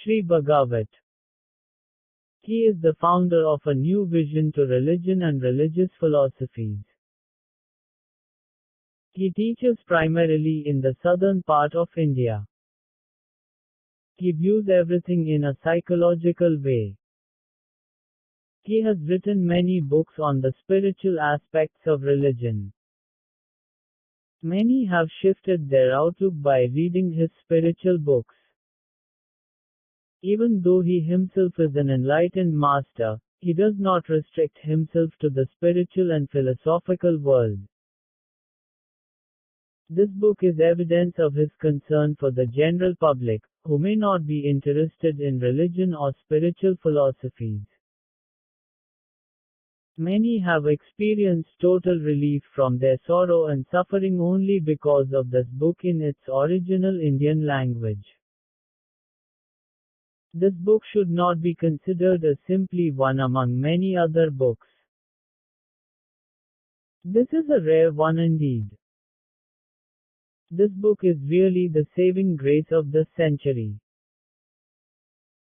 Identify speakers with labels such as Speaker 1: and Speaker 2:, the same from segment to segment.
Speaker 1: Sri Bagavath. He is the founder of a new vision to religion and religious philosophies. He teaches primarily in the southern part of India. He views everything in a psychological way. He has written many books on the spiritual aspects of religion. Many have shifted their outlook by reading his spiritual books. Even though he himself is an enlightened master, he does not restrict himself to the spiritual and philosophical world. This book is evidence of his concern for the general public, who may not be interested in religion or spiritual philosophies. Many have experienced total relief from their sorrow and suffering only because of this book in its original Indian language. This book should not be considered as simply one among many other books. This is a rare one indeed. This book is really the saving grace of this century.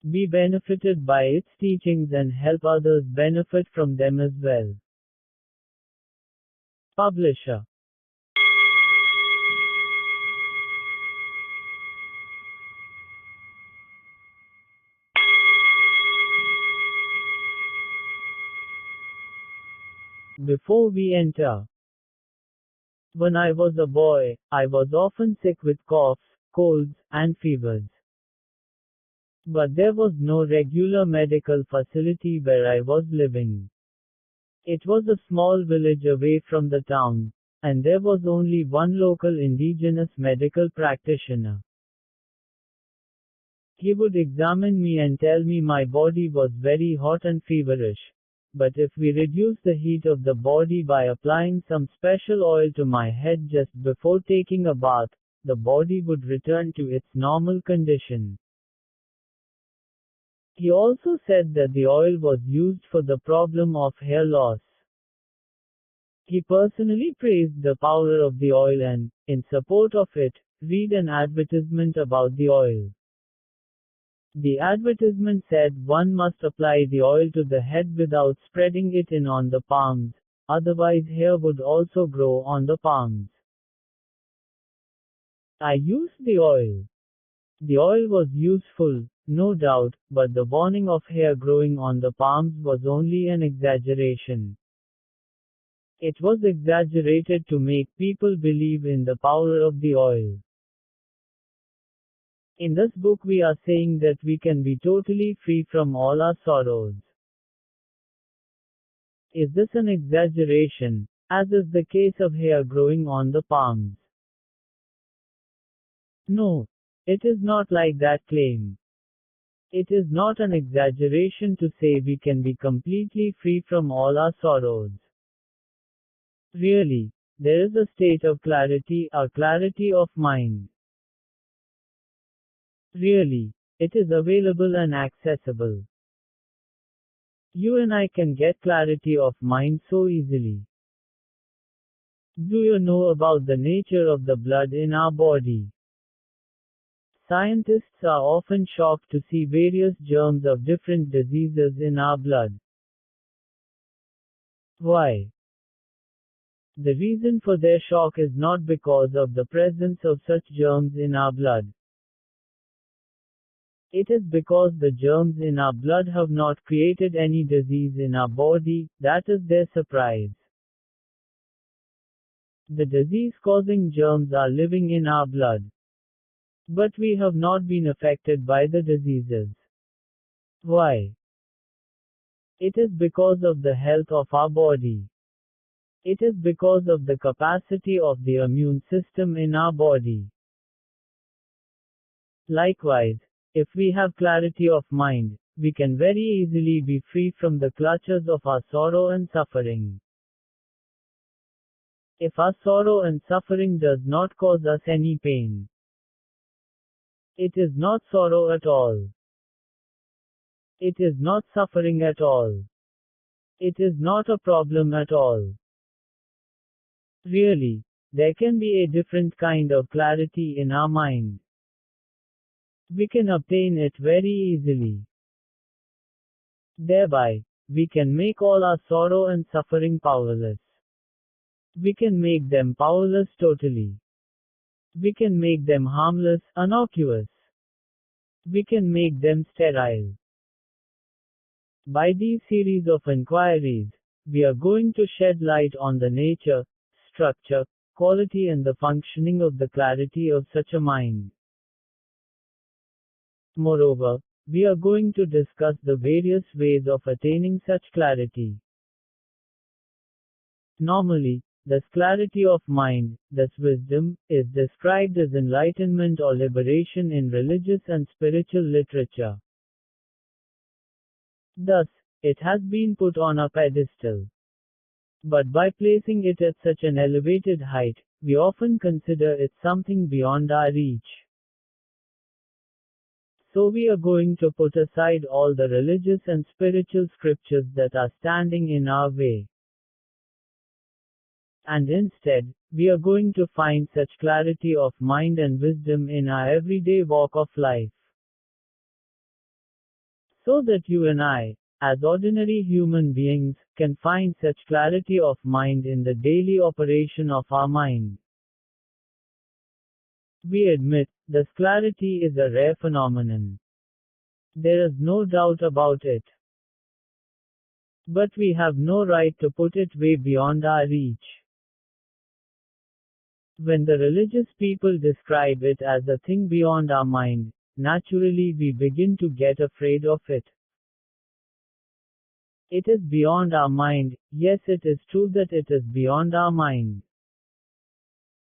Speaker 1: Be benefited by its teachings and help others benefit from them as well. Publisher. Before we enter. When I was a boy, I was often sick with coughs, colds, and fevers. But there was no regular medical facility where I was living. It was a small village away from the town, and there was only one local indigenous medical practitioner. He would examine me and tell me my body was very hot and feverish. But if we reduce the heat of the body by applying some special oil to my head just before taking a bath, the body would return to its normal condition. He also said that the oil was used for the problem of hair loss. He personally praised the power of the oil and, in support of it, read an advertisement about the oil. The advertisement said one must apply the oil to the head without spreading it in on the palms, otherwise hair would also grow on the palms. I used the oil. The oil was useful, no doubt, but the warning of hair growing on the palms was only an exaggeration. It was exaggerated to make people believe in the power of the oil. In this book we are saying that we can be totally free from all our sorrows. Is this an exaggeration, as is the case of hair growing on the palms? No, it is not like that claim. It is not an exaggeration to say we can be completely free from all our sorrows. Really, there is a state of clarity, a clarity of mind. Really, it is available and accessible. You and I can get clarity of mind so easily. Do you know about the nature of the blood in our body? Scientists are often shocked to see various germs of different diseases in our blood. Why? The reason for their shock is not because of the presence of such germs in our blood. It is because the germs in our blood have not created any disease in our body, that is their surprise. The disease-causing germs are living in our blood. But we have not been affected by the diseases. Why? It is because of the health of our body. It is because of the capacity of the immune system in our body. Likewise, if we have clarity of mind, we can very easily be free from the clutches of our sorrow and suffering. If our sorrow and suffering does not cause us any pain, it is not sorrow at all. It is not suffering at all. It is not a problem at all. Really, there can be a different kind of clarity in our mind. We can obtain it very easily. Thereby, we can make all our sorrow and suffering powerless. We can make them powerless totally. We can make them harmless, innocuous. We can make them sterile. By these series of inquiries, we are going to shed light on the nature, structure, quality and the functioning of the clarity of such a mind. Moreover, we are going to discuss the various ways of attaining such clarity. Normally, this clarity of mind, this wisdom, is described as enlightenment or liberation in religious and spiritual literature. Thus, it has been put on a pedestal. But by placing it at such an elevated height, we often consider it something beyond our reach. So we are going to put aside all the religious and spiritual scriptures that are standing in our way. And instead, we are going to find such clarity of mind and wisdom in our everyday walk of life. So that you and I, as ordinary human beings, can find such clarity of mind in the daily operation of our mind. We admit, this clarity is a rare phenomenon. There is no doubt about it. But we have no right to put it way beyond our reach. When the religious people describe it as a thing beyond our mind, naturally we begin to get afraid of it. It is beyond our mind, yes, it is true that it is beyond our mind.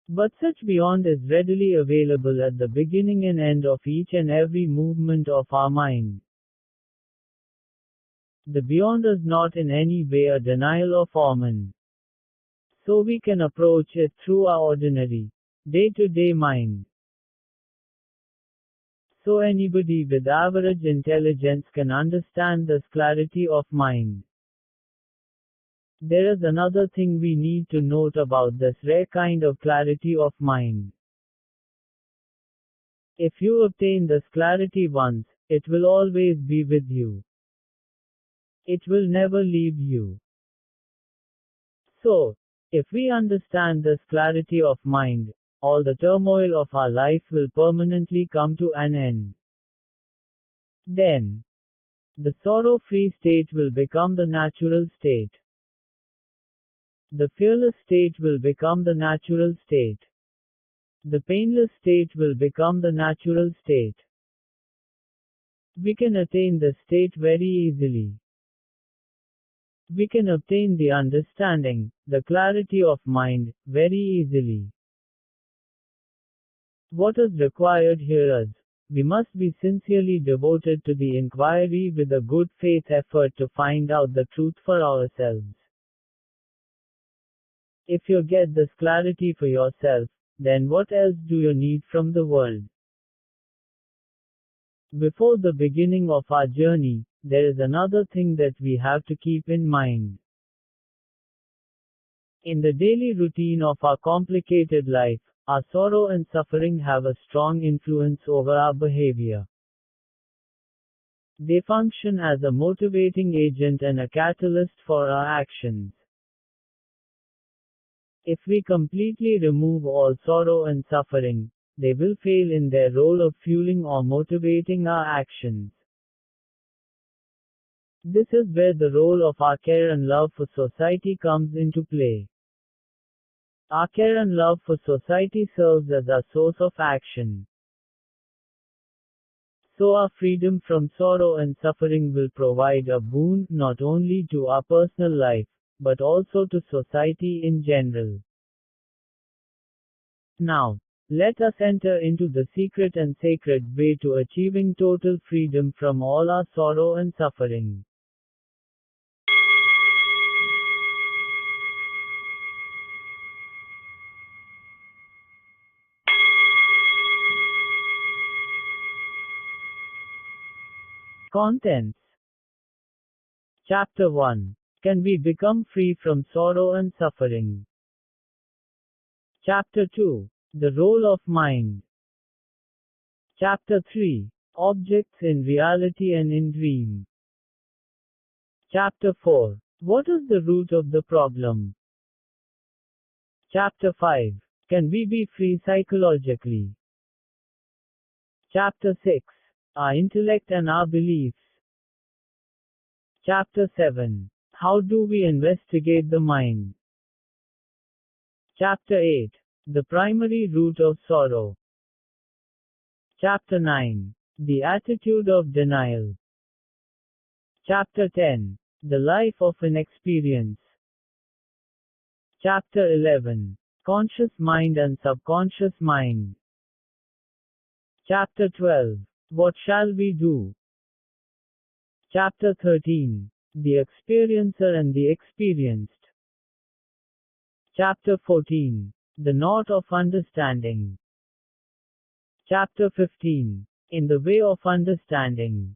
Speaker 1: But such beyond is readily available at the beginning and end of each and every movement of our mind. The beyond is not in any way a denial of Oman. So we can approach it through our ordinary, day-to-day mind. So anybody with average intelligence can understand this clarity of mind. There is another thing we need to note about this rare kind of clarity of mind. If you obtain this clarity once, it will always be with you. It will never leave you. So, if we understand this clarity of mind, all the turmoil of our life will permanently come to an end. Then, the sorrow-free state will become the natural state. The fearless state will become the natural state. The painless state will become the natural state. We can attain this state very easily. We can obtain the understanding, the clarity of mind, very easily. What is required here is, we must be sincerely devoted to the inquiry with a good faith effort to find out the truth for ourselves. If you get this clarity for yourself, then what else do you need from the world? Before the beginning of our journey, there is another thing that we have to keep in mind. In the daily routine of our complicated life, our sorrow and suffering have a strong influence over our behavior. They function as a motivating agent and a catalyst for our actions. If we completely remove all sorrow and suffering, they will fail in their role of fueling or motivating our actions. This is where the role of our care and love for society comes into play. Our care and love for society serves as our source of action. So our freedom from sorrow and suffering will provide a boon not only to our personal life, but also to society in general. Now, let us enter into the secret and sacred way to achieving total freedom from all our sorrow and suffering. Contents. Chapter 1. Can we become free from sorrow and suffering? Chapter 2. The role of mind. Chapter 3. Objects in reality and in dream. Chapter 4. What is the root of the problem? Chapter 5. Can we be free psychologically? Chapter 6. Our intellect and our beliefs. Chapter 7. How do we investigate the mind? Chapter 8. The primary root of sorrow. Chapter 9. The attitude of denial. Chapter 10. The life of inexperience. Chapter 11. Conscious mind and subconscious mind. Chapter 12. What shall we do? Chapter 13. The experiencer and the experienced. Chapter 14. The knot of understanding. Chapter 15. In the way of understanding.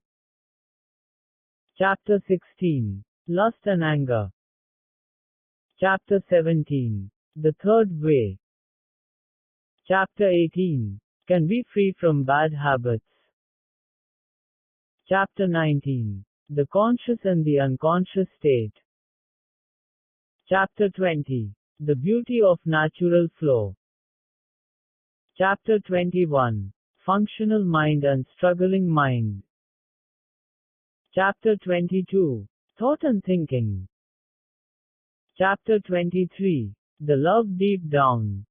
Speaker 1: Chapter 16. Lust and anger. Chapter 17. The third way. Chapter 18. Can be free from bad habits. Chapter 19. The conscious and the unconscious state. Chapter 20. The beauty of natural flow. Chapter 21. Functional mind and struggling mind. Chapter 22. Thought and thinking. Chapter 23. The love deep down.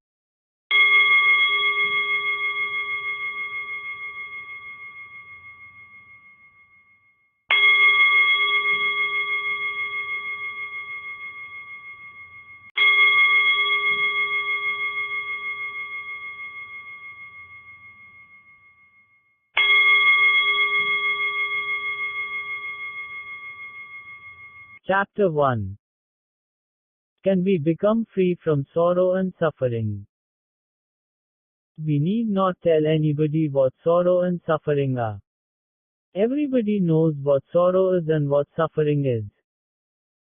Speaker 1: Chapter 1. Can we become free from sorrow and suffering? We need not tell anybody what sorrow and suffering are. Everybody knows what sorrow is and what suffering is.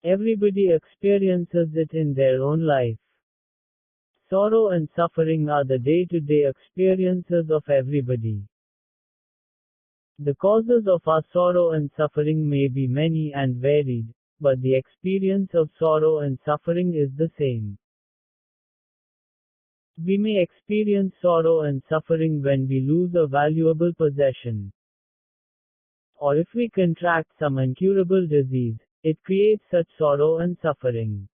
Speaker 1: Everybody experiences it in their own life. Sorrow and suffering are the day-to-day experiences of everybody. The causes of our sorrow and suffering may be many and varied, but the experience of sorrow and suffering is the same. We may experience sorrow and suffering when we lose a valuable possession, or if we contract some incurable disease. It creates such sorrow and suffering.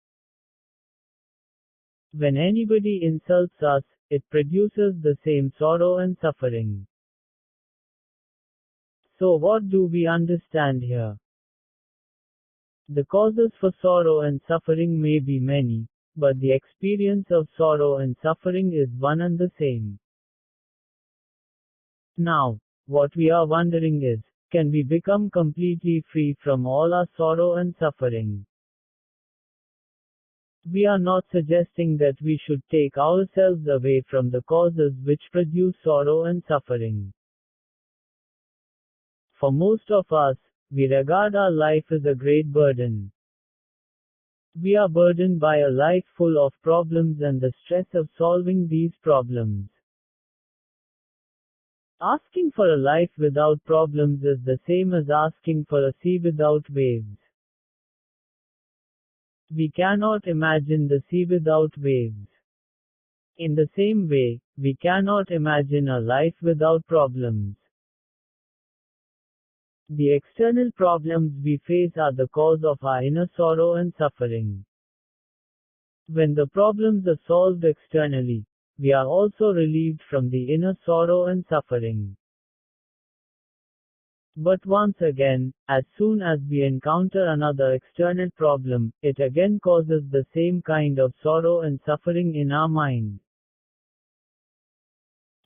Speaker 1: When anybody insults us, it produces the same sorrow and suffering. So what do we understand here? The causes for sorrow and suffering may be many, but the experience of sorrow and suffering is one and the same. Now, what we are wondering is, can we become completely free from all our sorrow and suffering? We are not suggesting that we should take ourselves away from the causes which produce sorrow and suffering. For most of us, we regard our life as a great burden. We are burdened by a life full of problems and the stress of solving these problems. Asking for a life without problems is the same as asking for a sea without waves. We cannot imagine the sea without waves. In the same way, we cannot imagine a life without problems. The external problems we face are the cause of our inner sorrow and suffering. When the problems are solved externally, we are also relieved from the inner sorrow and suffering. But once again, as soon as we encounter another external problem, it again causes the same kind of sorrow and suffering in our mind.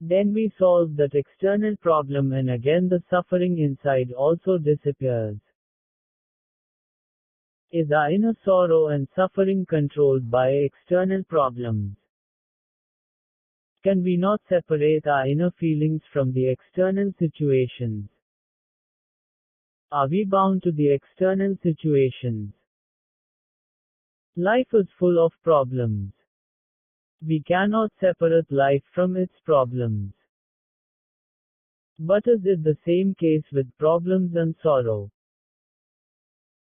Speaker 1: Then we solve that external problem and again the suffering inside also disappears. Is our inner sorrow and suffering controlled by external problems? Can we not separate our inner feelings from the external situations? Are we bound to the external situations? Life is full of problems. We cannot separate life from its problems. But is it the same case with problems and sorrow?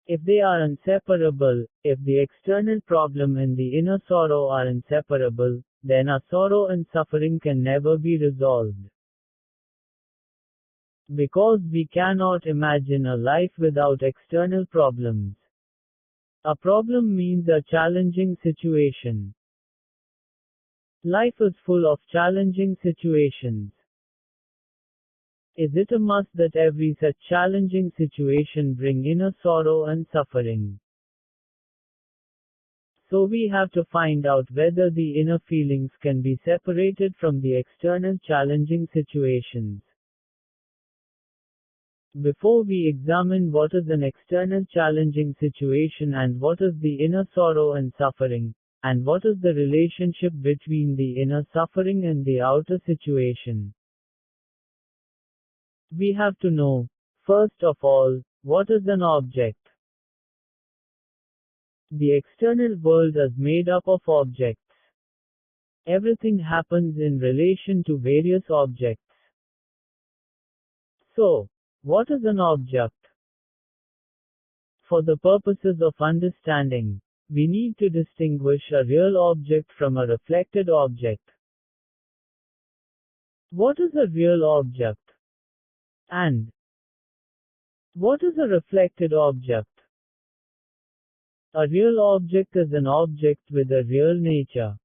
Speaker 1: If they are inseparable, if the external problem and the inner sorrow are inseparable, then our sorrow and suffering can never be resolved. Because we cannot imagine a life without external problems. A problem means a challenging situation. Life is full of challenging situations. Is it a must that every such challenging situation bring inner sorrow and suffering? So we have to find out whether the inner feelings can be separated from the external challenging situations. Before we examine what is an external challenging situation and what is the inner sorrow and suffering, and what is the relationship between the inner suffering and the outer situation, we have to know, first of all, what is an object. The external world is made up of objects. Everything happens in relation to various objects. So, what is an object? For the purposes of understanding, we need to distinguish a real object from a reflected object. What is a real object? And what is a reflected object? A real object is an object with a real nature.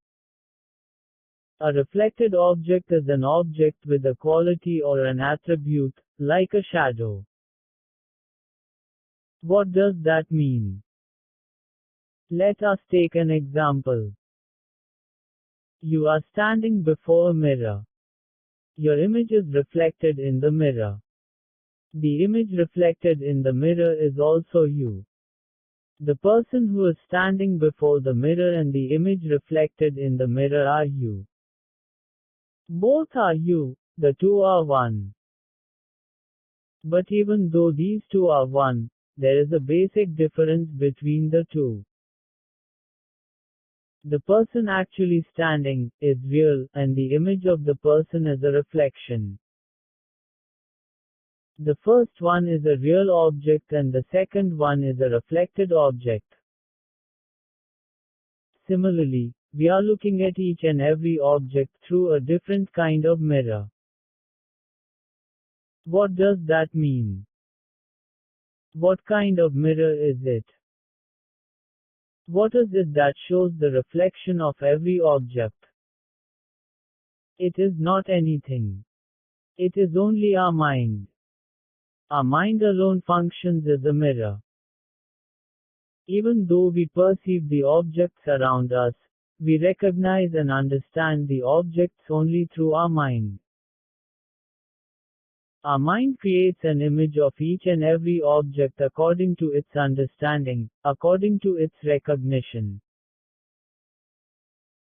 Speaker 1: A reflected object is an object with a quality or an attribute, like a shadow. What does that mean? Let us take an example. You are standing before a mirror. Your image is reflected in the mirror. The image reflected in the mirror is also you. The person who is standing before the mirror and the image reflected in the mirror are you. Both are you, the two are one. But even though these two are one, there is a basic difference between the two. The person actually standing is real, and the image of the person is a reflection. The first one is a real object and the second one is a reflected object. Similarly, we are looking at each and every object through a different kind of mirror. What does that mean? What kind of mirror is it? What is it that shows the reflection of every object? It is not anything. It is only our mind. Our mind alone functions as a mirror. Even though we perceive the objects around us, we recognize and understand the objects only through our mind. Our mind creates an image of each and every object according to its understanding, according to its recognition.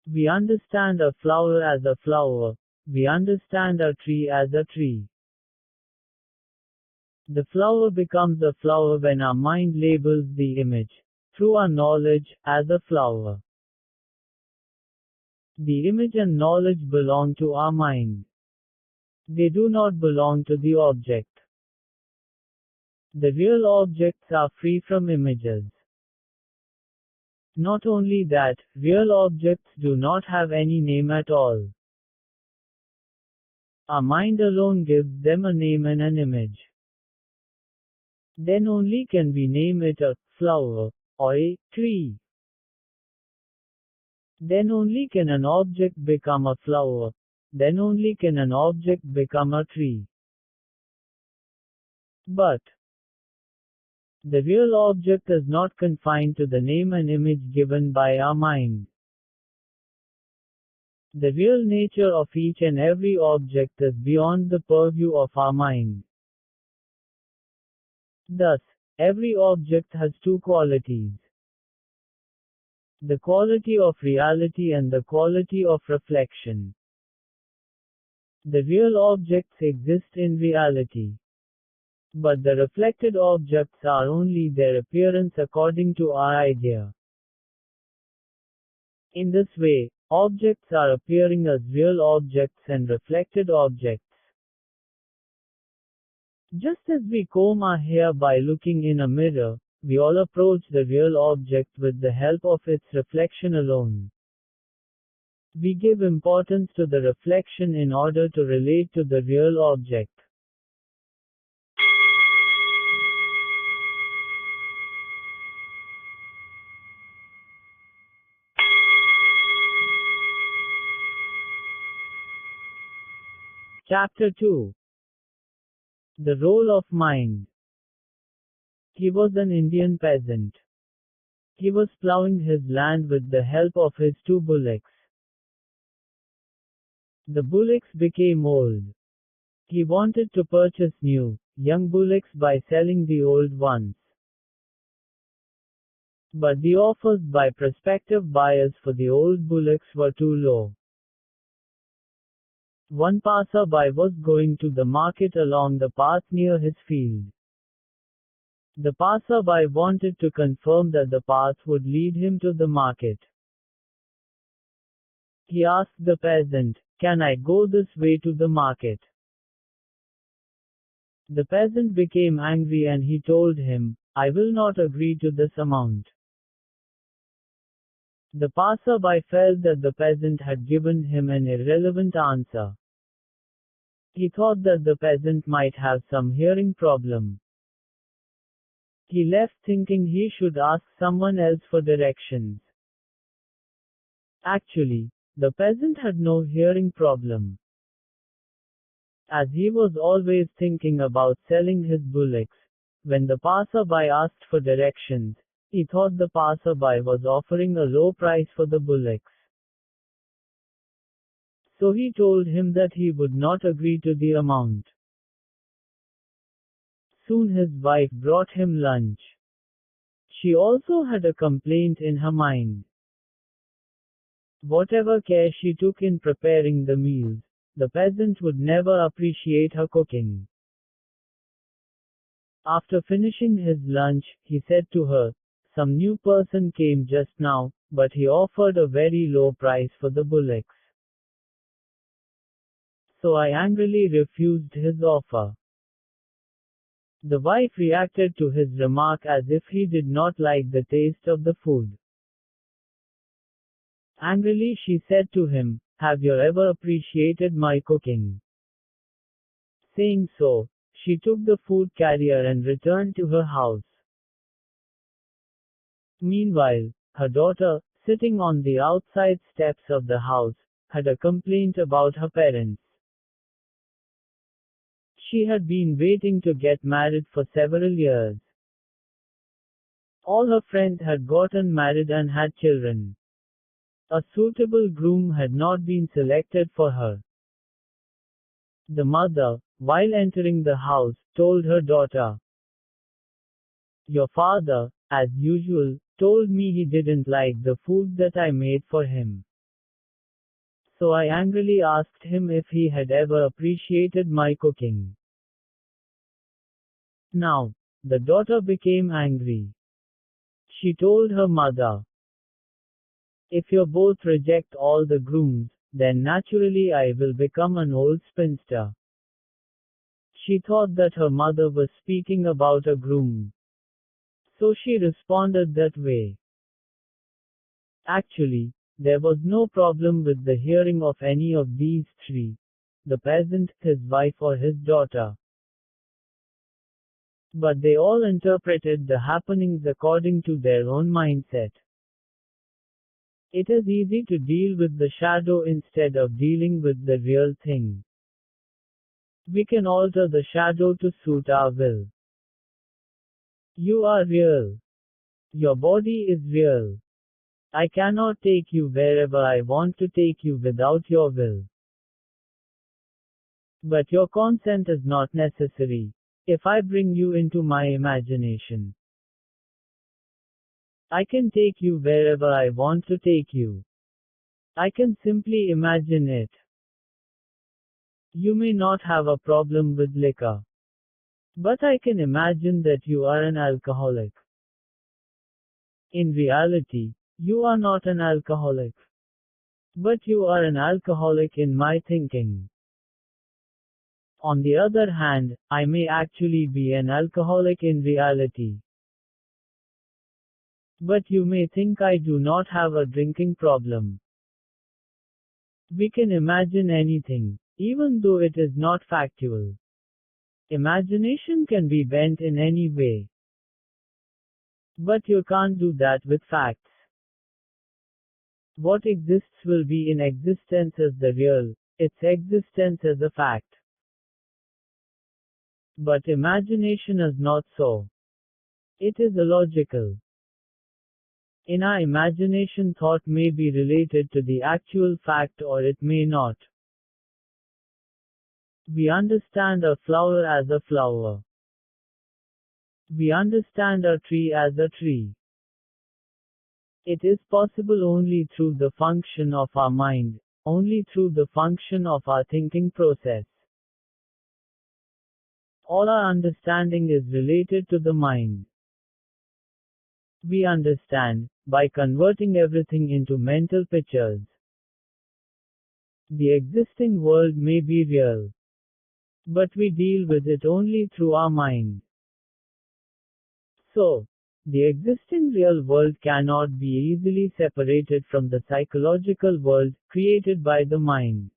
Speaker 1: We understand a flower as a flower. We understand a tree as a tree. The flower becomes a flower when our mind labels the image, through our knowledge, as a flower. The image and knowledge belong to our mind. They do not belong to the object. The real objects are free from images. Not only that, real objects do not have any name at all. Our mind alone gives them a name and an image. Then only can we name it a flower or a tree. Then only can an object become a flower. Then only can an object become a tree. But the real object is not confined to the name and image given by our mind. The real nature of each and every object is beyond the purview of our mind. Thus, every object has two qualities: the quality of reality and the quality of reflection. The real objects exist in reality. But the reflected objects are only their appearance according to our idea. In this way, objects are appearing as real objects and reflected objects. Just as we comb our hair by looking in a mirror, we all approach the real object with the help of its reflection alone. We give importance to the reflection in order to relate to the real object. Chapter 2. The Role of Mind. He was an Indian peasant. He was plowing his land with the help of his two bullocks. The bullocks became old. He wanted to purchase new, young bullocks by selling the old ones. But the offers by prospective buyers for the old bullocks were too low. One passerby was going to the market along the path near his field. The passerby wanted to confirm that the path would lead him to the market. He asked the peasant, "Can I go this way to the market?" The peasant became angry and he told him, "I will not agree to this amount." The passerby felt that the peasant had given him an irrelevant answer. He thought that the peasant might have some hearing problem. He left thinking he should ask someone else for directions. Actually, the peasant had no hearing problem. As he was always thinking about selling his bullocks, when the passerby asked for directions, he thought the passerby was offering a low price for the bullocks. So he told him that he would not agree to the amount. Soon his wife brought him lunch. She also had a complaint in her mind. Whatever care she took in preparing the meals, the peasant would never appreciate her cooking. After finishing his lunch, he said to her, "Some new person came just now, but he offered a very low price for the bullocks. So I angrily refused his offer." The wife reacted to his remark as if he did not like the taste of the food. Angrily she said to him, "Have you ever appreciated my cooking?" Saying so, she took the food carrier and returned to her house. Meanwhile, her daughter, sitting on the outside steps of the house, had a complaint about her parents. She had been waiting to get married for several years. All her friends had gotten married and had children. A suitable groom had not been selected for her. The mother, while entering the house, told her daughter, "Your father, as usual, told me he didn't like the food that I made for him. So I angrily asked him if he had ever appreciated my cooking." Now, the daughter became angry. She told her mother, "If you both reject all the grooms, then naturally I will become an old spinster." She thought that her mother was speaking about a groom. So she responded that way. Actually, there was no problem with the hearing of any of these three: the peasant, his wife, or his daughter. But they all interpreted the happenings according to their own mindset. It is easy to deal with the shadow instead of dealing with the real thing. We can alter the shadow to suit our will. You are real. Your body is real. I cannot take you wherever I want to take you without your will. But your consent is not necessary. If I bring you into my imagination, I can take you wherever I want to take you. I can simply imagine it. You may not have a problem with liquor, but I can imagine that you are an alcoholic. In reality, you are not an alcoholic, but you are an alcoholic in my thinking. On the other hand, I may actually be an alcoholic in reality. But you may think I do not have a drinking problem. We can imagine anything, even though it is not factual. Imagination can be bent in any way. But you can't do that with facts. What exists will be in existence as the real, its existence as a fact. But imagination is not so. It is illogical. In our imagination, thought may be related to the actual fact or it may not. We understand a flower as a flower. We understand a tree as a tree. It is possible only through the function of our mind, only through the function of our thinking process. All our understanding is related to the mind. We understand, by converting everything into mental pictures. The existing world may be real. But we deal with it only through our mind. So, the existing real world cannot be easily separated from the psychological world, created by the mind.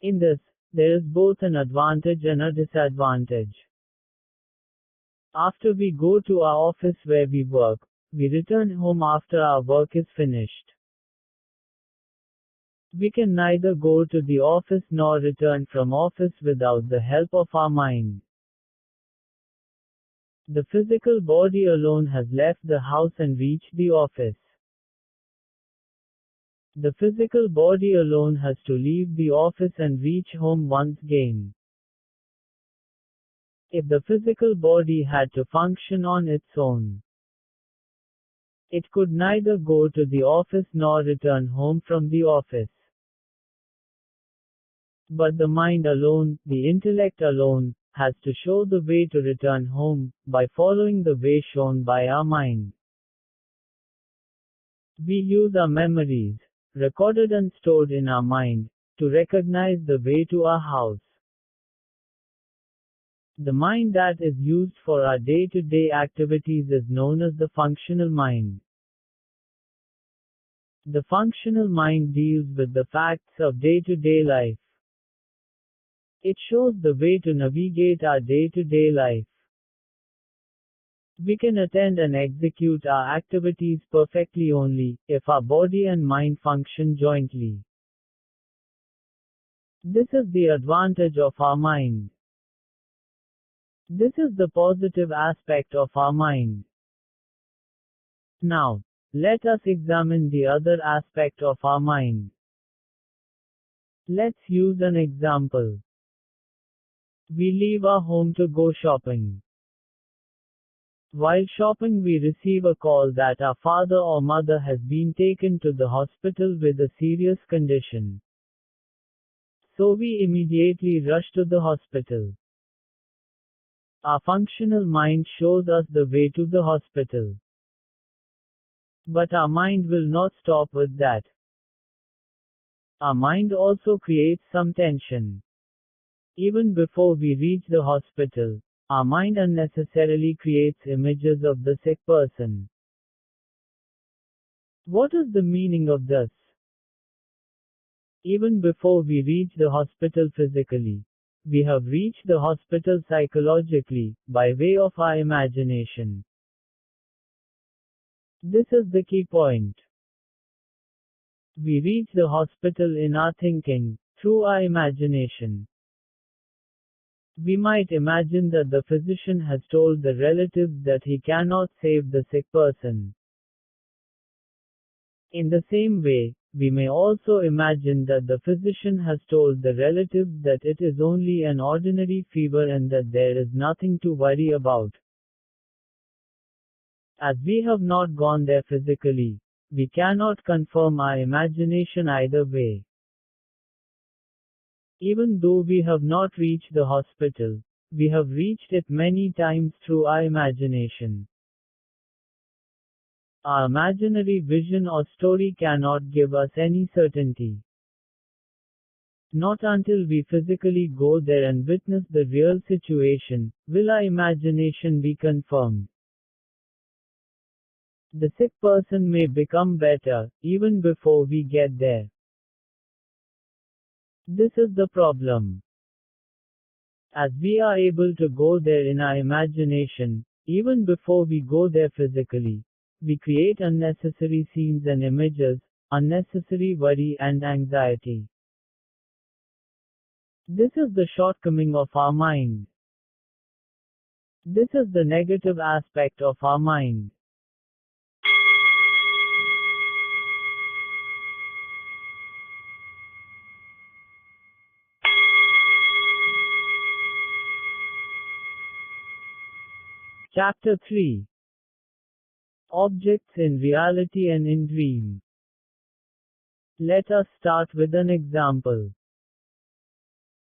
Speaker 1: In this, there is both an advantage and a disadvantage. After we go to our office where we work, we return home after our work is finished. We can neither go to the office nor return from office without the help of our mind. The physical body alone has left the house and reached the office. The physical body alone has to leave the office and reach home once again. If the physical body had to function on its own, it could neither go to the office nor return home from the office. But the mind alone, the intellect alone, has to show the way to return home, by following the way shown by our mind. We use our memories, recorded and stored in our mind, to recognize the way to our house. The mind that is used for our day-to-day activities is known as the functional mind. The functional mind deals with the facts of day-to-day life. It shows the way to navigate our day-to-day life. We can attend and execute our activities perfectly only if our body and mind function jointly. This is the advantage of our mind. This is the positive aspect of our mind. Now, let us examine the other aspect of our mind. Let's use an example. We leave our home to go shopping. While shopping, we receive a call that our father or mother has been taken to the hospital with a serious condition. So we immediately rush to the hospital. Our functional mind shows us the way to the hospital. But our mind will not stop with that. Our mind also creates some tension. Even before we reach the hospital, our mind unnecessarily creates images of the sick person. What is the meaning of this? Even before we reach the hospital physically, we have reached the hospital psychologically, by way of our imagination. This is the key point. We reach the hospital in our thinking, through our imagination. We might imagine that the physician has told the relatives that he cannot save the sick person. In the same way, we may also imagine that the physician has told the relatives that it is only an ordinary fever and that there is nothing to worry about. As we have not gone there physically, we cannot confirm our imagination either way. Even though we have not reached the hospital, we have reached it many times through our imagination. Our imaginary vision or story cannot give us any certainty. Not until we physically go there and witness the real situation will our imagination be confirmed. The sick person may become better even before we get there. This is the problem. As we are able to go there in our imagination, even before we go there physically, we create unnecessary scenes and images, unnecessary worry and anxiety. This is the shortcoming of our mind. This is the negative aspect of our mind. Chapter 3. Objects in reality and in dream. Let us start with an example.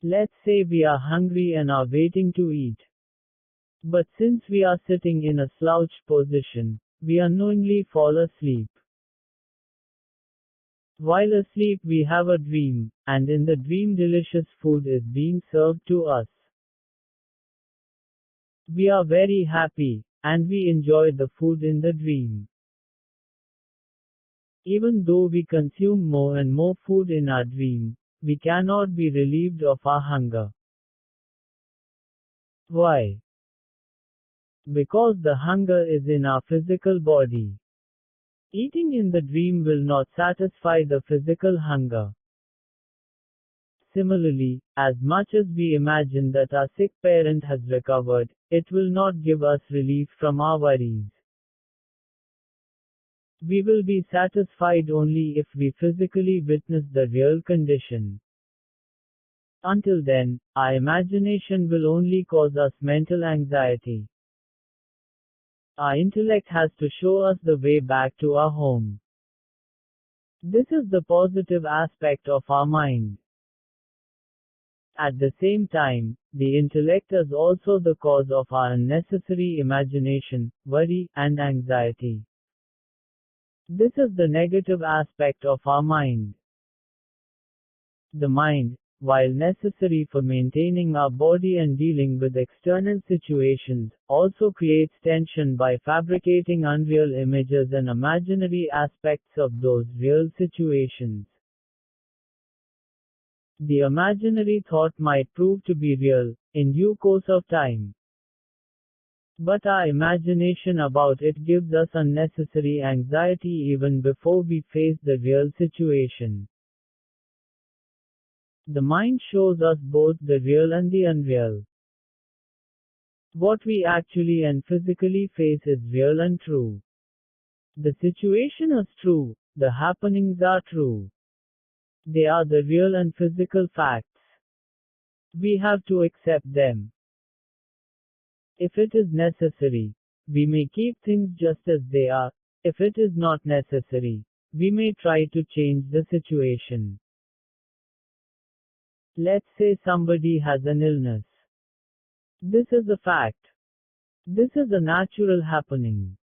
Speaker 1: Let's say we are hungry and are waiting to eat. But since we are sitting in a slouched position, we unknowingly fall asleep. While asleep we have a dream, and in the dream delicious food is being served to us. We are very happy, and we enjoy the food in the dream. Even though we consume more and more food in our dream, we cannot be relieved of our hunger. Why? Because the hunger is in our physical body. Eating in the dream will not satisfy the physical hunger. Similarly, as much as we imagine that our sick parent has recovered, it will not give us relief from our worries. We will be satisfied only if we physically witness the real condition. Until then, our imagination will only cause us mental anxiety. Our intellect has to show us the way back to our home. This is the positive aspect of our mind. At the same time, the intellect is also the cause of our unnecessary imagination, worry, and anxiety. This is the negative aspect of our mind. The mind, while necessary for maintaining our body and dealing with external situations, also creates tension by fabricating unreal images and imaginary aspects of those real situations. The imaginary thought might prove to be real, in due course of time. But our imagination about it gives us unnecessary anxiety even before we face the real situation. The mind shows us both the real and the unreal. What we actually and physically face is real and true. The situation is true, the happenings are true. They are the real and physical facts. We have to accept them. If it is necessary, we may keep things just as they are. If it is not necessary, we may try to change the situation. Let's say somebody has an illness. This is a fact. This is a natural happening.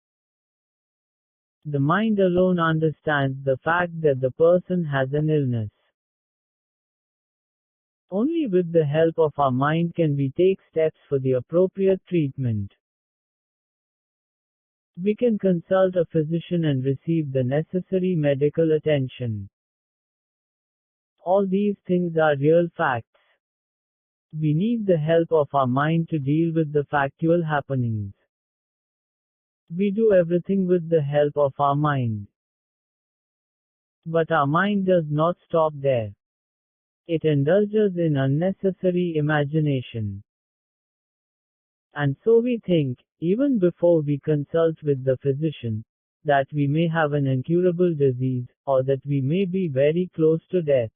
Speaker 1: The mind alone understands the fact that the person has an illness. Only with the help of our mind can we take steps for the appropriate treatment. We can consult a physician and receive the necessary medical attention. All these things are real facts. We need the help of our mind to deal with the factual happenings. We do everything with the help of our mind. But our mind does not stop there. It indulges in unnecessary imagination. And so we think, even before we consult with the physician, that we may have an incurable disease, or that we may be very close to death.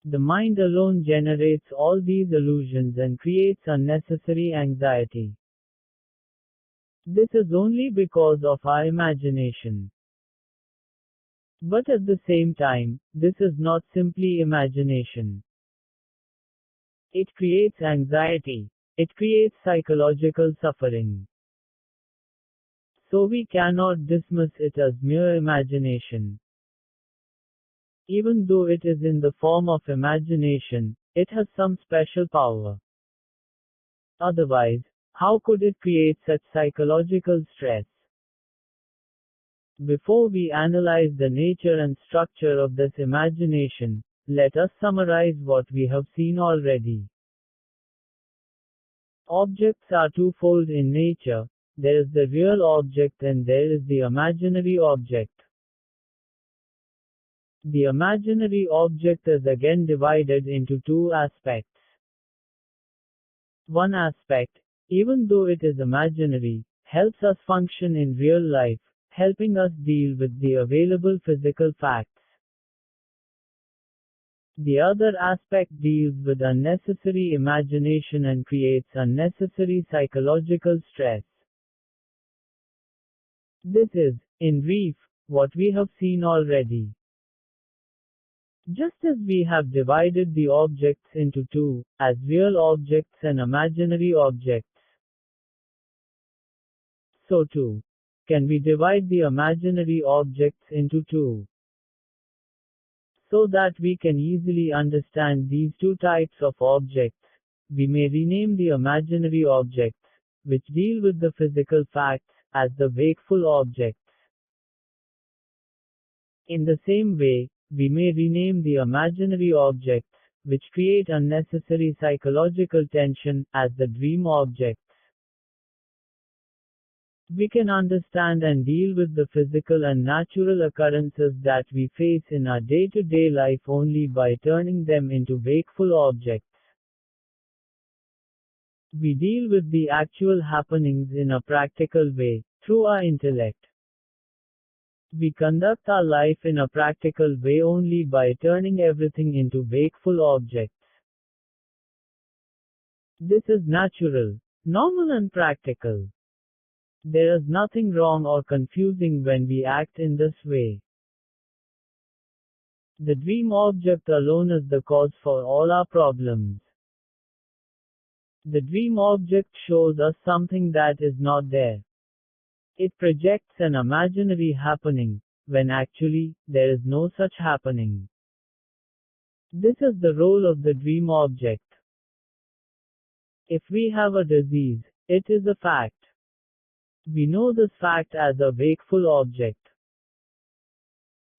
Speaker 1: The mind alone generates all these illusions and creates unnecessary anxiety. This is only because of our imagination. But at the same time, this is not simply imagination. It creates anxiety. It creates psychological suffering. So we cannot dismiss it as mere imagination. Even though it is in the form of imagination, it has some special power. Otherwise, how could it create such psychological stress? Before we analyze the nature and structure of this imagination, let us summarize what we have seen already. Objects are twofold in nature, there is the real object and there is the imaginary object. The imaginary object is again divided into two aspects. One aspect, even though it is imaginary, helps us function in real life, helping us deal with the available physical facts. The other aspect deals with unnecessary imagination and creates unnecessary psychological stress. This is, in brief, what we have seen already. Just as we have divided the objects into two, as real objects and imaginary objects, so too, can we divide the imaginary objects into two, so that we can easily understand these two types of objects. We may rename the imaginary objects, which deal with the physical facts, as the wakeful objects. In the same way, we may rename the imaginary objects, which create unnecessary psychological tension, as the dream objects. We can understand and deal with the physical and natural occurrences that we face in our day-to-day life only by turning them into wakeful objects. We deal with the actual happenings in a practical way, through our intellect. We conduct our life in a practical way only by turning everything into wakeful objects. This is natural, normal and practical. There is nothing wrong or confusing when we act in this way. The dream object alone is the cause for all our problems. The dream object shows us something that is not there. It projects an imaginary happening, when actually, there is no such happening. This is the role of the dream object. If we have a disease, it is a fact. We know this fact as a wakeful object.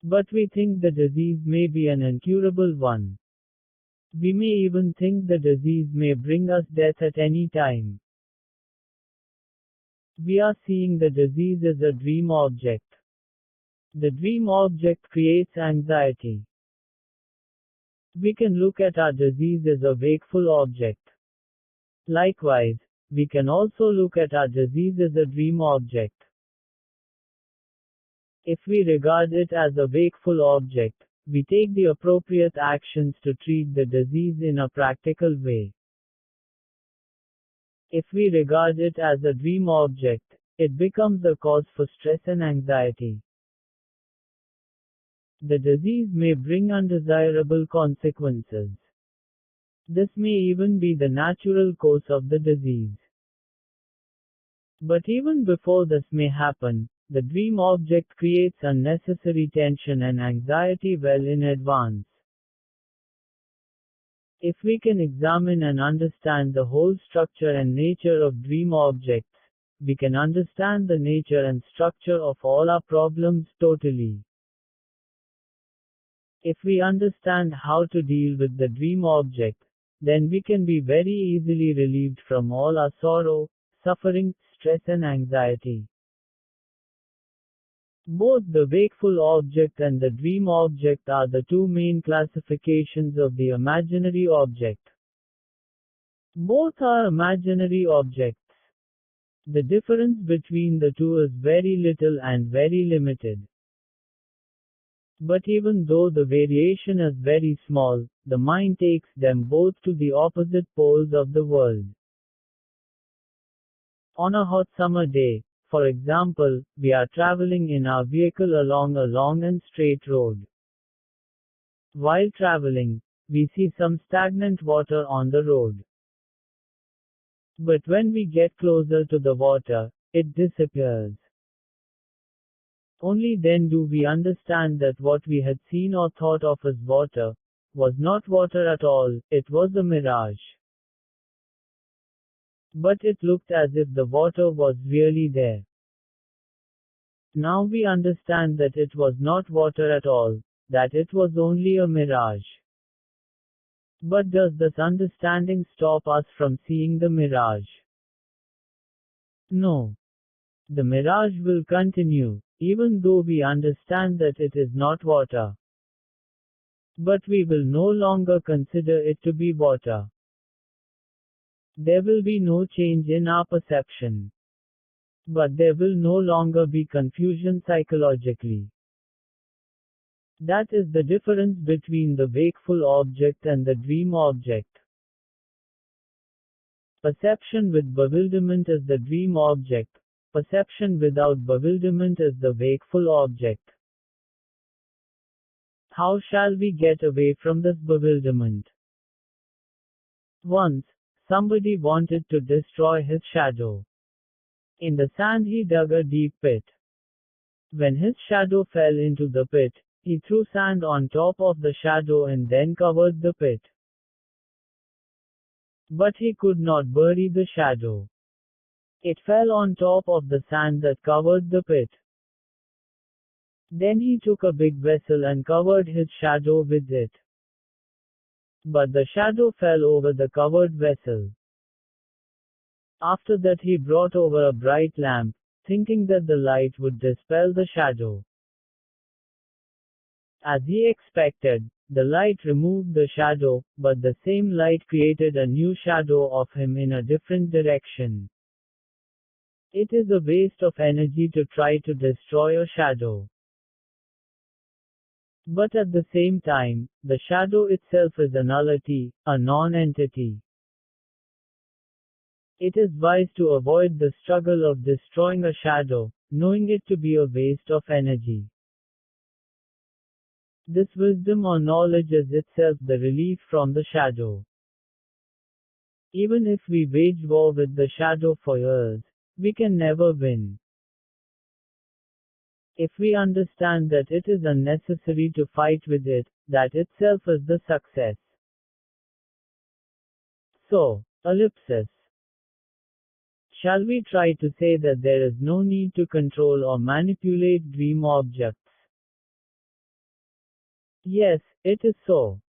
Speaker 1: But we think the disease may be an incurable one. We may even think the disease may bring us death at any time. We are seeing the disease as a dream object. The dream object creates anxiety. We can look at our disease as a wakeful object. Likewise, we can also look at our disease as a dream object. If we regard it as a wakeful object, we take the appropriate actions to treat the disease in a practical way. If we regard it as a dream object, it becomes a cause for stress and anxiety. The disease may bring undesirable consequences. This may even be the natural course of the disease. But even before this may happen, the dream object creates unnecessary tension and anxiety well in advance. If we can examine and understand the whole structure and nature of dream objects, we can understand the nature and structure of all our problems totally. If we understand how to deal with the dream object, then we can be very easily relieved from all our sorrow, suffering, stress and anxiety. Both the wakeful object and the dream object are the two main classifications of the imaginary object. Both are imaginary objects. The difference between the two is very little and very limited. But even though the variation is very small, the mind takes them both to the opposite poles of the world. On a hot summer day, for example, we are traveling in our vehicle along a long and straight road. While traveling, we see some stagnant water on the road. But when we get closer to the water, it disappears. Only then do we understand that what we had seen or thought of as water was not water at all, it was a mirage. But it looked as if the water was really there. Now we understand that it was not water at all, that it was only a mirage. But does this understanding stop us from seeing the mirage? No. The mirage will continue, even though we understand that it is not water. But we will no longer consider it to be water. There will be no change in our perception. But there will no longer be confusion psychologically. That is the difference between the wakeful object and the dream object. Perception with bewilderment is the dream object. Perception without bewilderment is the wakeful object. How shall we get away from this bewilderment? Once, somebody wanted to destroy his shadow. In the sand he dug a deep pit. When his shadow fell into the pit, he threw sand on top of the shadow and then covered the pit. But he could not bury the shadow. It fell on top of the sand that covered the pit. Then he took a big vessel and covered his shadow with it. But the shadow fell over the covered vessel. After that he brought over a bright lamp, thinking that the light would dispel the shadow. As he expected, the light removed the shadow, but the same light created a new shadow of him in a different direction. It is a waste of energy to try to destroy a shadow. But at the same time, the shadow itself is a nullity, a non-entity. It is wise to avoid the struggle of destroying a shadow, knowing it to be a waste of energy. This wisdom or knowledge is itself the relief from the shadow. Even if we wage war with the shadow for years, we can never win. If we understand that it is unnecessary to fight with it, that itself is the success. So, ellipsis. Shall we try to say that there is no need to control or manipulate dream objects? Yes, it is so.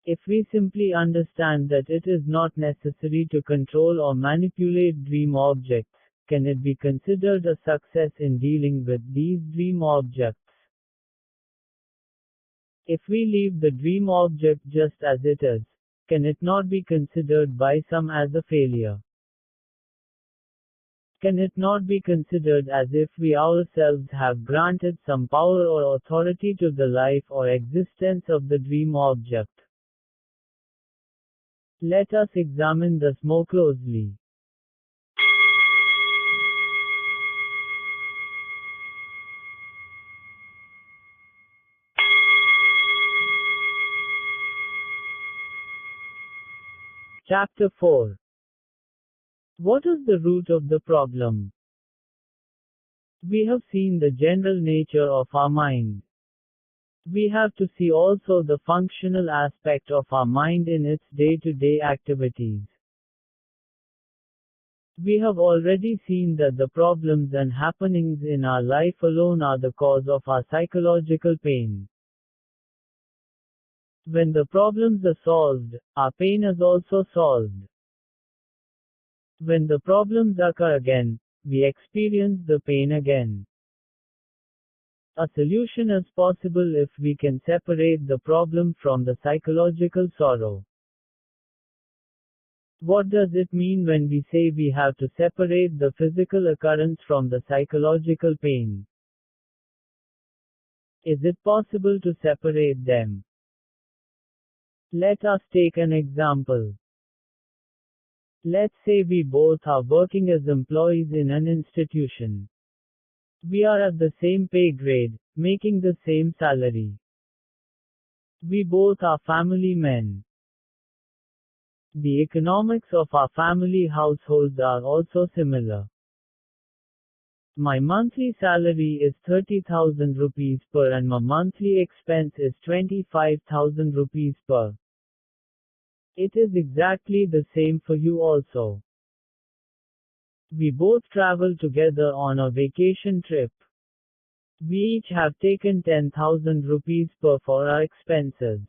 Speaker 1: If we simply understand that it is not necessary to control or manipulate dream objects, can it be considered a success in dealing with these dream objects? If we leave the dream object just as it is, can it not be considered by some as a failure? Can it not be considered as if we ourselves have granted some power or authority to the life or existence of the dream object? Let us examine this more closely. Chapter 4. What is the root of the problem? We have seen the general nature of our mind. We have to see also the functional aspect of our mind in its day-to-day activities. We have already seen that the problems and happenings in our life alone are the cause of our psychological pain. When the problems are solved, our pain is also solved. When the problems occur again, we experience the pain again. A solution is possible if we can separate the problem from the psychological sorrow. What does it mean when we say we have to separate the physical occurrence from the psychological pain? Is it possible to separate them? Let us take an example. Let's say we both are working as employees in an institution. We are at the same pay grade, making the same salary. We both are family men. The economics of our family households are also similar. My monthly salary is 30,000 rupees per and my monthly expense is 25,000 rupees per. It is exactly the same for you also. We both travel together on a vacation trip. We each have taken 10,000 rupees per for our expenses.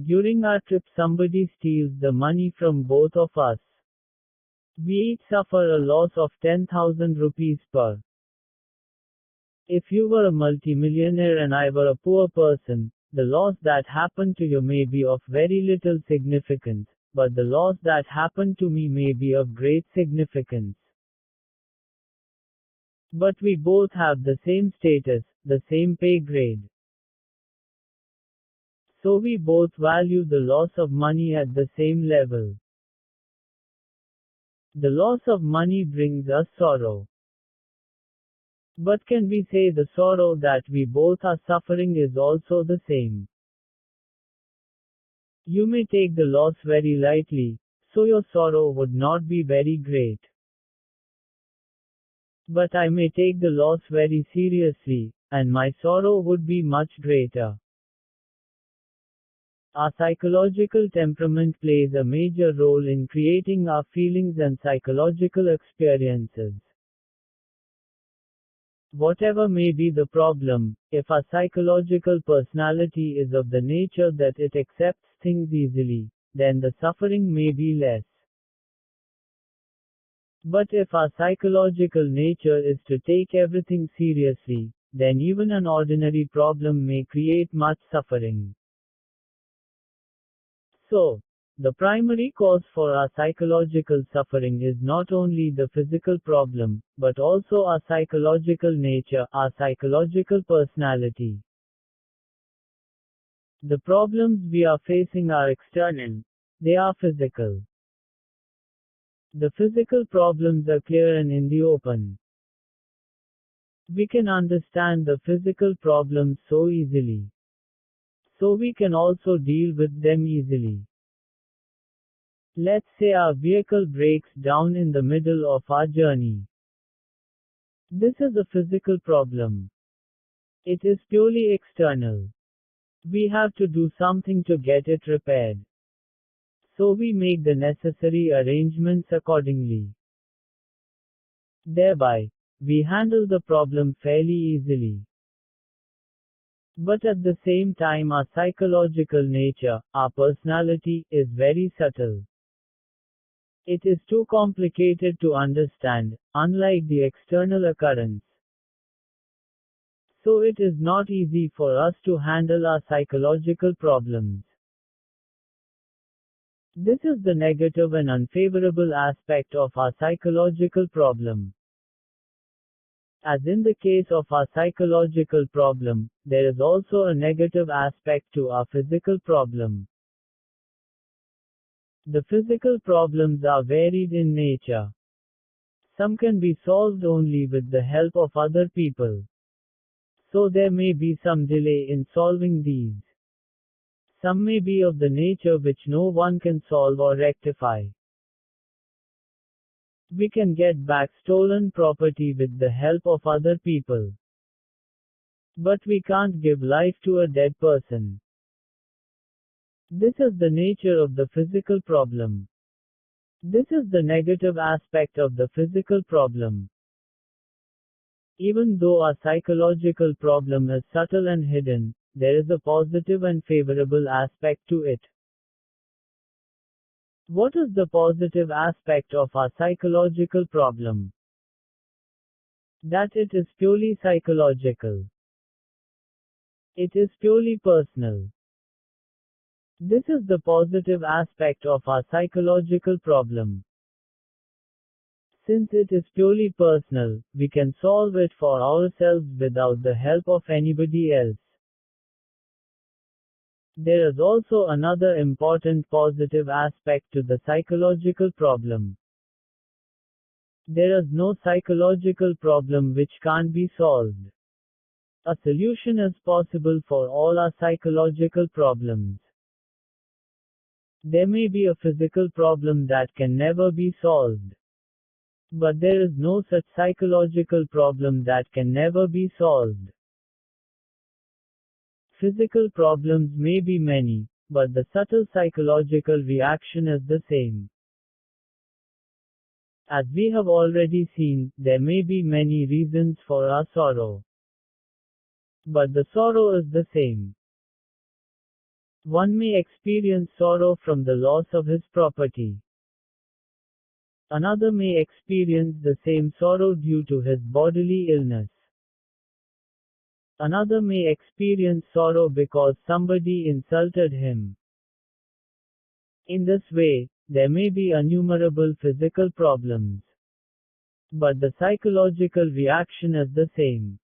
Speaker 1: During our trip somebody steals the money from both of us. We each suffer a loss of 10,000 rupees per. If you were a multimillionaire and I were a poor person, the loss that happened to you may be of very little significance, but the loss that happened to me may be of great significance. But we both have the same status, the same pay grade. So we both value the loss of money at the same level. The loss of money brings us sorrow. But can we say the sorrow that we both are suffering is also the same? You may take the loss very lightly, so your sorrow would not be very great. But I may take the loss very seriously, and my sorrow would be much greater. Our psychological temperament plays a major role in creating our feelings and psychological experiences. Whatever may be the problem, if our psychological personality is of the nature that it accepts things easily, then the suffering may be less. But if our psychological nature is to take everything seriously, then even an ordinary problem may create much suffering. So, the primary cause for our psychological suffering is not only the physical problem, but also our psychological nature, our psychological personality. The problems we are facing are external, they are physical. The physical problems are clear and in the open. We can understand the physical problems so easily. So we can also deal with them easily. Let's say our vehicle breaks down in the middle of our journey. This is a physical problem. It is purely external. We have to do something to get it repaired. So we make the necessary arrangements accordingly. Thereby, we handle the problem fairly easily. But at the same time our psychological nature, our personality, is very subtle. It is too complicated to understand, unlike the external occurrence. So it is not easy for us to handle our psychological problems. This is the negative and unfavorable aspect of our psychological problem. As in the case of our psychological problem, there is also a negative aspect to our physical problem. The physical problems are varied in nature. Some can be solved only with the help of other people. So there may be some delay in solving these. Some may be of the nature which no one can solve or rectify. We can get back stolen property with the help of other people. But we can't give life to a dead person. This is the nature of the physical problem. This is the negative aspect of the physical problem. Even though our psychological problem is subtle and hidden, there is a positive and favorable aspect to it. What is the positive aspect of our psychological problem? That it is purely psychological. It is purely personal. This is the positive aspect of our psychological problem. Since it is purely personal, we can solve it for ourselves without the help of anybody else. There is also another important positive aspect to the psychological problem. There is no psychological problem which can't be solved. A solution is possible for all our psychological problems. There may be a physical problem that can never be solved. But there is no such psychological problem that can never be solved. Physical problems may be many, but the subtle psychological reaction is the same. As we have already seen, there may be many reasons for our sorrow. But the sorrow is the same. One may experience sorrow from the loss of his property. Another may experience the same sorrow due to his bodily illness. Another may experience sorrow because somebody insulted him. In this way, there may be innumerable physical problems. But the psychological reaction is the same.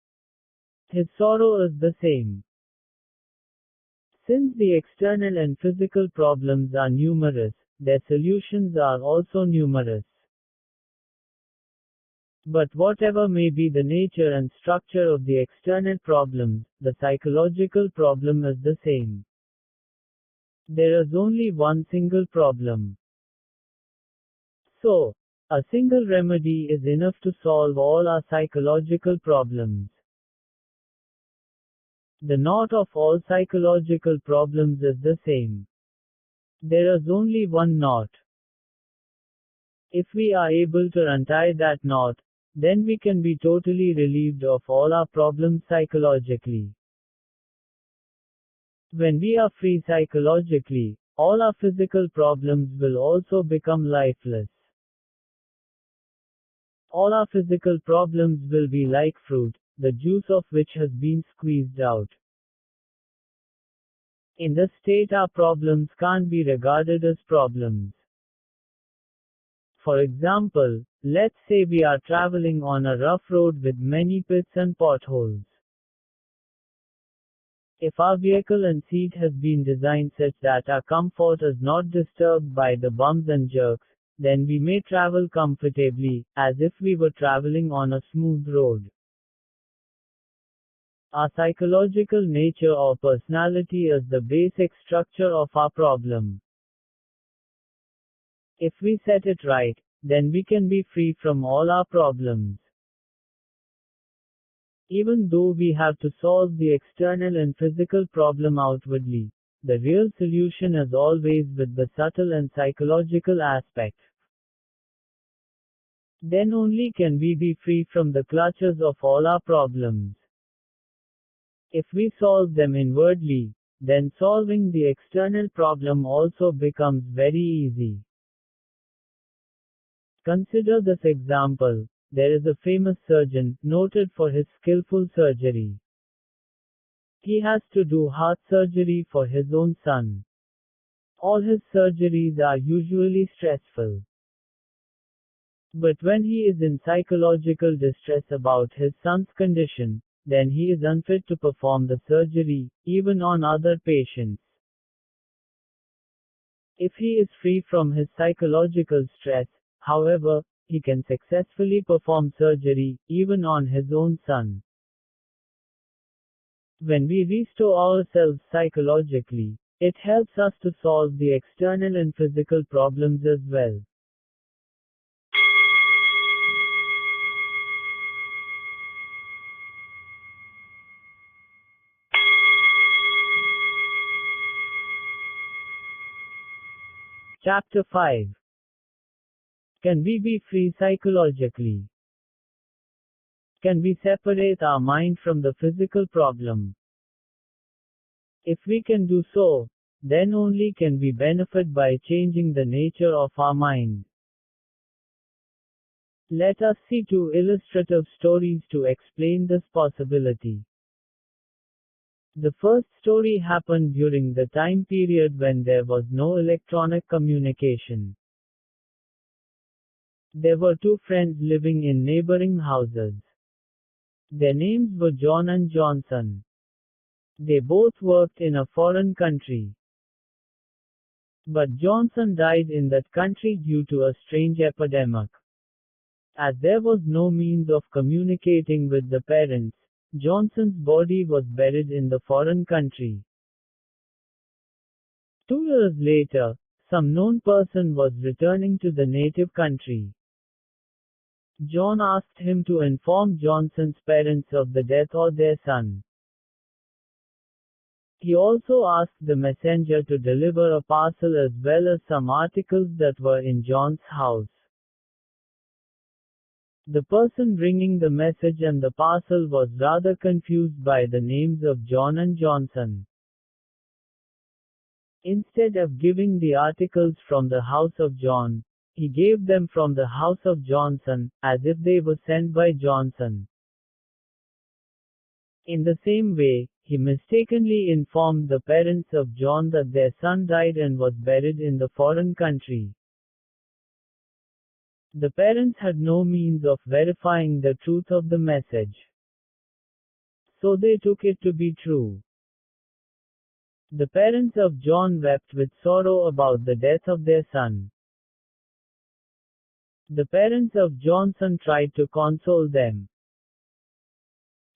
Speaker 1: His sorrow is the same. Since the external and physical problems are numerous, their solutions are also numerous. But whatever may be the nature and structure of the external problems, the psychological problem is the same. There is only one single problem. So, a single remedy is enough to solve all our psychological problems. The knot of all psychological problems is the same. There is only one knot. If we are able to untie that knot, then we can be totally relieved of all our problems psychologically. When we are free psychologically, all our physical problems will also become lifeless. All our physical problems will be like fruit, the juice of which has been squeezed out. In this state, our problems can't be regarded as problems. For example, let's say we are traveling on a rough road with many pits and potholes. If our vehicle and seat has been designed such that our comfort is not disturbed by the bumps and jerks, then we may travel comfortably, as if we were traveling on a smooth road. Our psychological nature or personality is the basic structure of our problem. If we set it right, then we can be free from all our problems. Even though we have to solve the external and physical problem outwardly, the real solution is always with the subtle and psychological aspect. Then only can we be free from the clutches of all our problems. If we solve them inwardly, then solving the external problem also becomes very easy. Consider this example. There is a famous surgeon, noted for his skillful surgery. He has to do heart surgery for his own son. All his surgeries are usually stressful. But when he is in psychological distress about his son's condition, then he is unfit to perform the surgery, even on other patients. If he is free from his psychological stress, however, he can successfully perform surgery, even on his own son. When we restore ourselves psychologically, it helps us to solve the external and physical problems as well. Chapter 5. Can we be free psychologically? Can we separate our mind from the physical problem? If we can do so, then only can we benefit by changing the nature of our mind. Let us see two illustrative stories to explain this possibility. The first story happened during the time period when there was no electronic communication. There were two friends living in neighboring houses. Their names were John and Johnson. They both worked in a foreign country. But Johnson died in that country due to a strange epidemic. As there was no means of communicating with the parents, Johnson's body was buried in the foreign country. 2 years later, some known person was returning to the native country. John asked him to inform Johnson's parents of the death of their son. He also asked the messenger to deliver a parcel as well as some articles that were in John's house. The person bringing the message and the parcel was rather confused by the names of John and Johnson. Instead of giving the articles from the house of John, he gave them from the house of Johnson, as if they were sent by Johnson. In the same way, he mistakenly informed the parents of John that their son died and was buried in the foreign country. The parents had no means of verifying the truth of the message. So they took it to be true. The parents of John wept with sorrow about the death of their son. The parents of Johnson tried to console them.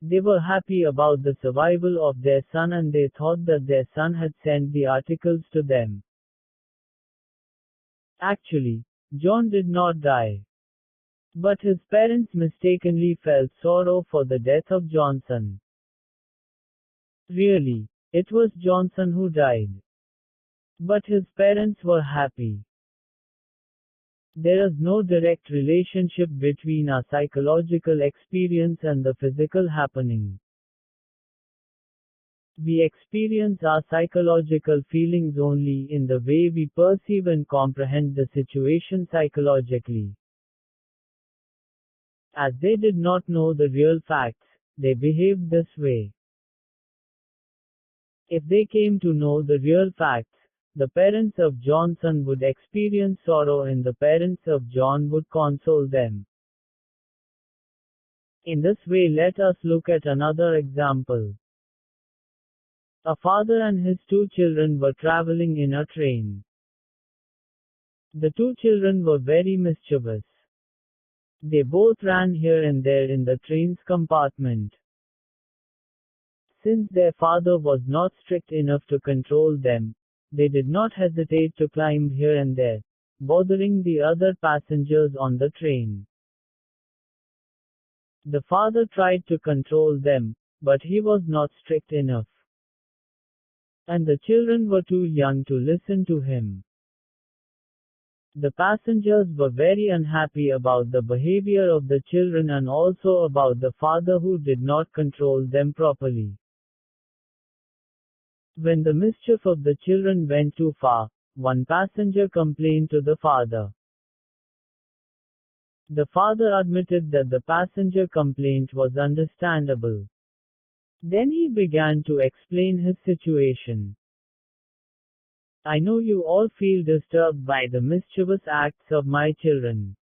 Speaker 1: They were happy about the survival of their son and they thought that their son had sent the articles to them. Actually, John did not die. But his parents mistakenly felt sorrow for the death of Johnson. Really, it was Johnson who died. But his parents were happy. There is no direct relationship between our psychological experience and the physical happening. We experience our psychological feelings only in the way we perceive and comprehend the situation psychologically. As they did not know the real facts, they behaved this way. If they came to know the real facts, the parents of Johnson would experience sorrow and the parents of John would console them. In this way, let us look at another example. A father and his two children were traveling in a train. The two children were very mischievous. They both ran here and there in the train's compartment. Since their father was not strict enough to control them, they did not hesitate to climb here and there, bothering the other passengers on the train. The father tried to control them, but he was not strict enough. And the children were too young to listen to him. The passengers were very unhappy about the behavior of the children and also about the father who did not control them properly. When the mischief of the children went too far, one passenger complained to the father. The father admitted that the passenger complaint was understandable. Then he began to explain his situation. I know you all feel disturbed by the mischievous acts of my children.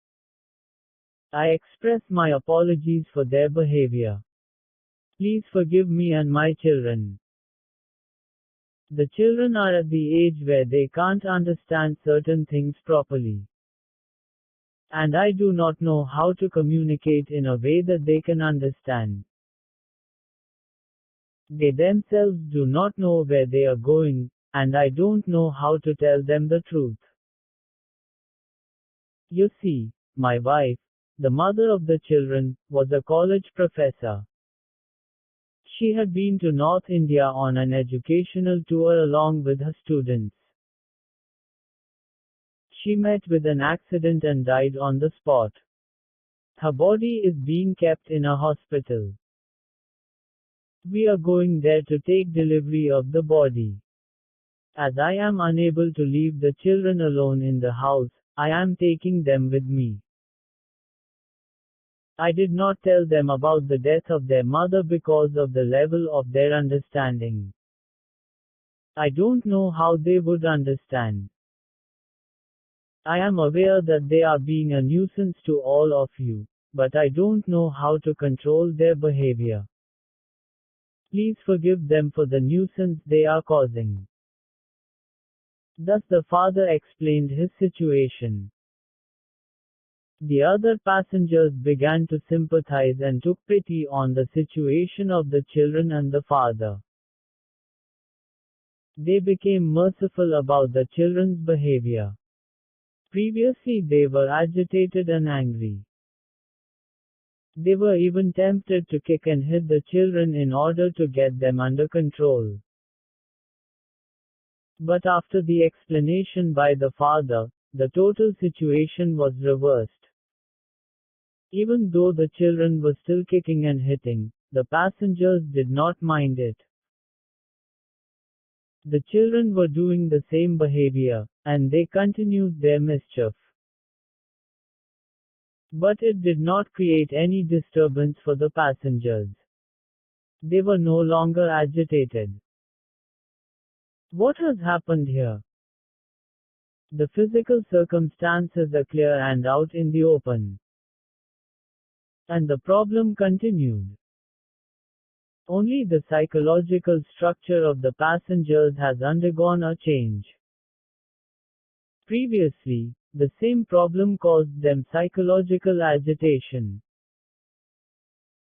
Speaker 1: I express my apologies for their behavior. Please forgive me and my children. The children are at the age where they can't understand certain things properly. And I do not know how to communicate in a way that they can understand. They themselves do not know where they are going, and I don't know how to tell them the truth. You see, my wife, the mother of the children, was a college professor. She had been to North India on an educational tour along with her students. She met with an accident and died on the spot. Her body is being kept in a hospital. We are going there to take delivery of the body. As I am unable to leave the children alone in the house, I am taking them with me. I did not tell them about the death of their mother because of the level of their understanding. I don't know how they would understand. I am aware that they are being a nuisance to all of you, but I don't know how to control their behavior. Please forgive them for the nuisance they are causing. Thus the father explained his situation. The other passengers began to sympathize and took pity on the situation of the children and the father. They became merciful about the children's behavior. Previously they were agitated and angry. They were even tempted to kick and hit the children in order to get them under control. But after the explanation by the father, the total situation was reversed. Even though the children were still kicking and hitting, the passengers did not mind it. The children were doing the same behavior, and they continued their mischief. But it did not create any disturbance for the passengers. They were no longer agitated. What has happened here? The physical circumstances are clear and out in the open. And the problem continued. Only the psychological structure of the passengers has undergone a change. Previously, the same problem caused them psychological agitation.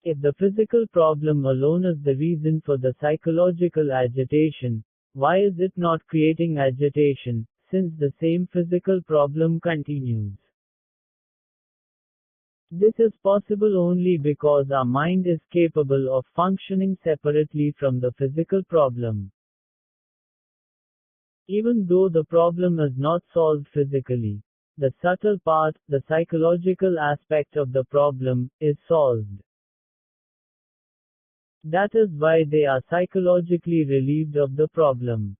Speaker 1: If the physical problem alone is the reason for the psychological agitation, why is it not creating agitation, since the same physical problem continues? This is possible only because our mind is capable of functioning separately from the physical problem. Even though the problem is not solved physically, the subtle part, the psychological aspect of the problem, is solved. That is why they are psychologically relieved of the problem.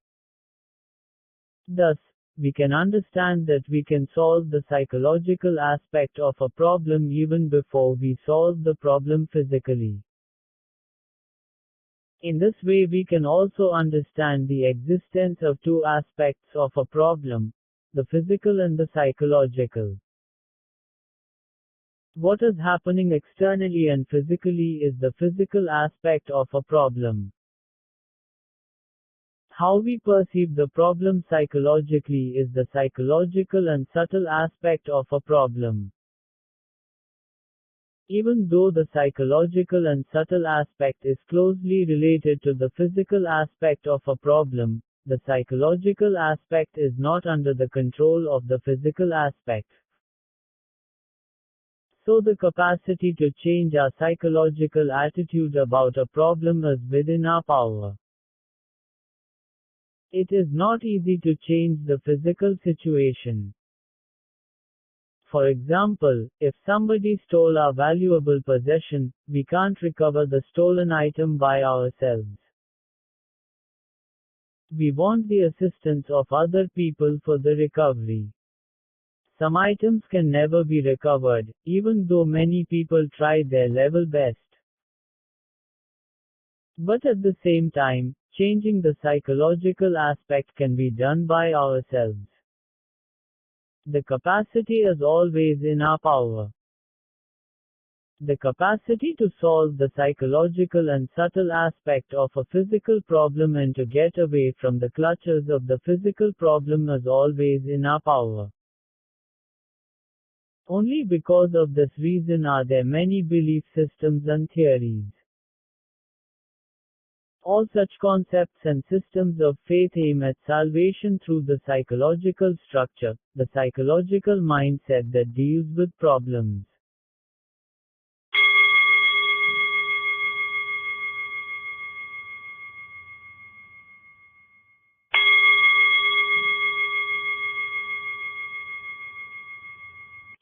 Speaker 1: Thus, we can understand that we can solve the psychological aspect of a problem even before we solve the problem physically. In this way, we can also understand the existence of two aspects of a problem, the physical and the psychological. What is happening externally and physically is the physical aspect of a problem. How we perceive the problem psychologically is the psychological and subtle aspect of a problem. Even though the psychological and subtle aspect is closely related to the physical aspect of a problem, the psychological aspect is not under the control of the physical aspect. So the capacity to change our psychological attitude about a problem is within our power. It is not easy to change the physical situation. For example, if somebody stole our valuable possession, we can't recover the stolen item by ourselves. We want the assistance of other people for the recovery. Some items can never be recovered, even though many people try their level best. But at the same time, changing the psychological aspect can be done by ourselves. The capacity is always in our power. The capacity to solve the psychological and subtle aspect of a physical problem and to get away from the clutches of the physical problem is always in our power. Only because of this reason are there many belief systems and theories. All such concepts and systems of faith aim at salvation through the psychological structure, the psychological mindset that deals with problems.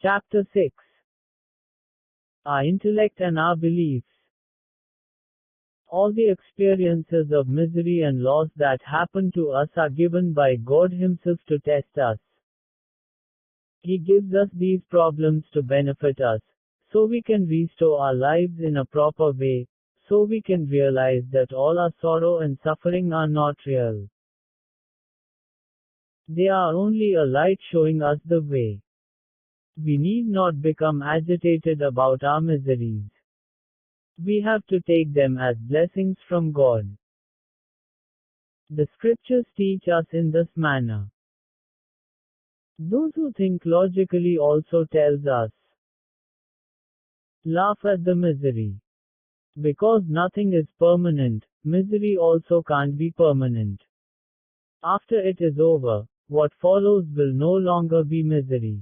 Speaker 1: Chapter 6. Our intellect and our beliefs. All the experiences of misery and loss that happen to us are given by God Himself to test us. He gives us these problems to benefit us, so we can restore our lives in a proper way, so we can realize that all our sorrow and suffering are not real. They are only a light showing us the way. We need not become agitated about our miseries. We have to take them as blessings from God. The scriptures teach us in this manner. Those who think logically also tells us, laugh at the misery. Because nothing is permanent, misery also can't be permanent. After it is over, what follows will no longer be misery.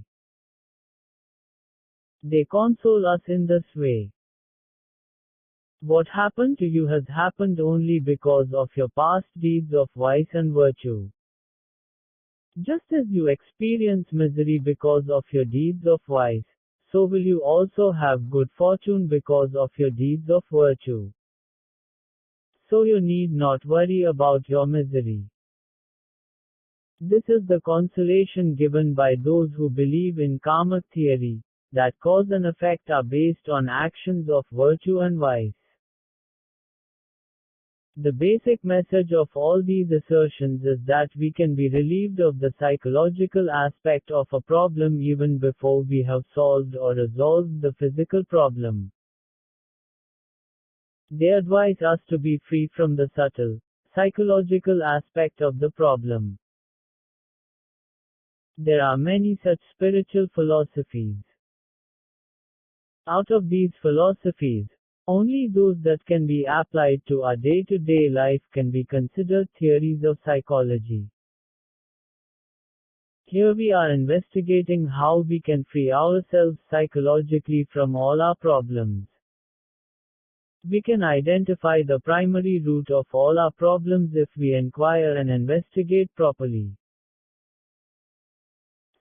Speaker 1: They console us in this way. What happened to you has happened only because of your past deeds of vice and virtue. Just as you experience misery because of your deeds of vice, so will you also have good fortune because of your deeds of virtue. So you need not worry about your misery. This is the consolation given by those who believe in karmic theory, that cause and effect are based on actions of virtue and vice. The basic message of all these assertions is that we can be relieved of the psychological aspect of a problem even before we have solved or resolved the physical problem. They advise us to be free from the subtle, psychological aspect of the problem. There are many such spiritual philosophies. Out of these philosophies, only those that can be applied to our day-to-day life can be considered theories of psychology. Here we are investigating how we can free ourselves psychologically from all our problems. We can identify the primary root of all our problems if we inquire and investigate properly.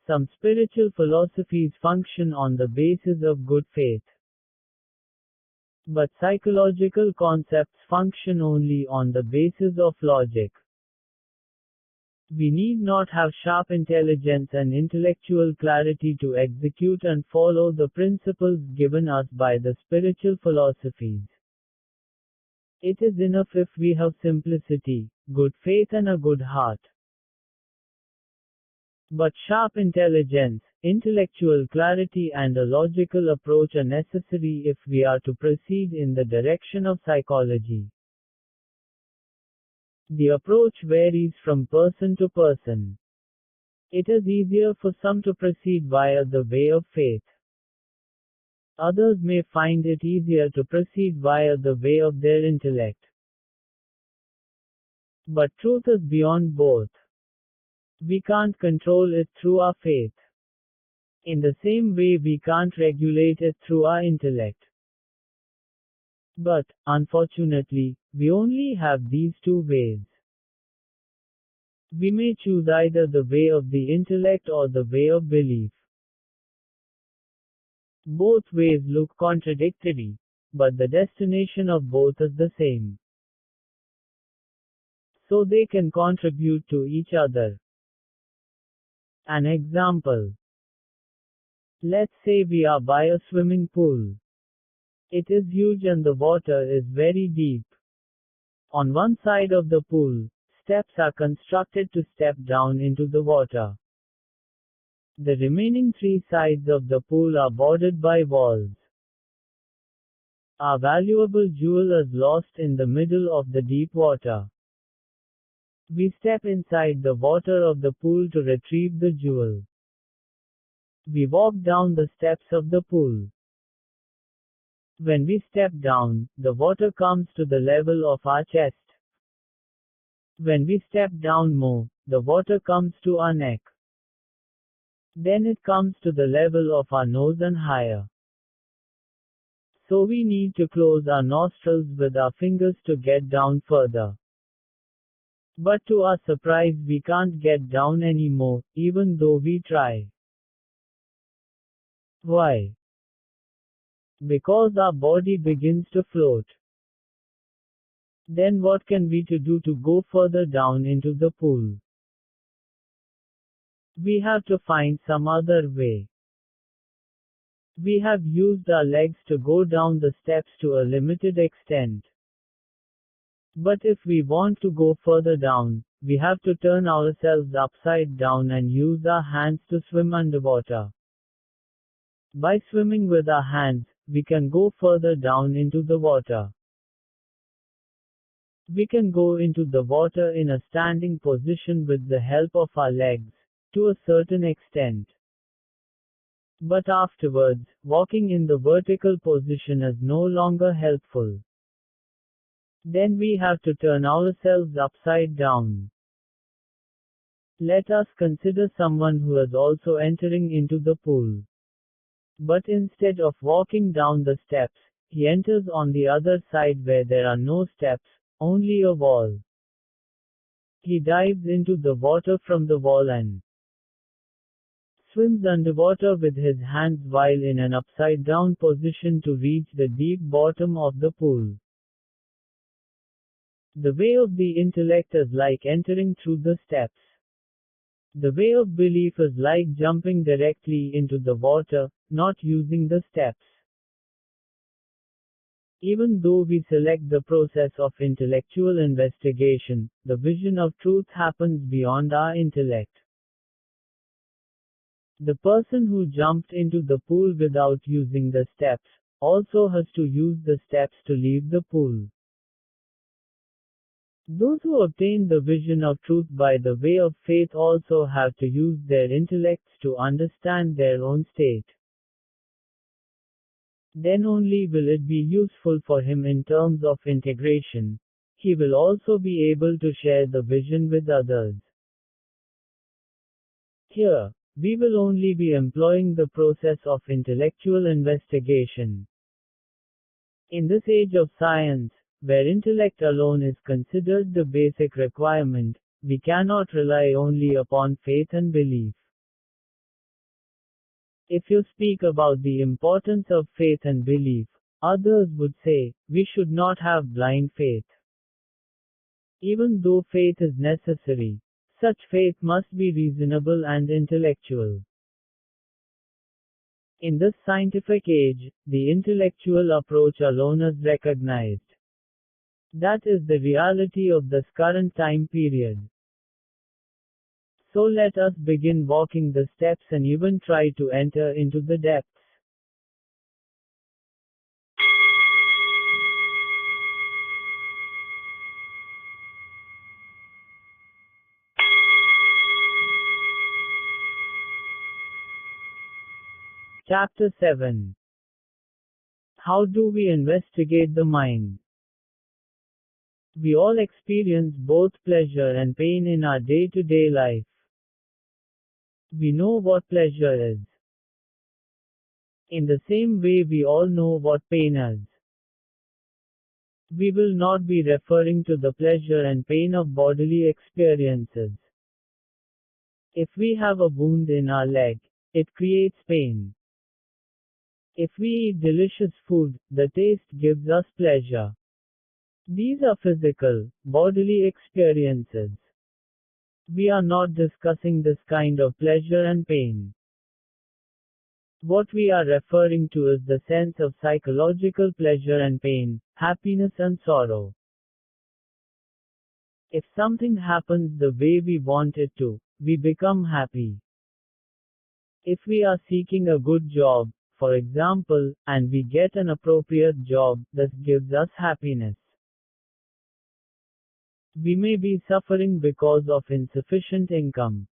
Speaker 1: Some spiritual philosophies function on the basis of good faith. But psychological concepts function only on the basis of logic. We need not have sharp intelligence and intellectual clarity to execute and follow the principles given us by the spiritual philosophies. It is enough if we have simplicity, good faith and a good heart. But sharp intelligence, intellectual clarity and a logical approach are necessary if we are to proceed in the direction of psychology. The approach varies from person to person. It is easier for some to proceed via the way of faith. Others may find it easier to proceed via the way of their intellect. But truth is beyond both. We can't control it through our faith. In the same way we can't regulate it through our intellect. But, unfortunately, we only have these two ways. We may choose either the way of the intellect or the way of belief. Both ways look contradictory, but the destination of both is the same. So they can contribute to each other. An example. Let's say we are by a swimming pool. It is huge and the water is very deep. On one side of the pool, steps are constructed to step down into the water. The remaining three sides of the pool are bordered by walls. Our valuable jewel is lost in the middle of the deep water. We step inside the water of the pool to retrieve the jewel. We walk down the steps of the pool. When we step down, the water comes to the level of our chest. When we step down more, the water comes to our neck. Then it comes to the level of our nose and higher. So we need to close our nostrils with our fingers to get down further. But to our surprise we can't get down anymore, even though we try. Why? Because our body begins to float. Then what can we do to go further down into the pool? We have to find some other way. We have used our legs to go down the steps to a limited extent. But if we want to go further down, we have to turn ourselves upside down and use our hands to swim underwater. By swimming with our hands, we can go further down into the water. We can go into the water in a standing position with the help of our legs, to a certain extent. But afterwards, walking in the vertical position is no longer helpful. Then we have to turn ourselves upside down. Let us consider someone who is also entering into the pool. But instead of walking down the steps, He enters on the other side where there are no steps, only a wall. He dives into the water from the wall and swims underwater with his hands while in an upside down position to reach the deep bottom of the pool. The way of the intellect is like entering through the steps. The way of belief is like jumping directly into the water, not using the steps. Even though we select the process of intellectual investigation, the vision of truth happens beyond our intellect. The person who jumped into the pool without using the steps also has to use the steps to leave the pool. Those who obtain the vision of truth by the way of faith also have to use their intellects to understand their own state. Then only will it be useful for him in terms of integration. He will also be able to share the vision with others. Here, we will only be employing the process of intellectual investigation. In this age of science, where intellect alone is considered the basic requirement, we cannot rely only upon faith and belief. If you speak about the importance of faith and belief, others would say, we should not have blind faith. Even though faith is necessary, such faith must be reasonable and intellectual. In this scientific age, the intellectual approach alone is recognized. That is the reality of this current time period. So let us begin walking the steps and even try to enter into the depths. Chapter 7. How do we investigate the mind? We all experience both pleasure and pain in our day-to-day life. We know what pleasure is. In the same way we all know what pain is. We will not be referring to the pleasure and pain of bodily experiences. If we have a wound in our leg, it creates pain. If we eat delicious food, the taste gives us pleasure. These are physical, bodily experiences. We are not discussing this kind of pleasure and pain. What we are referring to is the sense of psychological pleasure and pain, happiness and sorrow. If something happens the way we want it to, we become happy. If we are seeking a good job, for example, and we get an appropriate job, this gives us happiness. We may be suffering because of insufficient income.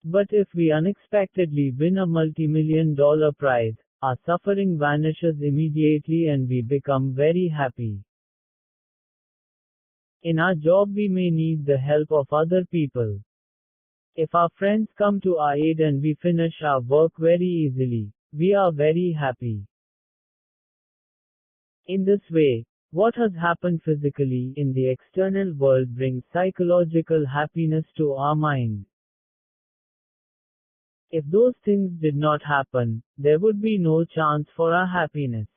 Speaker 1: But if we unexpectedly win a multi-million-dollar prize, our suffering vanishes immediately and we become very happy. In our job we may need the help of other people. If our friends come to our aid and we finish our work very easily, we are very happy. In this way, what has happened physically in the external world brings psychological happiness to our mind. If those things did not happen, there would be no chance for our happiness.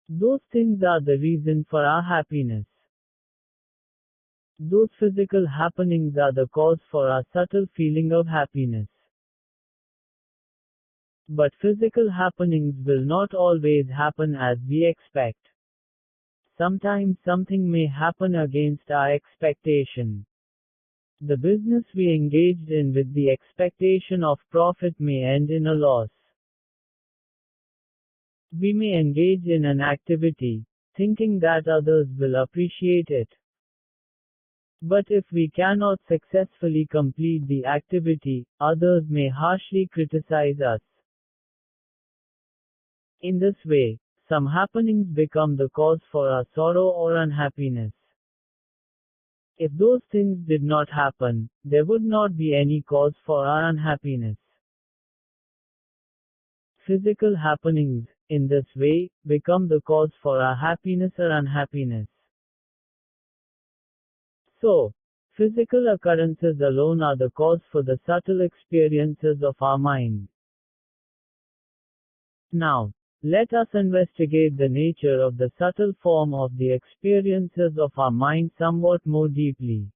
Speaker 1: Those things are the reason for our happiness. Those physical happenings are the cause for our subtle feeling of happiness. But physical happenings will not always happen as we expect. Sometimes something may happen against our expectation. The business we engaged in with the expectation of profit may end in a loss. We may engage in an activity, thinking that others will appreciate it. But if we cannot successfully complete the activity, others may harshly criticize us. In this way, some happenings become the cause for our sorrow or unhappiness. If those things did not happen, there would not be any cause for our unhappiness. Physical happenings, in this way, become the cause for our happiness or unhappiness. So, physical occurrences alone are the cause for the subtle experiences of our mind. Now, let us investigate the nature of the subtle form of the experiences of our mind somewhat more deeply.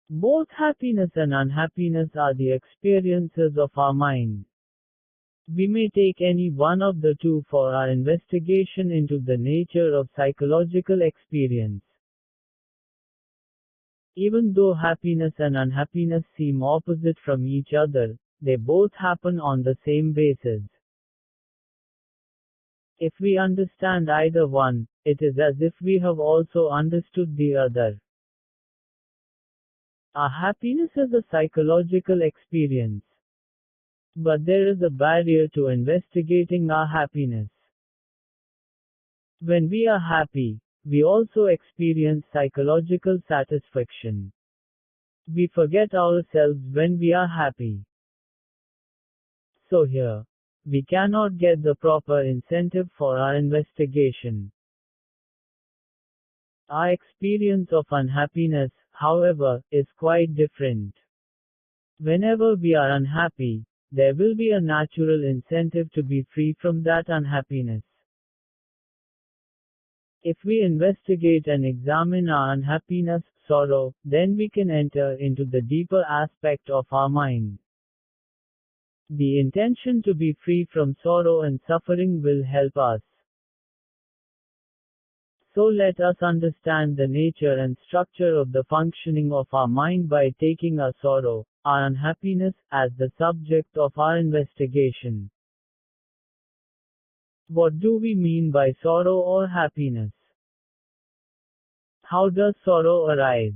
Speaker 1: Both happiness and unhappiness are the experiences of our mind. We may take any one of the two for our investigation into the nature of psychological experience. Even though happiness and unhappiness seem opposite from each other, they both happen on the same basis. If we understand either one, it is as if we have also understood the other. Our happiness is a psychological experience. But there is a barrier to investigating our happiness. When we are happy, we also experience psychological satisfaction. We forget ourselves when we are happy. So here, we cannot get the proper incentive for our investigation. Our experience of unhappiness, however, is quite different. Whenever we are unhappy, there will be a natural incentive to be free from that unhappiness. If we investigate and examine our unhappiness, sorrow, then we can enter into the deeper aspect of our mind. The intention to be free from sorrow and suffering will help us. So let us understand the nature and structure of the functioning of our mind by taking our sorrow, our unhappiness, as the subject of our investigation. What do we mean by sorrow or happiness? How does sorrow arise?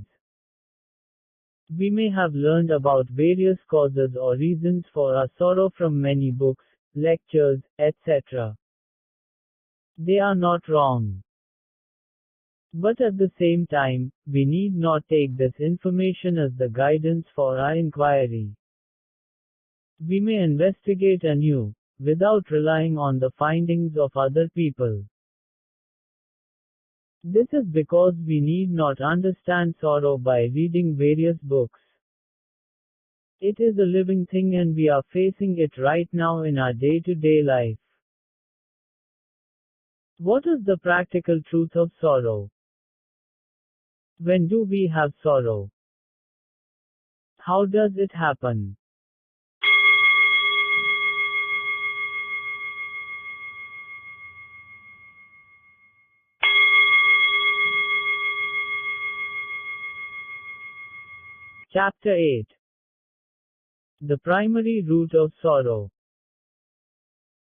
Speaker 1: We may have learned about various causes or reasons for our sorrow from many books, lectures, etc. They are not wrong. But at the same time, we need not take this information as the guidance for our inquiry. We may investigate anew, without relying on the findings of other people. This is because we need not understand sorrow by reading various books. It is a living thing and we are facing it right now in our day-to-day life. What is the practical truth of sorrow? When do we have sorrow? How does it happen? Chapter 8. The primary root of sorrow.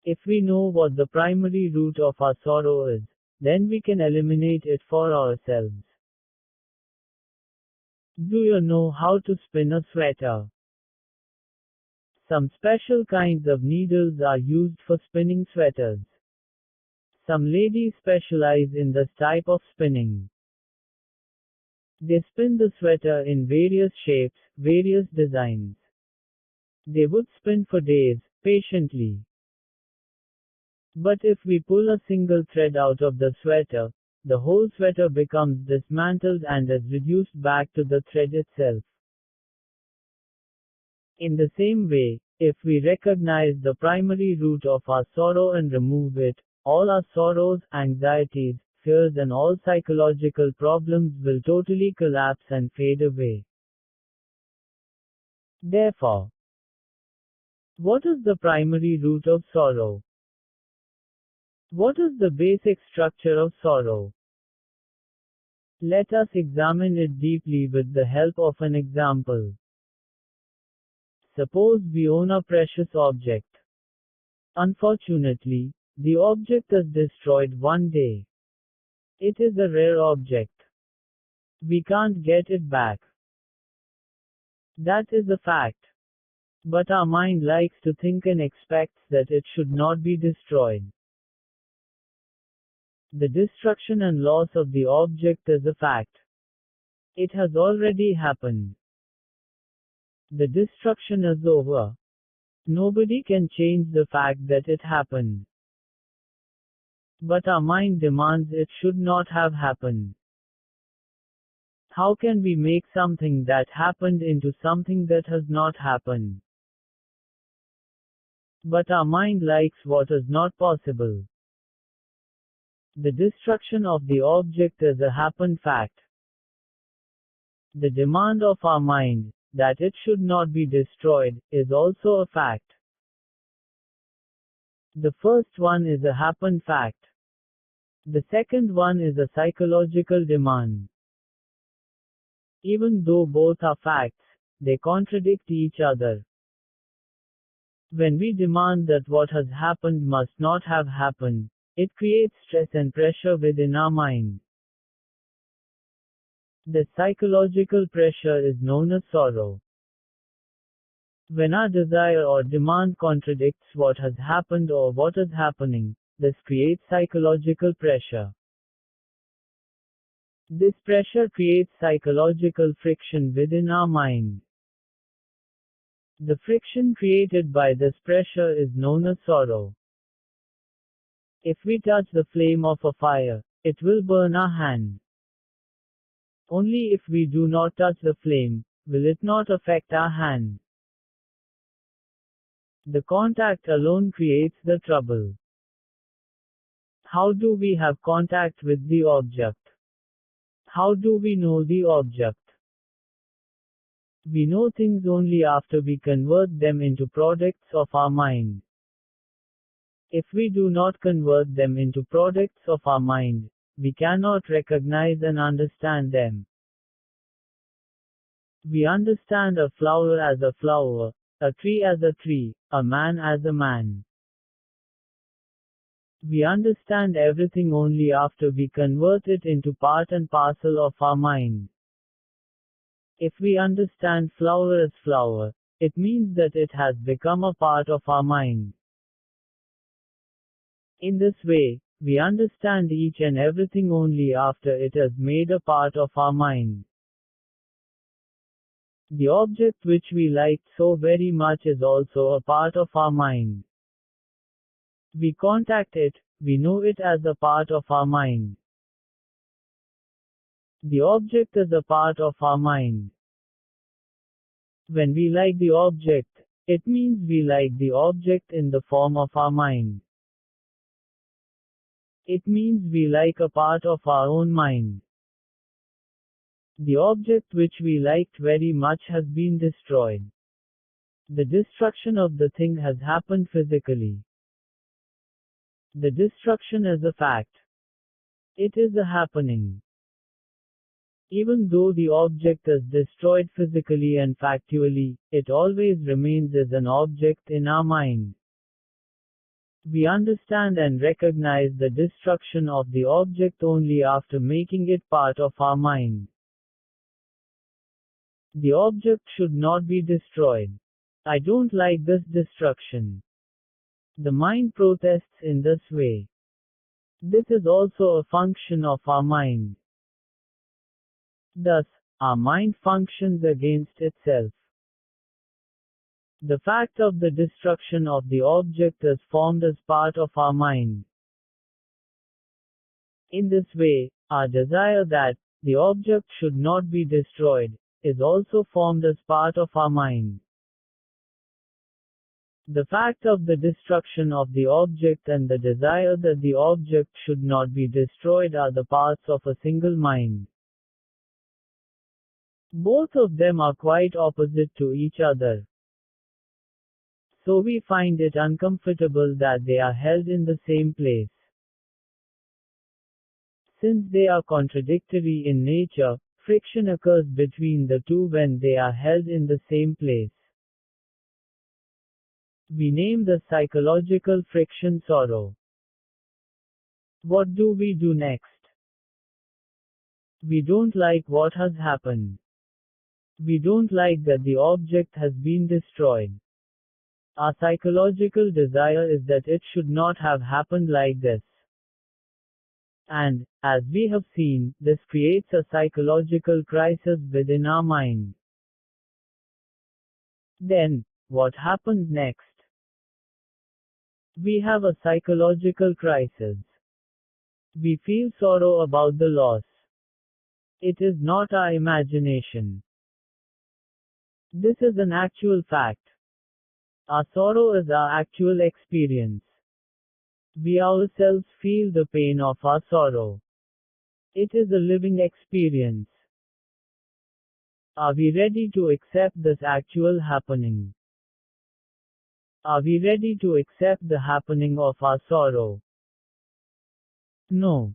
Speaker 1: If we know what the primary root of our sorrow is, then we can eliminate it for ourselves. Do you know how to spin a sweater? Some special kinds of needles are used for spinning sweaters. Some ladies specialize in this type of spinning. They spin the sweater in various shapes, various designs. They would spin for days, patiently. But if we pull a single thread out of the sweater, the whole sweater becomes dismantled and is reduced back to the thread itself. In the same way, if we recognize the primary root of our sorrow and remove it, all our sorrows, anxieties, fears and all psychological problems will totally collapse and fade away. Therefore, what is the primary root of sorrow? What is the basic structure of sorrow? Let us examine it deeply with the help of an example. Suppose we own a precious object. Unfortunately, the object is destroyed one day. It is a rare object. We can't get it back. That is a fact. But our mind likes to think and expects that it should not be destroyed. The destruction and loss of the object is a fact. It has already happened. The destruction is over. Nobody can change the fact that it happened. But our mind demands it should not have happened. How can we make something that happened into something that has not happened? But our mind likes what is not possible. The destruction of the object is a happened fact. The demand of our mind, that it should not be destroyed, is also a fact. The first one is a happened fact. The second one is a psychological demand. Even though both are facts, they contradict each other. When we demand that what has happened must not have happened, it creates stress and pressure within our mind. The psychological pressure is known as sorrow. When our desire or demand contradicts what has happened or what is happening, this creates psychological pressure. This pressure creates psychological friction within our mind. The friction created by this pressure is known as sorrow. If we touch the flame of a fire, it will burn our hand. Only if we do not touch the flame, will it not affect our hand. The contact alone creates the trouble. How do we have contact with the object? How do we know the object? We know things only after we convert them into products of our mind. If we do not convert them into products of our mind, we cannot recognize and understand them. We understand a flower as a flower, a tree as a tree, a man as a man. We understand everything only after we convert it into part and parcel of our mind. If we understand flower as flower, it means that it has become a part of our mind. In this way, we understand each and everything only after it is made a part of our mind. The object which we liked so very much is also a part of our mind. We contact it, we know it as a part of our mind. The object is a part of our mind. When we like the object, it means we like the object in the form of our mind. It means we like a part of our own mind. The object which we liked very much has been destroyed. The destruction of the thing has happened physically. The destruction is a fact. It is a happening. Even though the object is destroyed physically and factually, it always remains as an object in our mind. We understand and recognize the destruction of the object only after making it part of our mind. The object should not be destroyed. I don't like this destruction. The mind protests in this way. This is also a function of our mind. Thus, our mind functions against itself. The fact of the destruction of the object is formed as part of our mind. In this way, our desire that the object should not be destroyed is also formed as part of our mind. The fact of the destruction of the object and the desire that the object should not be destroyed are the parts of a single mind. Both of them are quite opposite to each other. So we find it uncomfortable that they are held in the same place. Since they are contradictory in nature, friction occurs between the two when they are held in the same place. We name the psychological friction sorrow. What do we do next? We don't like what has happened. We don't like that the object has been destroyed. Our psychological desire is that it should not have happened like this. And, as we have seen, this creates a psychological crisis within our mind. Then, what happens next? We have a psychological crisis. We feel sorrow about the loss. It is not our imagination. This is an actual fact. Our sorrow is our actual experience. We ourselves feel the pain of our sorrow. It is a living experience. Are we ready to accept this actual happening? Are we ready to accept the happening of our sorrow? No.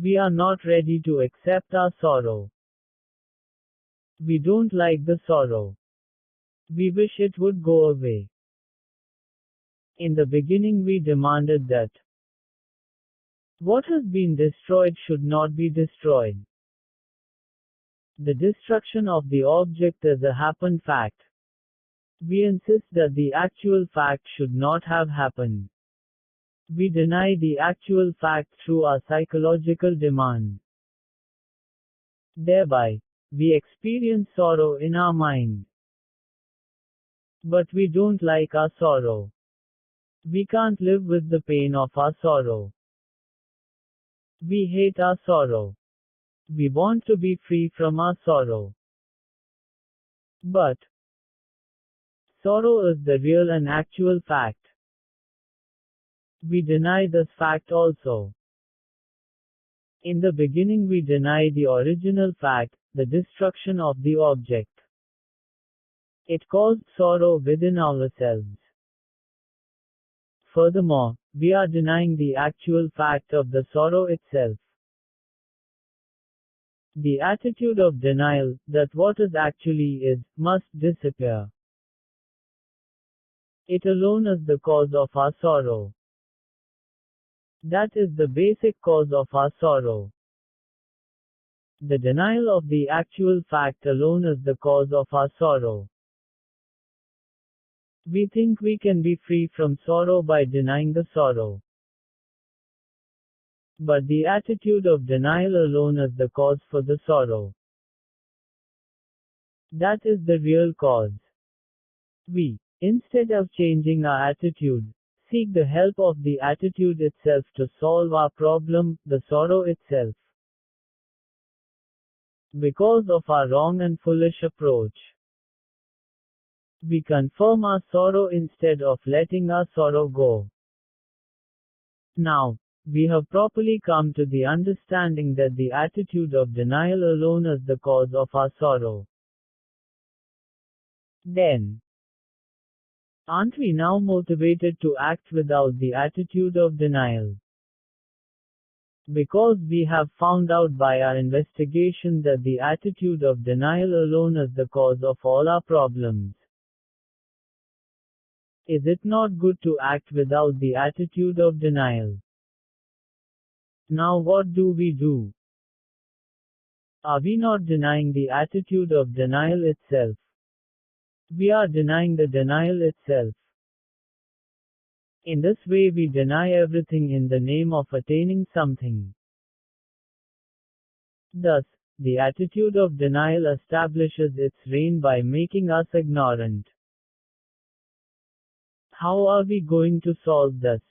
Speaker 1: We are not ready to accept our sorrow. We don't like the sorrow. We wish it would go away. In the beginning we demanded that what has been destroyed should not be destroyed. The destruction of the object is a happened fact. We insist that the actual fact should not have happened. We deny the actual fact through our psychological demand. Thereby, we experience sorrow in our mind. But we don't like our sorrow. We can't live with the pain of our sorrow. We hate our sorrow. We want to be free from our sorrow. But sorrow is the real and actual fact. We deny this fact also. In the beginning we deny the original fact, the destruction of the object. It caused sorrow within ourselves. Furthermore, we are denying the actual fact of the sorrow itself. The attitude of denial, that what is actually is, must disappear. It alone is the cause of our sorrow. That is the basic cause of our sorrow. The denial of the actual fact alone is the cause of our sorrow. We think we can be free from sorrow by denying the sorrow. But the attitude of denial alone is the cause for the sorrow. That is the real cause. We, instead of changing our attitude, seek the help of the attitude itself to solve our problem, the sorrow itself. Because of our wrong and foolish approach, we confirm our sorrow instead of letting our sorrow go. Now, we have properly come to the understanding that the attitude of denial alone is the cause of our sorrow. Then, aren't we now motivated to act without the attitude of denial? Because we have found out by our investigation that the attitude of denial alone is the cause of all our problems. Is it not good to act without the attitude of denial? Now what do we do? Are we not denying the attitude of denial itself? We are denying the denial itself. In this way we deny everything in the name of attaining something. Thus, the attitude of denial establishes its reign by making us ignorant. How are we going to solve this?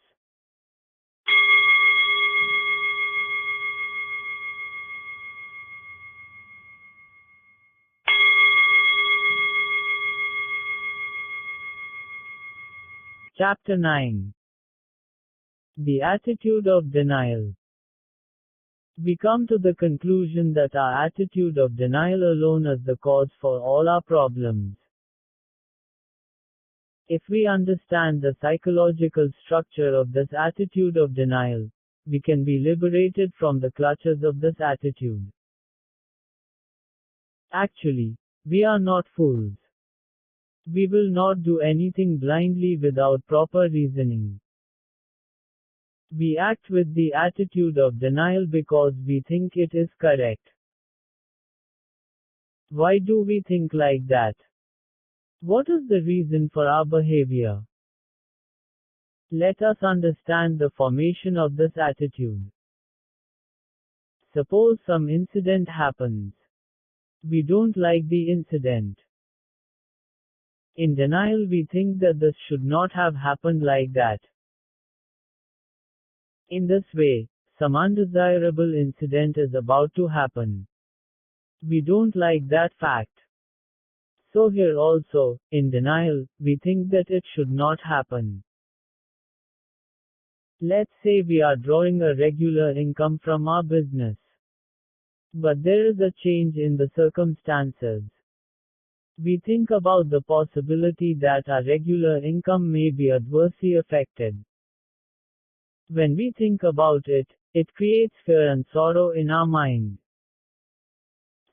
Speaker 1: Chapter 9. The attitude of denial. We come to the conclusion that our attitude of denial alone is the cause for all our problems. If we understand the psychological structure of this attitude of denial, we can be liberated from the clutches of this attitude. Actually, we are not fools. We will not do anything blindly without proper reasoning. We act with the attitude of denial because we think it is correct. Why do we think like that? What is the reason for our behavior? Let us understand the formation of this attitude. Suppose some incident happens. We don't like the incident. In denial, we think that this should not have happened like that. In this way, some undesirable incident is about to happen. We don't like that fact. So here also, in denial, we think that it should not happen. Let's say we are drawing a regular income from our business. But there is a change in the circumstances. We think about the possibility that our regular income may be adversely affected. When we think about it, it creates fear and sorrow in our mind.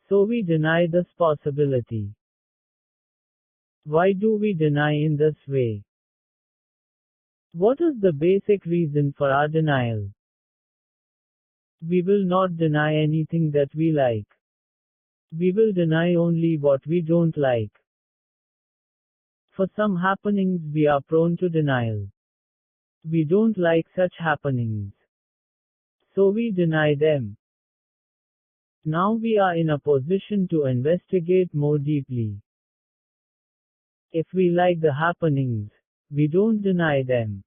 Speaker 1: So we deny this possibility. Why do we deny in this way? What is the basic reason for our denial? We will not deny anything that we like. We will deny only what we don't like. For some happenings we are prone to denial. We don't like such happenings. So we deny them. Now we are in a position to investigate more deeply. If we like the happenings, we don't deny them.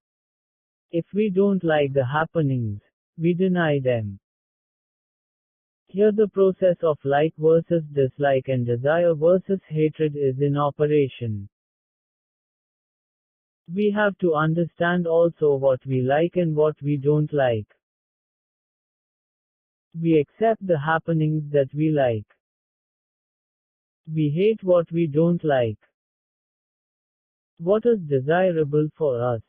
Speaker 1: If we don't like the happenings, we deny them. Here the process of like versus dislike and desire versus hatred is in operation. We have to understand also what we like and what we don't like. We accept the happenings that we like. We hate what we don't like. What is desirable for us?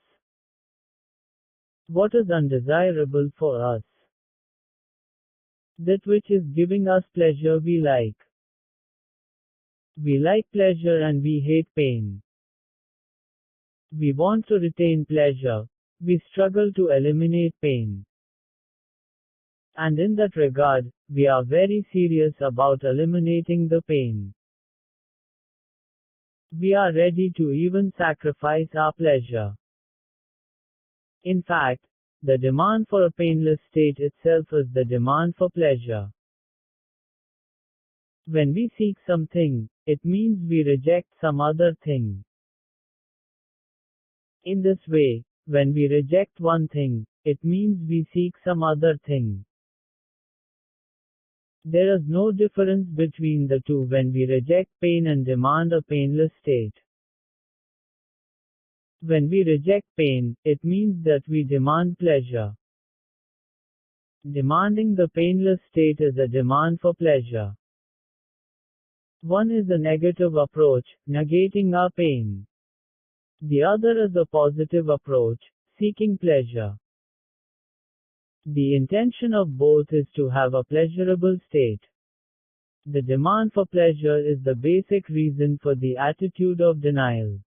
Speaker 1: What is undesirable for us? That which is giving us pleasure we like. We like pleasure and we hate pain. We want to retain pleasure. We struggle to eliminate pain. And in that regard, we are very serious about eliminating the pain. We are ready to even sacrifice our pleasure. In fact, the demand for a painless state itself is the demand for pleasure. When we seek something, it means we reject some other thing. In this way, when we reject one thing, it means we seek some other thing. There is no difference between the two when we reject pain and demand a painless state. When we reject pain, it means that we demand pleasure. Demanding the painless state is a demand for pleasure. One is a negative approach, negating our pain. The other is a positive approach, seeking pleasure. The intention of both is to have a pleasurable state. The demand for pleasure is the basic reason for the attitude of denial.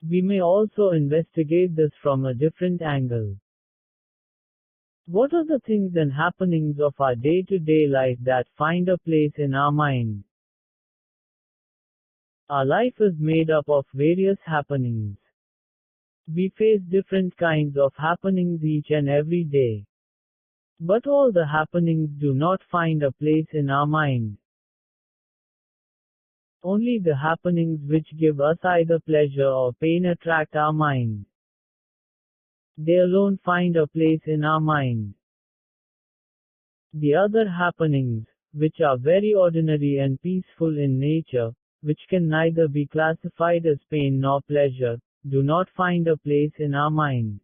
Speaker 1: We may also investigate this from a different angle. What are the things and happenings of our day-to-day life that find a place in our mind? Our life is made up of various happenings. We face different kinds of happenings each and every day. But all the happenings do not find a place in our mind. Only the happenings which give us either pleasure or pain attract our mind. They alone find a place in our mind. The other happenings, which are very ordinary and peaceful in nature, which can neither be classified as pain nor pleasure, do not find a place in our mind.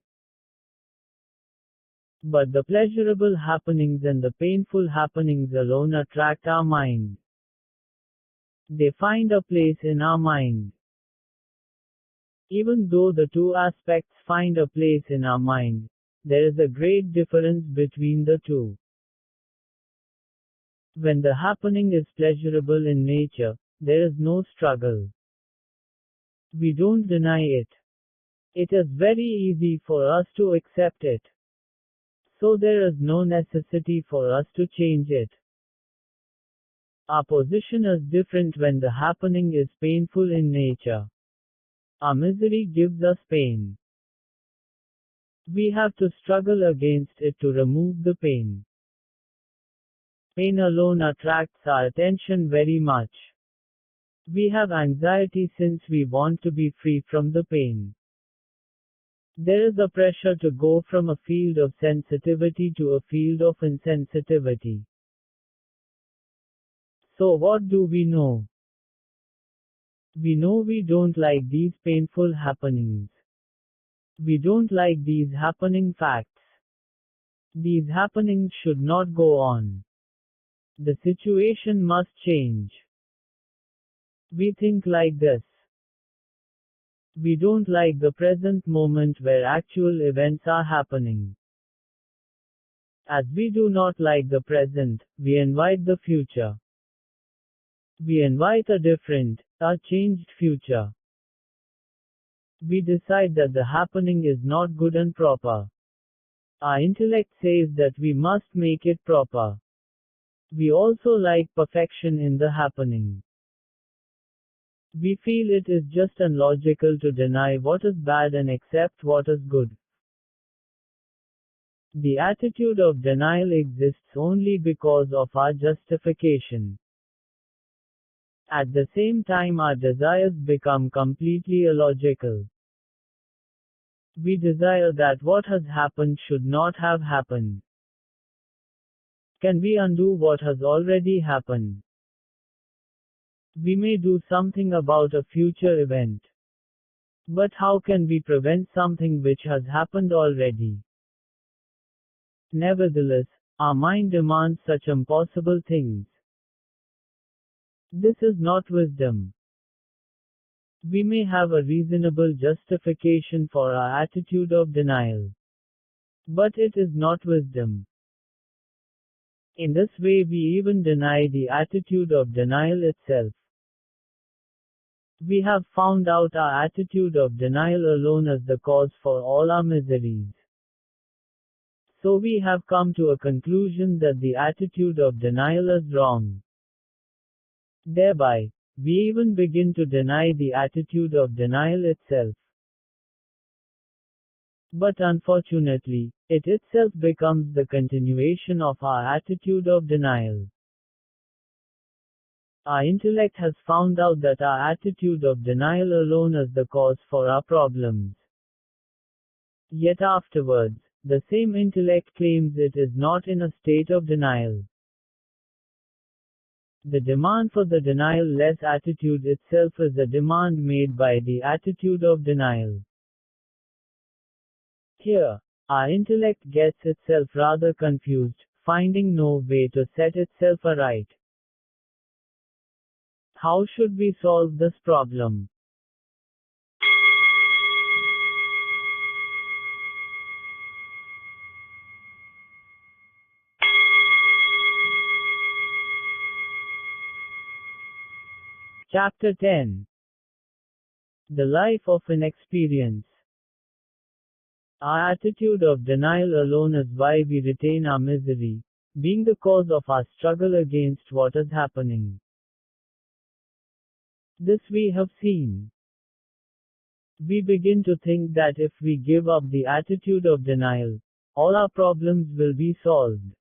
Speaker 1: But the pleasurable happenings and the painful happenings alone attract our mind. They find a place in our mind. Even though the two aspects find a place in our mind, there is a great difference between the two. When the happening is pleasurable in nature, there is no struggle. We don't deny it. It is very easy for us to accept it. So there is no necessity for us to change it. Our position is different when the happening is painful in nature. Our misery gives us pain. We have to struggle against it to remove the pain. Pain alone attracts our attention very much. We have anxiety since we want to be free from the pain. There is a pressure to go from a field of sensitivity to a field of insensitivity. So what do we know? We know we don't like these painful happenings. We don't like these happening facts. These happenings should not go on. The situation must change. We think like this. We don't like the present moment where actual events are happening. As we do not like the present, we invite the future. We invite a different, a changed future. We decide that the happening is not good and proper. Our intellect says that we must make it proper. We also like perfection in the happening. We feel it is just unlogical to deny what is bad and accept what is good. The attitude of denial exists only because of our justification. At the same time, our desires become completely illogical. We desire that what has happened should not have happened. Can we undo what has already happened? We may do something about a future event. But how can we prevent something which has happened already? Nevertheless, our mind demands such impossible things. This is not wisdom. We may have a reasonable justification for our attitude of denial. But it is not wisdom. In this way, we even deny the attitude of denial itself. We have found out our attitude of denial alone as the cause for all our miseries. So we have come to a conclusion that the attitude of denial is wrong. Thereby, we even begin to deny the attitude of denial itself. But unfortunately, it itself becomes the continuation of our attitude of denial. Our intellect has found out that our attitude of denial alone is the cause for our problems. Yet afterwards, the same intellect claims it is not in a state of denial. The demand for the denial-less attitude itself is a demand made by the attitude of denial. Here, our intellect gets itself rather confused, finding no way to set itself aright. How should we solve this problem? Chapter 10. The Life of Inexperience. Our attitude of denial alone is why we retain our misery, being the cause of our struggle against what is happening. This we have seen. We begin to think that if we give up the attitude of denial, all our problems will be solved.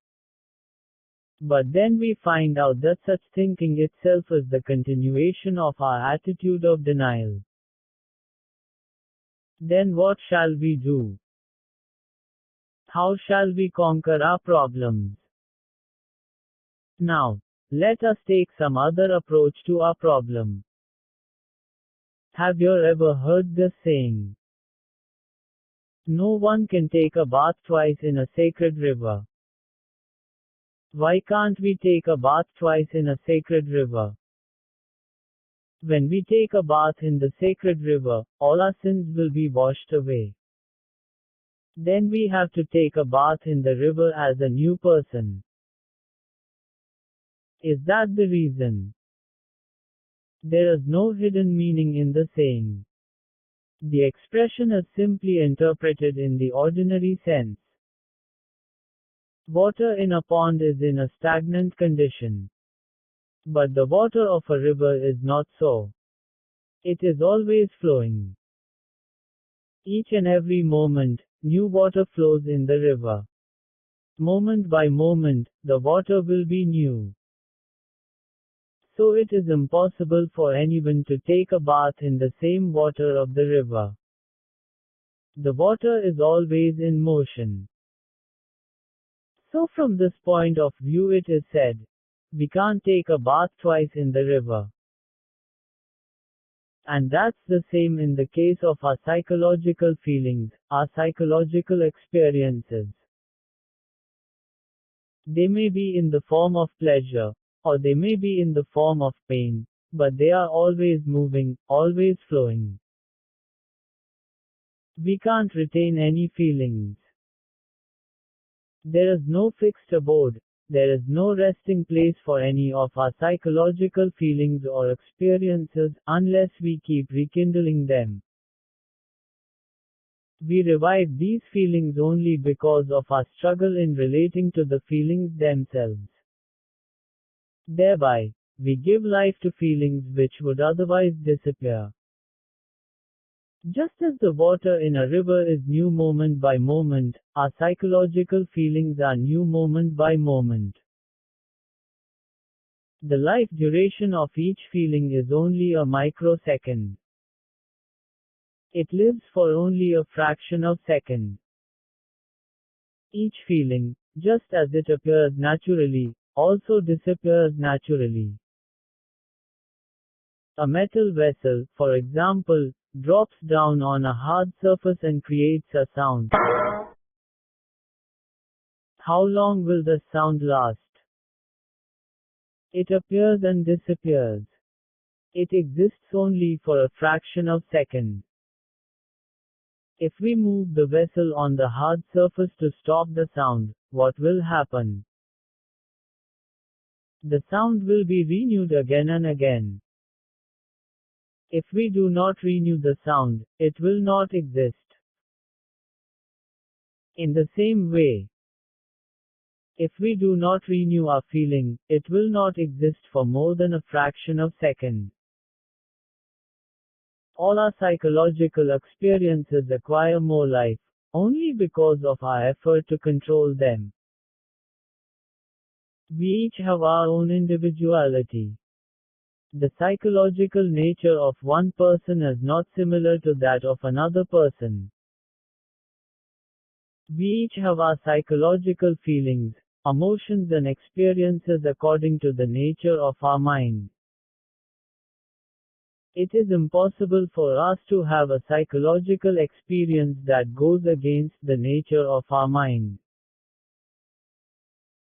Speaker 1: But then we find out that such thinking itself is the continuation of our attitude of denial. Then what shall we do? How shall we conquer our problems? Now, let us take some other approach to our problem. Have you ever heard this saying? No one can take a bath twice in a sacred river. Why can't we take a bath twice in a sacred river? When we take a bath in the sacred river, all our sins will be washed away. Then we have to take a bath in the river as a new person. Is that the reason? There is no hidden meaning in the saying. The expression is simply interpreted in the ordinary sense. Water in a pond is in a stagnant condition. But the water of a river is not so. It is always flowing. Each and every moment, new water flows in the river. Moment by moment, the water will be new. So it is impossible for anyone to take a bath in the same water of the river. The water is always in motion. So from this point of view it is said, we can't take a bath twice in the river. And that's the same in the case of our psychological feelings, our psychological experiences. They may be in the form of pleasure, or they may be in the form of pain, but they are always moving, always flowing. We can't retain any feelings. There is no fixed abode, there is no resting place for any of our psychological feelings or experiences unless we keep rekindling them. We revive these feelings only because of our struggle in relating to the feelings themselves. Thereby, we give life to feelings which would otherwise disappear. Just as the water in a river is new moment by moment, our psychological feelings are new moment by moment. The life duration of each feeling is only a microsecond. It lives for only a fraction of second. Each feeling, just as it appears naturally, also disappears naturally. A metal vessel, for example, drops down on a hard surface and creates a sound. How long will the sound last? It appears and disappears. It exists only for a fraction of a second. If we move the vessel on the hard surface to stop the sound, what will happen? The sound will be renewed again and again. If we do not renew the sound, it will not exist. In the same way, if we do not renew our feeling, it will not exist for more than a fraction of a second. All our psychological experiences acquire more life, only because of our effort to control them. We each have our own individuality. The psychological nature of one person is not similar to that of another person. We each have our psychological feelings, emotions and experiences according to the nature of our mind. It is impossible for us to have a psychological experience that goes against the nature of our mind.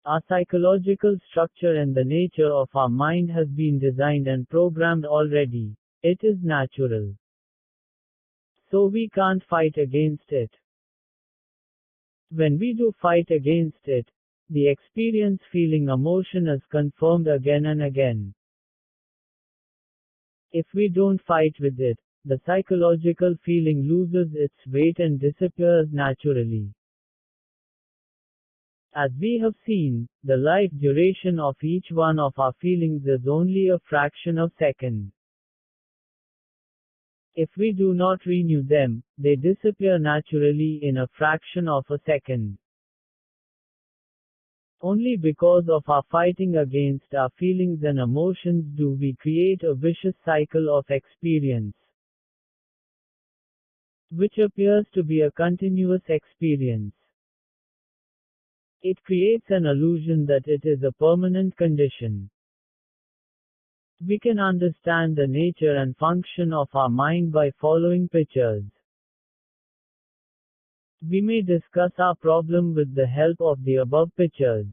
Speaker 1: Our psychological structure and the nature of our mind has been designed and programmed already. It is natural. So we can't fight against it. When we do fight against it, the experience feeling emotion is confirmed again and again. If we don't fight with it, the psychological feeling loses its weight and disappears naturally. As we have seen, the life duration of each one of our feelings is only a fraction of a second. If we do not renew them, they disappear naturally in a fraction of a second. Only because of our fighting against our feelings and emotions do we create a vicious cycle of experience, which appears to be a continuous experience. It creates an illusion that it is a permanent condition. We can understand the nature and function of our mind by following pictures. We may discuss our problem with the help of the above pictures.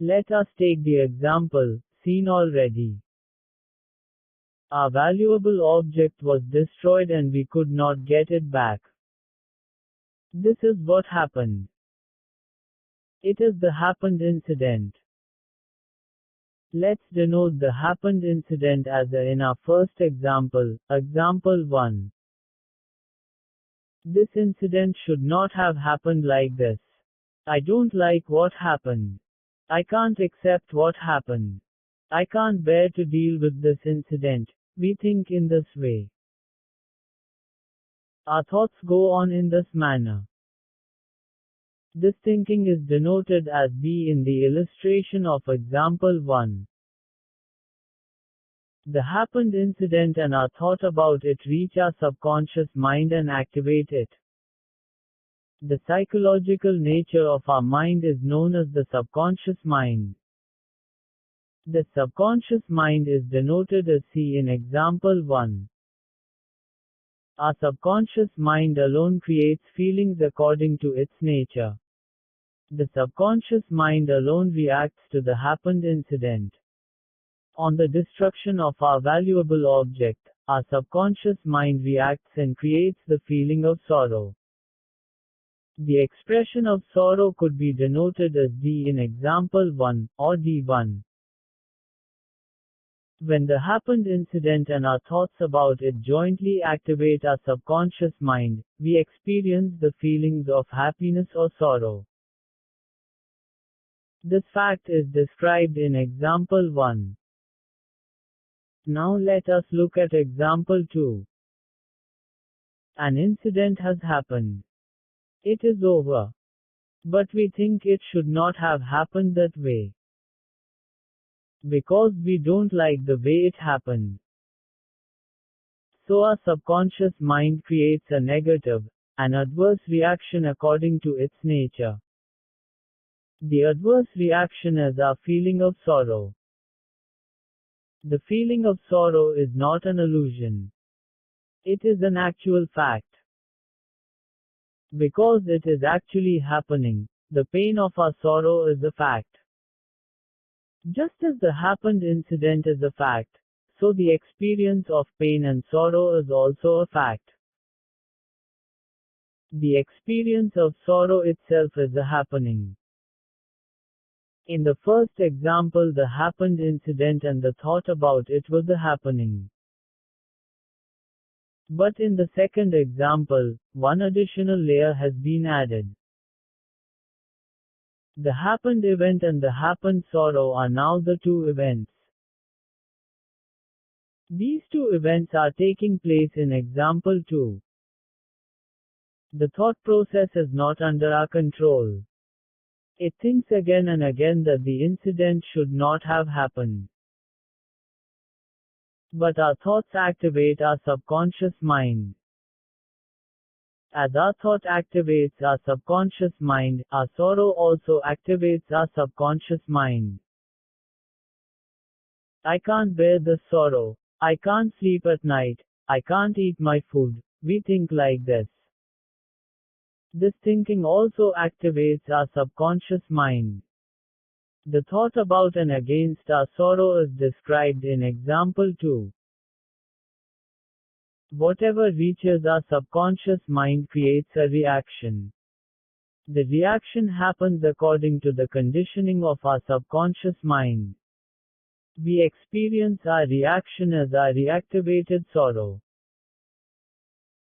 Speaker 1: Let us take the example, seen already. Our valuable object was destroyed and we could not get it back. This is what happened. It is the happened incident. Let's denote the happened incident as a in our first example, example 1. This incident should not have happened like this. I don't like what happened. I can't accept what happened. I can't bear to deal with this incident. We think in this way. Our thoughts go on in this manner. This thinking is denoted as B in the illustration of example 1. The happened incident and our thought about it reach our subconscious mind and activate it. The psychological nature of our mind is known as the subconscious mind. The subconscious mind is denoted as C in example 1. Our subconscious mind alone creates feelings according to its nature. The subconscious mind alone reacts to the happened incident. On the destruction of our valuable object, our subconscious mind reacts and creates the feeling of sorrow. The expression of sorrow could be denoted as D in example 1, or D1. When the happened incident and our thoughts about it jointly activate our subconscious mind, we experience the feelings of happiness or sorrow. This fact is described in example 1. Now let us look at example 2. An incident has happened. It is over. But we think it should not have happened that way. Because we don't like the way it happened. So our subconscious mind creates a negative, an adverse reaction according to its nature. The adverse reaction is our feeling of sorrow. The feeling of sorrow is not an illusion. It is an actual fact. Because it is actually happening, the pain of our sorrow is a fact. Just as the happened incident is a fact, so the experience of pain and sorrow is also a fact. The experience of sorrow itself is a happening. In the first example, the happened incident and the thought about it was a happening. But in the second example, one additional layer has been added. The happened event and the happened sorrow are now the two events. These two events are taking place in example 2. The thought process is not under our control. It thinks again and again that the incident should not have happened. But our thoughts activate our subconscious mind. As our thought activates our subconscious mind, our sorrow also activates our subconscious mind. I can't bear this sorrow. I can't sleep at night. I can't eat my food. We think like this. This thinking also activates our subconscious mind. The thought about and against our sorrow is described in example 2. Whatever reaches our subconscious mind creates a reaction. The reaction happens according to the conditioning of our subconscious mind. We experience our reaction as our reactivated sorrow.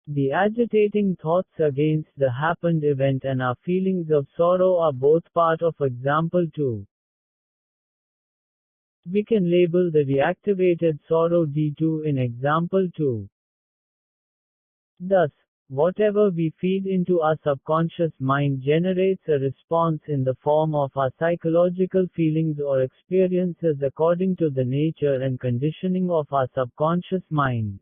Speaker 1: The agitating thoughts against the happened event and our feelings of sorrow are both part of example 2. We can label the reactivated sorrow D2 in example 2. Thus, whatever we feed into our subconscious mind generates a response in the form of our psychological feelings or experiences according to the nature and conditioning of our subconscious mind.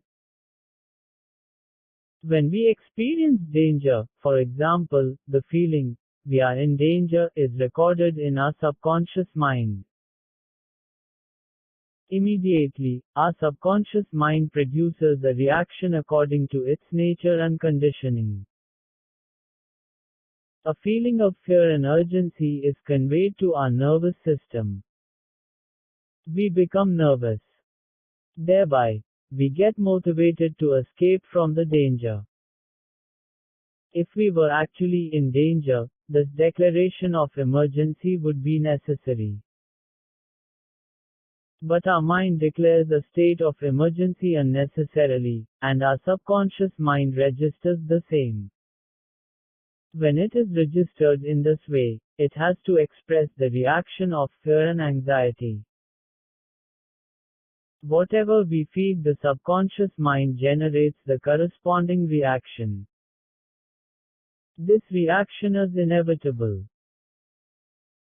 Speaker 1: When we experience danger, for example, the feeling, we are in danger, is recorded in our subconscious mind. Immediately, our subconscious mind produces a reaction according to its nature and conditioning. A feeling of fear and urgency is conveyed to our nervous system. We become nervous. Thereby, we get motivated to escape from the danger. If we were actually in danger, this declaration of emergency would be necessary. But our mind declares a state of emergency unnecessarily, and our subconscious mind registers the same. When it is registered in this way, it has to express the reaction of fear and anxiety. Whatever we feed the subconscious mind generates the corresponding reaction. This reaction is inevitable.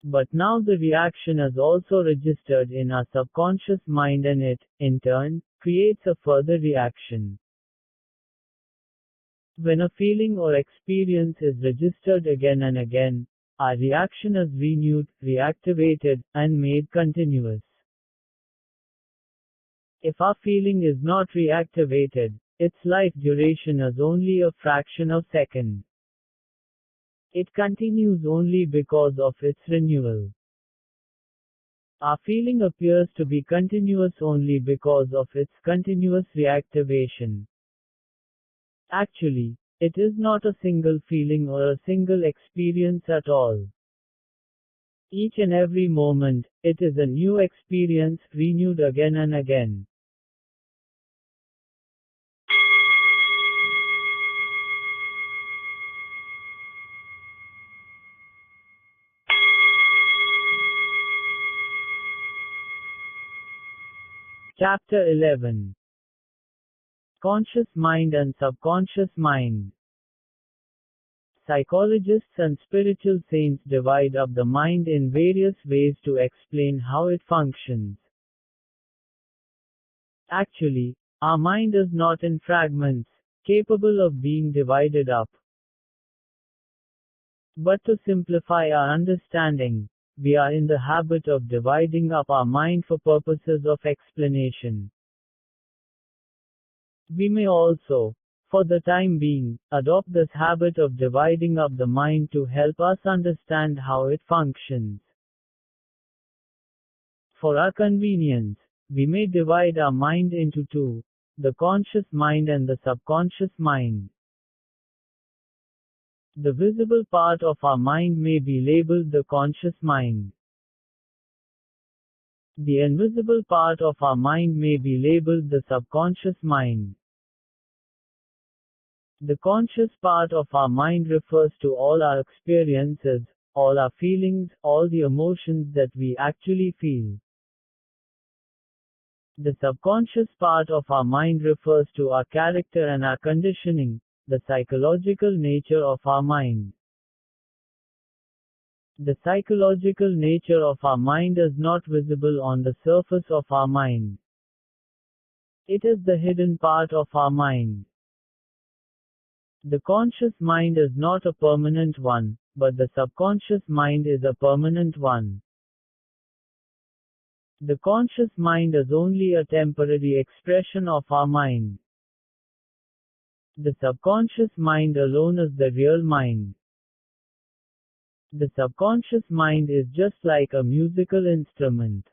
Speaker 1: But now the reaction is also registered in our subconscious mind and it, in turn, creates a further reaction. When a feeling or experience is registered again and again, our reaction is renewed, reactivated, and made continuous. If our feeling is not reactivated, its life duration is only a fraction of a second. It continues only because of its renewal. Our feeling appears to be continuous only because of its continuous reactivation. Actually, it is not a single feeling or a single experience at all. Each and every moment, it is a new experience, renewed again and again. Chapter 11. Conscious Mind and Subconscious Mind. Psychologists and spiritual saints divide up the mind in various ways to explain how it functions. Actually, our mind is not in fragments, capable of being divided up. But to simplify our understanding, we are in the habit of dividing up our mind for purposes of explanation. We may also, for the time being, adopt this habit of dividing up the mind to help us understand how it functions. For our convenience, we may divide our mind into two, the conscious mind and the subconscious mind. The visible part of our mind may be labeled the conscious mind. The invisible part of our mind may be labeled the subconscious mind. The conscious part of our mind refers to all our experiences, all our feelings, all the emotions that we actually feel. The subconscious part of our mind refers to our character and our conditioning, the psychological nature of our mind. The psychological nature of our mind is not visible on the surface of our mind. It is the hidden part of our mind. The conscious mind is not a permanent one, but the subconscious mind is a permanent one. The conscious mind is only a temporary expression of our mind. The subconscious mind alone is the real mind. The subconscious mind is just like a musical instrument.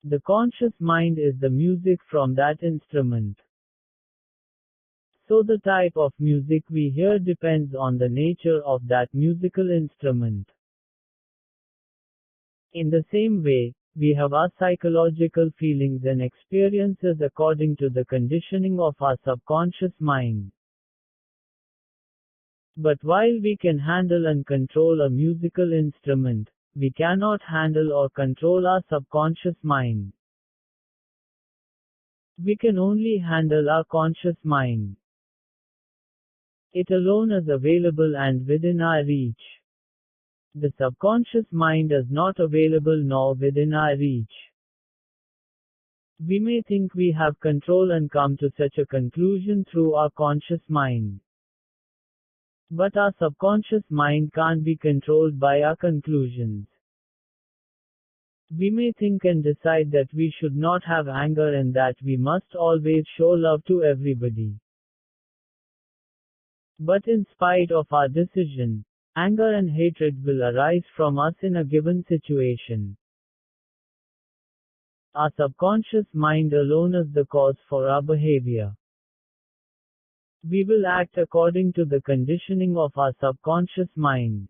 Speaker 1: The conscious mind is the music from that instrument. So the type of music we hear depends on the nature of that musical instrument. In the same way, we have our psychological feelings and experiences according to the conditioning of our subconscious mind. But while we can handle and control a musical instrument, we cannot handle or control our subconscious mind. We can only handle our conscious mind. It alone is available and within our reach. The subconscious mind is not available nor within our reach. We may think we have control and come to such a conclusion through our conscious mind. But our subconscious mind can't be controlled by our conclusions. We may think and decide that we should not have anger and that we must always show love to everybody. But in spite of our decision, anger and hatred will arise from us in a given situation. Our subconscious mind alone is the cause for our behavior. We will act according to the conditioning of our subconscious mind.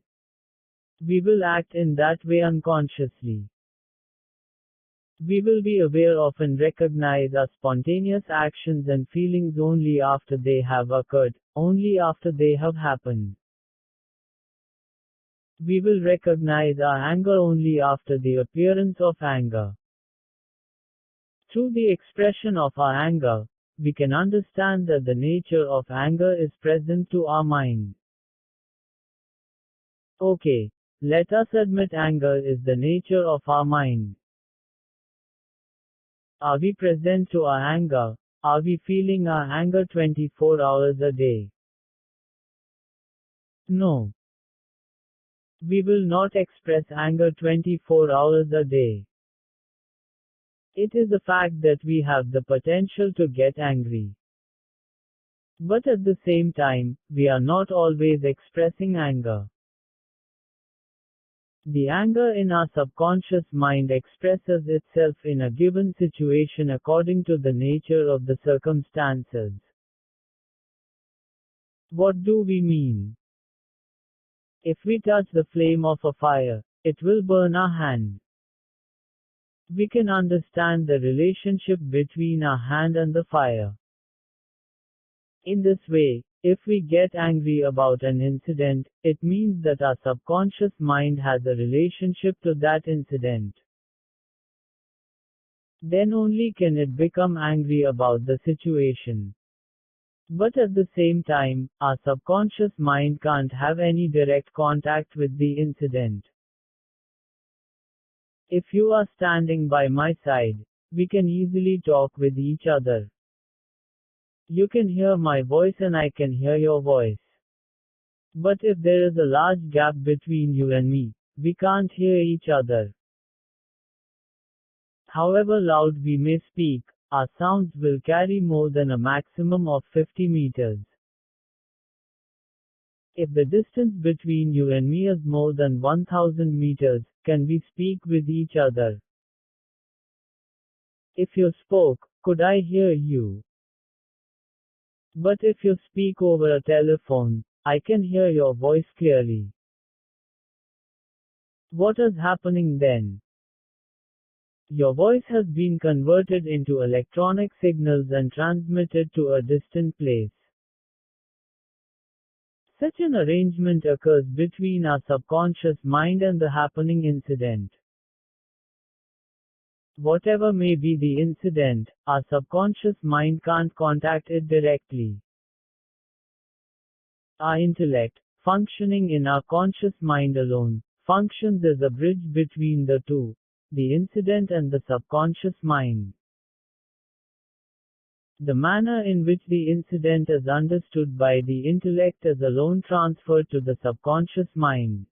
Speaker 1: We will act in that way unconsciously. We will be aware of and recognize our spontaneous actions and feelings only after they have occurred, only after they have happened. We will recognize our anger only after the appearance of anger. Through the expression of our anger, we can understand that the nature of anger is present to our mind. Okay, let us admit anger is the nature of our mind. Are we present to our anger? Are we feeling our anger 24 hours a day? No. We will not express anger 24 hours a day. It is a fact that we have the potential to get angry. But at the same time, we are not always expressing anger. The anger in our subconscious mind expresses itself in a given situation according to the nature of the circumstances. What do we mean? If we touch the flame of a fire, it will burn our hand. We can understand the relationship between our hand and the fire. In this way, if we get angry about an incident, it means that our subconscious mind has a relationship to that incident. Then only can it become angry about the situation. But at the same time, our subconscious mind can't have any direct contact with the incident. If you are standing by my side, we can easily talk with each other. You can hear my voice and I can hear your voice. But if there is a large gap between you and me, we can't hear each other. However loud we may speak, our sounds will carry more than a maximum of 50 meters. If the distance between you and me is more than 1000 meters, can we speak with each other? If you spoke, could I hear you? But if you speak over a telephone, I can hear your voice clearly. What is happening then? Your voice has been converted into electronic signals and transmitted to a distant place. Such an arrangement occurs between our subconscious mind and the happening incident. Whatever may be the incident, our subconscious mind can't contact it directly. Our intellect, functioning in our conscious mind alone, functions as a bridge between the two, the incident and the subconscious mind. The manner in which the incident is understood by the intellect is alone transferred to the subconscious mind.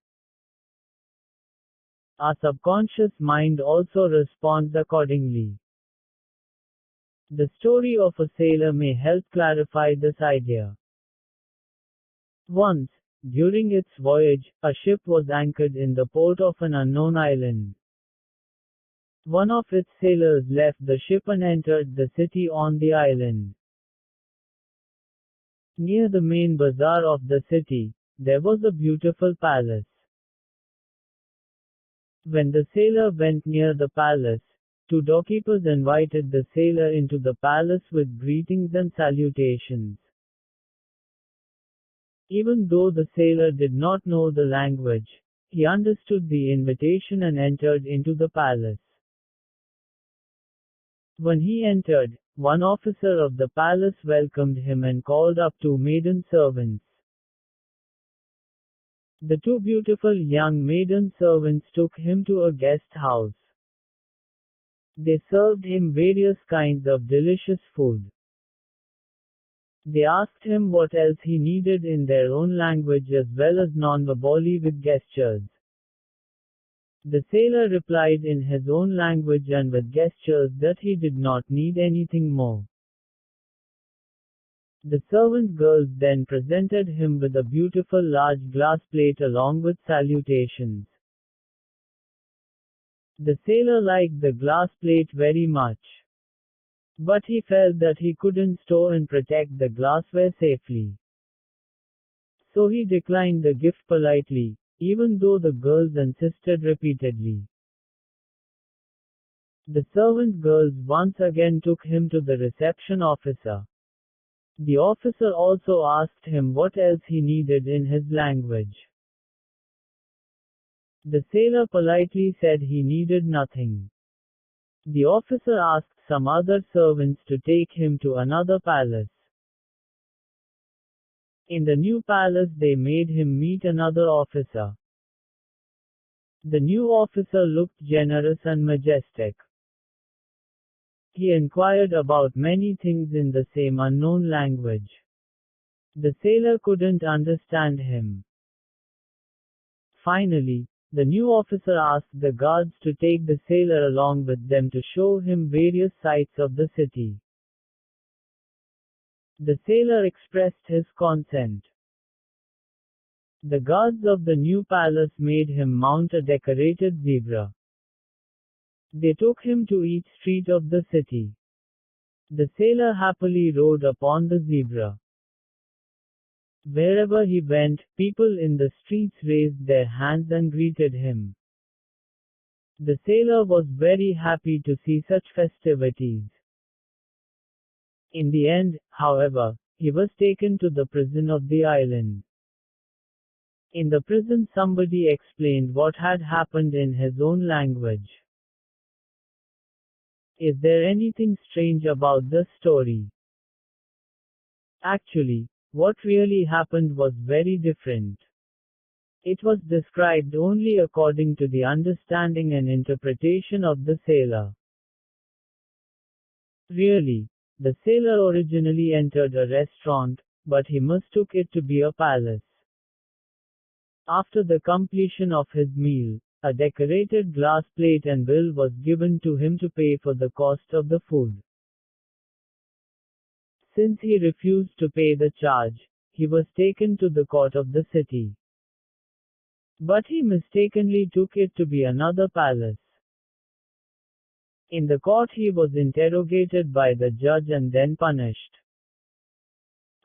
Speaker 1: Our subconscious mind also responds accordingly. The story of a sailor may help clarify this idea. Once, during its voyage, a ship was anchored in the port of an unknown island. One of its sailors left the ship and entered the city on the island. Near the main bazaar of the city, there was a beautiful palace. When the sailor went near the palace, two doorkeepers invited the sailor into the palace with greetings and salutations. Even though the sailor did not know the language, he understood the invitation and entered into the palace. When he entered, one officer of the palace welcomed him and called up two maiden servants. The two beautiful young maiden servants took him to a guest house. They served him various kinds of delicious food. They asked him what else he needed in their own language as well as non-verbally with gestures. The sailor replied in his own language and with gestures that he did not need anything more. The servant girls then presented him with a beautiful large glass plate along with salutations. The sailor liked the glass plate very much. But he felt that he couldn't store and protect the glassware safely. So he declined the gift politely, even though the girls insisted repeatedly. The servant girls once again took him to the reception officer. The officer also asked him what else he needed in his language. The sailor politely said he needed nothing. The officer asked some other servants to take him to another palace. In the new palace they made him meet another officer. The new officer looked generous and majestic. He inquired about many things in the same unknown language. The sailor couldn't understand him. Finally, the new officer asked the guards to take the sailor along with them to show him various sights of the city. The sailor expressed his consent. The guards of the new palace made him mount a decorated zebra. They took him to each street of the city. The sailor happily rode upon the zebra. Wherever he went, people in the streets raised their hands and greeted him. The sailor was very happy to see such festivities. In the end, however, he was taken to the prison of the island. In the prison, somebody explained what had happened in his own language. Is there anything strange about this story? Actually, what really happened was very different. It was described only according to the understanding and interpretation of the sailor. Really, the sailor originally entered a restaurant, but he mistook it to be a palace. After the completion of his meal, a decorated glass plate and bill was given to him to pay for the cost of the food. Since he refused to pay the charge, he was taken to the court of the city. But he mistakenly took it to be another palace. In the court he was interrogated by the judge and then punished.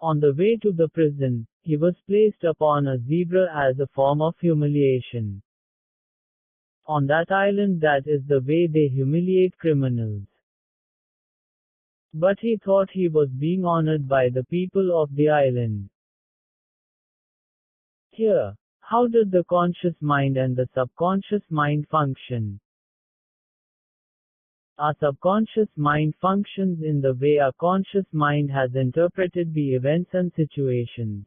Speaker 1: On the way to the prison, he was placed upon a zebra as a form of humiliation. On that island, that is the way they humiliate criminals. But he thought he was being honored by the people of the island. Here, how did the conscious mind and the subconscious mind function? Our subconscious mind functions in the way our conscious mind has interpreted the events and situations.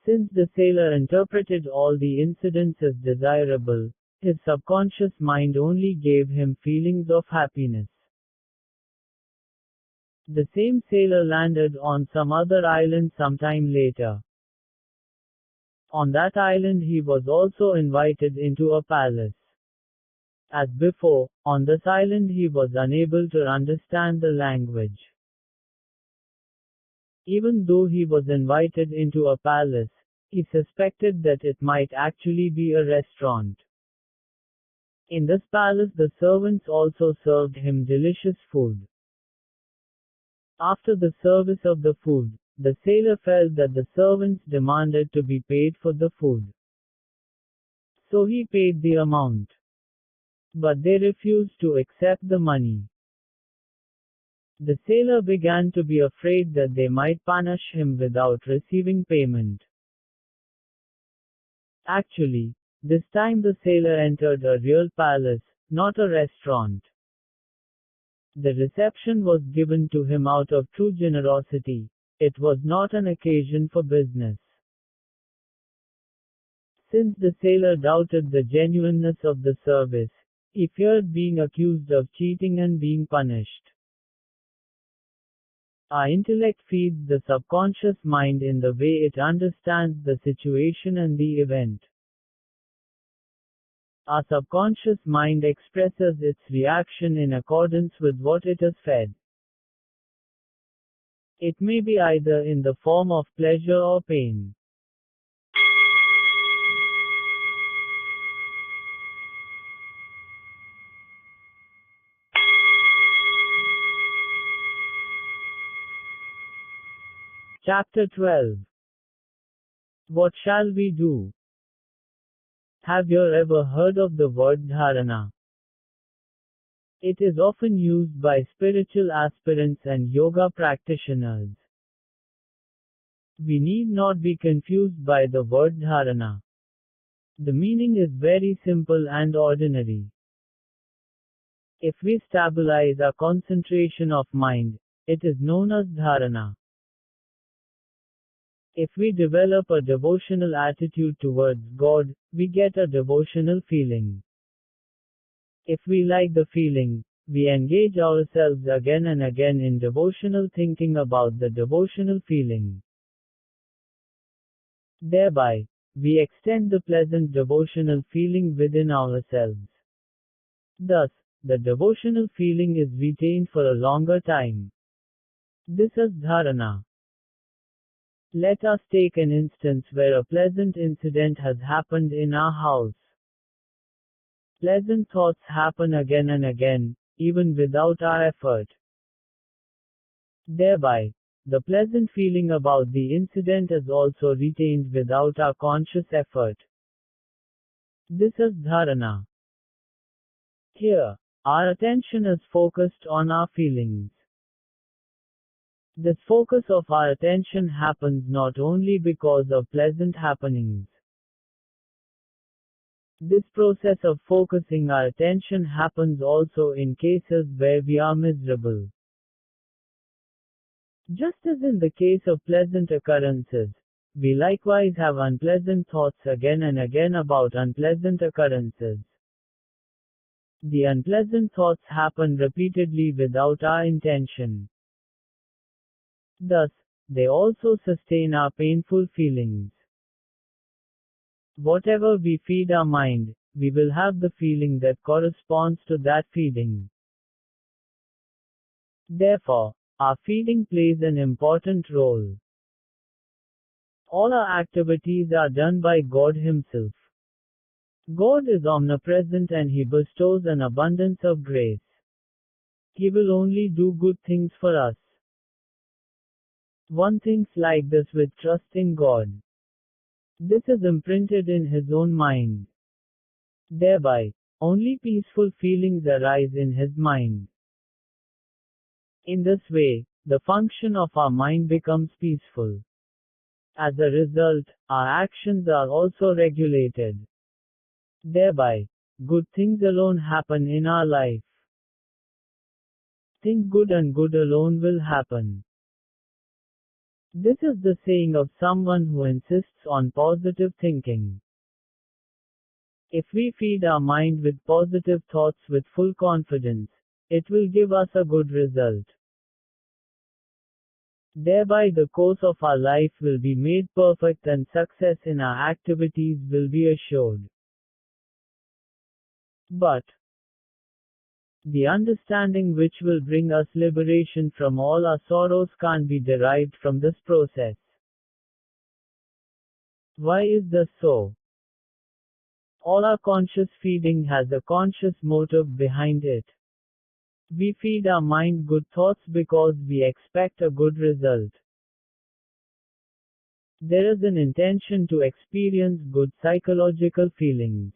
Speaker 1: Since the sailor interpreted all the incidents as desirable, his subconscious mind only gave him feelings of happiness. The same sailor landed on some other island sometime later. On that island he was also invited into a palace. As before, on this island he was unable to understand the language. Even though he was invited into a palace, he suspected that it might actually be a restaurant. In this palace the servants also served him delicious food. After the service of the food, the sailor felt that the servants demanded to be paid for the food. So he paid the amount. But they refused to accept the money. The sailor began to be afraid that they might punish him without receiving payment. Actually, this time the sailor entered a real palace, not a restaurant. The reception was given to him out of true generosity. It was not an occasion for business. Since the sailor doubted the genuineness of the service, he feared being accused of cheating and being punished. Our intellect feeds the subconscious mind in the way it understands the situation and the event. Our subconscious mind expresses its reaction in accordance with what it is fed. It may be either in the form of pleasure or pain. Chapter 12. What shall we do? Have you ever heard of the word dharana? It is often used by spiritual aspirants and yoga practitioners. We need not be confused by the word dharana. The meaning is very simple and ordinary. If we stabilize our concentration of mind, it is known as dharana. If we develop a devotional attitude towards God, we get a devotional feeling. If we like the feeling, we engage ourselves again and again in devotional thinking about the devotional feeling. Thereby, we extend the pleasant devotional feeling within ourselves. Thus, the devotional feeling is retained for a longer time. This is dharana. Let us take an instance where a pleasant incident has happened in our house. Pleasant thoughts happen again and again, even without our effort. Thereby, the pleasant feeling about the incident is also retained without our conscious effort. This is dharana. Here, our attention is focused on our feelings. This focus of our attention happens not only because of pleasant happenings. This process of focusing our attention happens also in cases where we are miserable. Just as in the case of pleasant occurrences, we likewise have unpleasant thoughts again and again about unpleasant occurrences. The unpleasant thoughts happen repeatedly without our intention. Thus, they also sustain our painful feelings. Whatever we feed our mind, we will have the feeling that corresponds to that feeding. Therefore, our feeding plays an important role. All our activities are done by God Himself. God is omnipresent and He bestows an abundance of grace. He will only do good things for us. One thinks like this with trust in God. This is imprinted in his own mind. Thereby, only peaceful feelings arise in his mind. In this way, the function of our mind becomes peaceful. As a result, our actions are also regulated. Thereby, good things alone happen in our life. Think good and good alone will happen. This is the saying of someone who insists on positive thinking. If we feed our mind with positive thoughts with full confidence, it will give us a good result. Thereby the course of our life will be made perfect and success in our activities will be assured. But the understanding which will bring us liberation from all our sorrows can't be derived from this process. Why is this so? All our conscious feeding has a conscious motive behind it. We feed our mind good thoughts because we expect a good result. There is an intention to experience good psychological feelings.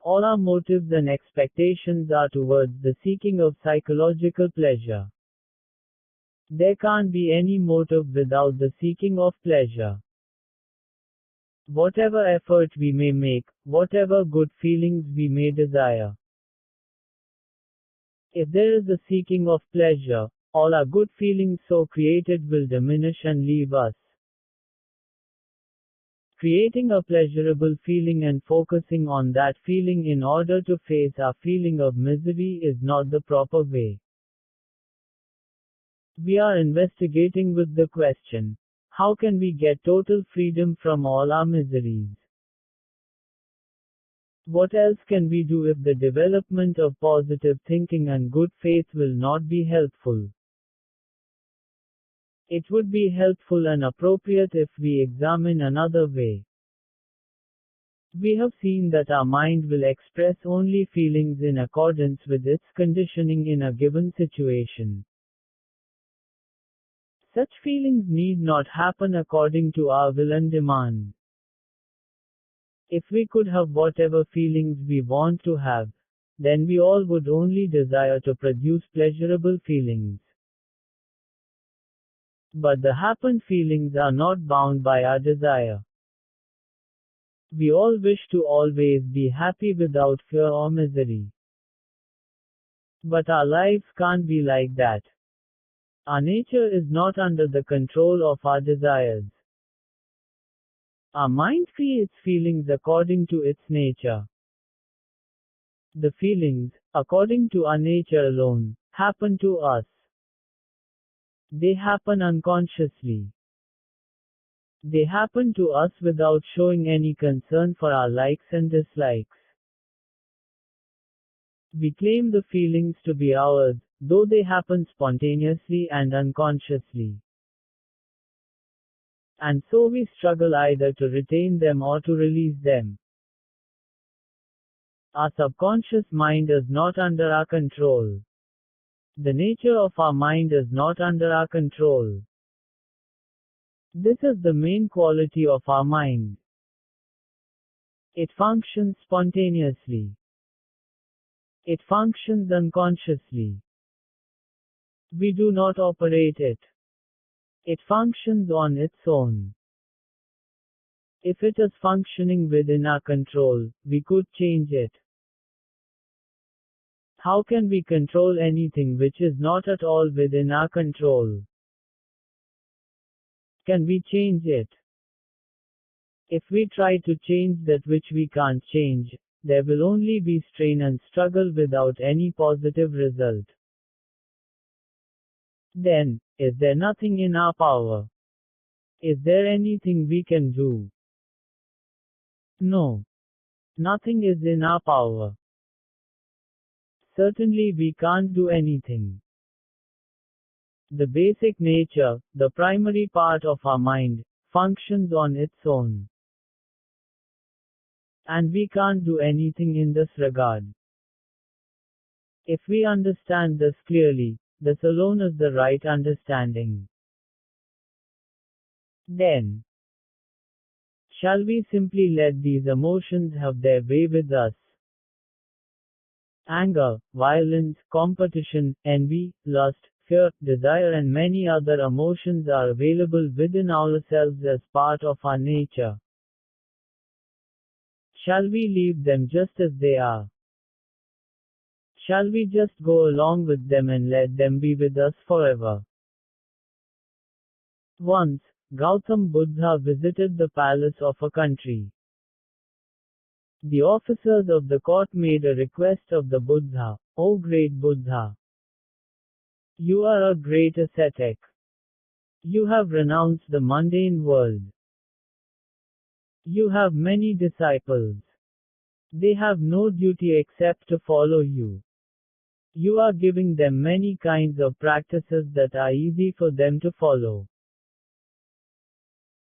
Speaker 1: All our motives and expectations are towards the seeking of psychological pleasure. There can't be any motive without the seeking of pleasure. Whatever effort we may make, whatever good feelings we may desire, if there is a seeking of pleasure, all our good feelings so created will diminish and leave us. Creating a pleasurable feeling and focusing on that feeling in order to face our feeling of misery is not the proper way. We are investigating with the question, how can we get total freedom from all our miseries? What else can we do if the development of positive thinking and good faith will not be helpful? It would be helpful and appropriate if we examine another way. We have seen that our mind will express only feelings in accordance with its conditioning in a given situation. Such feelings need not happen according to our will and demand. If we could have whatever feelings we want to have, then we all would only desire to produce pleasurable feelings. But the happened feelings are not bound by our desire. We all wish to always be happy without fear or misery. But our lives can't be like that. Our nature is not under the control of our desires. Our mind creates feelings according to its nature. The feelings, according to our nature alone, happen to us. They happen unconsciously. They happen to us without showing any concern for our likes and dislikes. We claim the feelings to be ours, though they happen spontaneously and unconsciously. And so we struggle either to retain them or to release them. Our subconscious mind is not under our control. The nature of our mind is not under our control. This is the main quality of our mind. It functions spontaneously. It functions unconsciously. We do not operate it. It functions on its own. If it is functioning within our control, we could change it. How can we control anything which is not at all within our control? Can we change it? If we try to change that which we can't change, there will only be strain and struggle without any positive result. Then, is there nothing in our power? Is there anything we can do? No. Nothing is in our power. Certainly we can't do anything. The basic nature, the primary part of our mind, functions on its own. And we can't do anything in this regard. If we understand this clearly, this alone is the right understanding. Then, shall we simply let these emotions have their way with us? Anger, violence, competition, envy, lust, fear, desire and many other emotions are available within ourselves as part of our nature. Shall we leave them just as they are? Shall we just go along with them and let them be with us forever? Once, Gautam Buddha visited the palace of a country. The officers of the court made a request of the Buddha, "O great Buddha! You are a great ascetic. You have renounced the mundane world. You have many disciples. They have no duty except to follow you. You are giving them many kinds of practices that are easy for them to follow.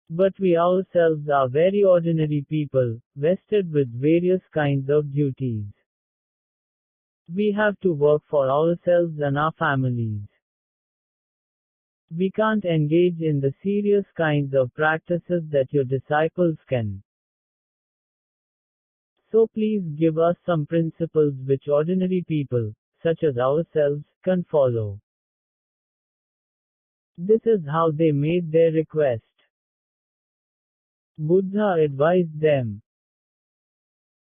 Speaker 1: But we ourselves are very ordinary people, vested with various kinds of duties. We have to work for ourselves and our families. We can't engage in the serious kinds of practices that your disciples can. So please give us some principles which ordinary people, such as ourselves, can follow." This is how they made their request. Buddha advised them,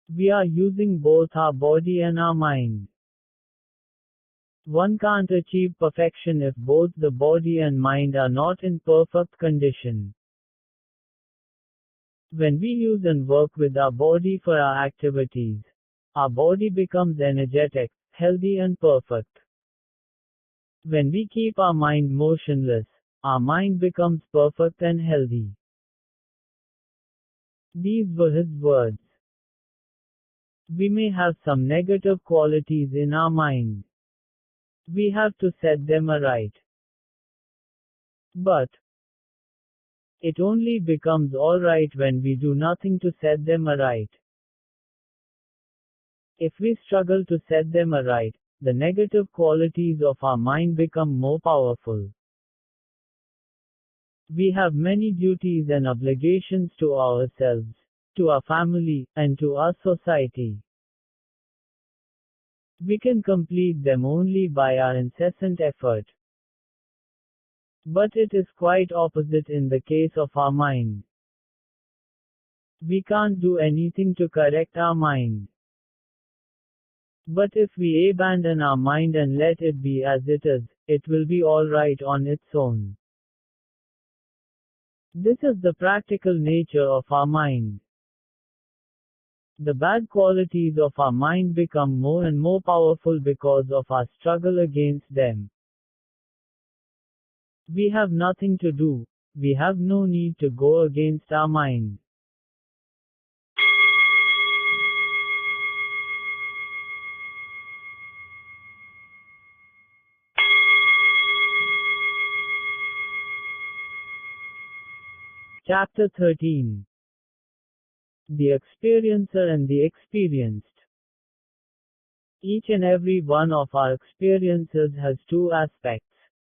Speaker 1: "We are using both our body and our mind. One can't achieve perfection if both the body and mind are not in perfect condition. When we use and work with our body for our activities, our body becomes energetic, healthy and perfect. When we keep our mind motionless, our mind becomes perfect and healthy." These were his words. We may have some negative qualities in our mind. We have to set them aright. But it only becomes alright when we do nothing to set them aright. If we struggle to set them aright, the negative qualities of our mind become more powerful. We have many duties and obligations to ourselves, to our family, and to our society. We can complete them only by our incessant effort. But it is quite opposite in the case of our mind. We can't do anything to correct our mind. But if we abandon our mind and let it be as it is, it will be alright on its own. This is the practical nature of our mind. The bad qualities of our mind become more and more powerful because of our struggle against them. We have nothing to do, we have no need to go against our mind. Chapter 13. The Experiencer and the Experienced. Each and every one of our experiences has two aspects.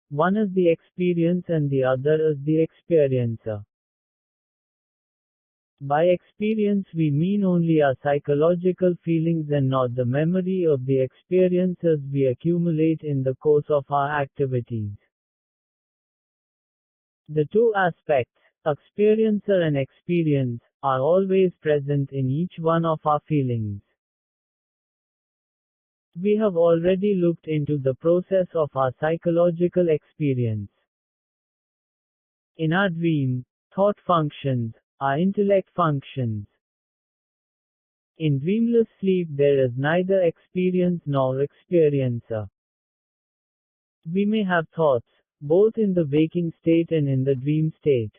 Speaker 1: One is the experience and the other is the experiencer. By experience we mean only our psychological feelings and not the memory of the experiences we accumulate in the course of our activities. The two aspects, experiencer and experience, are always present in each one of our feelings. We have already looked into the process of our psychological experience. In our dream, thought functions, our intellect functions. In dreamless sleep there is neither experience nor experiencer. We may have thoughts, both in the waking state and in the dream state.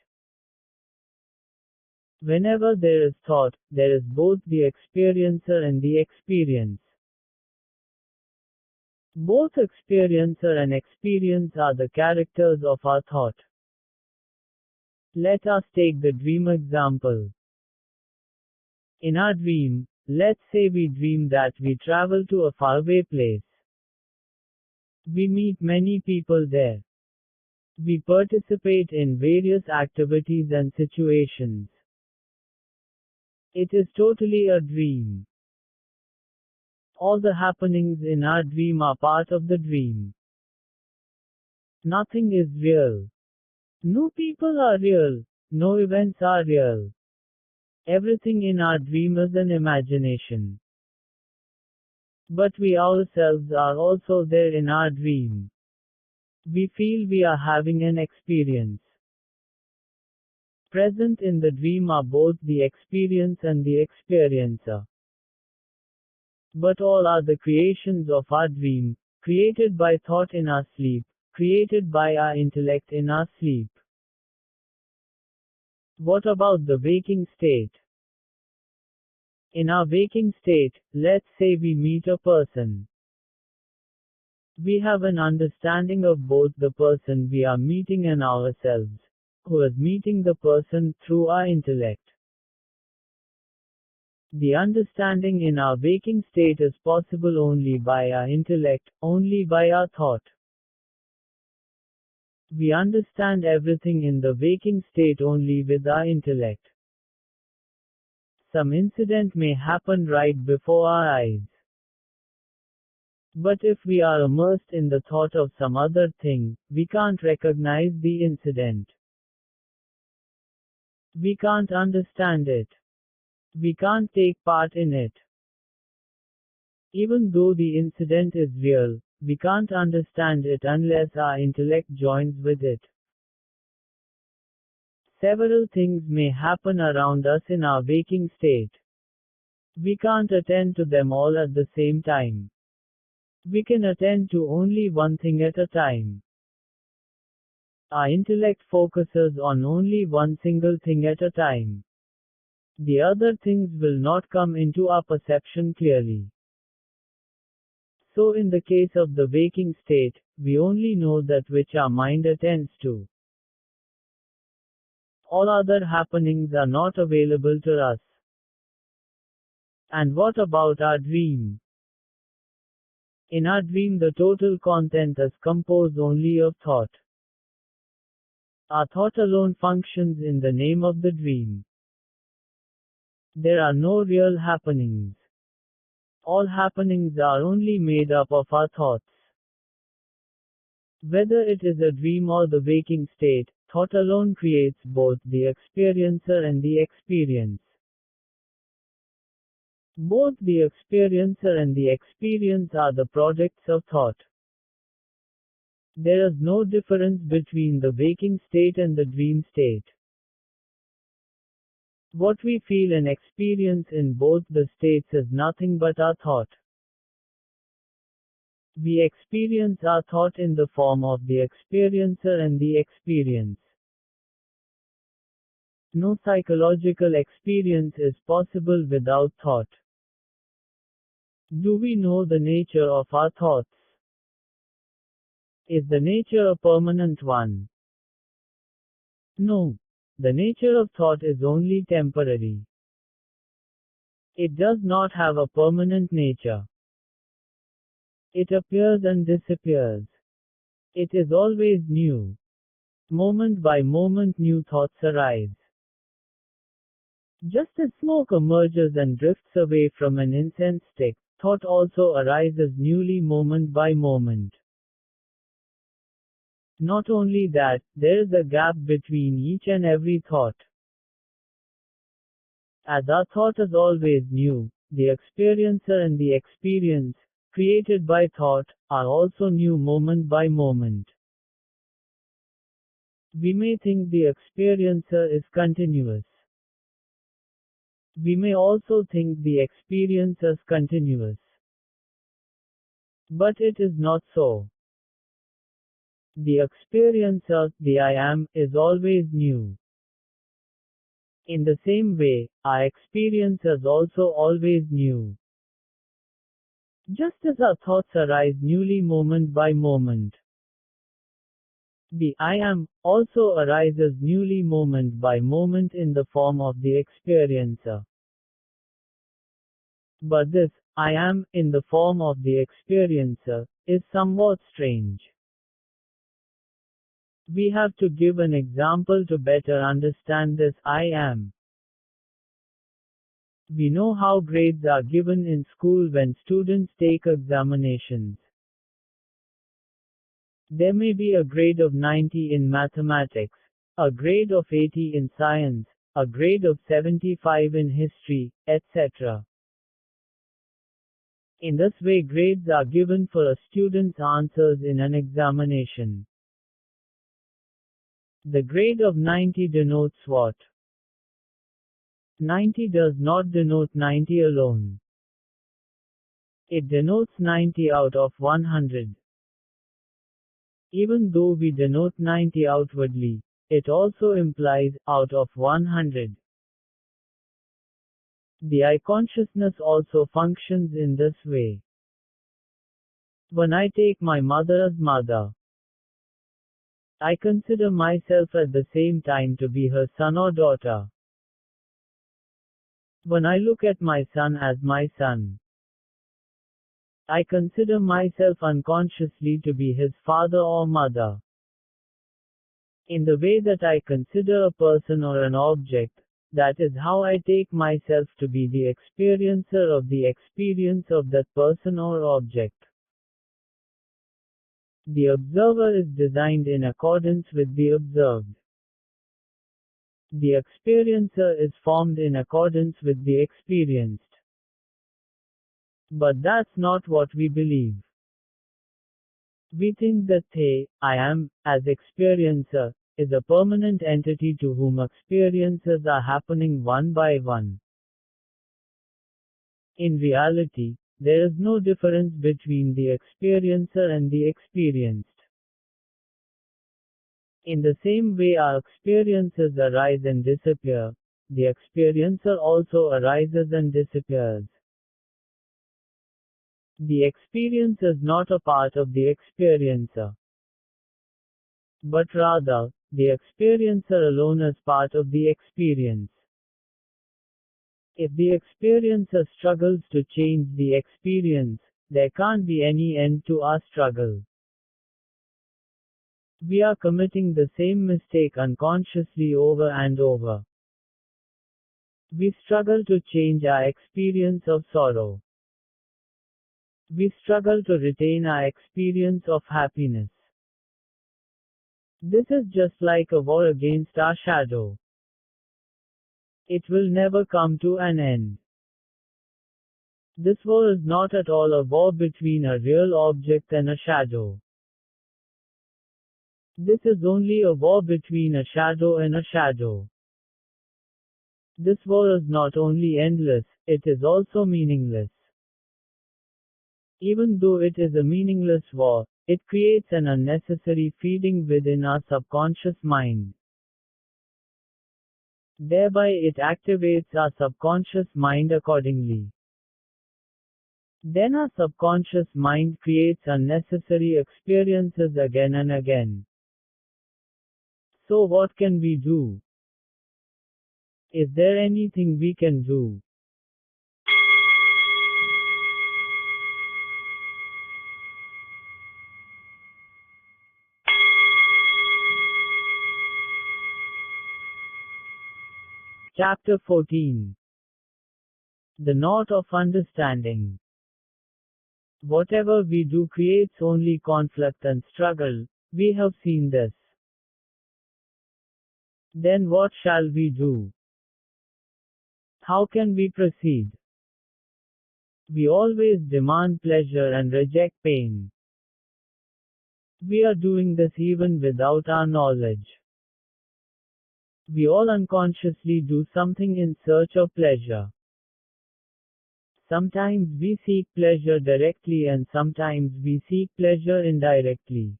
Speaker 1: Whenever there is thought, there is both the experiencer and the experience. Both experiencer and experience are the characters of our thought. Let us take the dream example. In our dream, let's say we dream that we travel to a faraway place. We meet many people there. We participate in various activities and situations. It is totally a dream. All the happenings in our dream are part of the dream. Nothing is real. No people are real, no events are real. Everything in our dream is an imagination. But we ourselves are also there in our dream. We feel we are having an experience. Present in the dream are both the experience and the experiencer. But all are the creations of our dream, created by thought in our sleep, created by our intellect in our sleep. What about the waking state? In our waking state, let's say we meet a person. We have an understanding of both the person we are meeting and ourselves, who is meeting the person through our intellect. The understanding in our waking state is possible only by our intellect, only by our thought. We understand everything in the waking state only with our intellect. Some incident may happen right before our eyes. But if we are immersed in the thought of some other thing, we can't recognize the incident. We can't understand it. We can't take part in it. Even though the incident is real, we can't understand it unless our intellect joins with it. Several things may happen around us in our waking state. We can't attend to them all at the same time. We can attend to only one thing at a time. Our intellect focuses on only one single thing at a time. The other things will not come into our perception clearly. So in the case of the waking state, we only know that which our mind attends to. All other happenings are not available to us. And what about our dream? In our dream the total content is composed only of thought. Our thought alone functions in the name of the dream. There are no real happenings. All happenings are only made up of our thoughts. Whether it is a dream or the waking state, thought alone creates both the experiencer and the experience. Both the experiencer and the experience are the products of thought. There is no difference between the waking state and the dream state. What we feel and experience in both the states is nothing but our thought. We experience our thought in the form of the experiencer and the experience. No psychological experience is possible without thought. Do we know the nature of our thoughts? Is the nature a permanent one? No. The nature of thought is only temporary. It does not have a permanent nature. It appears and disappears. It is always new. Moment by moment new thoughts arise. Just as smoke emerges and drifts away from an incense stick, thought also arises newly moment by moment. Not only that, there is a gap between each and every thought. As our thought is always new, the experiencer and the experience, created by thought, are also new moment by moment. We may think the experiencer is continuous. We may also think the experience is continuous. But it is not so. The experiencer, the I am, is always new. In the same way, our experience is also always new. Just as our thoughts arise newly moment by moment, the I am also arises newly moment by moment in the form of the experiencer. But this I am in the form of the experiencer is somewhat strange. We have to give an example to better understand this I am. We know how grades are given in school when students take examinations. There may be a grade of 90 in mathematics, a grade of 80 in science, a grade of 75 in history, etc. In this way, grades are given for a student's answers in an examination. The grade of 90 denotes what? 90 does not denote 90 alone. It denotes 90 out of 100. Even though we denote 90 outwardly, it also implies out of 100. The I consciousness also functions in this way. When I take my mother as mother, I consider myself at the same time to be her son or daughter. When I look at my son as my son, I consider myself unconsciously to be his father or mother. In the way that I consider a person or an object, that is how I take myself to be the experiencer of the experience of that person or object. The observer is designed in accordance with the observed. The experiencer is formed in accordance with the experienced. But that's not what we believe. We think that I am, as experiencer, is a permanent entity to whom experiences are happening one by one. In reality, there is no difference between the experiencer and the experienced. In the same way our experiences arise and disappear, the experiencer also arises and disappears. The experience is not a part of the experiencer, but rather, the experiencer alone is part of the experience. If the experiencer struggles to change the experience, there can't be any end to our struggle. We are committing the same mistake unconsciously over and over. We struggle to change our experience of sorrow. We struggle to retain our experience of happiness. This is just like a war against our shadow. It will never come to an end. This war is not at all a war between a real object and a shadow. This is only a war between a shadow and a shadow. This war is not only endless, it is also meaningless. Even though it is a meaningless war, it creates an unnecessary feeling within our subconscious mind. Thereby it activates our subconscious mind accordingly. Then our subconscious mind creates unnecessary experiences again and again. So what can we do? Is there anything we can do? Chapter 14. The Knot of Understanding. Whatever we do creates only conflict and struggle. We have seen this. Then what shall we do? How can we proceed? We always demand pleasure and reject pain. We are doing this even without our knowledge. We all unconsciously do something in search of pleasure. Sometimes we seek pleasure directly and sometimes we seek pleasure indirectly.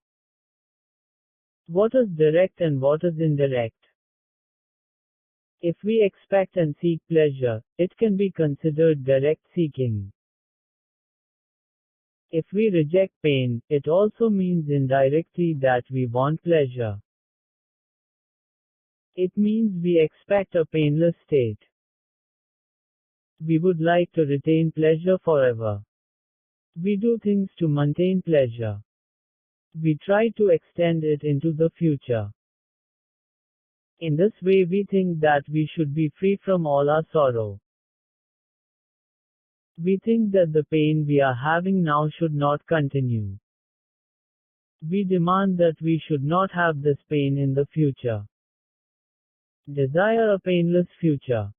Speaker 1: What is direct and what is indirect? If we expect and seek pleasure, it can be considered direct seeking. If we reject pain, it also means indirectly that we want pleasure. It means we expect a painless state. We would like to retain pleasure forever. We do things to maintain pleasure. We try to extend it into the future. In this way we think that we should be free from all our sorrow. We think that the pain we are having now should not continue. We demand that we should not have this pain in the future. Desire a painless future.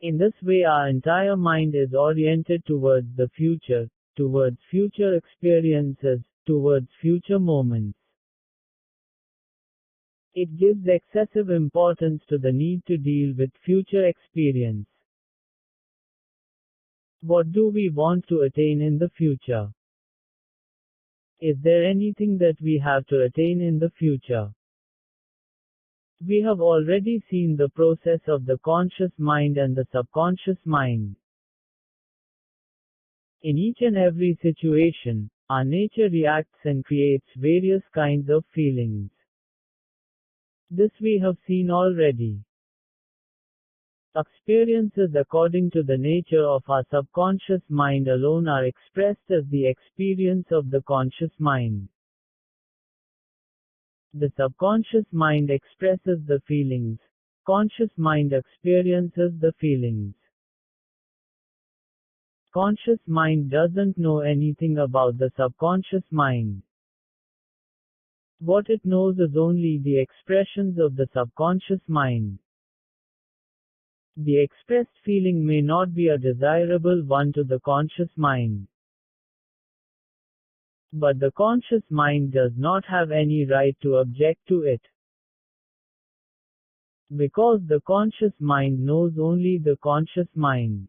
Speaker 1: In this way our entire mind is oriented towards the future, towards future experiences, towards future moments. It gives excessive importance to the need to deal with future experience. What do we want to attain in the future? Is there anything that we have to attain in the future? We have already seen the process of the conscious mind and the subconscious mind. In each and every situation, our nature reacts and creates various kinds of feelings. This we have seen already. Experiences according to the nature of our subconscious mind alone are expressed as the experience of the conscious mind. The subconscious mind expresses the feelings. Conscious mind experiences the feelings. Conscious mind doesn't know anything about the subconscious mind. What it knows is only the expressions of the subconscious mind. The expressed feeling may not be a desirable one to the conscious mind. But the conscious mind does not have any right to object to it. Because the conscious mind knows only the conscious mind.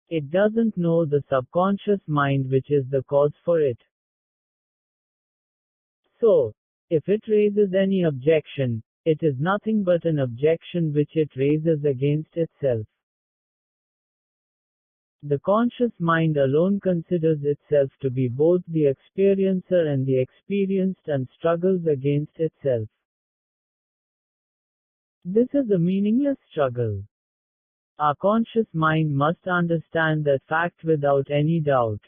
Speaker 1: It doesn't know the subconscious mind which is the cause for it. So, if it raises any objection, it is nothing but an objection which it raises against itself. The conscious mind alone considers itself to be both the experiencer and the experienced and struggles against itself. This is a meaningless struggle. Our conscious mind must understand that fact without any doubt.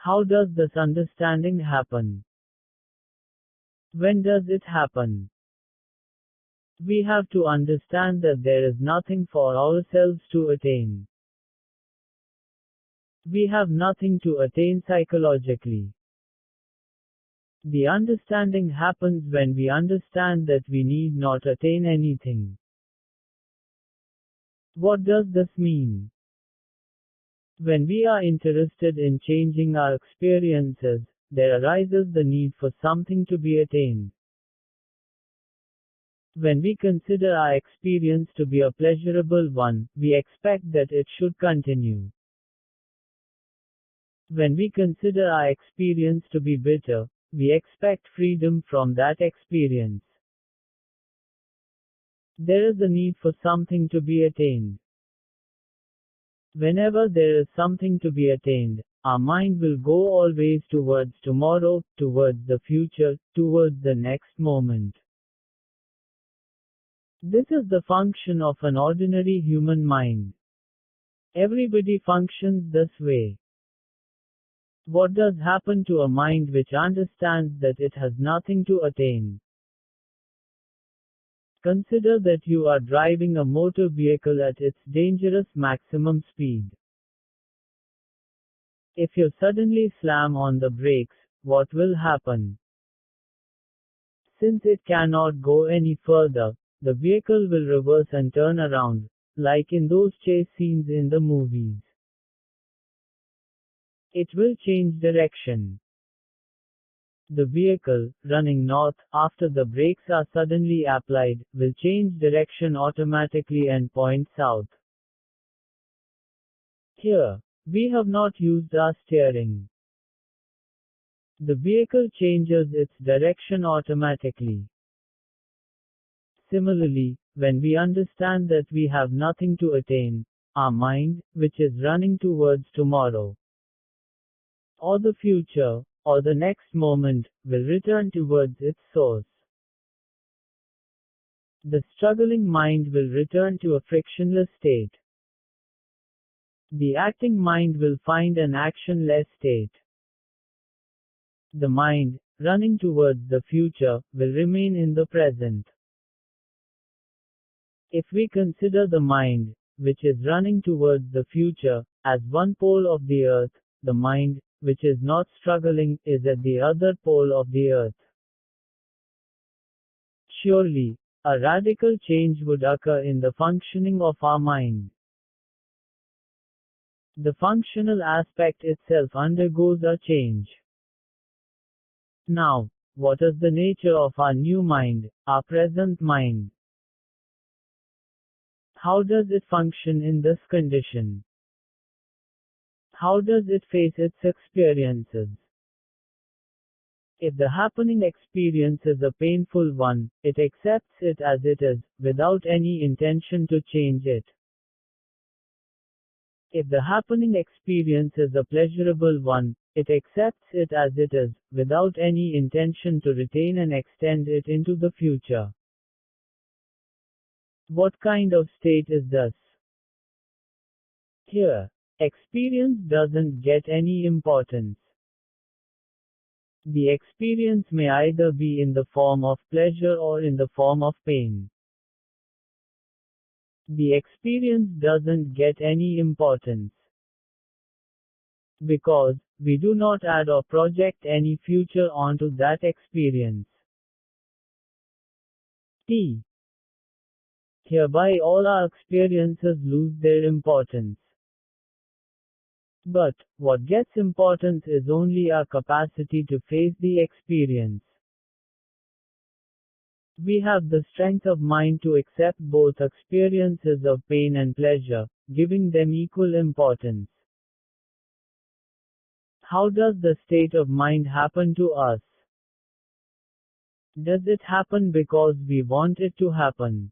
Speaker 1: How does this understanding happen? When does it happen? We have to understand that there is nothing for ourselves to attain. We have nothing to attain psychologically. The understanding happens when we understand that we need not attain anything. What does this mean? When we are interested in changing our experiences, there arises the need for something to be attained. When we consider our experience to be a pleasurable one, we expect that it should continue. When we consider our experience to be bitter, we expect freedom from that experience. There is a need for something to be attained. Whenever there is something to be attained, our mind will go always towards tomorrow, towards the future, towards the next moment. This is the function of an ordinary human mind. Everybody functions this way. What does happen to a mind which understands that it has nothing to attain? Consider that you are driving a motor vehicle at its dangerous maximum speed. If you suddenly slam on the brakes, what will happen? Since it cannot go any further, the vehicle will reverse and turn around, like in those chase scenes in the movies. It will change direction. The vehicle, running north, after the brakes are suddenly applied, will change direction automatically and point south. Here, we have not used our steering. The vehicle changes its direction automatically. Similarly, when we understand that we have nothing to attain, our mind, which is running towards tomorrow, or the future, or the next moment, will return towards its source. The struggling mind will return to a frictionless state. The acting mind will find an actionless state. The mind, running towards the future, will remain in the present. If we consider the mind, which is running towards the future, as one pole of the earth, the mind, which is not struggling, is at the other pole of the earth. Surely, a radical change would occur in the functioning of our mind. The functional aspect itself undergoes a change. Now, what is the nature of our new mind, our present mind? How does it function in this condition? How does it face its experiences? If the happening experience is a painful one, it accepts it as it is, without any intention to change it. If the happening experience is a pleasurable one, it accepts it as it is, without any intention to retain and extend it into the future. What kind of state is this? Here, experience doesn't get any importance. The experience may either be in the form of pleasure or in the form of pain. The experience doesn't get any importance. Because, we do not add or project any future onto that experience. T. Hereby all our experiences lose their importance. But, what gets importance is only our capacity to face the experience. We have the strength of mind to accept both experiences of pain and pleasure, giving them equal importance. How does the state of mind happen to us? Does it happen because we want it to happen?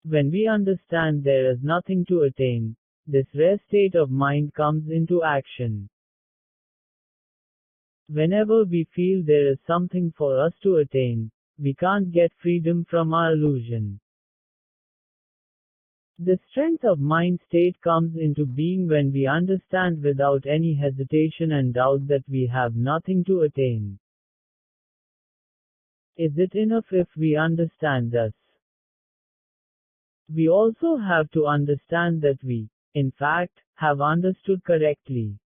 Speaker 1: When we understand there is nothing to attain, this rare state of mind comes into action. Whenever we feel there is something for us to attain, we can't get freedom from our illusion. The strength of mind state comes into being when we understand without any hesitation and doubt that we have nothing to attain. Is it enough if we understand this? We also have to understand that we, in fact, have understood correctly.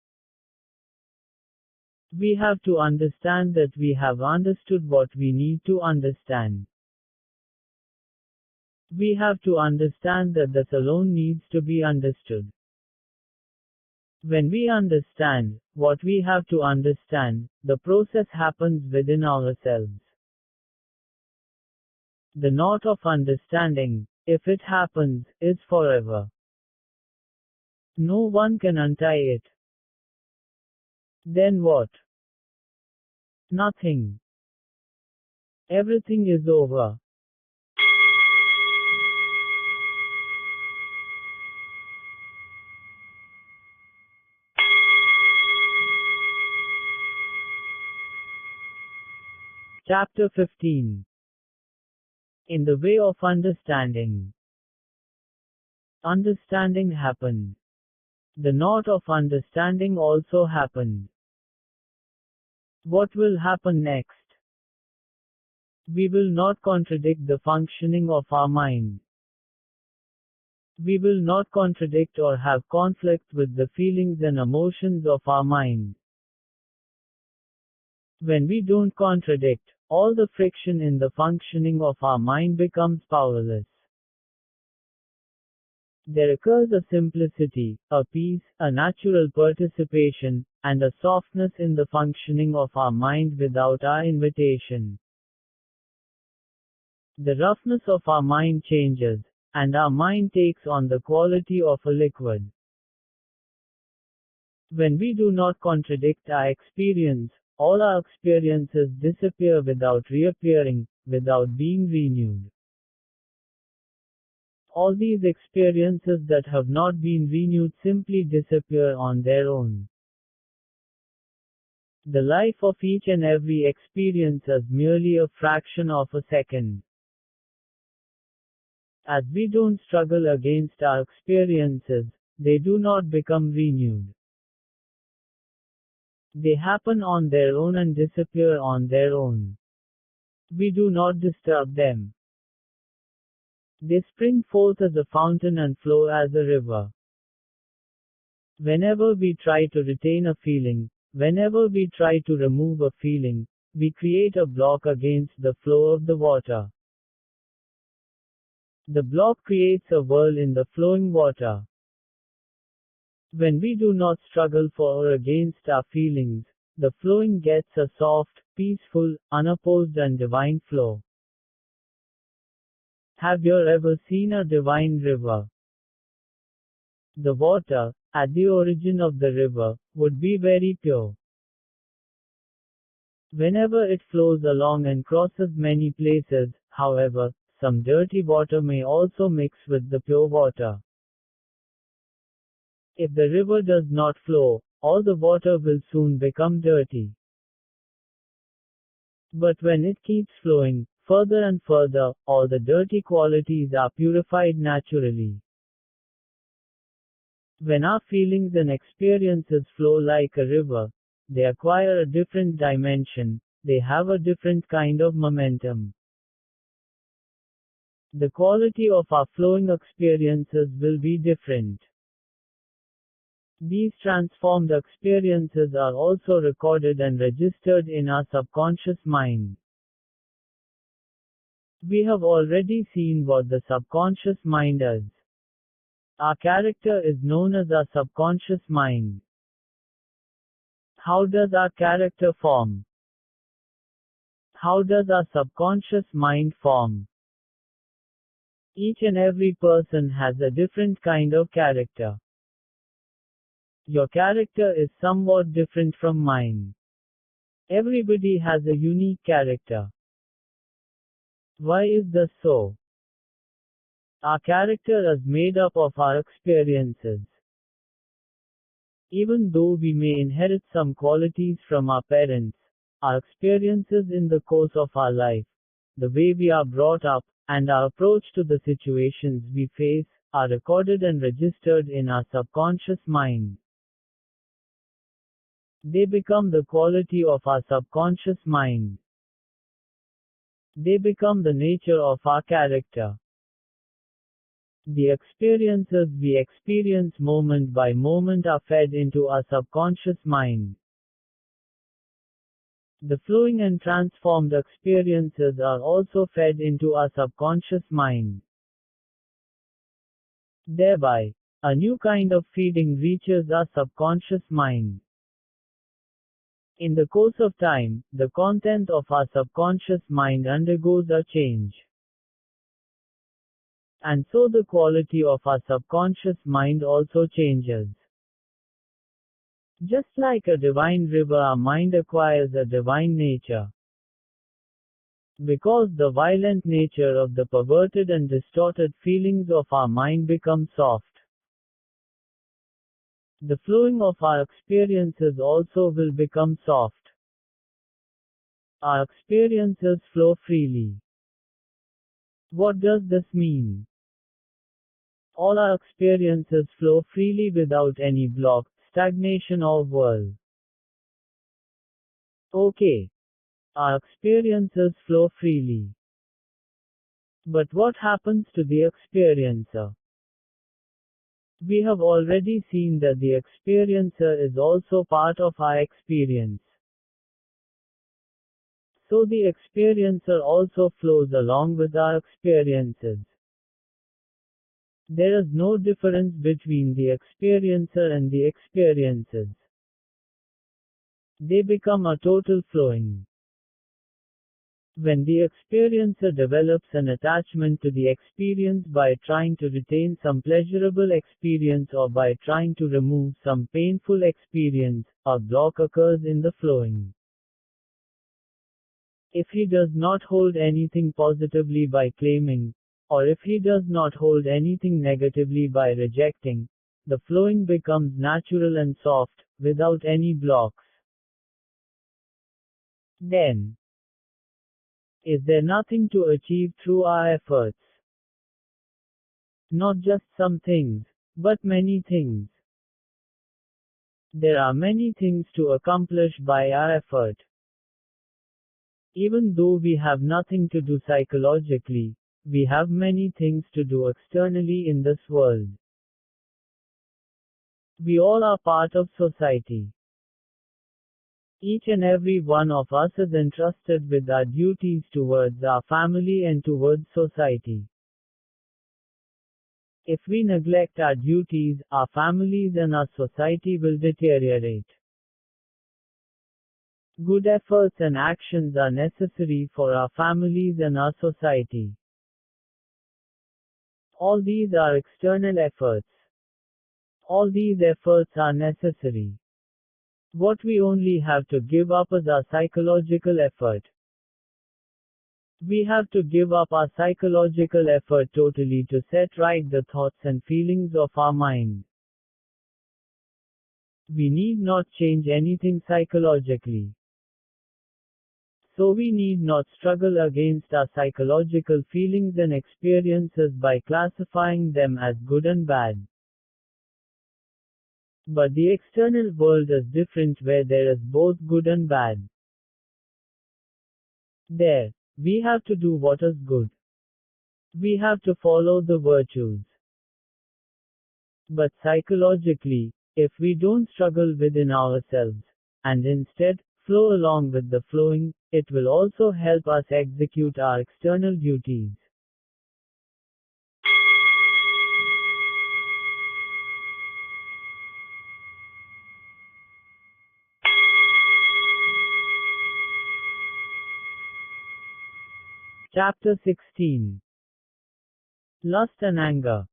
Speaker 1: We have to understand that we have understood what we need to understand. We have to understand that this alone needs to be understood. When we understand what we have to understand, the process happens within ourselves. The knot of understanding, if it happens, is forever. No one can untie it. Then what? Nothing. Everything is over. Chapter 15. In the way of understanding. Understanding happened. The knot of understanding also happened. What will happen next? We will not contradict the functioning of our mind. We will not contradict or have conflict with the feelings and emotions of our mind. When we don't contradict, all the friction in the functioning of our mind becomes powerless. There occurs a simplicity, a peace, a natural participation, and a softness in the functioning of our mind without our invitation. The roughness of our mind changes, and our mind takes on the quality of a liquid. When we do not contradict our experience, all our experiences disappear without reappearing, without being renewed. All these experiences that have not been renewed simply disappear on their own. The life of each and every experience is merely a fraction of a second. As we don't struggle against our experiences, they do not become renewed. They happen on their own and disappear on their own. We do not disturb them. They spring forth as a fountain and flow as a river. Whenever we try to retain a feeling, whenever we try to remove a feeling, we create a block against the flow of the water. The block creates a whirl in the flowing water. When we do not struggle for or against our feelings, the flowing gets a soft, peaceful, unopposed and divine flow. Have you ever seen a divine river? The water, at the origin of the river, would be very pure. Whenever it flows along and crosses many places, however, some dirty water may also mix with the pure water. If the river does not flow, all the water will soon become dirty. But when it keeps flowing, further and further, all the dirty qualities are purified naturally. When our feelings and experiences flow like a river, they acquire a different dimension, they have a different kind of momentum. The quality of our flowing experiences will be different. These transformed experiences are also recorded and registered in our subconscious mind. We have already seen what the subconscious mind is. Our character is known as our subconscious mind. How does our character form? How does our subconscious mind form? Each and every person has a different kind of character. Your character is somewhat different from mine. Everybody has a unique character. Why is this so? Our character is made up of our experiences. Even though we may inherit some qualities from our parents, our experiences in the course of our life, the way we are brought up, and our approach to the situations we face, are recorded and registered in our subconscious mind. They become the quality of our subconscious mind. They become the nature of our character. The experiences we experience moment by moment are fed into our subconscious mind. The flowing and transformed experiences are also fed into our subconscious mind. Thereby, a new kind of feeding reaches our subconscious mind. In the course of time, the content of our subconscious mind undergoes a change. And so the quality of our subconscious mind also changes. Just like a divine river, our mind acquires a divine nature. Because the violent nature of the perverted and distorted feelings of our mind becomes soft, the flowing of our experiences also will become soft. Our experiences flow freely. What does this mean? All our experiences flow freely without any block, stagnation or whirl. Okay. Our experiences flow freely. But what happens to the experiencer? We have already seen that the experiencer is also part of our experience. So the experiencer also flows along with our experiences. There is no difference between the experiencer and the experiences. They become a total flowing. When the experiencer develops an attachment to the experience by trying to retain some pleasurable experience or by trying to remove some painful experience, a block occurs in the flowing. If he does not hold anything positively by claiming, or if he does not hold anything negatively by rejecting, the flowing becomes natural and soft, without any blocks. Then, is there nothing to achieve through our efforts? Not just some things, but many things. There are many things to accomplish by our effort. Even though we have nothing to do psychologically, we have many things to do externally in this world. We all are part of society. Each and every one of us is entrusted with our duties towards our family and towards society. If we neglect our duties, our families and our society will deteriorate. Good efforts and actions are necessary for our families and our society. All these are external efforts. All these efforts are necessary. What we only have to give up is our psychological effort. We have to give up our psychological effort totally to set right the thoughts and feelings of our mind. We need not change anything psychologically. So we need not struggle against our psychological feelings and experiences by classifying them as good and bad. But the external world is different where there is both good and bad. There, we have to do what is good. We have to follow the virtues. But psychologically, if we don't struggle within ourselves, and instead, flow along with the flowing, it will also help us execute our external duties. Chapter 16. Lust and Anger.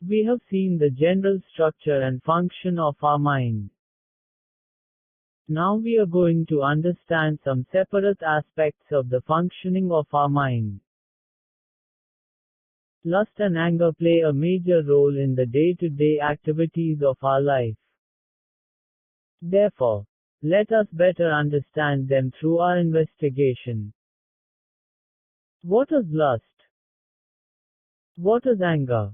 Speaker 1: We have seen the general structure and function of our mind. Now we are going to understand some separate aspects of the functioning of our mind. Lust and anger play a major role in the day-to-day activities of our life. Therefore, let us better understand them through our investigation. What is lust? What is anger?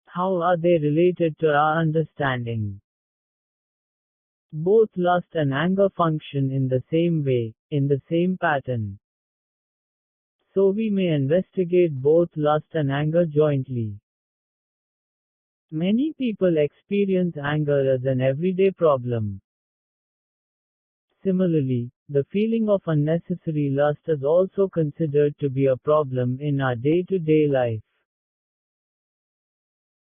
Speaker 1: How are they related to our understanding? Both lust and anger function in the same way, in the same pattern. So we may investigate both lust and anger jointly. Many people experience anger as an everyday problem. Similarly, the feeling of unnecessary lust is also considered to be a problem in our day-to-day life.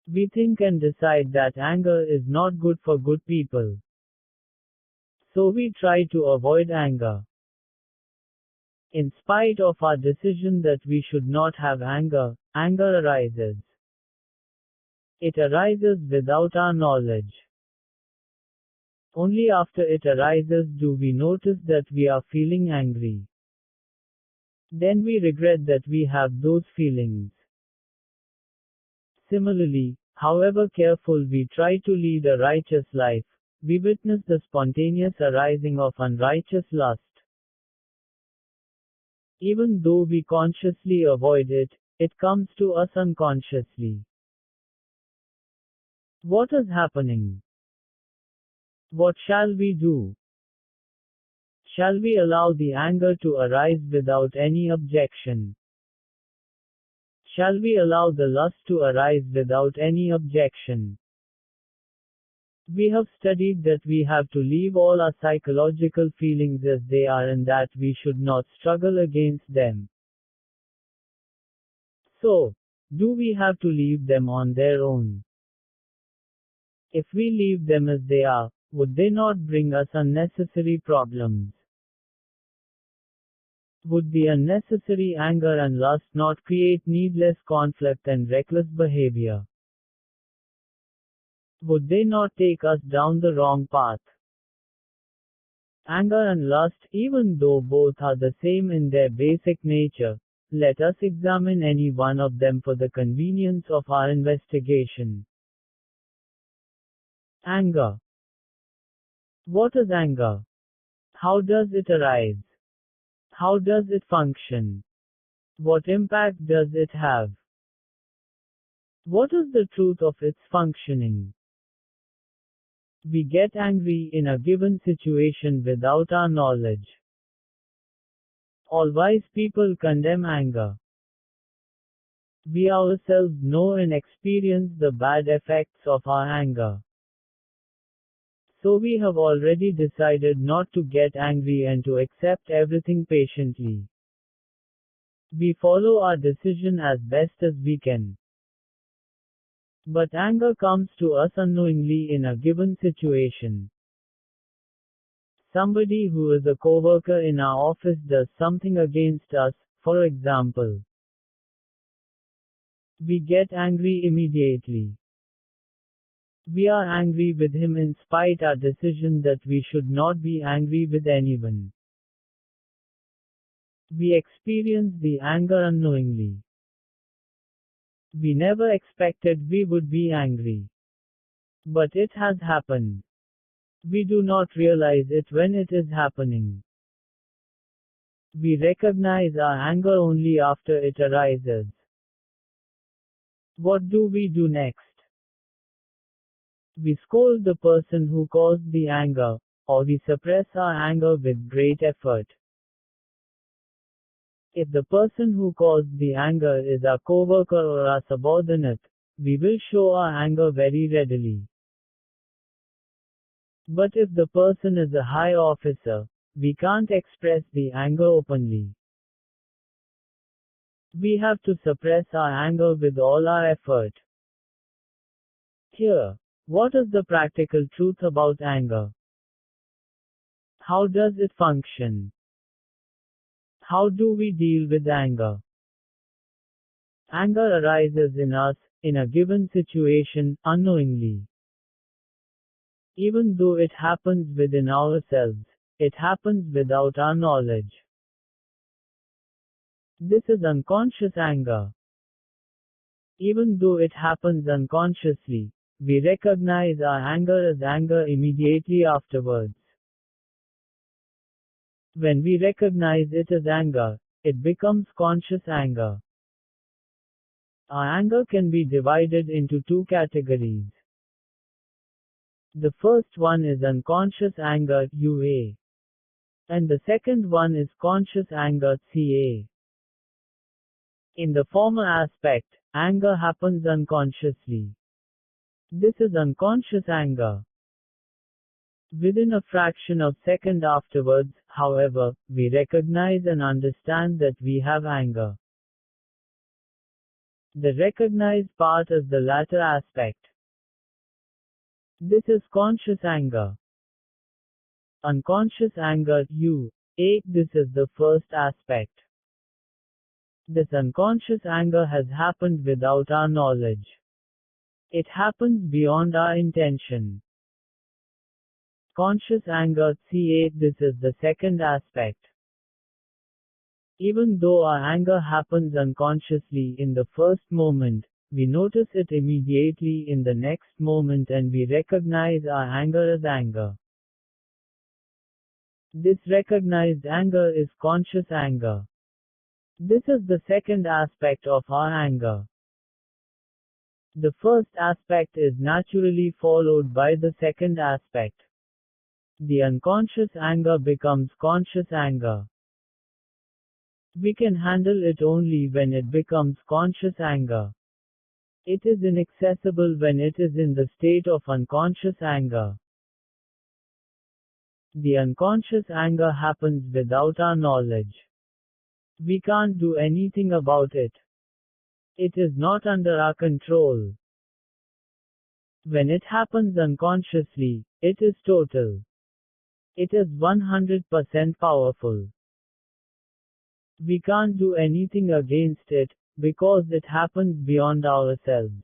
Speaker 1: We think and decide that anger is not good for good people. So we try to avoid anger. In spite of our decision that we should not have anger, anger arises. It arises without our knowledge. Only after it arises do we notice that we are feeling angry. Then we regret that we have those feelings. Similarly, however careful we try to lead a righteous life, we witness the spontaneous arising of unrighteous lust. Even though we consciously avoid it, it comes to us unconsciously. What is happening? What shall we do? Shall we allow the anger to arise without any objection? Shall we allow the lust to arise without any objection? We have studied that we have to leave all our psychological feelings as they are and that we should not struggle against them. So, do we have to leave them on their own? If we leave them as they are, would they not bring us unnecessary problems? Would the unnecessary anger and lust not create needless conflict and reckless behavior? Would they not take us down the wrong path? Anger and lust, even though both are the same in their basic nature, let us examine any one of them for the convenience of our investigation. Anger. What is anger? How does it arise? How does it function? What impact does it have? What is the truth of its functioning? We get angry in a given situation without our knowledge. All wise people condemn anger. We ourselves know and experience the bad effects of our anger. So we have already decided not to get angry and to accept everything patiently. We follow our decision as best as we can. But anger comes to us unknowingly in a given situation. Somebody who is a coworker in our office does something against us, for example. We get angry immediately. We are angry with him in spite our decision that we should not be angry with anyone. We experience the anger unknowingly. We never expected we would be angry. But it has happened. We do not realize it when it is happening. We recognize our anger only after it arises. What do we do next? We scold the person who caused the anger, or we suppress our anger with great effort. If the person who caused the anger is our coworker or our subordinate, we will show our anger very readily. But if the person is a high officer, we can't express the anger openly. We have to suppress our anger with all our effort. Here, what is the practical truth about anger? How does it function? How do we deal with anger? Anger arises in us, in a given situation, unknowingly. Even though it happens within ourselves, it happens without our knowledge. This is unconscious anger. Even though it happens unconsciously, we recognize our anger as anger immediately afterwards. When we recognize it as anger, it becomes conscious anger. Our anger can be divided into two categories. The first one is unconscious anger, UA. And the second one is conscious anger, CA. In the former aspect, anger happens unconsciously. This is unconscious anger. Within a fraction of a second afterwards, however, we recognize and understand that we have anger. The recognized part is the latter aspect. This is conscious anger. Unconscious anger, this is the first aspect. This unconscious anger has happened without our knowledge. It happens beyond our intention. Conscious anger, this is the second aspect. Even though our anger happens unconsciously in the first moment, we notice it immediately in the next moment and we recognize our anger as anger. This recognized anger is conscious anger. This is the second aspect of our anger. The first aspect is naturally followed by the second aspect. The unconscious anger becomes conscious anger. We can handle it only when it becomes conscious anger. It is inaccessible when it is in the state of unconscious anger. The unconscious anger happens without our knowledge. We can't do anything about it. It is not under our control. When it happens unconsciously, it is total. It is 100% powerful. We can't do anything against it, because it happens beyond ourselves.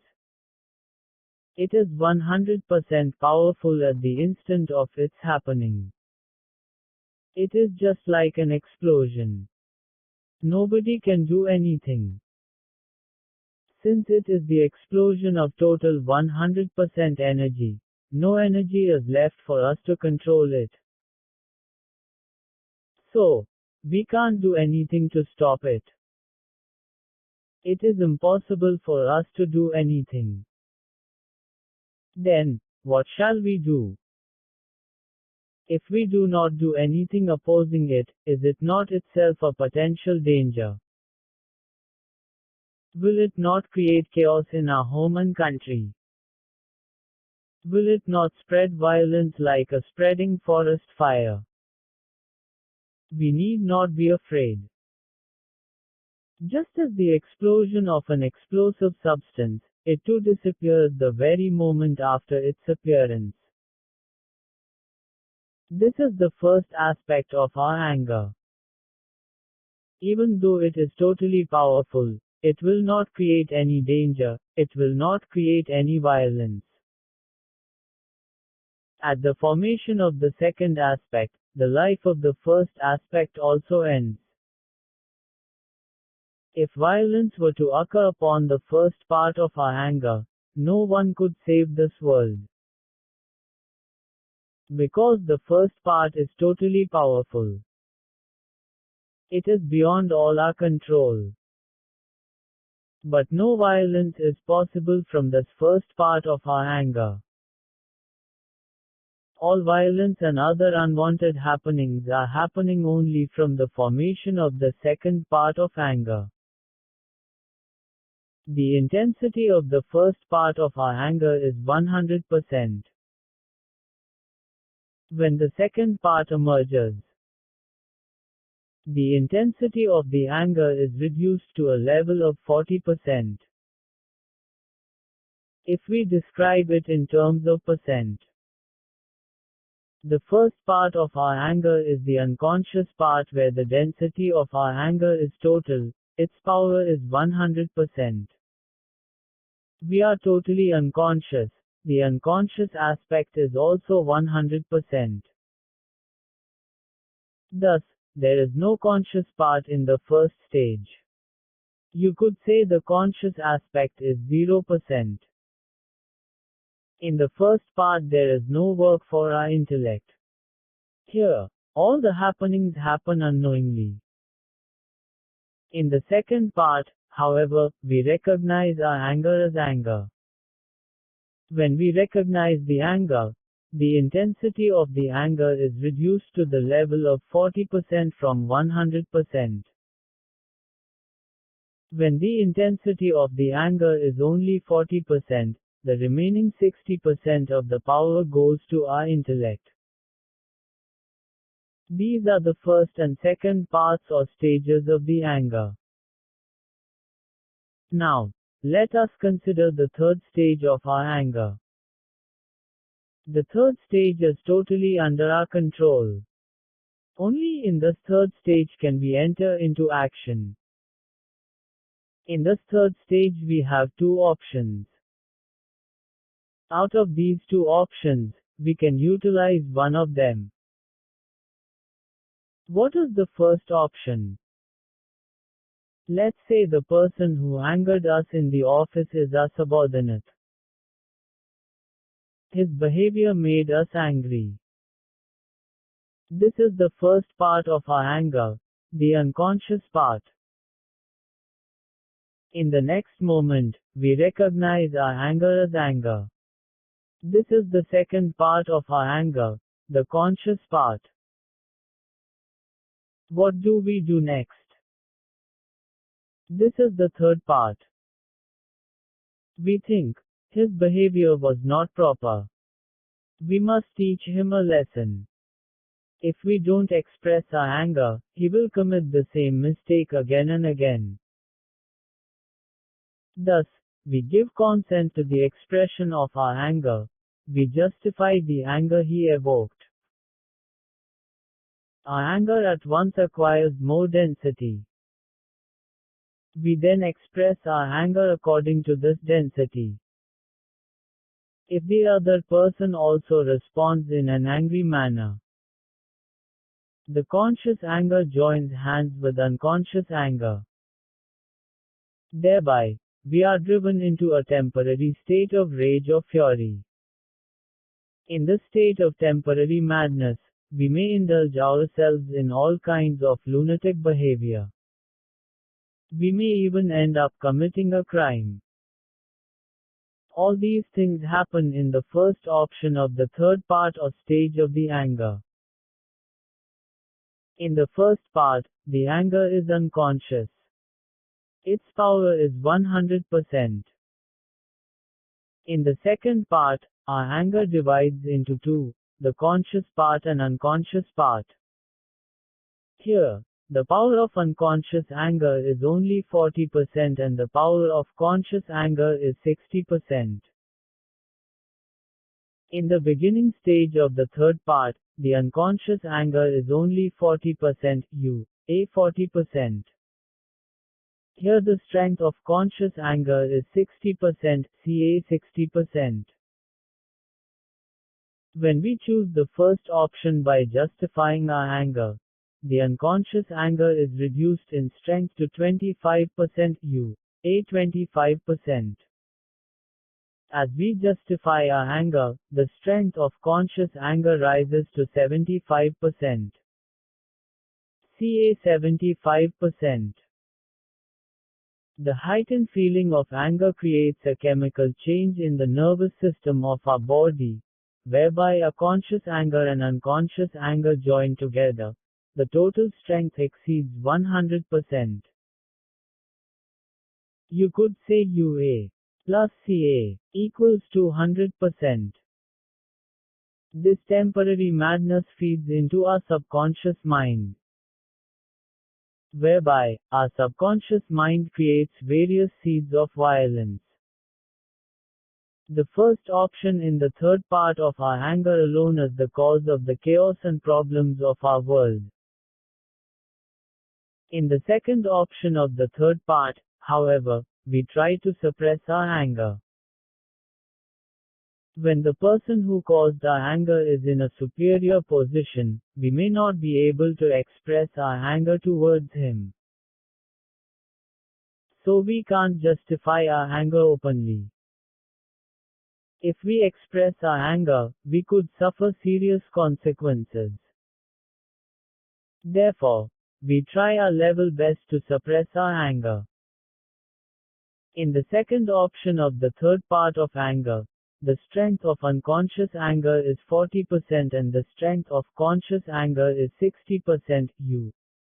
Speaker 1: It is 100% powerful at the instant of its happening. It is just like an explosion. Nobody can do anything. Since it is the explosion of total 100% energy, no energy is left for us to control it. So, we can't do anything to stop it. It is impossible for us to do anything. Then, what shall we do? If we do not do anything opposing it, is it not itself a potential danger? Will it not create chaos in our home and country? Will it not spread violence like a spreading forest fire? We need not be afraid. Just as the explosion of an explosive substance, it too disappears the very moment after its appearance. This is the first aspect of our anger. Even though it is totally powerful, it will not create any danger, it will not create any violence. At the formation of the second aspect, the life of the first aspect also ends. If violence were to occur upon the first part of our anger, no one could save this world. Because the first part is totally powerful. It is beyond all our control. But no violence is possible from this first part of our anger. All violence and other unwanted happenings are happening only from the formation of the second part of anger. The intensity of the first part of our anger is 100%. When the second part emerges, the intensity of the anger is reduced to a level of 40%. If we describe it in terms of percent, the first part of our anger is the unconscious part where the density of our anger is total, its power is 100%. We are totally unconscious, the unconscious aspect is also 100%. Thus, there is no conscious part in the first stage. You could say the conscious aspect is 0%. In the first part there is no work for our intellect. Here, all the happenings happen unknowingly. In the second part, however, we recognize our anger as anger. When we recognize the anger, the intensity of the anger is reduced to the level of 40% from 100%. When the intensity of the anger is only 40%, the remaining 60% of the power goes to our intellect. These are the first and second parts or stages of the anger. Now, Let us consider the third stage of our anger. The third stage is totally under our control. Only in this third stage can we enter into action. In this third stage we have two options. Out of these two options, we can utilize one of them. What is the first option? Let's say the person who angered us in the office is our subordinate. His behavior made us angry. This is the first part of our anger, the unconscious part. In the next moment, we recognize our anger as anger. This is the second part of our anger, the conscious part. What do we do next? This is the third part. We think, his behavior was not proper. We must teach him a lesson. If we don't express our anger, he will commit the same mistake again and again. Thus, we give consent to the expression of our anger. We justify the anger he evoked. Our anger at once acquires more density. We then express our anger according to this density. If the other person also responds in an angry manner, the conscious anger joins hands with unconscious anger. Thereby, we are driven into a temporary state of rage or fury. In this state of temporary madness, we may indulge ourselves in all kinds of lunatic behavior. We may even end up committing a crime. All these things happen in the first option of the third part or stage of the anger. In the first part, the anger is unconscious. Its power is 100%. In the second part, our anger divides into two, the conscious part and unconscious part. Here, the power of unconscious anger is only 40% and the power of conscious anger is 60%. In the beginning stage of the third part, the unconscious anger is only 40%, a 40%. Here the strength of conscious anger is 60%, ca 60%. When we choose the first option by justifying our anger, the unconscious anger is reduced in strength to 25%, a 25%. As we justify our anger, the strength of conscious anger rises to 75%, ca 75%. The heightened feeling of anger creates a chemical change in the nervous system of our body, whereby a conscious anger and unconscious anger join together. The total strength exceeds 100%. You could say UA plus CA equals 200%. This temporary madness feeds into our subconscious mind, whereby our subconscious mind creates various seeds of violence. The first option in the third part of our anger alone is the cause of the chaos and problems of our world. In the second option of the third part, however, we try to suppress our anger. When the person who caused our anger is in a superior position, we may not be able to express our anger towards him. So we can't justify our anger openly. If we express our anger, we could suffer serious consequences. Therefore, we try our level best to suppress our anger. In the second option of the third part of anger, the strength of unconscious anger is 40% and the strength of conscious anger is 60%,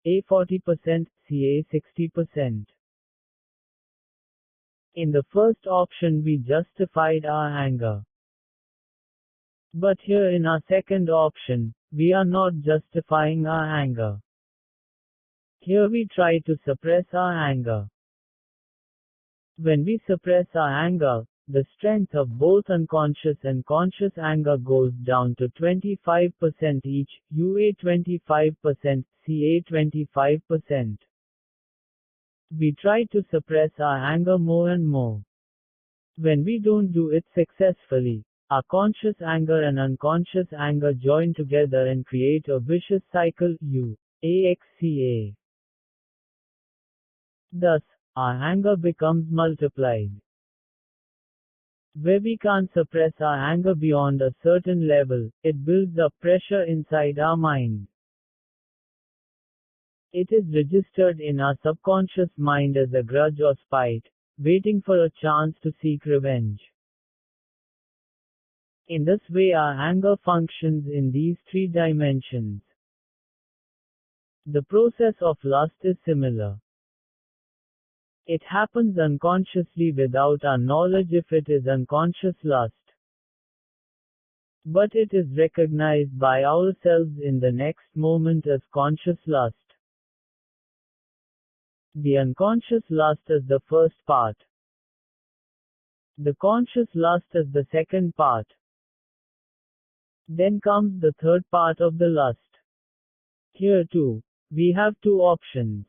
Speaker 1: a 40%, ca 60%. In the first option we justified our anger. But here in our second option, we are not justifying our anger. Here we try to suppress our anger. When we suppress our anger, the strength of both unconscious and conscious anger goes down to 25% each, UA 25%, CA 25%. We try to suppress our anger more and more. When we don't do it successfully, our conscious anger and unconscious anger join together and create a vicious cycle, UAXCA. Thus, our anger becomes multiplied. Where we can't suppress our anger beyond a certain level, it builds up pressure inside our mind. It is registered in our subconscious mind as a grudge or spite, waiting for a chance to seek revenge. In this way, our anger functions in these three dimensions. The process of lust is similar. It happens unconsciously without our knowledge if it is unconscious lust. But it is recognized by ourselves in the next moment as conscious lust. The unconscious lust is the first part. The conscious lust is the second part. Then comes the third part of the lust. Here too, we have two options.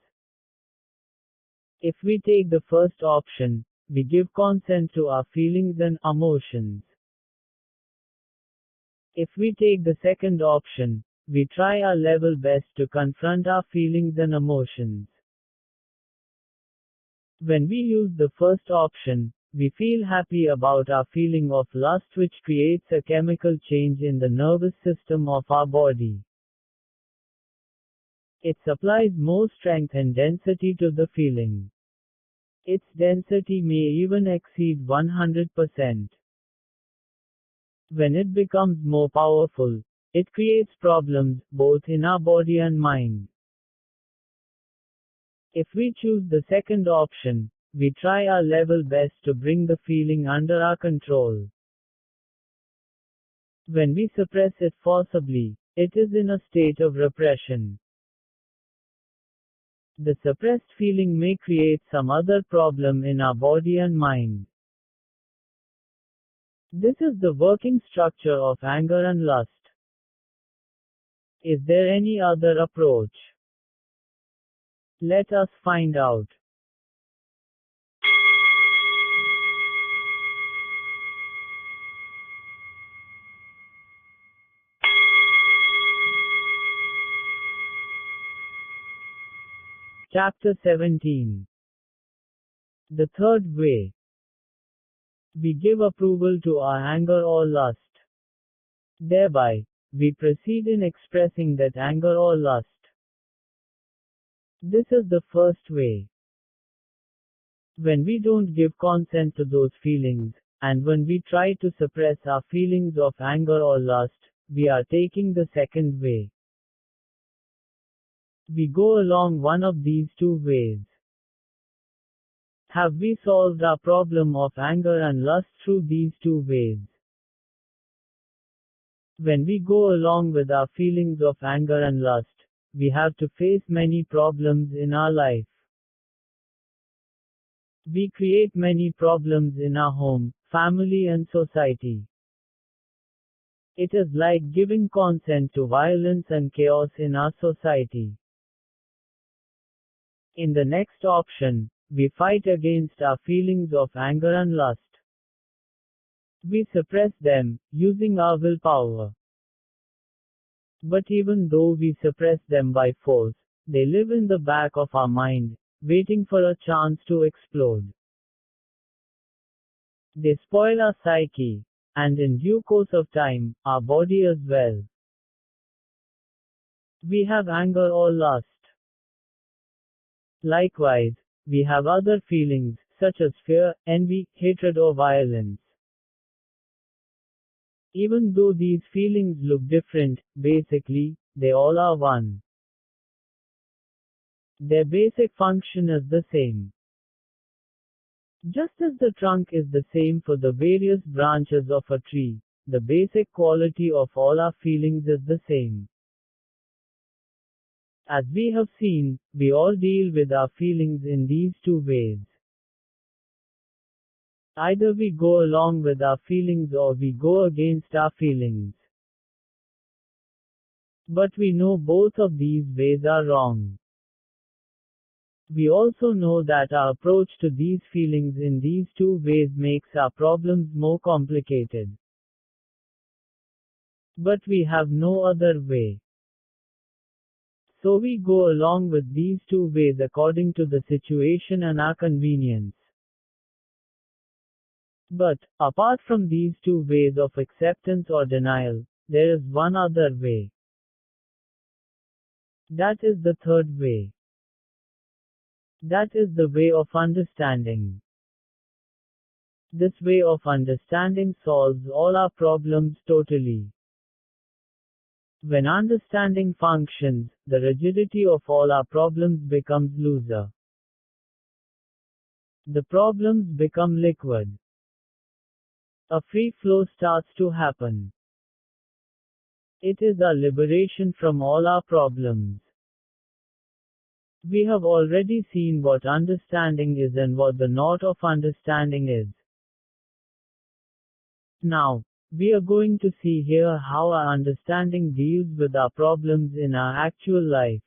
Speaker 1: If we take the first option, we give consent to our feelings and emotions. If we take the second option, we try our level best to confront our feelings and emotions. When we use the first option, we feel happy about our feeling of lust, which creates a chemical change in the nervous system of our body. It supplies more strength and density to the feeling. Its density may even exceed 100%. When it becomes more powerful, it creates problems, both in our body and mind. If we choose the second option, we try our level best to bring the feeling under our control. When we suppress it forcibly, it is in a state of repression. The suppressed feeling may create some other problem in our body and mind. This is the working structure of anger and lust. Is there any other approach? Let us find out. Chapter 17. The third way. We give approval to our anger or lust. Thereby, we proceed in expressing that anger or lust. This is the first way. When we don't give consent to those feelings, and when we try to suppress our feelings of anger or lust, we are taking the second way. We go along one of these two ways. Have we solved our problem of anger and lust through these two ways? When we go along with our feelings of anger and lust, we have to face many problems in our life. We create many problems in our home, family and society. It is like giving consent to violence and chaos in our society. In the next option, we fight against our feelings of anger and lust. We suppress them, using our willpower. But even though we suppress them by force, they live in the back of our mind, waiting for a chance to explode. They spoil our psyche, and in due course of time, our body as well. We have anger or lust. Likewise, we have other feelings, such as fear, envy, hatred or violence. Even though these feelings look different, basically, they all are one. Their basic function is the same. Just as the trunk is the same for the various branches of a tree, the basic quality of all our feelings is the same. As we have seen, we all deal with our feelings in these two ways. Either we go along with our feelings or we go against our feelings. But we know both of these ways are wrong. We also know that our approach to these feelings in these two ways makes our problems more complicated. But we have no other way. So we go along with these two ways according to the situation and our convenience. But, apart from these two ways of acceptance or denial, there is one other way. That is the third way. That is the way of understanding. This way of understanding solves all our problems totally. When understanding functions, the rigidity of all our problems becomes looser. The problems become liquid. A free flow starts to happen. It is our liberation from all our problems. We have already seen what understanding is and what the knot of understanding is. Now, we are going to see here how our understanding deals with our problems in our actual life.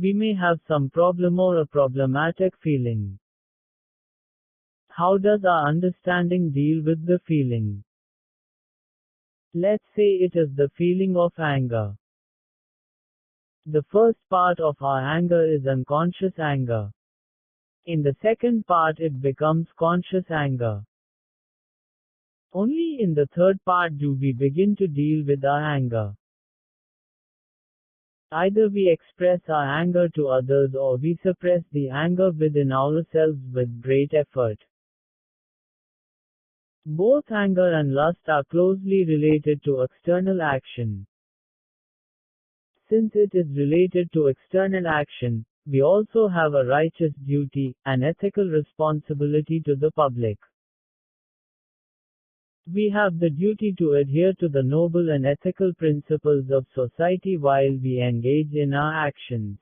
Speaker 1: We may have some problem or a problematic feeling. How does our understanding deal with the feeling? Let's say it is the feeling of anger. The first part of our anger is unconscious anger. In the second part it becomes conscious anger. Only in the third part do we begin to deal with our anger. Either we express our anger to others or we suppress the anger within ourselves with great effort. Both anger and lust are closely related to external action. Since it is related to external action, we also have a righteous duty, an ethical responsibility to the public. We have the duty to adhere to the noble and ethical principles of society while we engage in our actions.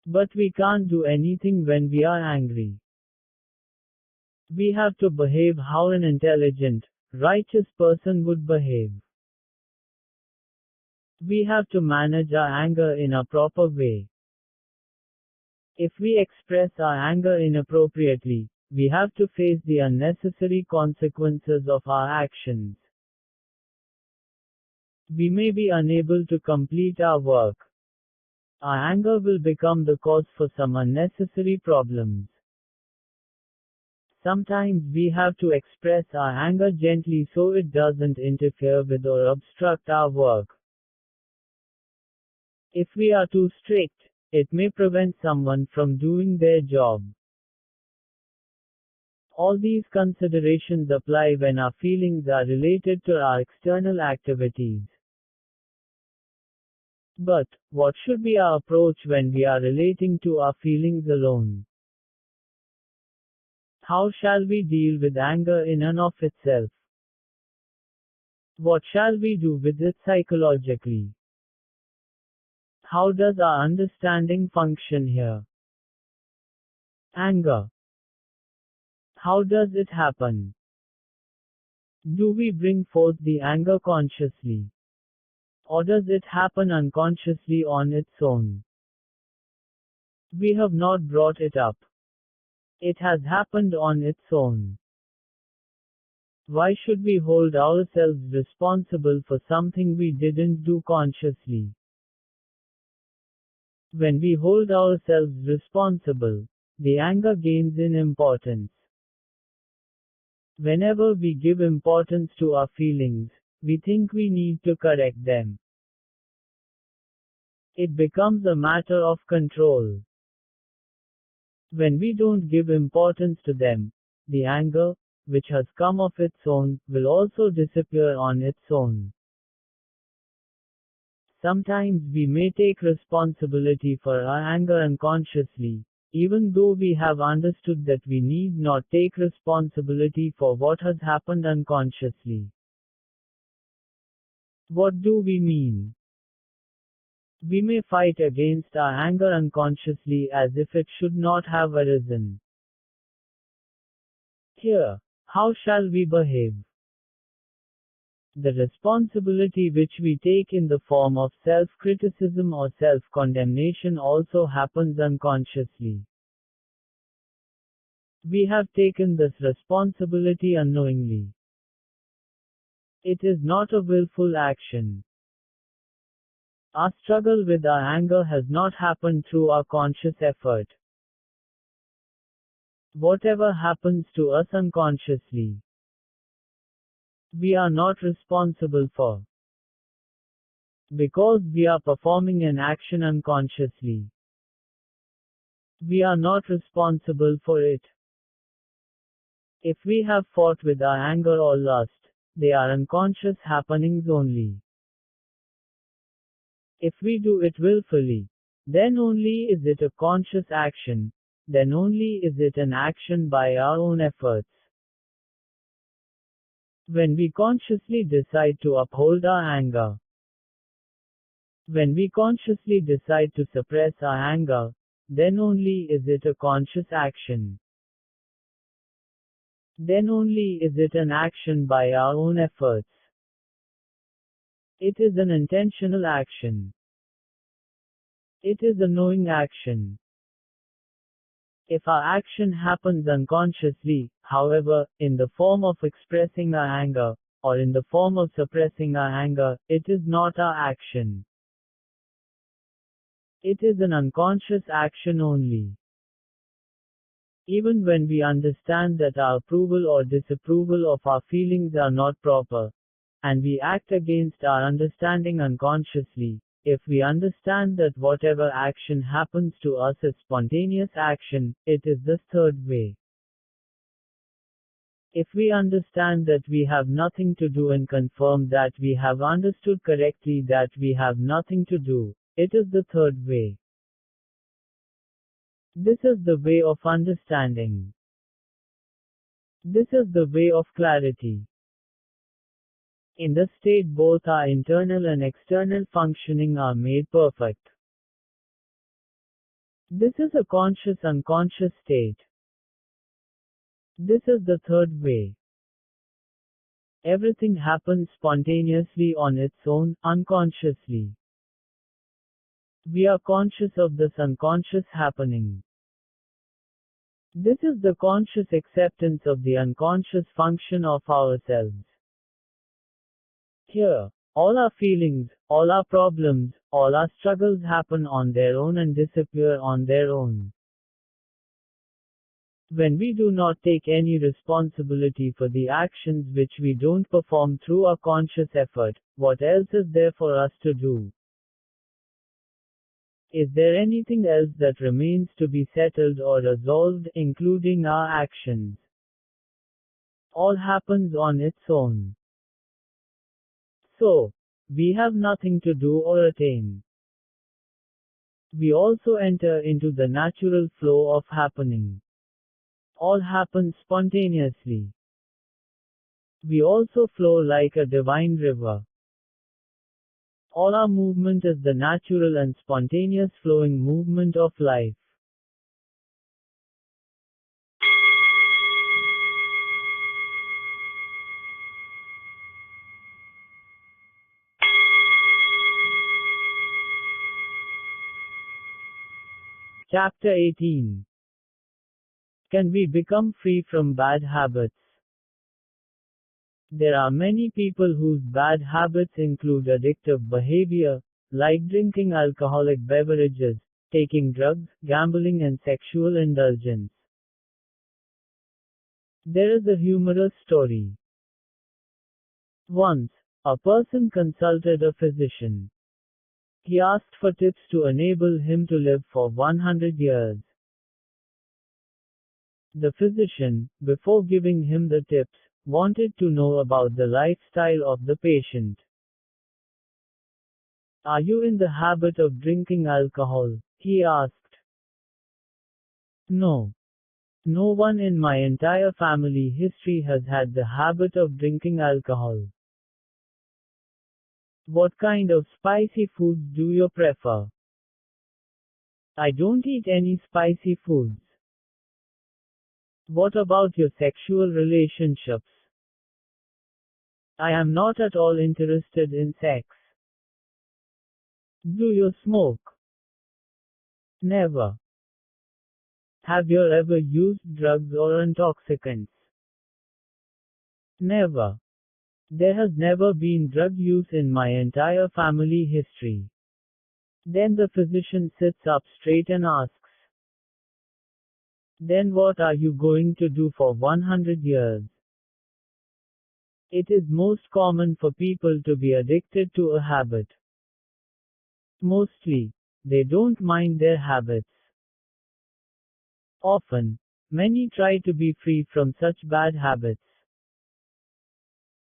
Speaker 1: But we can't do anything when we are angry. We have to behave how an intelligent, righteous person would behave. We have to manage our anger in a proper way. If we express our anger inappropriately, we have to face the unnecessary consequences of our actions. We may be unable to complete our work. Our anger will become the cause for some unnecessary problems. Sometimes we have to express our anger gently so it doesn't interfere with or obstruct our work. If we are too strict, it may prevent someone from doing their job. All these considerations apply when our feelings are related to our external activities. But, what should be our approach when we are relating to our feelings alone? How shall we deal with anger in and of itself? What shall we do with it psychologically? How does our understanding function here? Anger. How does it happen? Do we bring forth the anger consciously? Or does it happen unconsciously on its own? We have not brought it up. It has happened on its own. Why should we hold ourselves responsible for something we didn't do consciously? When we hold ourselves responsible, the anger gains in importance. Whenever we give importance to our feelings, we think we need to correct them. It becomes a matter of control. When we don't give importance to them, the anger, which has come of its own, will also disappear on its own. Sometimes we may take responsibility for our anger unconsciously, even though we have understood that we need not take responsibility for what has happened unconsciously. What do we mean? We may fight against our anger unconsciously as if it should not have arisen. Here, how shall we behave? The responsibility which we take in the form of self-criticism or self-condemnation also happens unconsciously. We have taken this responsibility unknowingly. It is not a willful action. Our struggle with our anger has not happened through our conscious effort. Whatever happens to us unconsciously, we are not responsible for. Because we are performing an action unconsciously, we are not responsible for it. If we have fought with our anger or lust, they are unconscious happenings only. If we do it willfully, then only is it a conscious action, then only is it an action by our own efforts. When we consciously decide to uphold our anger, when we consciously decide to suppress our anger, then only is it a conscious action. Then only is it an action by our own efforts. It is an intentional action. It is a knowing action. If our action happens unconsciously, however, in the form of expressing our anger, or in the form of suppressing our anger, it is not our action. It is an unconscious action only. Even when we understand that our approval or disapproval of our feelings are not proper, and we act against our understanding unconsciously, if we understand that whatever action happens to us is spontaneous action, it is the third way. If we understand that we have nothing to do and confirm that we have understood correctly that we have nothing to do, it is the third way. This is the way of understanding. This is the way of clarity. In this state both our internal and external functioning are made perfect. This is a conscious-unconscious state. This is the third way. Everything happens spontaneously on its own, unconsciously. We are conscious of this unconscious happening. This is the conscious acceptance of the unconscious function of ourselves. Here, all our feelings, all our problems, all our struggles happen on their own and disappear on their own. When we do not take any responsibility for the actions which we don't perform through our conscious effort, what else is there for us to do? Is there anything else that remains to be settled or resolved, including our actions? All happens on its own. So, we have nothing to do or attain. We also enter into the natural flow of happening. All happens spontaneously. We also flow like a divine river. All our movement is the natural and spontaneous flowing movement of life. Chapter 18. Can we become free from bad habits? There are many people whose bad habits include addictive behavior, like drinking alcoholic beverages, taking drugs, gambling, and sexual indulgence. There is a humorous story. Once, a person consulted a physician. He asked for tips to enable him to live for 100 years. The physician, before giving him the tips, wanted to know about the lifestyle of the patient. Are you in the habit of drinking alcohol? He asked. No. No one in my entire family history has had the habit of drinking alcohol. What kind of spicy foods do you prefer? I don't eat any spicy foods. What about your sexual relationships? I am not at all interested in sex. Do you smoke? Never. Have you ever used drugs or intoxicants? Never. There has never been drug use in my entire family history. Then the physician sits up straight and asks, then what are you going to do for 100 years? It is most common for people to be addicted to a habit. Mostly, they don't mind their habits. Often, many try to be free from such bad habits.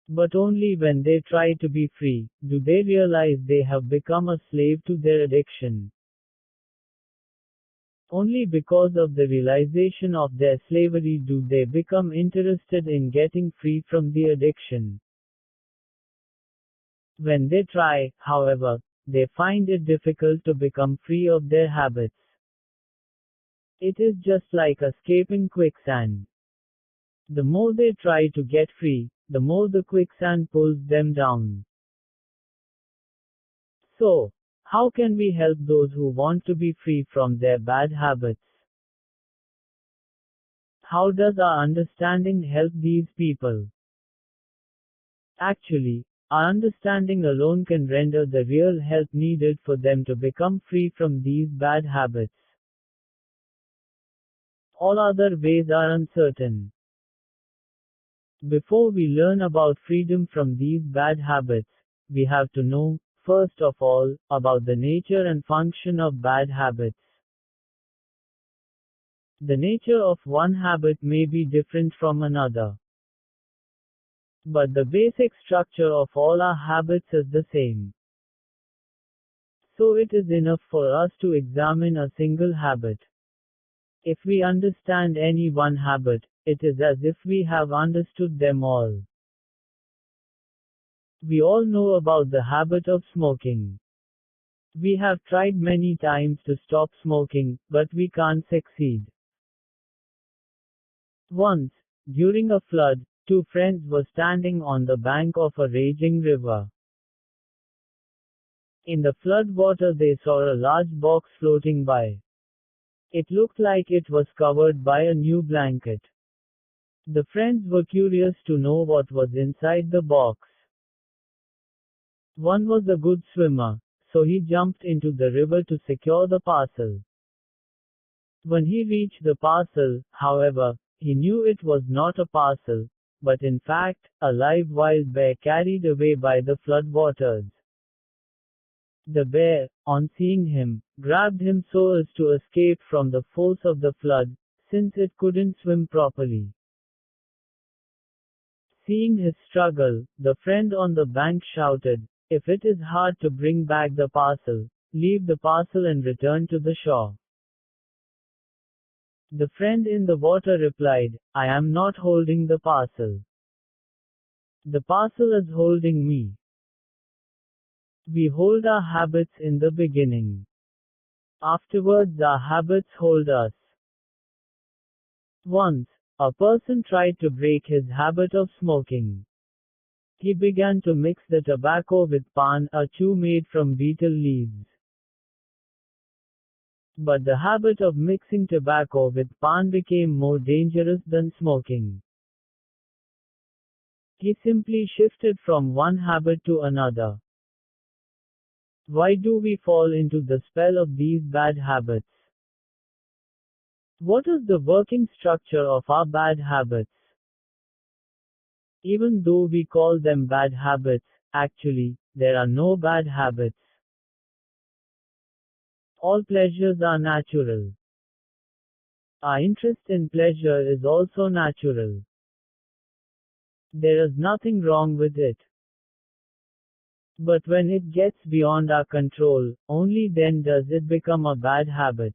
Speaker 1: But only when they try to be free, do they realize they have become a slave to their addiction. Only because of the realization of their slavery do they become interested in getting free from the addiction. When they try, however, they find it difficult to become free of their habits. It is just like escaping quicksand. The more they try to get free, the more the quicksand pulls them down. So, how can we help those who want to be free from their bad habits? How does our understanding help these people? Actually, our understanding alone can render the real help needed for them to become free from these bad habits. All other ways are uncertain. Before we learn about freedom from these bad habits, we have to know, first of all, about the nature and function of bad habits. The nature of one habit may be different from another. But the basic structure of all our habits is the same. So it is enough for us to examine a single habit. If we understand any one habit, it is as if we have understood them all. We all know about the habit of smoking. We have tried many times to stop smoking, but we can't succeed. Once, during a flood, two friends were standing on the bank of a raging river. In the flood water they saw a large box floating by. It looked like it was covered by a new blanket. The friends were curious to know what was inside the box. One was a good swimmer, so he jumped into the river to secure the parcel. When he reached the parcel, however, he knew it was not a parcel, but in fact, a live wild bear carried away by the flood waters. The bear, on seeing him, grabbed him so as to escape from the force of the flood, since it couldn't swim properly. Seeing his struggle, the friend on the bank shouted, "If it is hard to bring back the parcel, leave the parcel and return to the shore." The friend in the water replied, "I am not holding the parcel. The parcel is holding me." We hold our habits in the beginning. Afterwards our habits hold us. Once, a person tried to break his habit of smoking. He began to mix the tobacco with pan, a chew made from betel leaves. But the habit of mixing tobacco with pan became more dangerous than smoking. He simply shifted from one habit to another. Why do we fall into the spell of these bad habits? What is the working structure of our bad habits? Even though we call them bad habits, actually, there are no bad habits. All pleasures are natural. Our interest in pleasure is also natural. There is nothing wrong with it. But when it gets beyond our control, only then does it become a bad habit.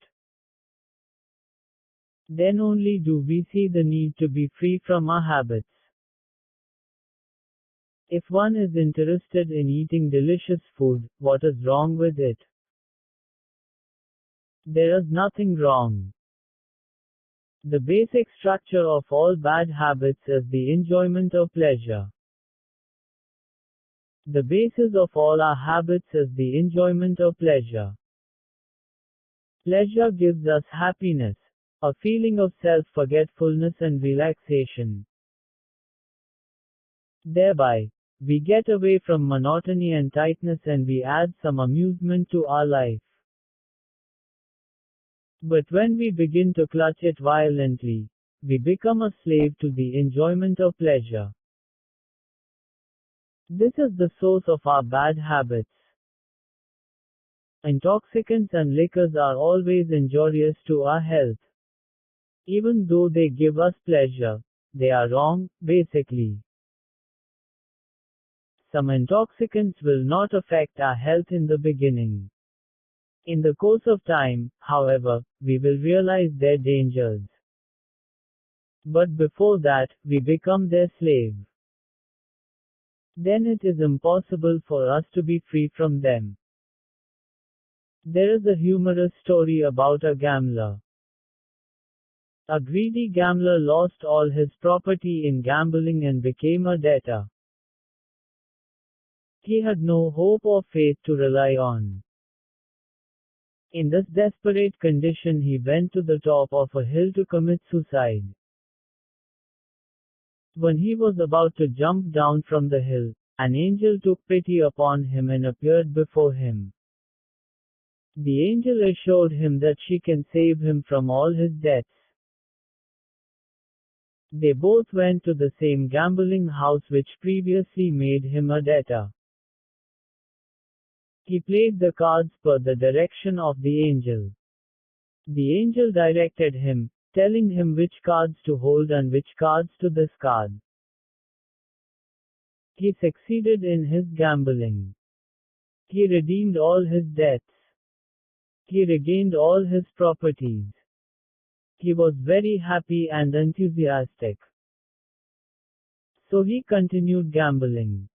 Speaker 1: Then only do we see the need to be free from our habits. If one is interested in eating delicious food, what is wrong with it? There is nothing wrong. The basic structure of all bad habits is the enjoyment of pleasure. The basis of all our habits is the enjoyment of pleasure. Pleasure gives us happiness, a feeling of self-forgetfulness and relaxation. Thereby, we get away from monotony and tightness and we add some amusement to our life. But when we begin to clutch it violently, we become a slave to the enjoyment of pleasure. This is the source of our bad habits. Intoxicants and liquors are always injurious to our health. Even though they give us pleasure, they are wrong, basically. Some intoxicants will not affect our health in the beginning. In the course of time, however, we will realize their dangers. But before that, we become their slave. Then it is impossible for us to be free from them. There is a humorous story about a gambler. A greedy gambler lost all his property in gambling and became a debtor. He had no hope or faith to rely on. In this desperate condition, he went to the top of a hill to commit suicide. When he was about to jump down from the hill, an angel took pity upon him and appeared before him. The angel assured him that she can save him from all his debts. They both went to the same gambling house which previously made him a debtor. He played the cards per the direction of the angel. The angel directed him, telling him which cards to hold and which cards to discard. He succeeded in his gambling. He redeemed all his debts. He regained all his properties. He was very happy and enthusiastic. So he continued gambling.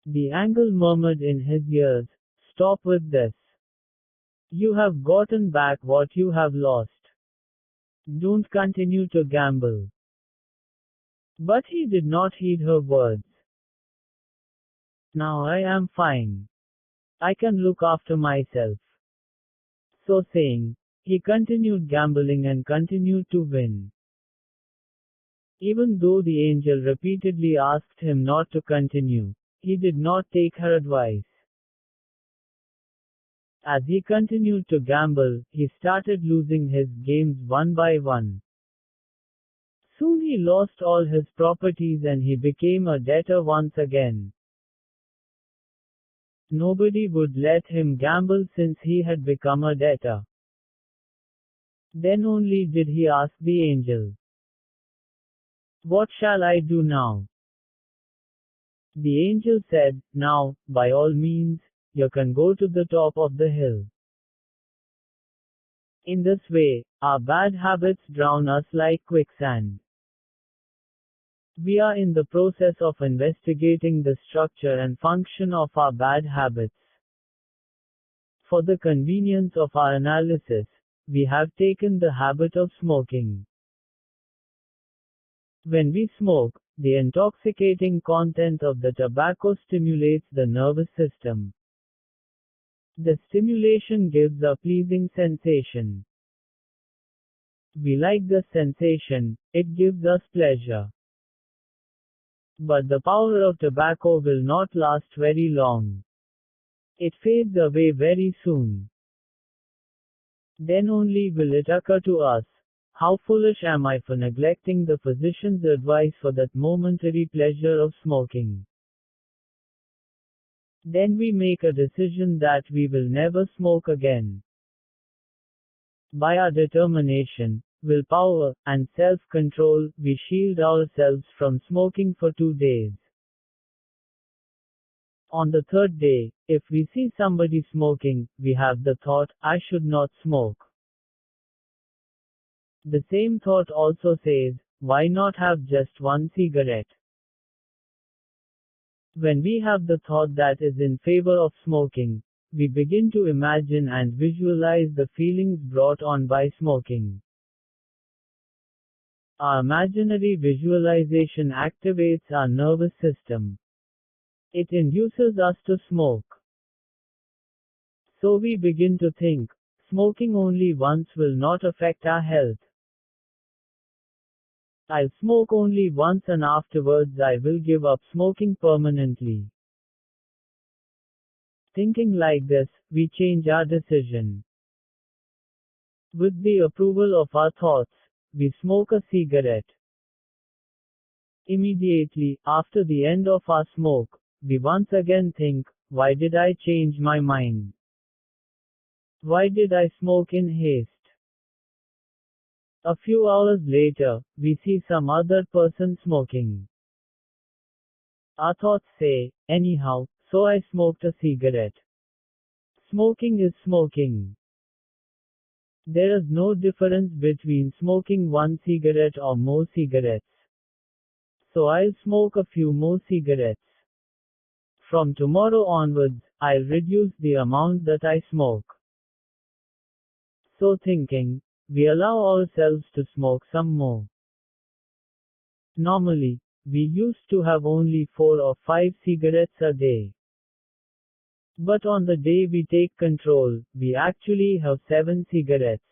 Speaker 1: The angel murmured in his ears, "Stop with this. You have gotten back what you have lost. Don't continue to gamble." But he did not heed her words. "Now I am fine. I can look after myself." So saying, he continued gambling and continued to win. Even though the angel repeatedly asked him not to continue, he did not take her advice. As he continued to gamble, he started losing his games one by one. Soon he lost all his properties and he became a debtor once again. Nobody would let him gamble since he had become a debtor. Then only did he ask the angel, "What shall I do now?" The angel said, "Now, by all means, you can go to the top of the hill." In this way, our bad habits drown us like quicksand. We are in the process of investigating the structure and function of our bad habits. For the convenience of our analysis, we have taken the habit of smoking. When we smoke, the intoxicating content of the tobacco stimulates the nervous system. The stimulation gives a pleasing sensation. We like the sensation, it gives us pleasure. But the power of tobacco will not last very long. It fades away very soon. Then only will it occur to us, how foolish am I for neglecting the physician's advice for that momentary pleasure of smoking. Then we make a decision that we will never smoke again. By our determination, willpower, and self-control, we shield ourselves from smoking for 2 days. On the third day, if we see somebody smoking, we have the thought, "I should not smoke." The same thought also says, "Why not have just one cigarette?" When we have the thought that is in favor of smoking, we begin to imagine and visualize the feelings brought on by smoking. Our imaginary visualization activates our nervous system. It induces us to smoke. So we begin to think, smoking only once will not affect our health. I'll smoke only once and afterwards I will give up smoking permanently. Thinking like this, we change our decision. With the approval of our thoughts, we smoke a cigarette. Immediately, after the end of our smoke, we once again think, why did I change my mind? Why did I smoke in haste? A few hours later, we see some other person smoking. Our thoughts say, anyhow, so I smoked a cigarette. Smoking is smoking. There is no difference between smoking one cigarette or more cigarettes. So I'll smoke a few more cigarettes. From tomorrow onwards, I'll reduce the amount that I smoke. So thinking, we allow ourselves to smoke some more. Normally, we used to have only 4 or 5 cigarettes a day. But on the day we take control, we actually have 7 cigarettes.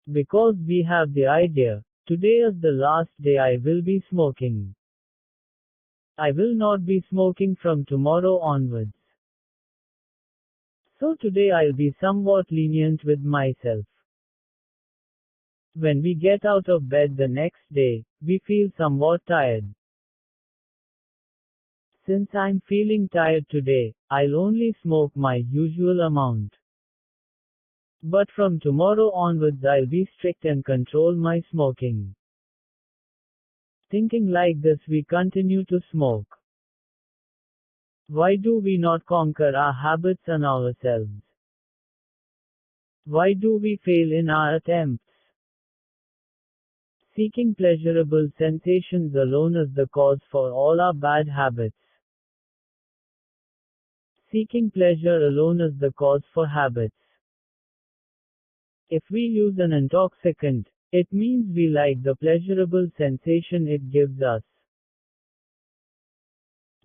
Speaker 1: Because we have the idea, today is the last day I will be smoking. I will not be smoking from tomorrow onwards. So today I'll be somewhat lenient with myself. When we get out of bed the next day, we feel somewhat tired. Since I'm feeling tired today, I'll only smoke my usual amount. But from tomorrow onwards I'll be strict and control my smoking. Thinking like this we continue to smoke. Why do we not conquer our habits and ourselves? Why do we fail in our attempts? Seeking pleasurable sensations alone is the cause for all our bad habits. Seeking pleasure alone is the cause for habits. If we use an intoxicant, it means we like the pleasurable sensation it gives us.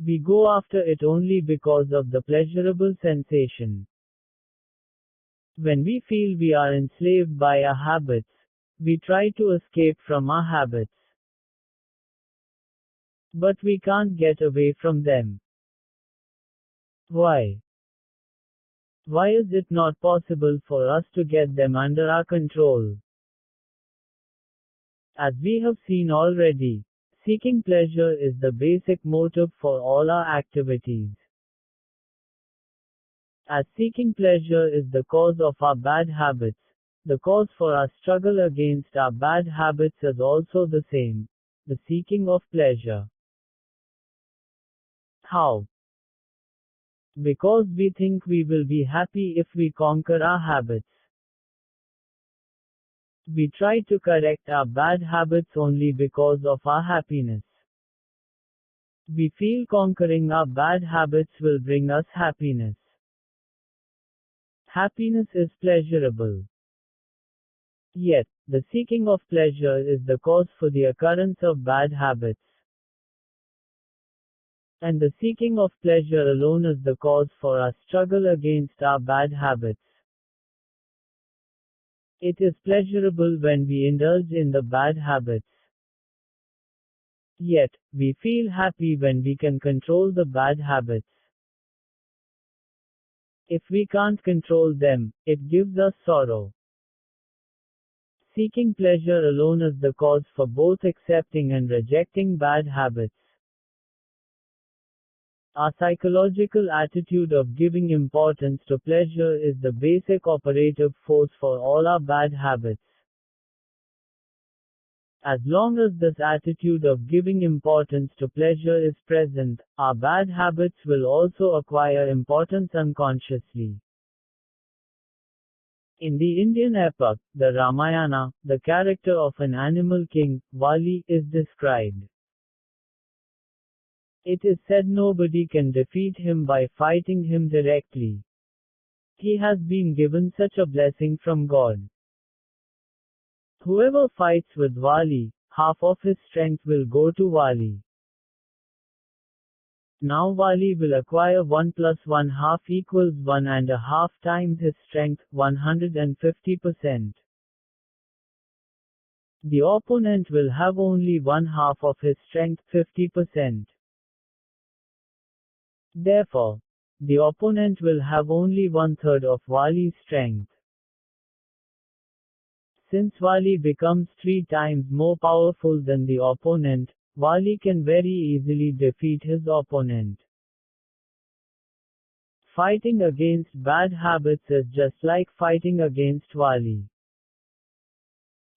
Speaker 1: We go after it only because of the pleasurable sensation. When we feel we are enslaved by our habits, we try to escape from our habits. But we can't get away from them. Why? Why is it not possible for us to get them under our control? As we have seen already, seeking pleasure is the basic motive for all our activities. As seeking pleasure is the cause of our bad habits, the cause for our struggle against our bad habits is also the same, the seeking of pleasure. How? Because we think we will be happy if we conquer our habits. We try to correct our bad habits only because of our happiness. We feel conquering our bad habits will bring us happiness. Happiness is pleasurable. Yet, the seeking of pleasure is the cause for the occurrence of bad habits. And the seeking of pleasure alone is the cause for our struggle against our bad habits. It is pleasurable when we indulge in the bad habits. Yet, we feel happy when we can control the bad habits. If we can't control them, it gives us sorrow. Seeking pleasure alone is the cause for both accepting and rejecting bad habits. Our psychological attitude of giving importance to pleasure is the basic operative force for all our bad habits. As long as this attitude of giving importance to pleasure is present, our bad habits will also acquire importance unconsciously. In the Indian epic, the Ramayana, the character of an animal king, Vali, is described. It is said nobody can defeat him by fighting him directly. He has been given such a blessing from God. Whoever fights with Vali, half of his strength will go to Vali. Now Vali will acquire 1 plus 1 half equals 1.5 times his strength, 150%. The opponent will have only 1/2 of his strength, 50%. Therefore, the opponent will have only 1/3 of Vali's strength. Since Vali becomes 3 times more powerful than the opponent, Vali can very easily defeat his opponent. Fighting against bad habits is just like fighting against Vali.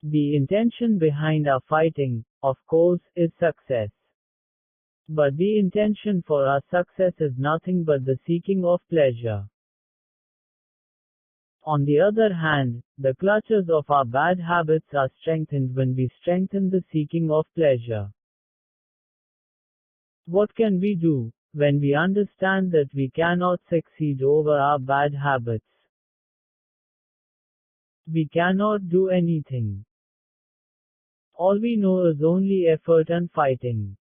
Speaker 1: The intention behind our fighting, of course, is success. But the intention for our success is nothing but the seeking of pleasure. On the other hand, the clutches of our bad habits are strengthened when we strengthen the seeking of pleasure. What can we do when we understand that we cannot succeed over our bad habits? We cannot do anything. All we know is only effort and fighting.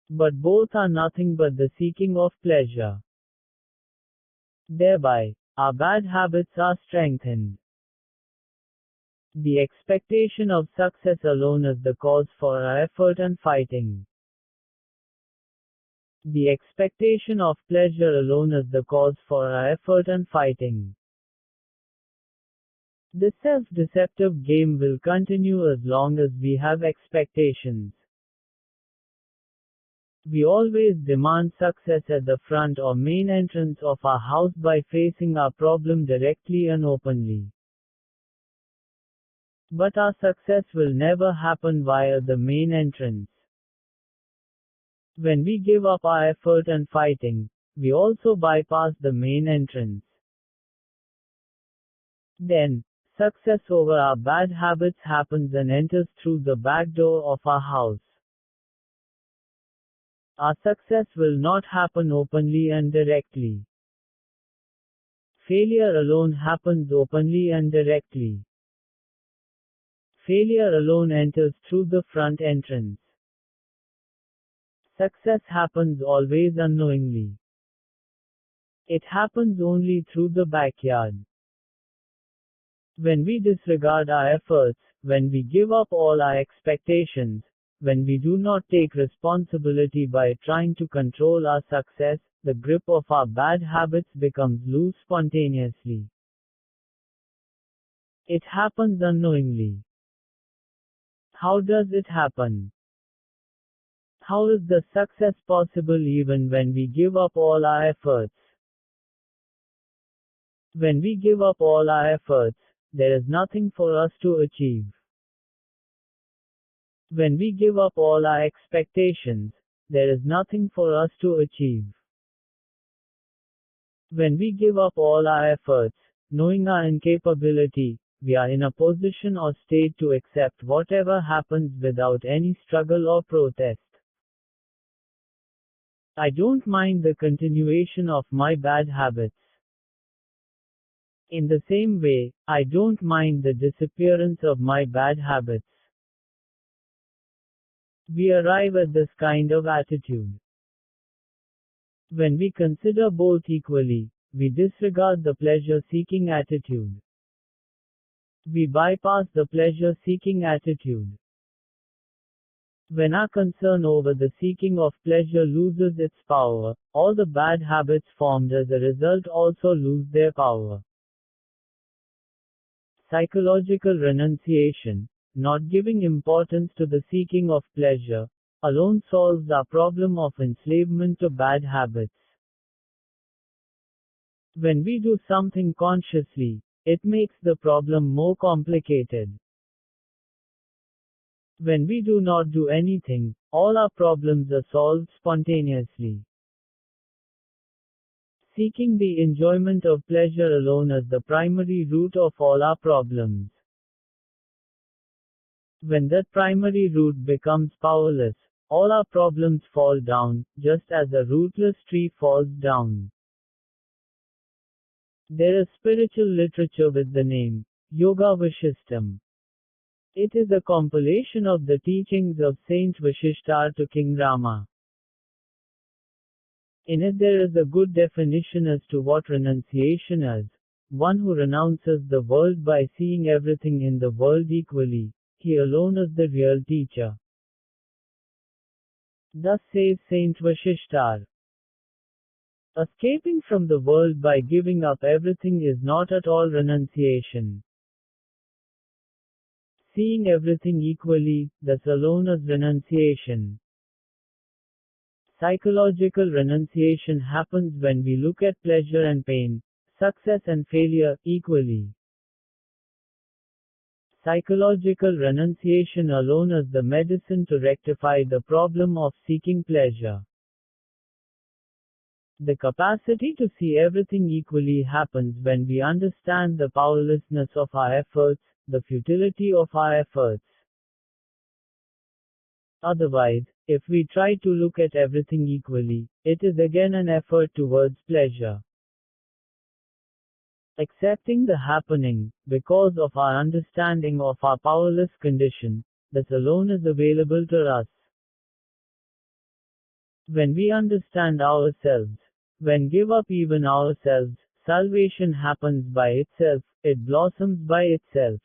Speaker 1: But both are nothing but the seeking of pleasure. Thereby, our bad habits are strengthened. The expectation of success alone is the cause for our effort and fighting. The expectation of pleasure alone is the cause for our effort and fighting. This self-deceptive game will continue as long as we have expectations. We always demand success at the front or main entrance of our house by facing our problem directly and openly. But our success will never happen via the main entrance. When we give up our effort and fighting, we also bypass the main entrance. Then, success over our bad habits happens and enters through the back door of our house. Our success will not happen openly and directly. Failure alone happens openly and directly. Failure alone enters through the front entrance. Success happens always unknowingly. It happens only through the backyard. When we disregard our efforts, when we give up all our expectations, when we do not take responsibility by trying to control our success, the grip of our bad habits becomes loose spontaneously. It happens unknowingly. How does it happen? How is the success possible even when we give up all our efforts? When we give up all our efforts, there is nothing for us to achieve. When we give up all our expectations, there is nothing for us to achieve. When we give up all our efforts, knowing our incapability, we are in a position or state to accept whatever happens without any struggle or protest. I don't mind the continuation of my bad habits. In the same way, I don't mind the disappearance of my bad habits. We arrive at this kind of attitude. When we consider both equally, we disregard the pleasure-seeking attitude. We bypass the pleasure-seeking attitude. When our concern over the seeking of pleasure loses its power, all the bad habits formed as a result also lose their power. Psychological renunciation, not giving importance to the seeking of pleasure, alone solves our problem of enslavement to bad habits. When we do something consciously, it makes the problem more complicated. When we do not do anything, all our problems are solved spontaneously. Seeking the enjoyment of pleasure alone is the primary root of all our problems. When that primary root becomes powerless, all our problems fall down, just as a rootless tree falls down. There is spiritual literature with the name Yoga Vashistam. It is a compilation of the teachings of Saint Vashishtar to King Rama. In it there is a good definition as to what renunciation is. One who renounces the world by seeing everything in the world equally, he alone is the real teacher. Thus says Saint Vashishtar. Escaping from the world by giving up everything is not at all renunciation. Seeing everything equally, thus alone is renunciation. Psychological renunciation happens when we look at pleasure and pain, success and failure, equally. Psychological renunciation alone is the medicine to rectify the problem of seeking pleasure. The capacity to see everything equally happens when we understand the powerlessness of our efforts, the futility of our efforts. Otherwise, if we try to look at everything equally, it is again an effort towards pleasure. Accepting the happening, because of our understanding of our powerless condition, this alone is available to us. When we understand ourselves, when give up even ourselves, salvation happens by itself, it blossoms by itself.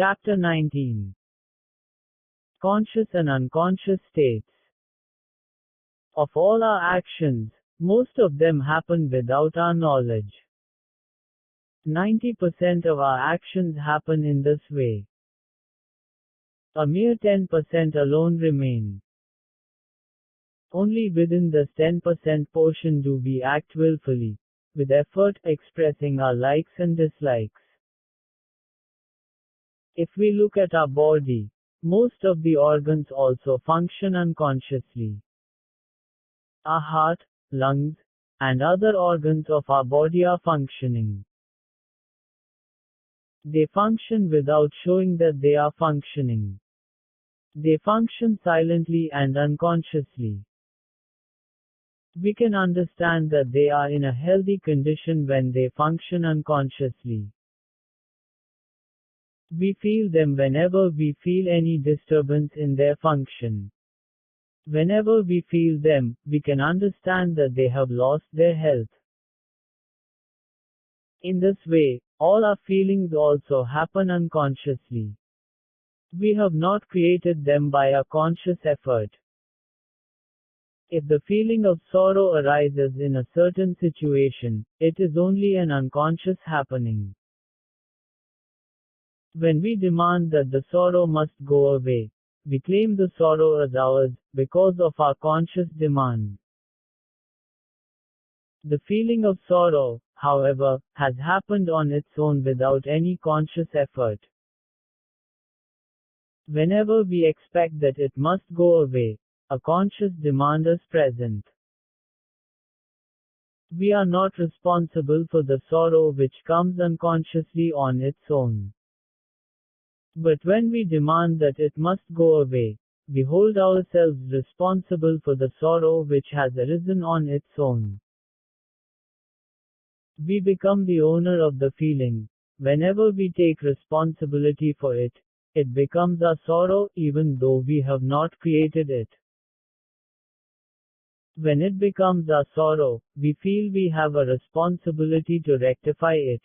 Speaker 1: Chapter 19. Conscious and unconscious states. Of all our actions, most of them happen without our knowledge. 90% of our actions happen in this way. A mere 10% alone remain. Only within this 10% portion do we act willfully, with effort, expressing our likes and dislikes. If we look at our body, most of the organs also function unconsciously. Our heart, lungs, and other organs of our body are functioning. They function without showing that they are functioning. They function silently and unconsciously. We can understand that they are in a healthy condition when they function unconsciously. We feel them whenever we feel any disturbance in their function. Whenever we feel them, we can understand that they have lost their health. In this way, all our feelings also happen unconsciously. We have not created them by a conscious effort. If the feeling of sorrow arises in a certain situation, it is only an unconscious happening. When we demand that the sorrow must go away, we claim the sorrow as ours, because of our conscious demand. The feeling of sorrow, however, has happened on its own without any conscious effort. Whenever we expect that it must go away, a conscious demand is present. We are not responsible for the sorrow which comes unconsciously on its own. But when we demand that it must go away, we hold ourselves responsible for the sorrow which has arisen on its own. We become the owner of the feeling. Whenever we take responsibility for it, it becomes our sorrow even though we have not created it. When it becomes our sorrow, we feel we have a responsibility to rectify it.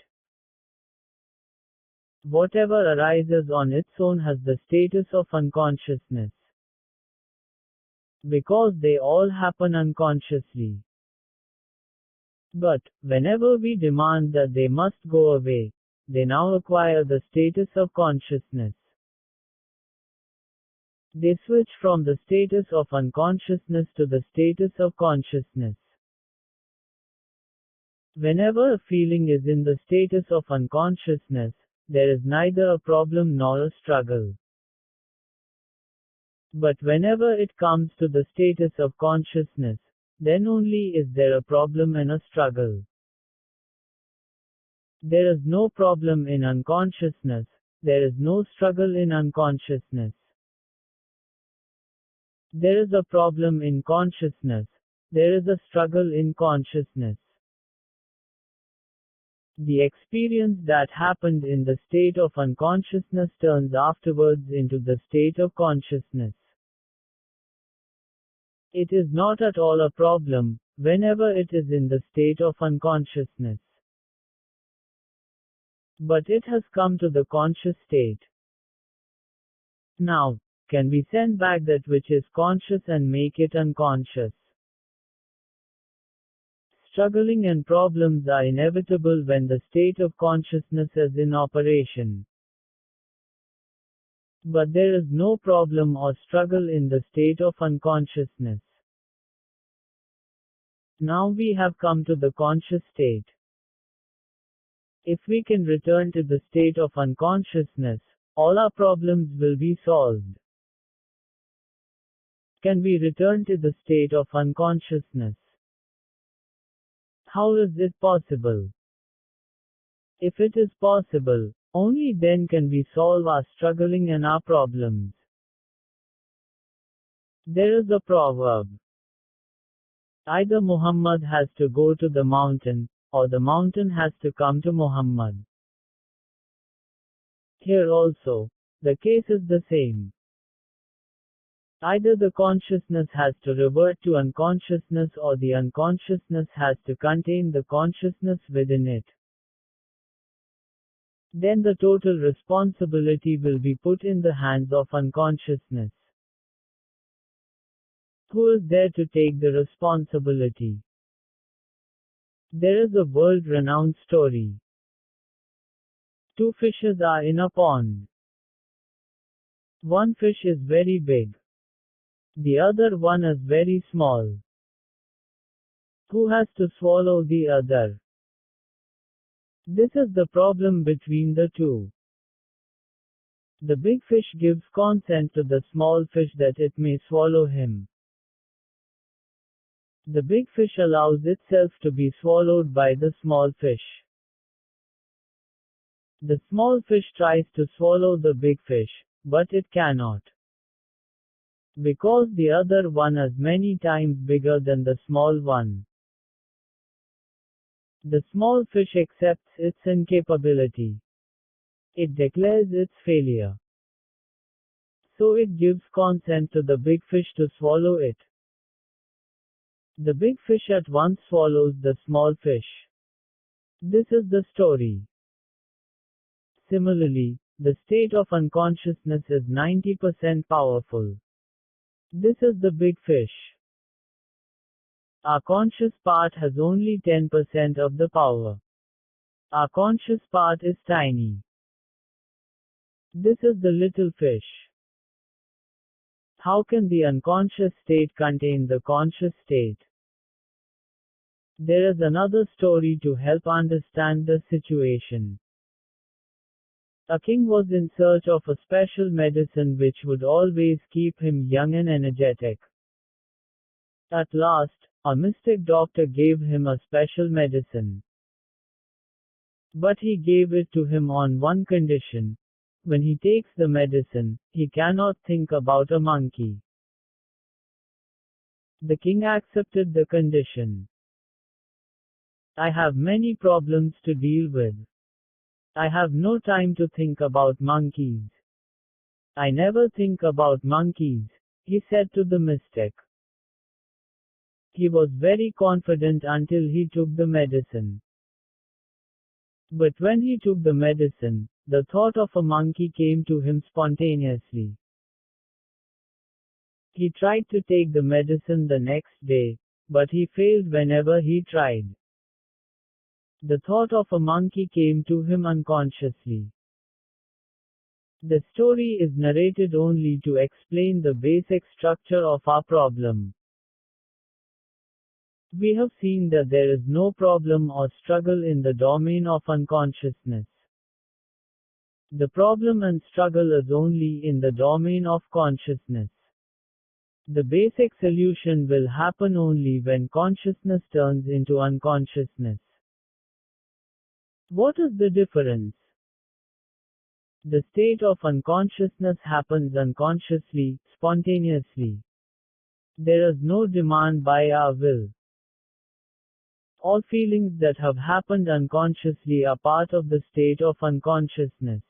Speaker 1: Whatever arises on its own has the status of unconsciousness. Because they all happen unconsciously. But, whenever we demand that they must go away, they now acquire the status of consciousness. They switch from the status of unconsciousness to the status of consciousness. Whenever a feeling is in the status of unconsciousness, there is neither a problem nor a struggle. But whenever it comes to the status of consciousness, then only is there a problem and a struggle. There is no problem in unconsciousness, there is no struggle in unconsciousness. There is a problem in consciousness, there is a struggle in consciousness. The experience that happened in the state of unconsciousness turns afterwards into the state of consciousness. It is not at all a problem, whenever it is in the state of unconsciousness. But it has come to the conscious state. Now, can we send back that which is conscious and make it unconscious? Struggling and problems are inevitable when the state of consciousness is in operation. But there is no problem or struggle in the state of unconsciousness. Now we have come to the conscious state. If we can return to the state of unconsciousness, all our problems will be solved. Can we return to the state of unconsciousness? How is it possible? If it is possible, only then can we solve our struggling and our problems. There is a proverb. Either Muhammad has to go to the mountain, or the mountain has to come to Muhammad. Here also, the case is the same. Either the consciousness has to revert to unconsciousness or the unconsciousness has to contain the consciousness within it. Then the total responsibility will be put in the hands of unconsciousness. Who is there to take the responsibility? There is a world-renowned story. Two fishes are in a pond. One fish is very big. The other one is very small. Who has to swallow the other? This is the problem between the two. The big fish gives consent to the small fish that it may swallow him. The big fish allows itself to be swallowed by the small fish. The small fish tries to swallow the big fish, but it cannot. Because the other one is many times bigger than the small one. The small fish accepts its incapability. It declares its failure. So it gives consent to the big fish to swallow it. The big fish at once swallows the small fish. This is the story. Similarly, the state of unconsciousness is 90% powerful. This is the big fish. Our conscious part has only 10% of the power. Our conscious part is tiny. This is the little fish. How can the unconscious state contain the conscious state? There is another story to help understand the situation. A king was in search of a special medicine which would always keep him young and energetic. At last, a mystic doctor gave him a special medicine. But he gave it to him on one condition. When he takes the medicine, he cannot think about a monkey. The king accepted the condition. I have many problems to deal with. I have no time to think about monkeys. I never think about monkeys, he said to the mystic. He was very confident until he took the medicine. But when he took the medicine, the thought of a monkey came to him spontaneously. He tried to take the medicine the next day, but he failed whenever he tried. The thought of a monkey came to him unconsciously. The story is narrated only to explain the basic structure of our problem. We have seen that there is no problem or struggle in the domain of unconsciousness. The problem and struggle is only in the domain of consciousness. The basic solution will happen only when consciousness turns into unconsciousness. What is the difference? The state of unconsciousness happens unconsciously, spontaneously. There is no demand by our will. All feelings that have happened unconsciously are part of the state of unconsciousness.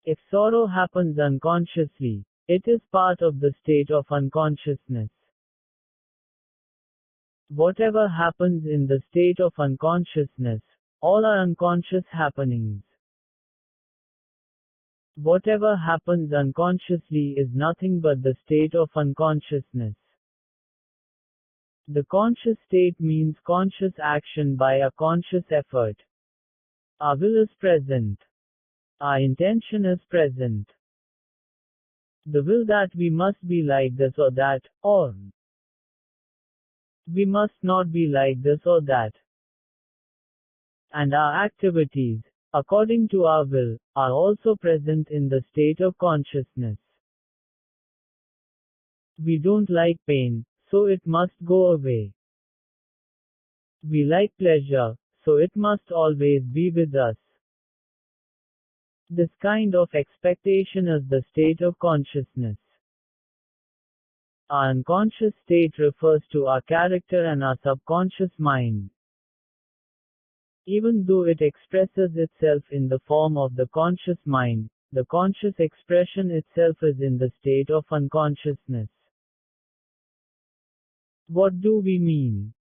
Speaker 1: If sorrow happens unconsciously, it is part of the state of unconsciousness. Whatever happens in the state of unconsciousness, all are unconscious happenings. Whatever happens unconsciously is nothing but the state of unconsciousness. The conscious state means conscious action by a conscious effort. Our will is present. Our intention is present. The will that we must be like this or that, or we must not be like this or that. And our activities, according to our will, are also present in the state of consciousness. We don't like pain, so it must go away. We like pleasure, so it must always be with us. This kind of expectation is the state of consciousness. Our unconscious state refers to our character and our subconscious mind. Even though it expresses itself in the form of the conscious mind, the conscious expression itself is in the state of unconsciousness. What do we mean?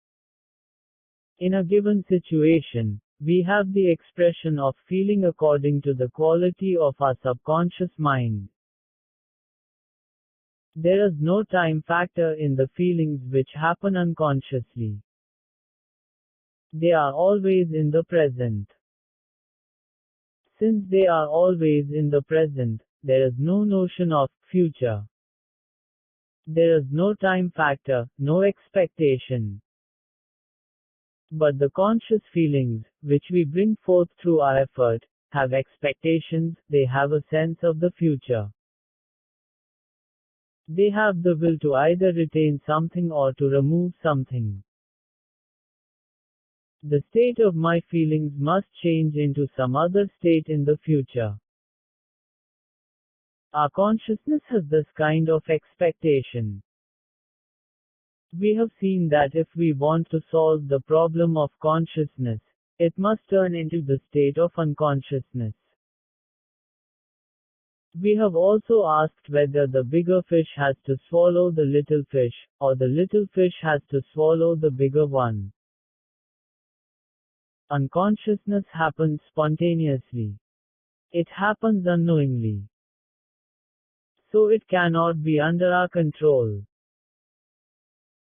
Speaker 1: In a given situation, we have the expression of feeling according to the quality of our subconscious mind. There is no time factor in the feelings which happen unconsciously. They are always in the present. Since they are always in the present, there is no notion of future. There is no time factor, no expectation. But the conscious feelings, which we bring forth through our effort, have expectations, they have a sense of the future. They have the will to either retain something or to remove something. The state of my feelings must change into some other state in the future. Our consciousness has this kind of expectation. We have seen that if we want to solve the problem of consciousness, it must turn into the state of unconsciousness. We have also asked whether the bigger fish has to swallow the little fish, or the little fish has to swallow the bigger one. Unconsciousness happens spontaneously. It happens unknowingly. So it cannot be under our control.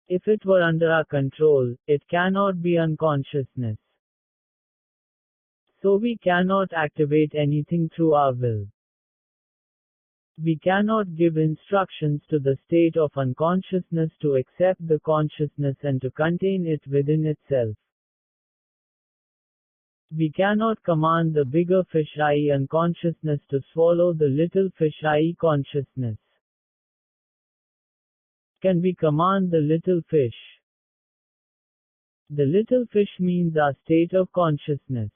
Speaker 1: If it were under our control, it cannot be unconsciousness. So we cannot activate anything through our will. We cannot give instructions to the state of unconsciousness to accept the consciousness and to contain it within itself. We cannot command the bigger fish i.e. unconsciousness to swallow the little fish i.e. consciousness. Can we command the little fish? The little fish means our state of consciousness.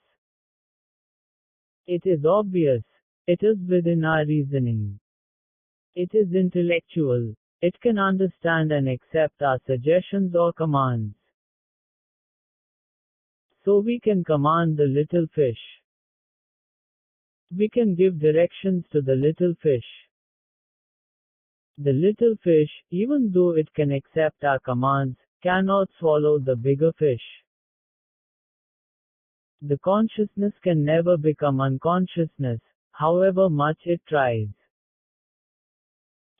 Speaker 1: It is obvious. It is within our reasoning. It is intellectual. It can understand and accept our suggestions or commands. So we can command the little fish. We can give directions to the little fish. The little fish, even though it can accept our commands, cannot swallow the bigger fish. The consciousness can never become unconsciousness, however much it tries.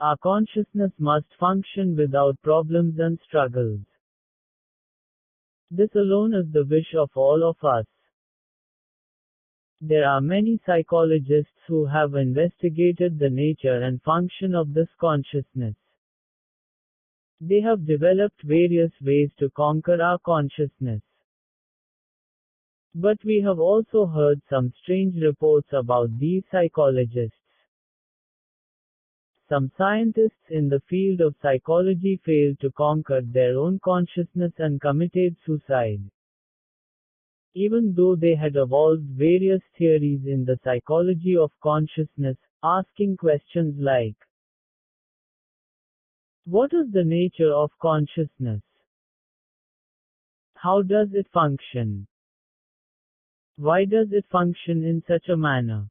Speaker 1: Our consciousness must function without problems and struggles. This alone is the wish of all of us. There are many psychologists who have investigated the nature and function of this consciousness. They have developed various ways to conquer our consciousness. But we have also heard some strange reports about these psychologists. Some scientists in the field of psychology failed to conquer their own consciousness and committed suicide. Even though they had evolved various theories in the psychology of consciousness, asking questions like, what is the nature of consciousness? How does it function? Why does it function in such a manner?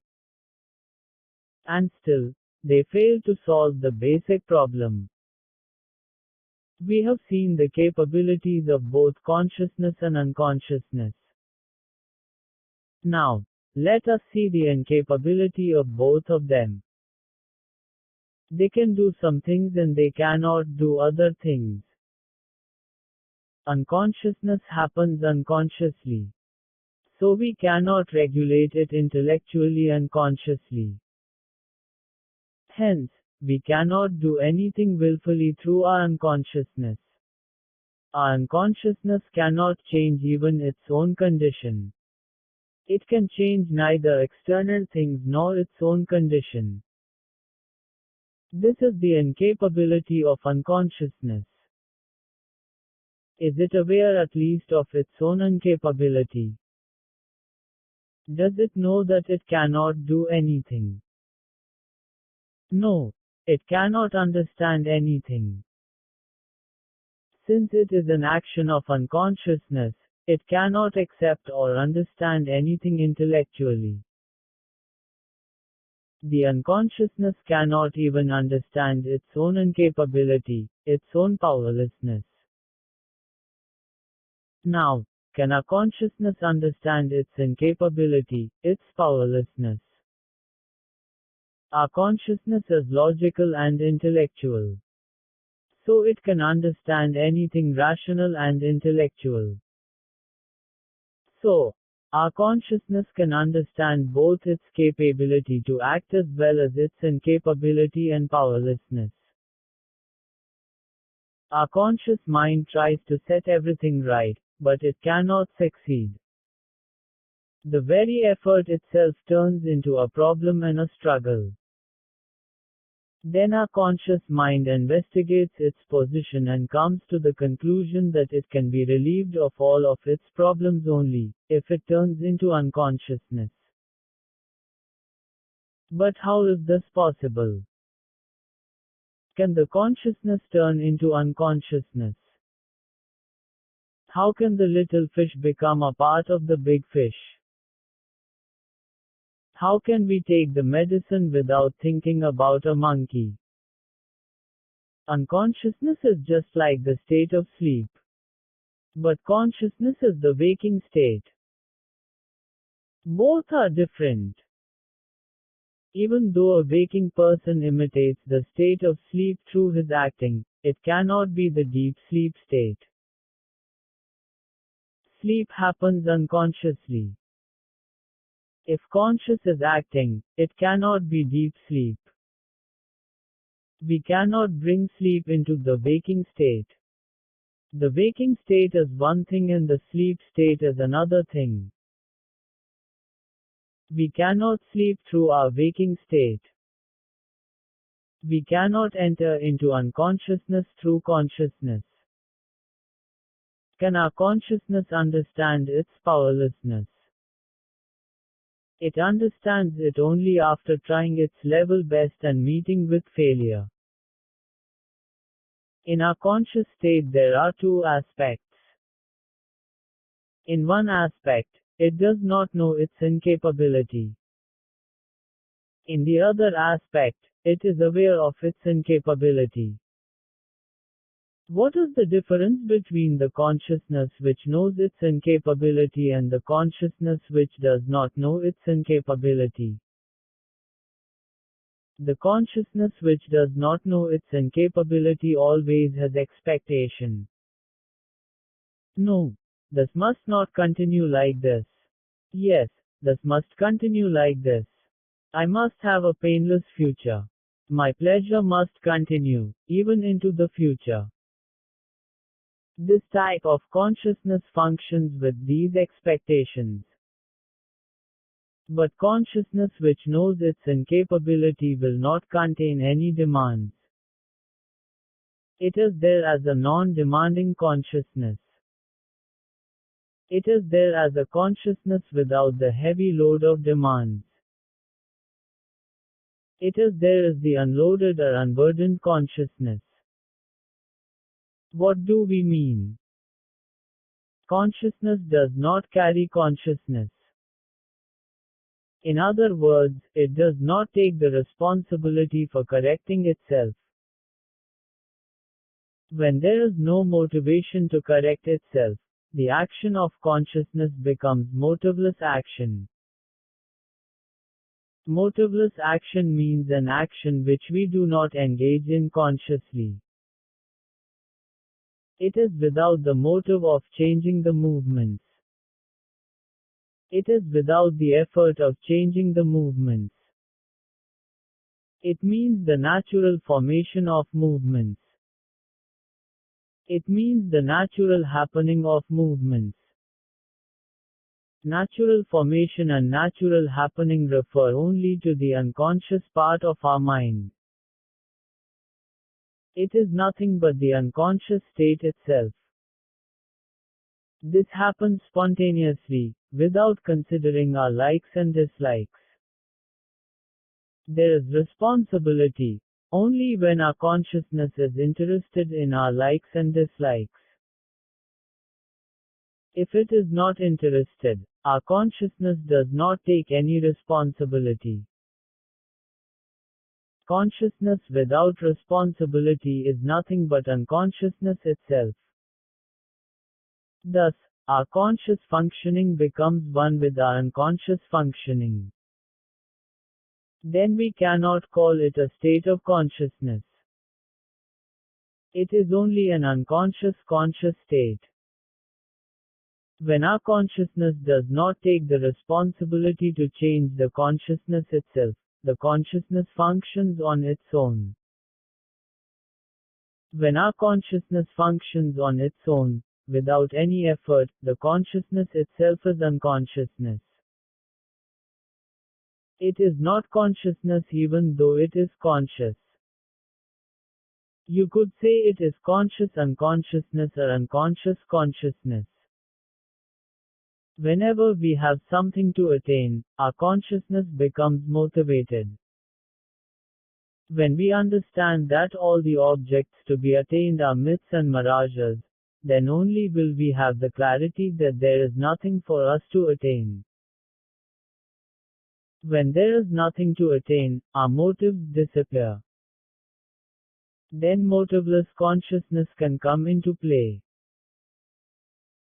Speaker 1: And still, they fail to solve the basic problem. We have seen the capabilities of both consciousness and unconsciousness. Now, let us see the incapability of both of them. They can do some things and they cannot do other things. Unconsciousness happens unconsciously. So we cannot regulate it intellectually and consciously. Hence, we cannot do anything willfully through our unconsciousness. Our unconsciousness cannot change even its own condition. It can change neither external things nor its own condition. This is the incapability of unconsciousness. Is it aware at least of its own incapability? Does it know that it cannot do anything? No, it cannot understand anything. Since it is an action of unconsciousness, it cannot accept or understand anything intellectually. The unconsciousness cannot even understand its own incapability, its own powerlessness. Now, can our consciousness understand its incapability, its powerlessness? Our consciousness is logical and intellectual. So it can understand anything rational and intellectual. So, our consciousness can understand both its capability to act as well as its incapability and powerlessness. Our conscious mind tries to set everything right, but it cannot succeed. The very effort itself turns into a problem and a struggle. Then our conscious mind investigates its position and comes to the conclusion that it can be relieved of all of its problems only if it turns into unconsciousness. But how is this possible? Can the consciousness turn into unconsciousness? How can the little fish become a part of the big fish? How can we take the medicine without thinking about a monkey? Unconsciousness is just like the state of sleep. But consciousness is the waking state. Both are different. Even though a waking person imitates the state of sleep through his acting, it cannot be the deep sleep state. Sleep happens unconsciously. If conscious is acting, it cannot be deep sleep. We cannot bring sleep into the waking state. The waking state is one thing and the sleep state is another thing. We cannot sleep through our waking state. We cannot enter into unconsciousness through consciousness. Can our consciousness understand its powerlessness? It understands it only after trying its level best and meeting with failure. In our conscious state there are two aspects. In one aspect, it does not know its incapability. In the other aspect, it is aware of its incapability. What is the difference between the consciousness which knows its incapability and the consciousness which does not know its incapability? The consciousness which does not know its incapability always has expectation. No, this must not continue like this. Yes, this must continue like this. I must have a painless future. My pleasure must continue, even into the future. This type of consciousness functions with these expectations. But consciousness which knows its incapability will not contain any demands. It is there as a non-demanding consciousness. It is there as a consciousness without the heavy load of demands. It is there as the unloaded or unburdened consciousness. What do we mean? Consciousness does not carry consciousness. In other words, it does not take the responsibility for correcting itself. When there is no motivation to correct itself, the action of consciousness becomes motiveless action. Motiveless action means an action which we do not engage in consciously. It is without the motive of changing the movements. It is without the effort of changing the movements. It means the natural formation of movements. It means the natural happening of movements. Natural formation and natural happening refer only to the unconscious part of our mind. It is nothing but the unconscious state itself. This happens spontaneously, without considering our likes and dislikes. There is responsibility only when our consciousness is interested in our likes and dislikes. If it is not interested, our consciousness does not take any responsibility. Consciousness without responsibility is nothing but unconsciousness itself. Thus, our conscious functioning becomes one with our unconscious functioning. Then we cannot call it a state of consciousness. It is only an unconscious conscious state. When our consciousness does not take the responsibility to change the consciousness itself, the consciousness functions on its own. When our consciousness functions on its own, without any effort, the consciousness itself is unconsciousness. It is not consciousness even though it is conscious. You could say it is conscious unconsciousness or unconscious consciousness. Whenever we have something to attain, our consciousness becomes motivated. When we understand that all the objects to be attained are myths and mirages, then only will we have the clarity that there is nothing for us to attain. When there is nothing to attain, our motives disappear. Then motiveless consciousness can come into play.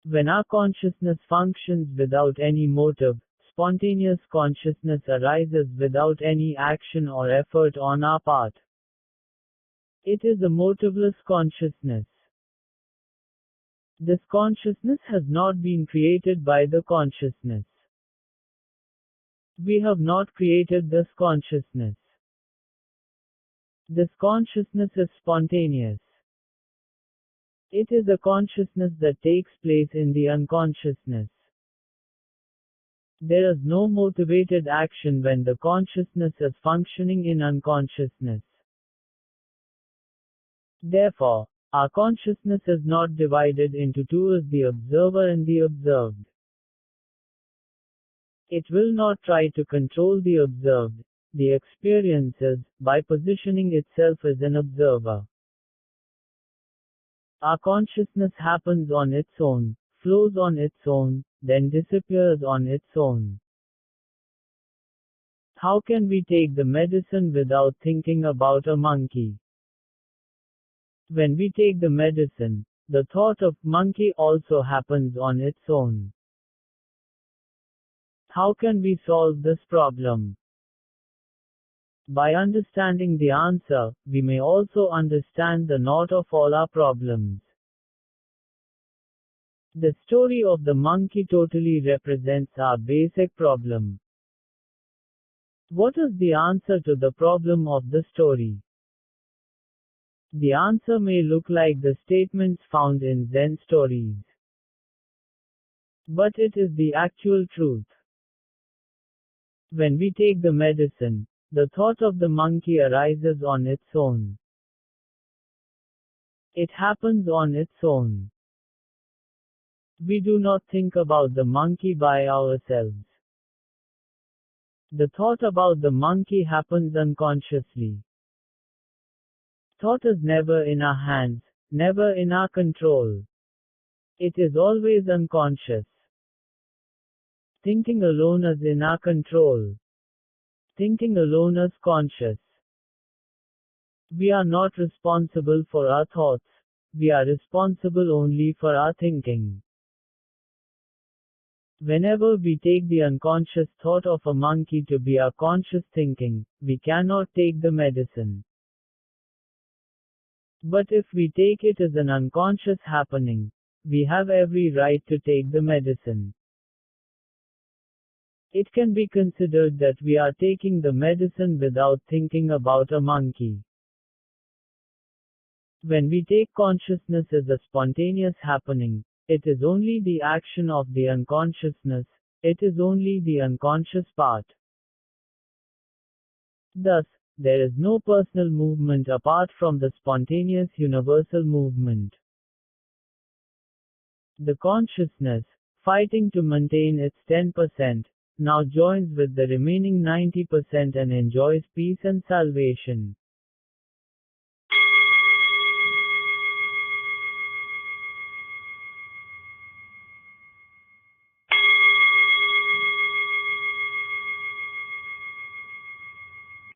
Speaker 1: When our consciousness functions without any motive, spontaneous consciousness arises without any action or effort on our part. It is a motiveless consciousness. This consciousness has not been created by the consciousness. We have not created this consciousness. This consciousness is spontaneous. It is a consciousness that takes place in the unconsciousness. There is no motivated action when the consciousness is functioning in unconsciousness. Therefore, our consciousness is not divided into two as the observer and the observed. It will not try to control the observed, the experiences, by positioning itself as an observer. Our consciousness happens on its own, flows on its own, then disappears on its own. How can we take the medicine without thinking about a monkey? When we take the medicine, the thought of monkey also happens on its own. How can we solve this problem? By understanding the answer, we may also understand the knot of all our problems. The story of the monkey totally represents our basic problem. What is the answer to the problem of the story? The answer may look like the statements found in Zen stories. But it is the actual truth. When we take the medicine, the thought of the monkey arises on its own. It happens on its own. We do not think about the monkey by ourselves. The thought about the monkey happens unconsciously. Thought is never in our hands, never in our control. It is always unconscious. Thinking alone is in our control. Thinking alone is conscious. We are not responsible for our thoughts. We are responsible only for our thinking. Whenever we take the unconscious thought of a monkey to be our conscious thinking, we cannot take the medicine. But if we take it as an unconscious happening, we have every right to take the medicine. It can be considered that we are taking the medicine without thinking about a monkey. When we take consciousness as a spontaneous happening, it is only the action of the unconsciousness, it is only the unconscious part. Thus, there is no personal movement apart from the spontaneous universal movement. The consciousness, fighting to maintain its 10%, now joins with the remaining 90% and enjoys peace and salvation.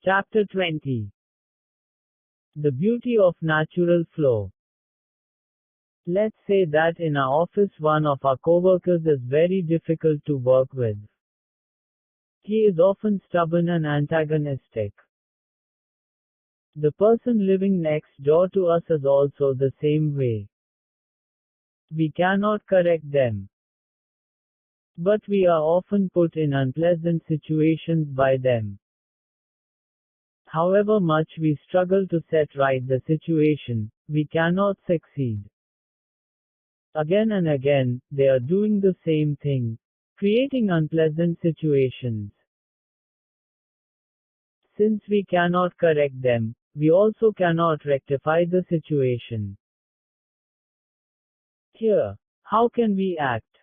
Speaker 1: Chapter 20. The beauty of natural flow. Let's say that in our office one of our coworkers is very difficult to work with. He is often stubborn and antagonistic. The person living next door to us is also the same way. We cannot correct them. But we are often put in unpleasant situations by them. However much we struggle to set right the situation, we cannot succeed. Again and again, they are doing the same thing, creating unpleasant situations. Since we cannot correct them, we also cannot rectify the situation. Here, how can we act?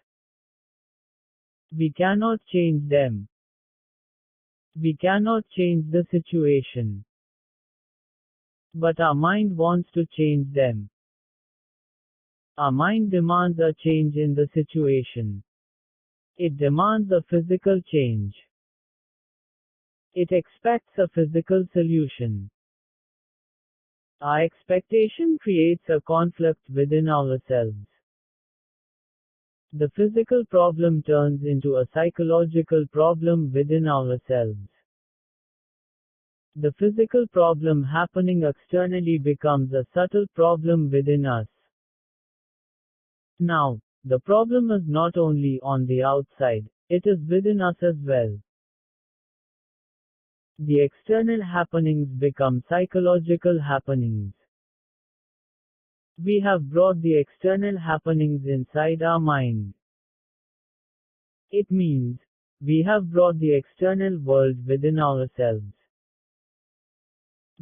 Speaker 1: We cannot change them. We cannot change the situation. But our mind wants to change them. Our mind demands a change in the situation. It demands a physical change. It expects a physical solution. Our expectation creates a conflict within ourselves. The physical problem turns into a psychological problem within ourselves. The physical problem happening externally becomes a subtle problem within us. Now, the problem is not only on the outside, it is within us as well. The external happenings become psychological happenings. We have brought the external happenings inside our mind. It means, we have brought the external world within ourselves.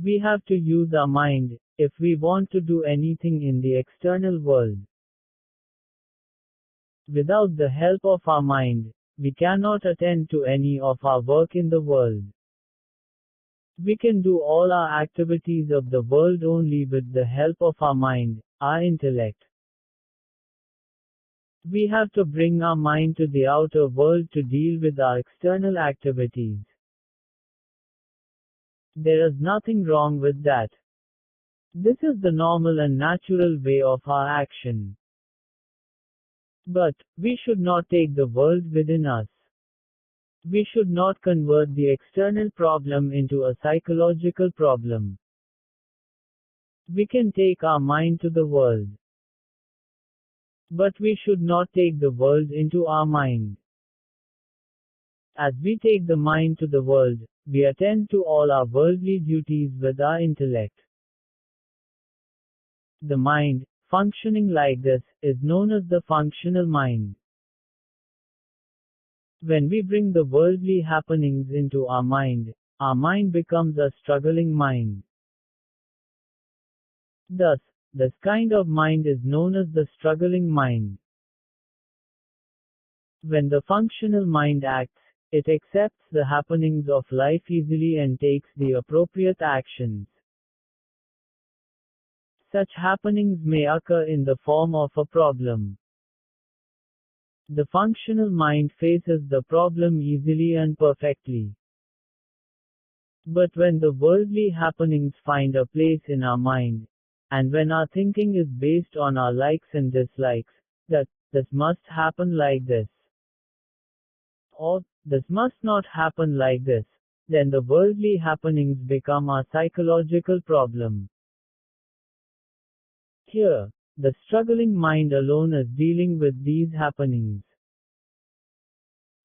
Speaker 1: We have to use our mind, if we want to do anything in the external world. Without the help of our mind, we cannot attend to any of our work in the world. We can do all our activities of the world only with the help of our mind, our intellect. We have to bring our mind to the outer world to deal with our external activities. There is nothing wrong with that. This is the normal and natural way of our action. But, we should not take the world within us. We should not convert the external problem into a psychological problem. We can take our mind to the world. But we should not take the world into our mind. As we take the mind to the world, we attend to all our worldly duties with our intellect. The mind, functioning like this, is known as the functional mind. When we bring the worldly happenings into our mind becomes a struggling mind. Thus, this kind of mind is known as the struggling mind. When the functional mind acts, it accepts the happenings of life easily and takes the appropriate actions. Such happenings may occur in the form of a problem. The functional mind faces the problem easily and perfectly. But when the worldly happenings find a place in our mind, and when our thinking is based on our likes and dislikes, that this must happen like this, or this must not happen like this, then the worldly happenings become our psychological problem. Here, the struggling mind alone is dealing with these happenings.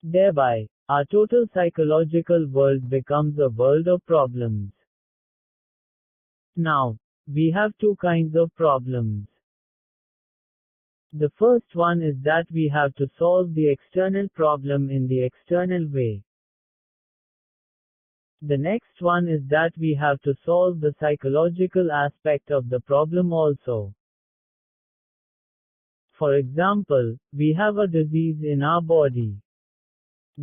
Speaker 1: Thereby, our total psychological world becomes a world of problems. Now, we have two kinds of problems. The first one is that we have to solve the external problem in the external way. The next one is that we have to solve the psychological aspect of the problem also. For example, we have a disease in our body.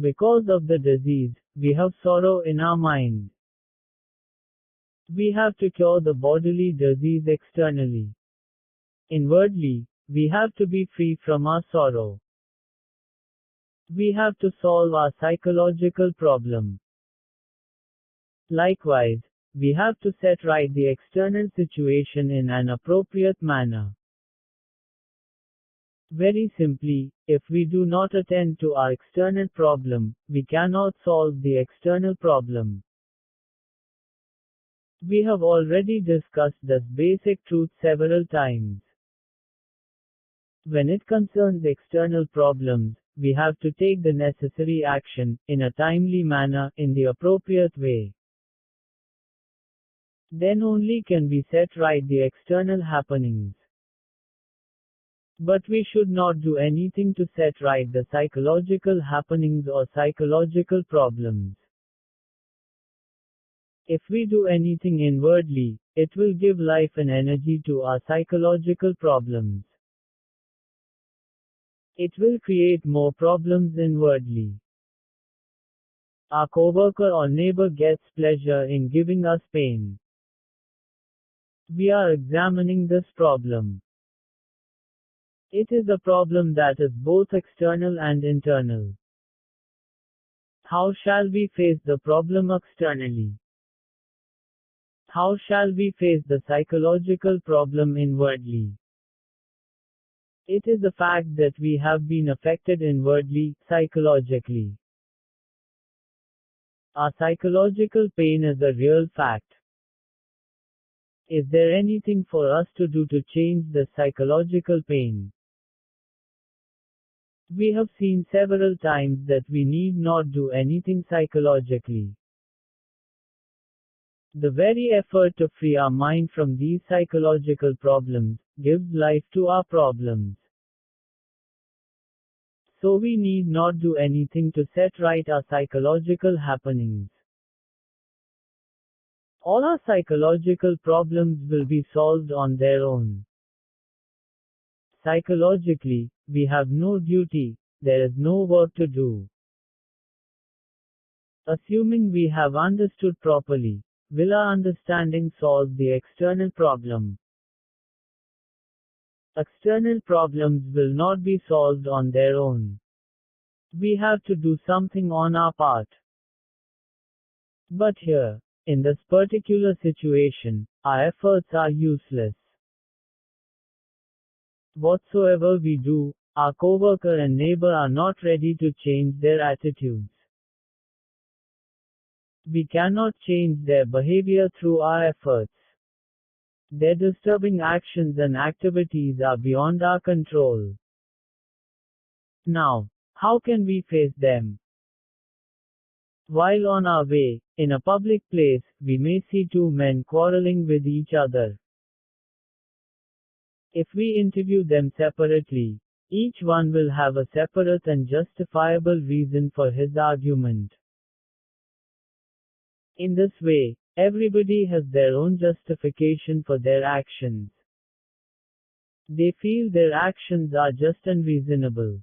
Speaker 1: Because of the disease, we have sorrow in our mind. We have to cure the bodily disease externally. Inwardly, we have to be free from our sorrow. We have to solve our psychological problem. Likewise, we have to set right the external situation in an appropriate manner. Very simply, if we do not attend to our external problem, we cannot solve the external problem. We have already discussed this basic truth several times. When it concerns external problems, we have to take the necessary action, in a timely manner, in the appropriate way. Then only can we set right the external happenings. But we should not do anything to set right the psychological happenings or psychological problems. If we do anything inwardly, it will give life and energy to our psychological problems. It will create more problems inwardly. Our coworker or neighbor gets pleasure in giving us pain. We are examining this problem. It is a problem that is both external and internal. How shall we face the problem externally? How shall we face the psychological problem inwardly? It is the fact that we have been affected inwardly, psychologically. Our psychological pain is a real fact. Is there anything for us to do to change the psychological pain? We have seen several times that we need not do anything psychologically. The very effort to free our mind from these psychological problems gives life to our problems. So we need not do anything to set right our psychological happenings. All our psychological problems will be solved on their own. Psychologically, we have no duty, there is no work to do. Assuming we have understood properly, will our understanding solve the external problem? External problems will not be solved on their own. We have to do something on our part. But here, in this particular situation, our efforts are useless. Whatsoever we do, our coworker and neighbor are not ready to change their attitudes. We cannot change their behavior through our efforts. Their disturbing actions and activities are beyond our control. Now, how can we face them? While on our way, in a public place, we may see two men quarreling with each other. If we interview them separately, Each one will have a separate and justifiable reason for his argument. In this way, everybody has their own justification for their actions. They feel their actions are just and reasonable.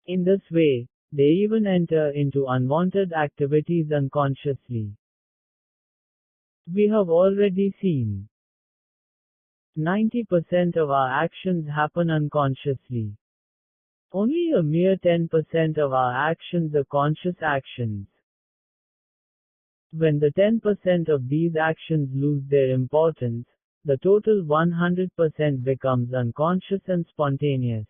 Speaker 1: In this way, they even enter into unwanted activities unconsciously. We have already seen 90% of our actions happen unconsciously. Only a mere 10% of our actions are conscious actions. When the 10% of these actions lose their importance, the total 100% becomes unconscious and spontaneous.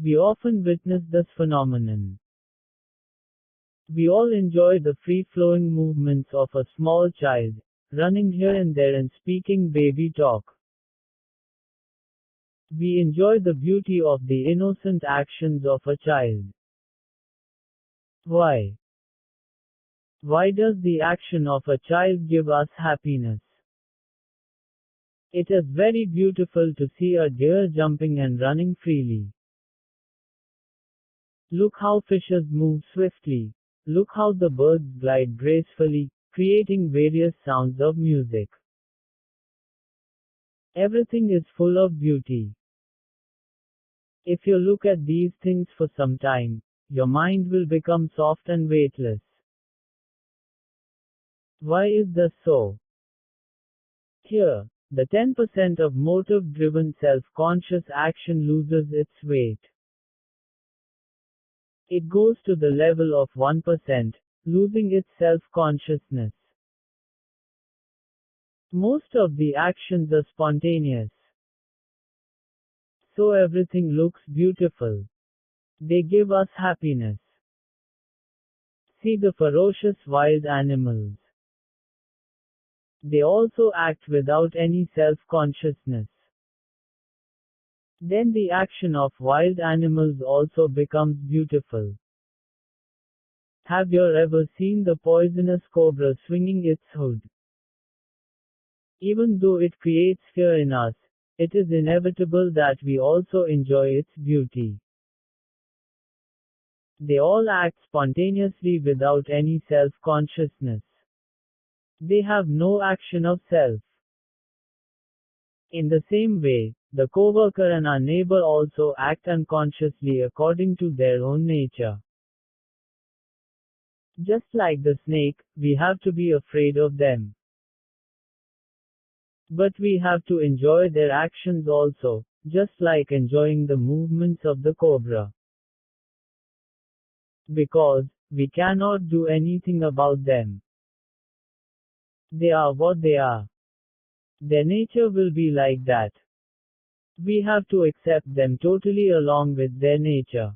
Speaker 1: We often witness this phenomenon. We all enjoy the free-flowing movements of a small child, running here and there and speaking baby talk. We enjoy the beauty of the innocent actions of a child. Why? Why does the action of a child give us happiness? It is very beautiful to see a deer jumping and running freely. Look how fishes move swiftly. Look how the birds glide gracefully, creating various sounds of music. Everything is full of beauty. If you look at these things for some time, your mind will become soft and weightless. Why is this so? Here, the 10% of motive-driven self-conscious action loses its weight. It goes to the level of 1%, losing its self-consciousness. Most of the actions are spontaneous. So everything looks beautiful. They give us happiness. See the ferocious wild animals. They also act without any self-consciousness. Then the action of wild animals also becomes beautiful. Have you ever seen the poisonous cobra swinging its hood? Even though it creates fear in us, it is inevitable that we also enjoy its beauty. They all act spontaneously without any self-consciousness. They have no action of self. In the same way, the coworker and our neighbor also act unconsciously according to their own nature. Just like the snake, we have to be afraid of them. But we have to enjoy their actions also, just like enjoying the movements of the cobra. Because, we cannot do anything about them. They are what they are. Their nature will be like that. We have to accept them totally along with their nature.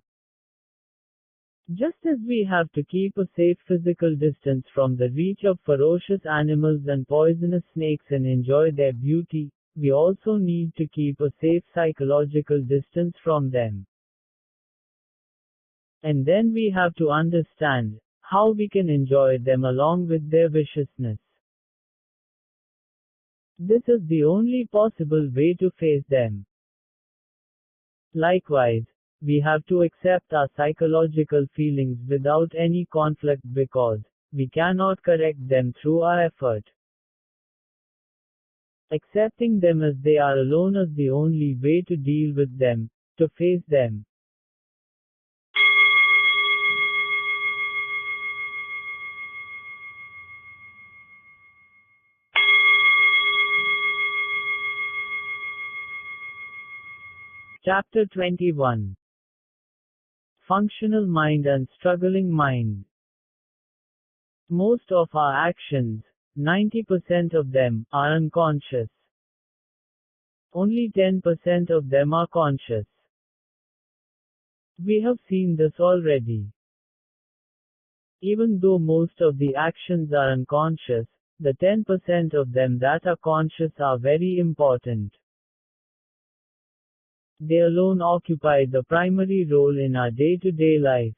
Speaker 1: Just as we have to keep a safe physical distance from the reach of ferocious animals and poisonous snakes and enjoy their beauty, we also need to keep a safe psychological distance from them. And then we have to understand how we can enjoy them along with their viciousness. This is the only possible way to face them. Likewise, we have to accept our psychological feelings without any conflict because we cannot correct them through our effort. Accepting them as they are alone is the only way to deal with them, to face them. Chapter 21. Functional mind and struggling mind. Most of our actions, 90% of them, are unconscious. Only 10% of them are conscious. We have seen this already. Even though most of the actions are unconscious, the 10% of them that are conscious are very important. They alone occupy the primary role in our day-to-day life.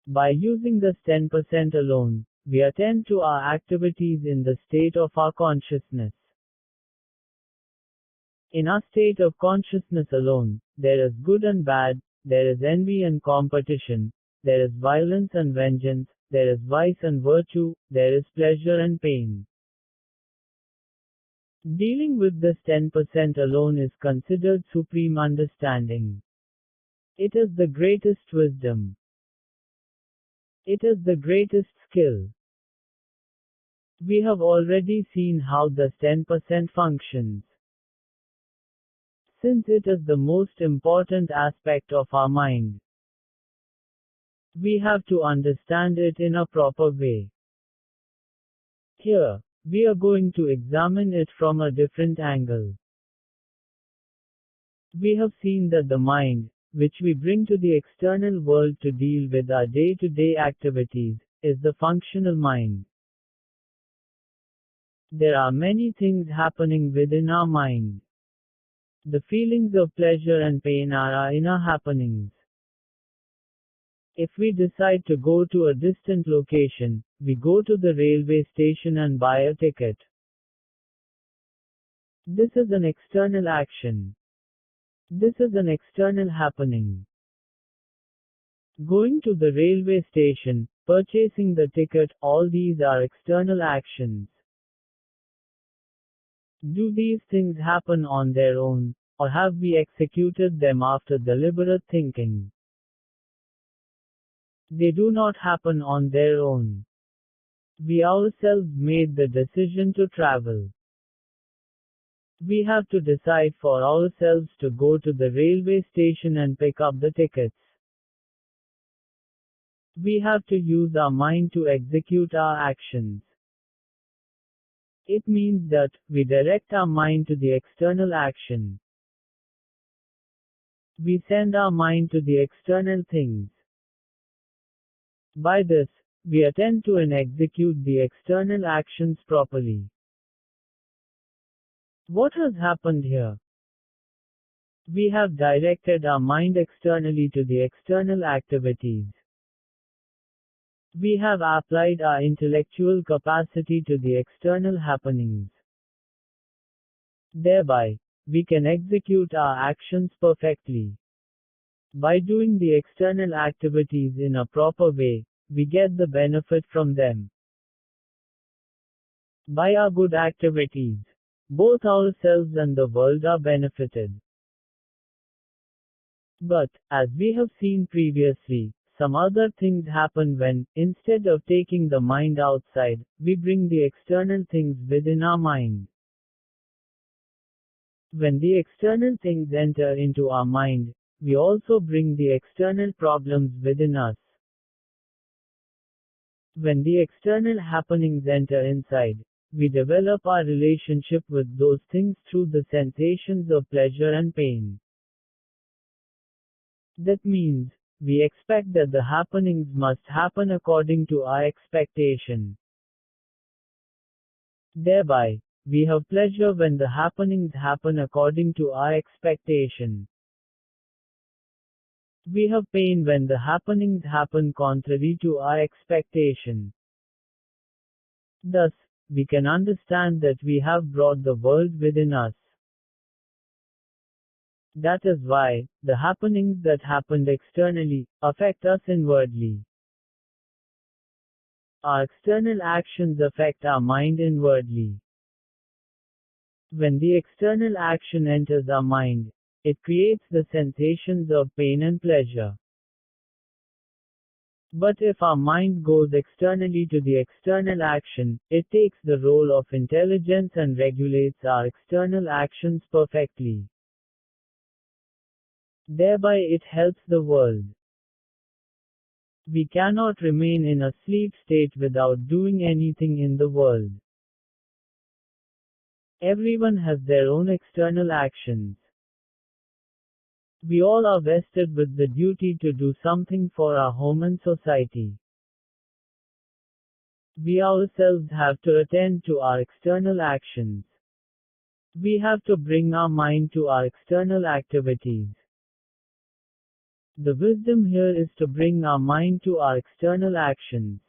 Speaker 1: By using this 10% alone, we attend to our activities in the state of our consciousness. In our state of consciousness alone, there is good and bad, there is envy and competition, there is violence and vengeance, there is vice and virtue, there is pleasure and pain. Dealing with this 10% alone is considered supreme understanding. It is the greatest wisdom. It is the greatest skill. We have already seen how this 10% functions. Since it is the most important aspect of our mind, we have to understand it in a proper way. Here, we are going to examine it from a different angle. We have seen that the mind, which we bring to the external world to deal with our day-to-day activities, is the functional mind. There are many things happening within our mind. The feelings of pleasure and pain are our inner happenings. If we decide to go to a distant location, we go to the railway station and buy a ticket. This is an external action. This is an external happening. Going to the railway station, purchasing the ticket, all these are external actions. Do these things happen on their own, or have we executed them after deliberate thinking? They do not happen on their own. We ourselves made the decision to travel. We have to decide for ourselves to go to the railway station and pick up the tickets. We have to use our mind to execute our actions. It means that we direct our mind to the external action. We send our mind to the external things. By this, we attend to and execute the external actions properly. What has happened here? We have directed our mind externally to the external activities. We have applied our intellectual capacity to the external happenings. Thereby, we can execute our actions perfectly. By doing the external activities in a proper way, we get the benefit from them. By our good activities, both ourselves and the world are benefited. But, as we have seen previously, some other things happen when, instead of taking the mind outside, we bring the external things within our mind. When the external things enter into our mind, we also bring the external problems within us. When the external happenings enter inside, we develop our relationship with those things through the sensations of pleasure and pain. That means, we expect that the happenings must happen according to our expectation. Thereby, we have pleasure when the happenings happen according to our expectation. We have pain when the happenings happen contrary to our expectation. Thus, we can understand that we have brought the world within us. That is why, the happenings that happened externally, affect us inwardly. Our external actions affect our mind inwardly. When the external action enters our mind, it creates the sensations of pain and pleasure. But if our mind goes externally to the external action, it takes the role of intelligence and regulates our external actions perfectly. Thereby it helps the world. We cannot remain in a sleep state without doing anything in the world. Everyone has their own external actions. We all are vested with the duty to do something for our home and society. We ourselves have to attend to our external actions. We have to bring our mind to our external activities. The wisdom here is to bring our mind to our external actions.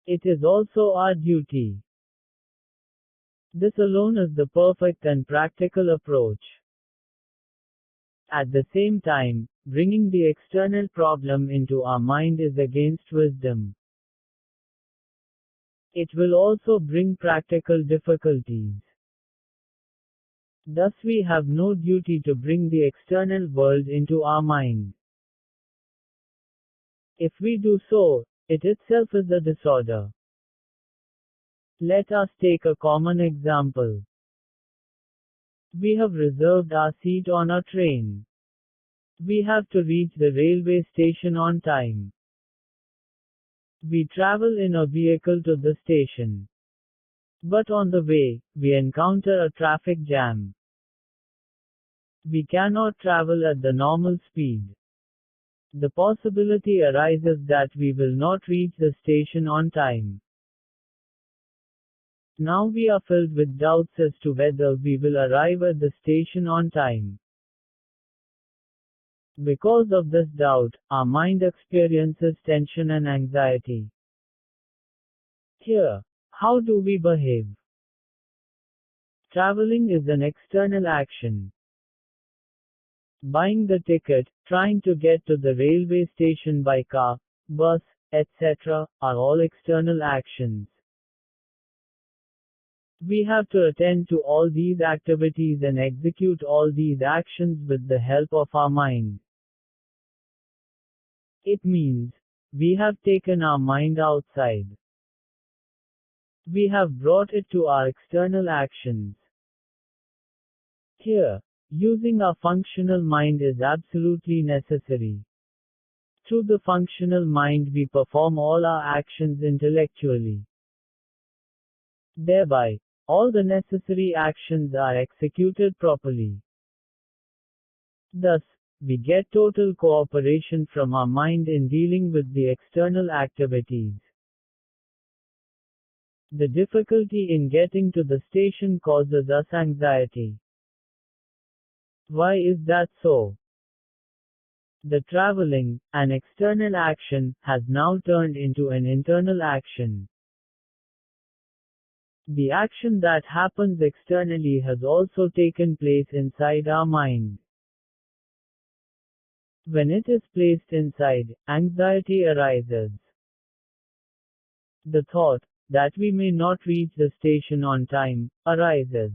Speaker 1: It is also our duty. This alone is the perfect and practical approach. At the same time, bringing the external problem into our mind is against wisdom. It will also bring practical difficulties. Thus we have no duty to bring the external world into our mind. If we do so, it itself is a disorder. Let us take a common example. We have reserved our seat on a train. We have to reach the railway station on time. We travel in a vehicle to the station. But on the way, we encounter a traffic jam. We cannot travel at the normal speed. The possibility arises that we will not reach the station on time. Now we are filled with doubts as to whether we will arrive at the station on time. Because of this doubt, our mind experiences tension and anxiety. Here, how do we behave? Traveling is an external action. Buying the ticket, trying to get to the railway station by car, bus, etc., are all external actions. We have to attend to all these activities and execute all these actions with the help of our mind. It means, we have taken our mind outside. We have brought it to our external actions. Here, using our functional mind is absolutely necessary. Through the functional mind we perform all our actions intellectually. Thereby, all the necessary actions are executed properly. Thus, we get total cooperation from our mind in dealing with the external activities. The difficulty in getting to the station causes us anxiety. Why is that so? The traveling, an external action, has now turned into an internal action. The action that happens externally has also taken place inside our mind. When it is placed inside, anxiety arises. The thought that we may not reach the station on time arises.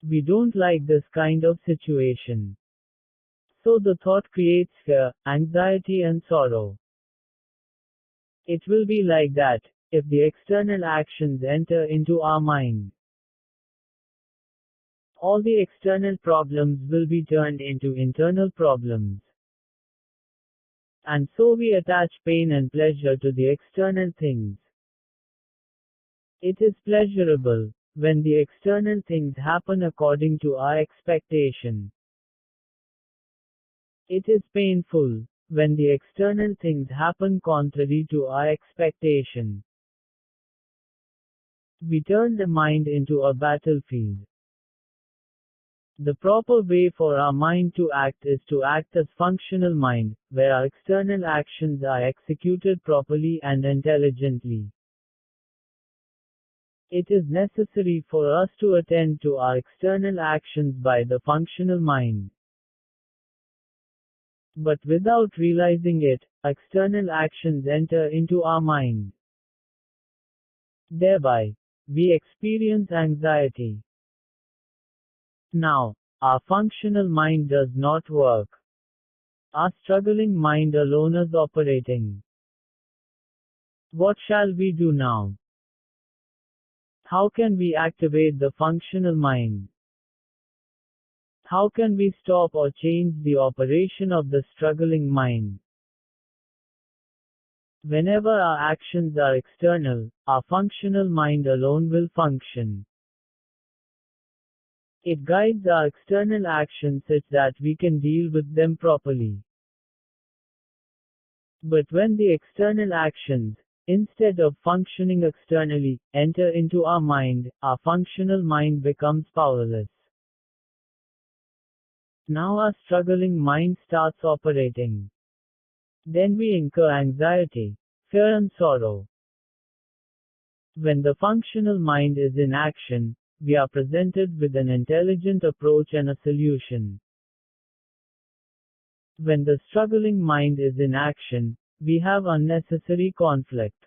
Speaker 1: We don't like this kind of situation. So the thought creates fear, anxiety and sorrow. It will be like that if the external actions enter into our mind. All the external problems will be turned into internal problems. And so we attach pain and pleasure to the external things. It is pleasurable when the external things happen according to our expectation. It is painful when the external things happen contrary to our expectation. We turn the mind into a battlefield. The proper way for our mind to act is to act as functional mind, where our external actions are executed properly and intelligently. It is necessary for us to attend to our external actions by the functional mind. But without realizing it, external actions enter into our mind. Thereby, we experience anxiety. Now, our functional mind does not work. Our struggling mind alone is operating. What shall we do now? How can we activate the functional mind? How can we stop or change the operation of the struggling mind? Whenever our actions are external, our functional mind alone will function. It guides our external actions such that we can deal with them properly. But when the external actions, instead of functioning externally, enter into our mind, our functional mind becomes powerless. Now our struggling mind starts operating. Then we incur anxiety, fear and sorrow. When the functional mind is in action, we are presented with an intelligent approach and a solution. When the struggling mind is in action, we have unnecessary conflict.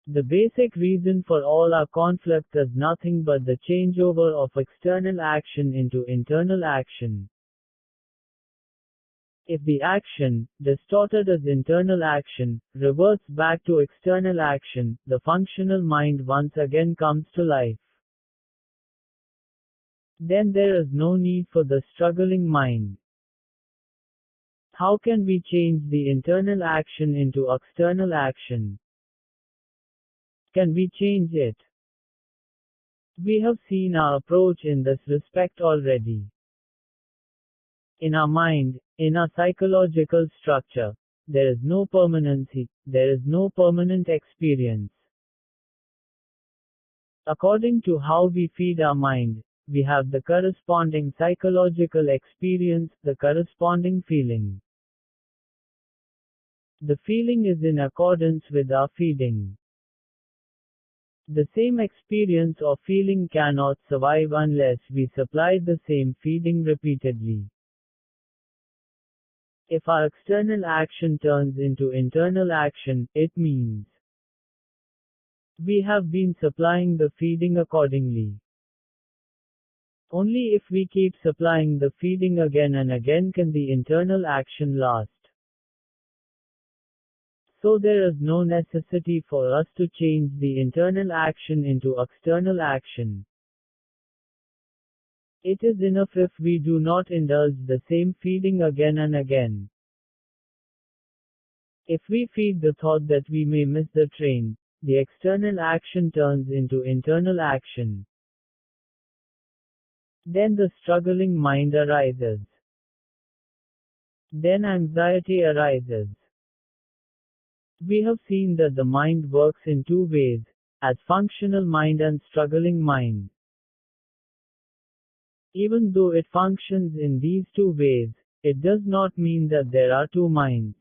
Speaker 1: The basic reason for all our conflict is nothing but the changeover of external action into internal action. If the action, distorted as internal action, reverts back to external action, the functional mind once again comes to life. Then there is no need for the struggling mind. How can we change the internal action into external action? Can we change it? We have seen our approach in this respect already. In our mind, in our psychological structure, there is no permanency, there is no permanent experience. According to how we feed our mind, we have the corresponding psychological experience, the corresponding feeling. The feeling is in accordance with our feeding. The same experience or feeling cannot survive unless we supply the same feeding repeatedly. If our external action turns into internal action, it means we have been supplying the feeding accordingly. Only if we keep supplying the feeding again and again can the internal action last. So there is no necessity for us to change the internal action into external action. It is enough if we do not indulge the same feeding again and again. If we feed the thought that we may miss the train, the external action turns into internal action. Then the struggling mind arises. Then anxiety arises. We have seen that the mind works in two ways, as functional mind and struggling mind. Even though it functions in these two ways, it does not mean that there are two minds.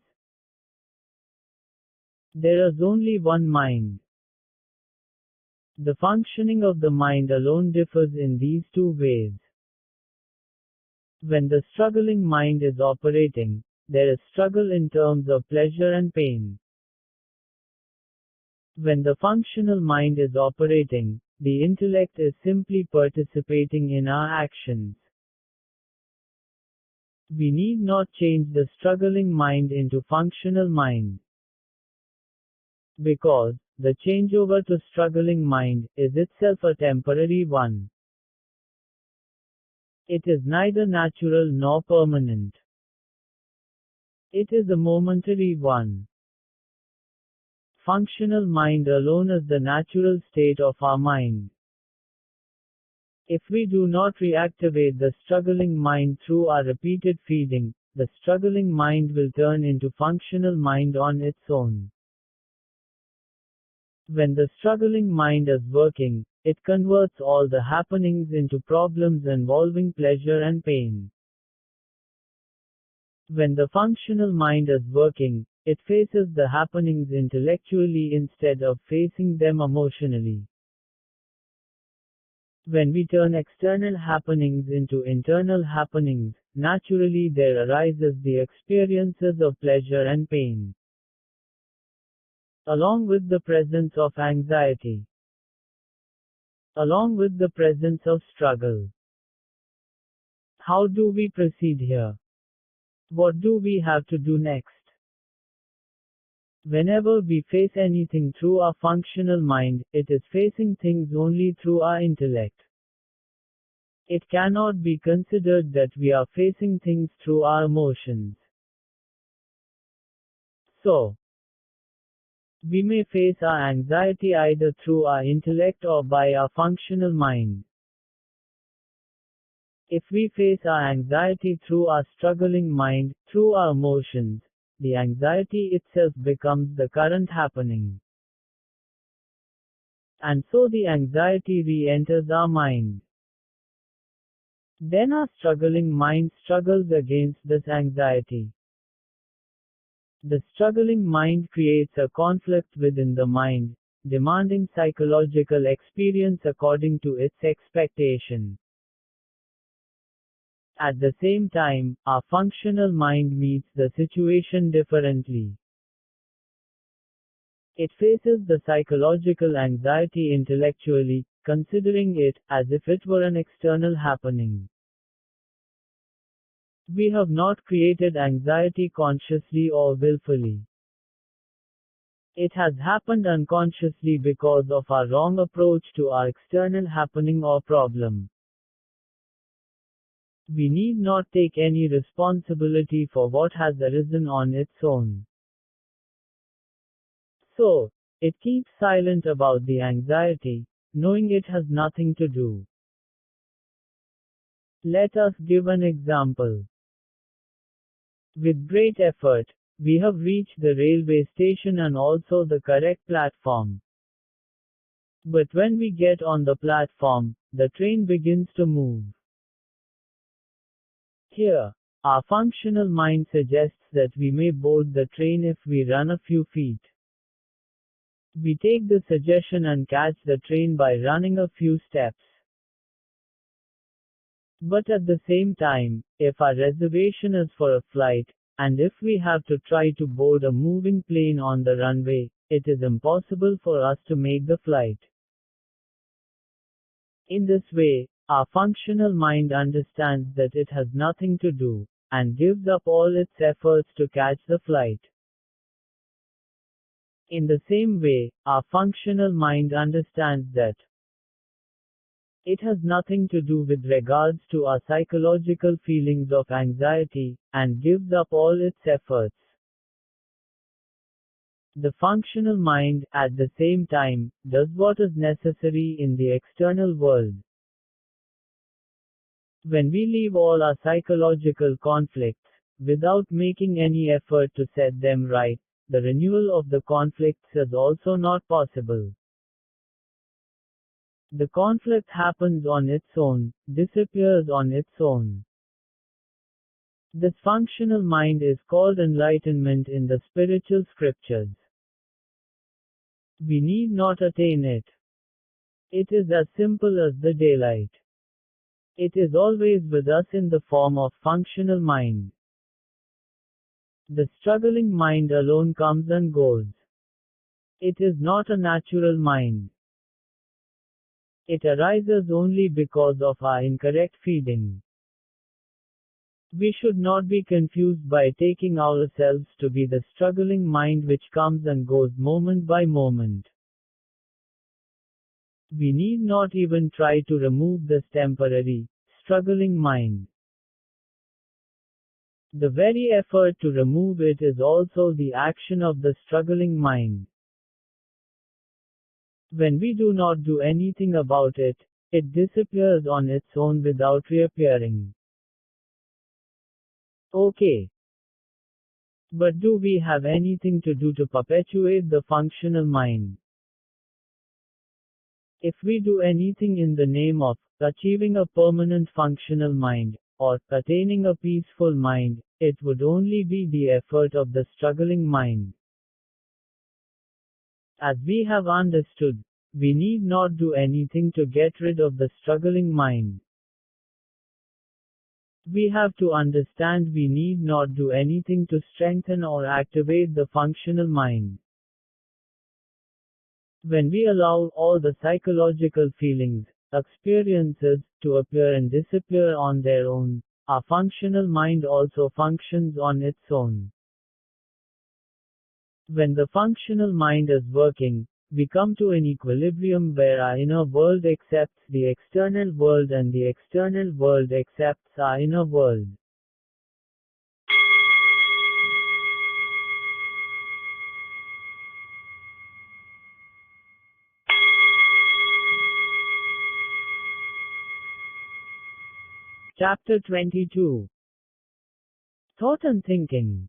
Speaker 1: There is only one mind. The functioning of the mind alone differs in these two ways. When the struggling mind is operating, there is struggle in terms of pleasure and pain. When the functional mind is operating, the intellect is simply participating in our actions. We need not change the struggling mind into functional mind. Because, the changeover to struggling mind is itself a temporary one. It is neither natural nor permanent. It is a momentary one. Functional mind alone is the natural state of our mind. If we do not reactivate the struggling mind through our repeated feeding, the struggling mind will turn into functional mind on its own. When the struggling mind is working, it converts all the happenings into problems involving pleasure and pain. When the functional mind is working, it faces the happenings intellectually instead of facing them emotionally. When we turn external happenings into internal happenings, naturally there arises the experiences of pleasure and pain, along with the presence of anxiety, along with the presence of struggle. How do we proceed here? What do we have to do next? Whenever we face anything through our functional mind, it is facing things only through our intellect. It cannot be considered that we are facing things through our emotions. So, we may face our anxiety either through our intellect or by our functional mind. If we face our anxiety through our struggling mind, through our emotions, the anxiety itself becomes the current happening. And so the anxiety re-enters our mind. Then our struggling mind struggles against this anxiety. The struggling mind creates a conflict within the mind, demanding psychological experience according to its expectation. At the same time, our functional mind meets the situation differently. It faces the psychological anxiety intellectually, considering it as if it were an external happening. We have not created anxiety consciously or willfully. It has happened unconsciously because of our wrong approach to our external happening or problem. We need not take any responsibility for what has arisen on its own. So, it keeps silent about the anxiety, knowing it has nothing to do. Let us give an example. With great effort, we have reached the railway station and also the correct platform. But when we get on the platform, the train begins to move. Here, our functional mind suggests that we may board the train if we run a few feet. We take the suggestion and catch the train by running a few steps. But at the same time, if our reservation is for a flight, and if we have to try to board a moving plane on the runway, it is impossible for us to make the flight. In this way, our functional mind understands that it has nothing to do, and gives up all its efforts to catch the flight. In the same way, our functional mind understands that it has nothing to do with regards to our psychological feelings of anxiety, and gives up all its efforts. The functional mind, at the same time, does what is necessary in the external world. When we leave all our psychological conflicts, without making any effort to set them right, the renewal of the conflicts is also not possible. The conflict happens on its own, disappears on its own. This functional mind is called enlightenment in the spiritual scriptures. We need not attain it. It is as simple as the daylight. It is always with us in the form of functional mind. The struggling mind alone comes and goes. It is not a natural mind. It arises only because of our incorrect feeding. We should not be confused by taking ourselves to be the struggling mind which comes and goes moment by moment. We need not even try to remove this temporary, struggling mind. The very effort to remove it is also the action of the struggling mind. When we do not do anything about it, it disappears on its own without reappearing. Okay. But do we have anything to do to perpetuate the functional mind? If we do anything in the name of achieving a permanent functional mind, or attaining a peaceful mind, it would only be the effort of the struggling mind. As we have understood, we need not do anything to get rid of the struggling mind. We have to understand we need not do anything to strengthen or activate the functional mind. When we allow all the psychological feelings, experiences, to appear and disappear on their own, our functional mind also functions on its own. When the functional mind is working, we come to an equilibrium where our inner world accepts the external world and the external world accepts our inner world. Chapter 22. Thought and Thinking.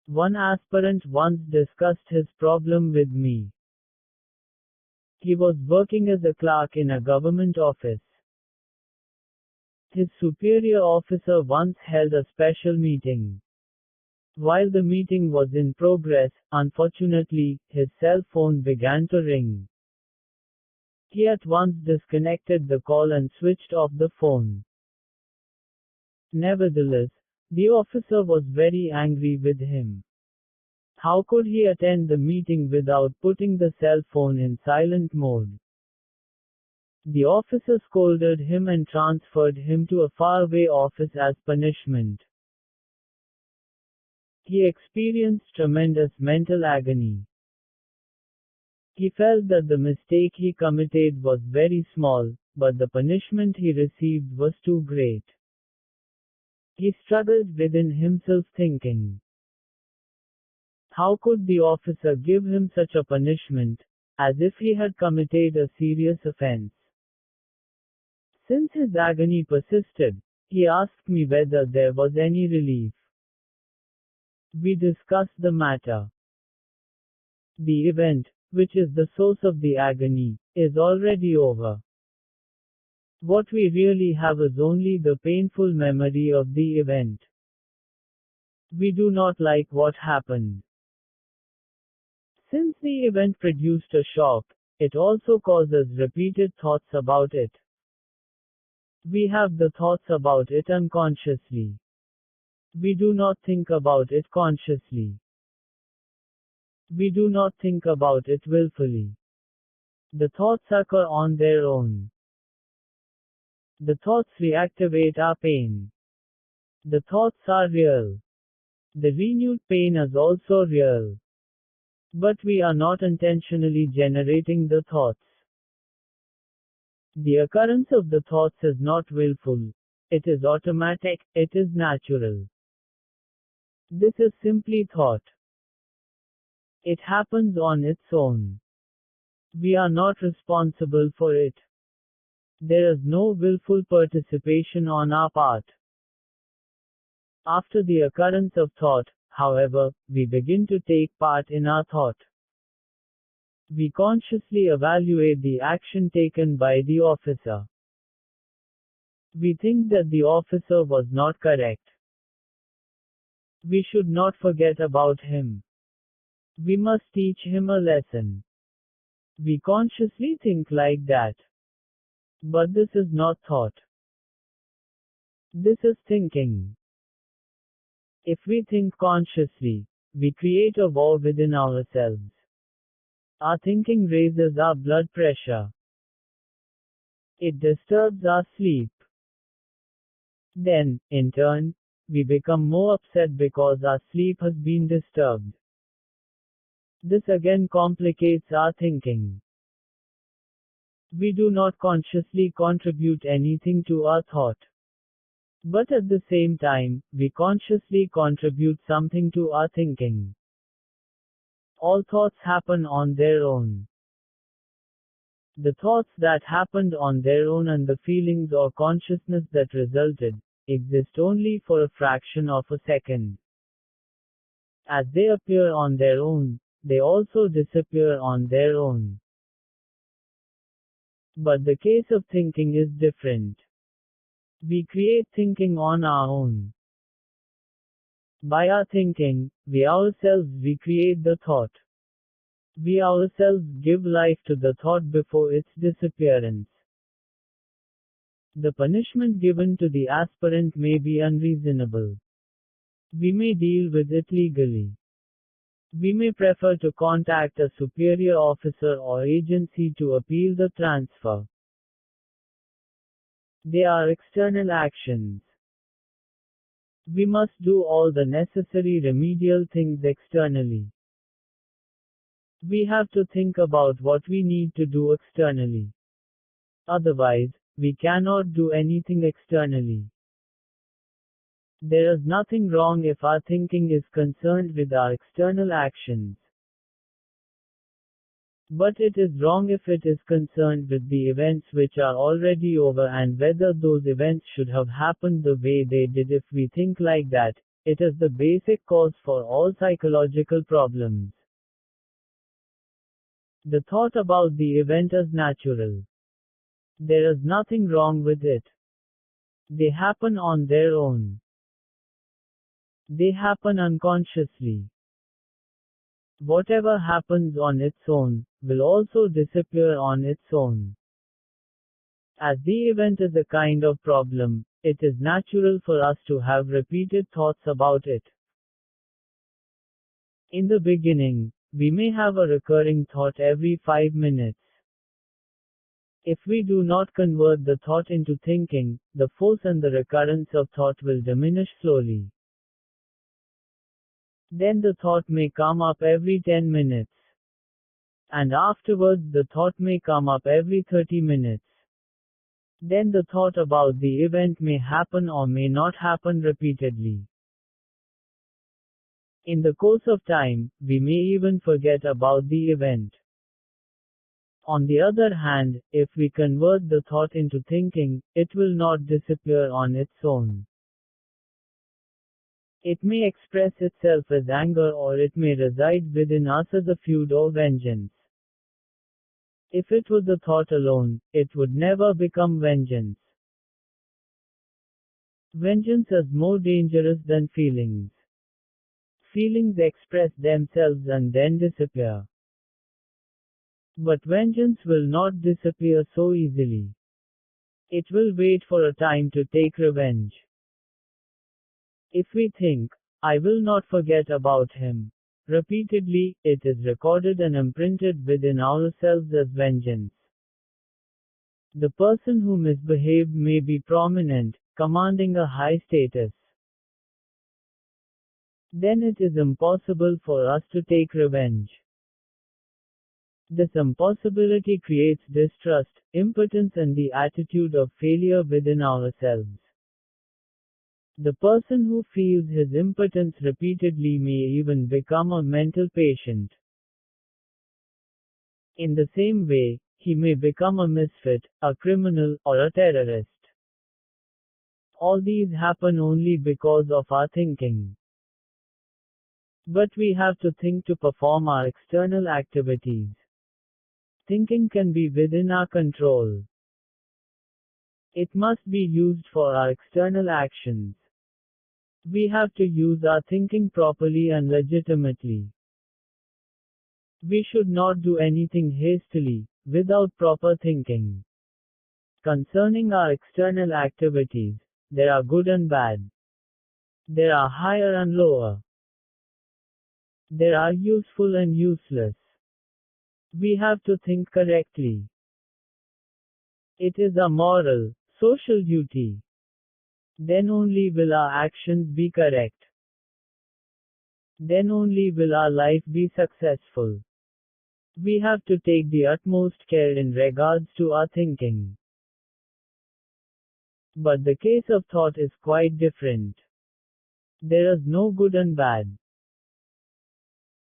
Speaker 1: One aspirant once discussed his problem with me. He was working as a clerk in a government office. His superior officer once held a special meeting. While the meeting was in progress, unfortunately, his cell phone began to ring. He at once disconnected the call and switched off the phone. Nevertheless, the officer was very angry with him. How could he attend the meeting without putting the cell phone in silent mode? The officer scolded him and transferred him to a faraway office as punishment. He experienced tremendous mental agony. He felt that the mistake he committed was very small, but the punishment he received was too great. He struggled within himself thinking, how could the officer give him such a punishment, as if he had committed a serious offense? Since his agony persisted, he asked me whether there was any relief. We discussed the matter. The event, which is the source of the agony, is already over. What we really have is only the painful memory of the event. We do not like what happened. Since the event produced a shock, it also causes repeated thoughts about it. We have the thoughts about it unconsciously. We do not think about it consciously. We do not think about it willfully. The thoughts occur on their own. The thoughts reactivate our pain. The thoughts are real. The renewed pain is also real. But we are not intentionally generating the thoughts. The occurrence of the thoughts is not willful. It is automatic, it is natural. This is simply thought. It happens on its own. We are not responsible for it. There is no willful participation on our part. After the occurrence of thought, however, we begin to take part in our thought. We consciously evaluate the action taken by the officer. We think that the officer was not correct. We should not forget about him. We must teach him a lesson. We consciously think like that. But this is not thought. This is thinking. If we think consciously, we create a war within ourselves. Our thinking raises our blood pressure. It disturbs our sleep. Then, in turn, we become more upset because our sleep has been disturbed. This again complicates our thinking. We do not consciously contribute anything to our thought. But at the same time, we consciously contribute something to our thinking. All thoughts happen on their own. The thoughts that happened on their own and the feelings or consciousness that resulted, exist only for a fraction of a second. As they appear on their own, they also disappear on their own. But the case of thinking is different. We create thinking on our own. By our thinking, we ourselves recreate the thought. We ourselves give life to the thought before its disappearance. The punishment given to the aspirant may be unreasonable. We may deal with it legally. We may prefer to contact a superior officer or agency to appeal the transfer. They are external actions. We must do all the necessary remedial things externally. We have to think about what we need to do externally. Otherwise, we cannot do anything externally. There is nothing wrong if our thinking is concerned with our external actions. But it is wrong if it is concerned with the events which are already over and whether those events should have happened the way they did. If we think like that, it is the basic cause for all psychological problems. The thought about the event is natural. There is nothing wrong with it. They happen on their own. They happen unconsciously. Whatever happens on its own, will also disappear on its own. As the event is a kind of problem, it is natural for us to have repeated thoughts about it. In the beginning, we may have a recurring thought every 5 minutes. If we do not convert the thought into thinking, the force and the recurrence of thought will diminish slowly. Then the thought may come up every 10 minutes. And afterwards the thought may come up every 30 minutes. Then the thought about the event may happen or may not happen repeatedly. In the course of time, we may even forget about the event. On the other hand, if we convert the thought into thinking, it will not disappear on its own. It may express itself as anger or it may reside within us as a feud or vengeance. If it was the thought alone, it would never become vengeance. Vengeance is more dangerous than feelings. Feelings express themselves and then disappear. But vengeance will not disappear so easily. It will wait for a time to take revenge. If we think, I will not forget about him, repeatedly, it is recorded and imprinted within ourselves as vengeance. The person who misbehaved may be prominent, commanding a high status. Then it is impossible for us to take revenge. This impossibility creates distrust, impotence and the attitude of failure within ourselves. The person who feels his impotence repeatedly may even become a mental patient. In the same way, he may become a misfit, a criminal, or a terrorist. All these happen only because of our thinking. But we have to think to perform our external activities. Thinking can be within our control. It must be used for our external actions. We have to use our thinking properly and legitimately. We should not do anything hastily, without proper thinking. Concerning our external activities, there are good and bad. There are higher and lower. There are useful and useless. We have to think correctly. It is a moral, social duty. Then only will our actions be correct. Then only will our life be successful. We have to take the utmost care in regards to our thinking. But the case of thought is quite different. There is no good and bad.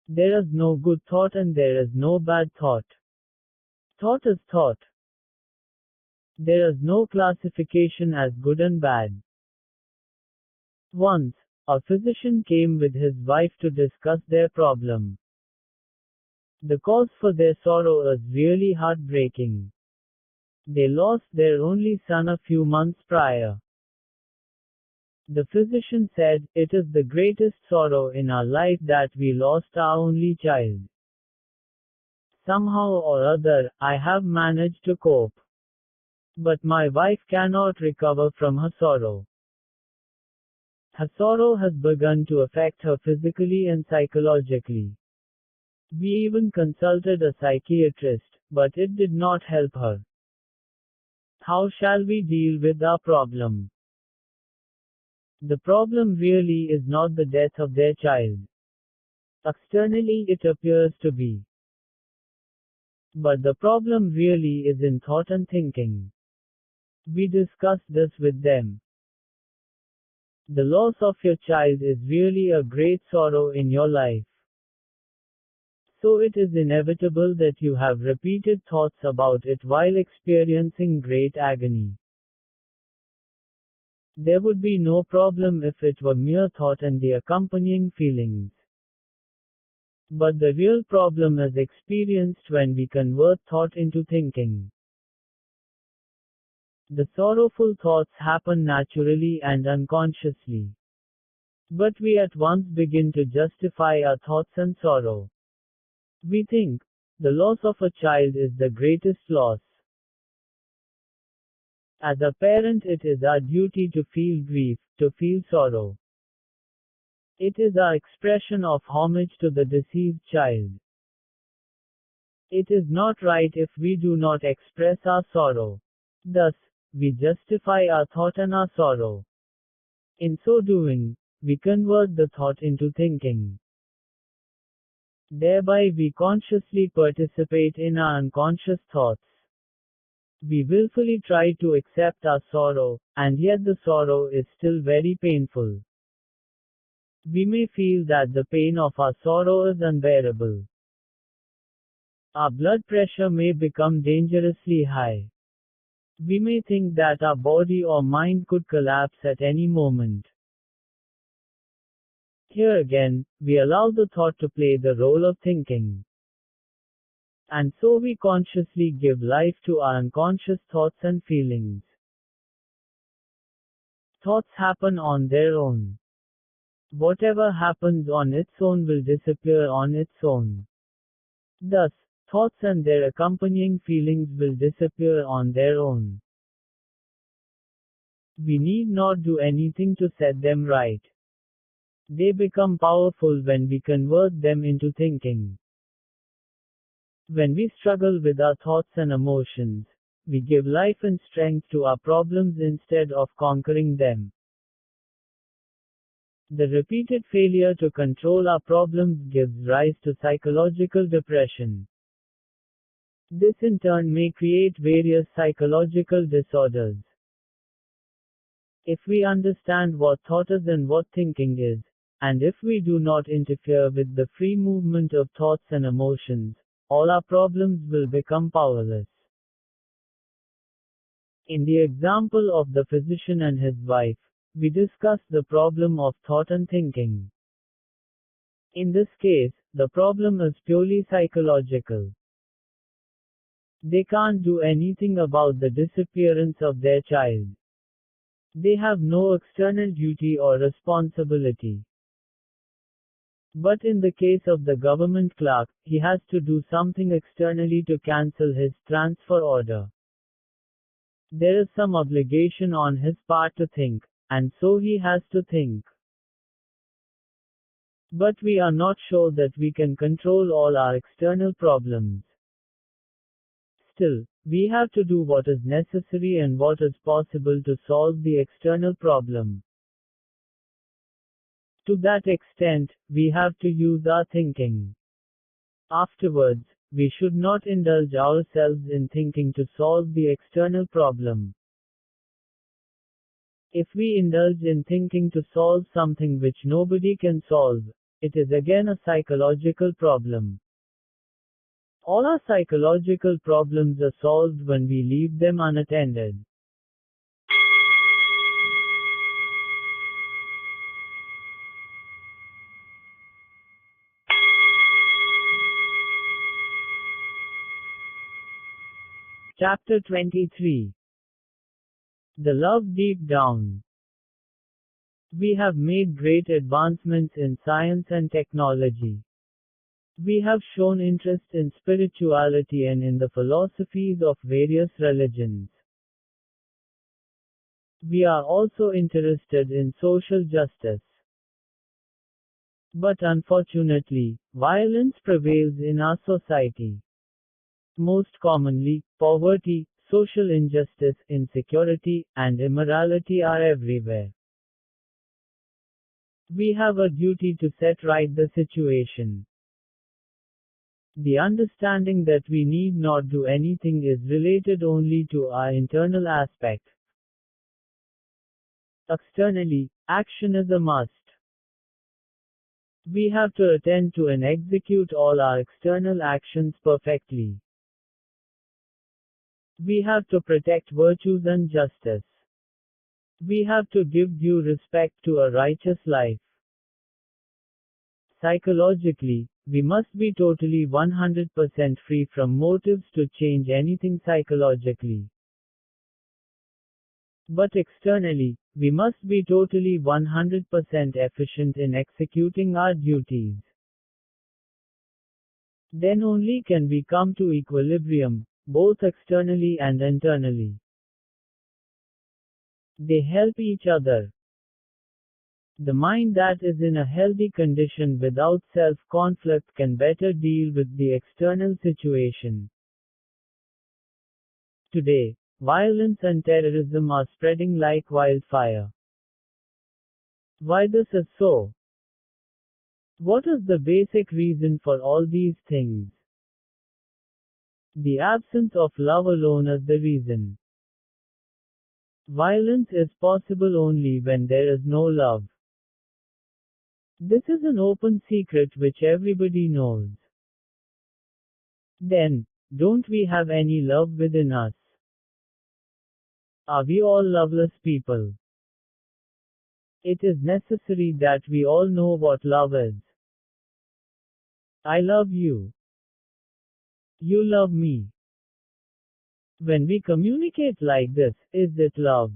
Speaker 1: There is no good thought and there is no bad thought. Thought is thought. There is no classification as good and bad. Once, a physician came with his wife to discuss their problem. The cause for their sorrow is really heartbreaking. They lost their only son a few months prior. The physician said, "It is the greatest sorrow in our life that we lost our only child. Somehow or other, I have managed to cope. But my wife cannot recover from her sorrow. Her sorrow has begun to affect her physically and psychologically. We even consulted a psychiatrist, but it did not help her. How shall we deal with our problem?" The problem really is not the death of their child. Externally it appears to be. But the problem really is in thought and thinking. We discussed this with them. The loss of your child is really a great sorrow in your life. So it is inevitable that you have repeated thoughts about it while experiencing great agony. There would be no problem if it were mere thought and the accompanying feelings. But the real problem is experienced when we convert thought into thinking. The sorrowful thoughts happen naturally and unconsciously. But we at once begin to justify our thoughts and sorrow. We think, the loss of a child is the greatest loss. As a parent, it is our duty to feel grief, to feel sorrow. It is our expression of homage to the deceased child. It is not right if we do not express our sorrow. Thus, we justify our thought and our sorrow. In so doing, we convert the thought into thinking. Thereby we consciously participate in our unconscious thoughts. We willfully try to accept our sorrow, and yet the sorrow is still very painful. We may feel that the pain of our sorrow is unbearable. Our blood pressure may become dangerously high. We may think that our body or mind could collapse at any moment. Here again, we allow the thought to play the role of thinking. And so we consciously give life to our unconscious thoughts and feelings. Thoughts happen on their own. Whatever happens on its own will disappear on its own. Thus, thoughts and their accompanying feelings will disappear on their own. We need not do anything to set them right. They become powerful when we convert them into thinking. When we struggle with our thoughts and emotions, we give life and strength to our problems instead of conquering them. The repeated failure to control our problems gives rise to psychological depression. This in turn may create various psychological disorders. If we understand what thought is and what thinking is, and if we do not interfere with the free movement of thoughts and emotions, all our problems will become powerless. In the example of the physician and his wife, we discuss the problem of thought and thinking. In this case, the problem is purely psychological. They can't do anything about the disappearance of their child. They have no external duty or responsibility. But in the case of the government clerk, he has to do something externally to cancel his transfer order. There is some obligation on his part to think, and so he has to think. But we are not sure that we can control all our external problems. Still, we have to do what is necessary and what is possible to solve the external problem. To that extent, we have to use our thinking. Afterwards, we should not indulge ourselves in thinking to solve the external problem. If we indulge in thinking to solve something which nobody can solve, it is again a psychological problem. All our psychological problems are solved when we leave them unattended. Chapter 23. The Love Deep Down. We have made great advancements in science and technology. We have shown interest in spirituality and in the philosophies of various religions. We are also interested in social justice. But unfortunately, violence prevails in our society. Most commonly, poverty, social injustice, insecurity, and immorality are everywhere. We have a duty to set right the situation. The understanding that we need not do anything is related only to our internal aspect. Externally, action is a must. We have to attend to and execute all our external actions perfectly. We have to protect virtues and justice. We have to give due respect to a righteous life. Psychologically, we must be totally 100% free from motives to change anything psychologically. But externally, We must be totally 100% efficient in executing our duties. Then only can we come to equilibrium, both externally and internally. They help each other. The mind that is in a healthy condition without self-conflict can better deal with the external situation. Today, violence and terrorism are spreading like wildfire. Why this is so? What is the basic reason for all these things? The absence of love alone is the reason. Violence is possible only when there is no love. This is an open secret which everybody knows. Then, don't we have any love within us? Are we all loveless people? It is necessary that we all know what love is. I love you. You love me. When we communicate like this, is it love?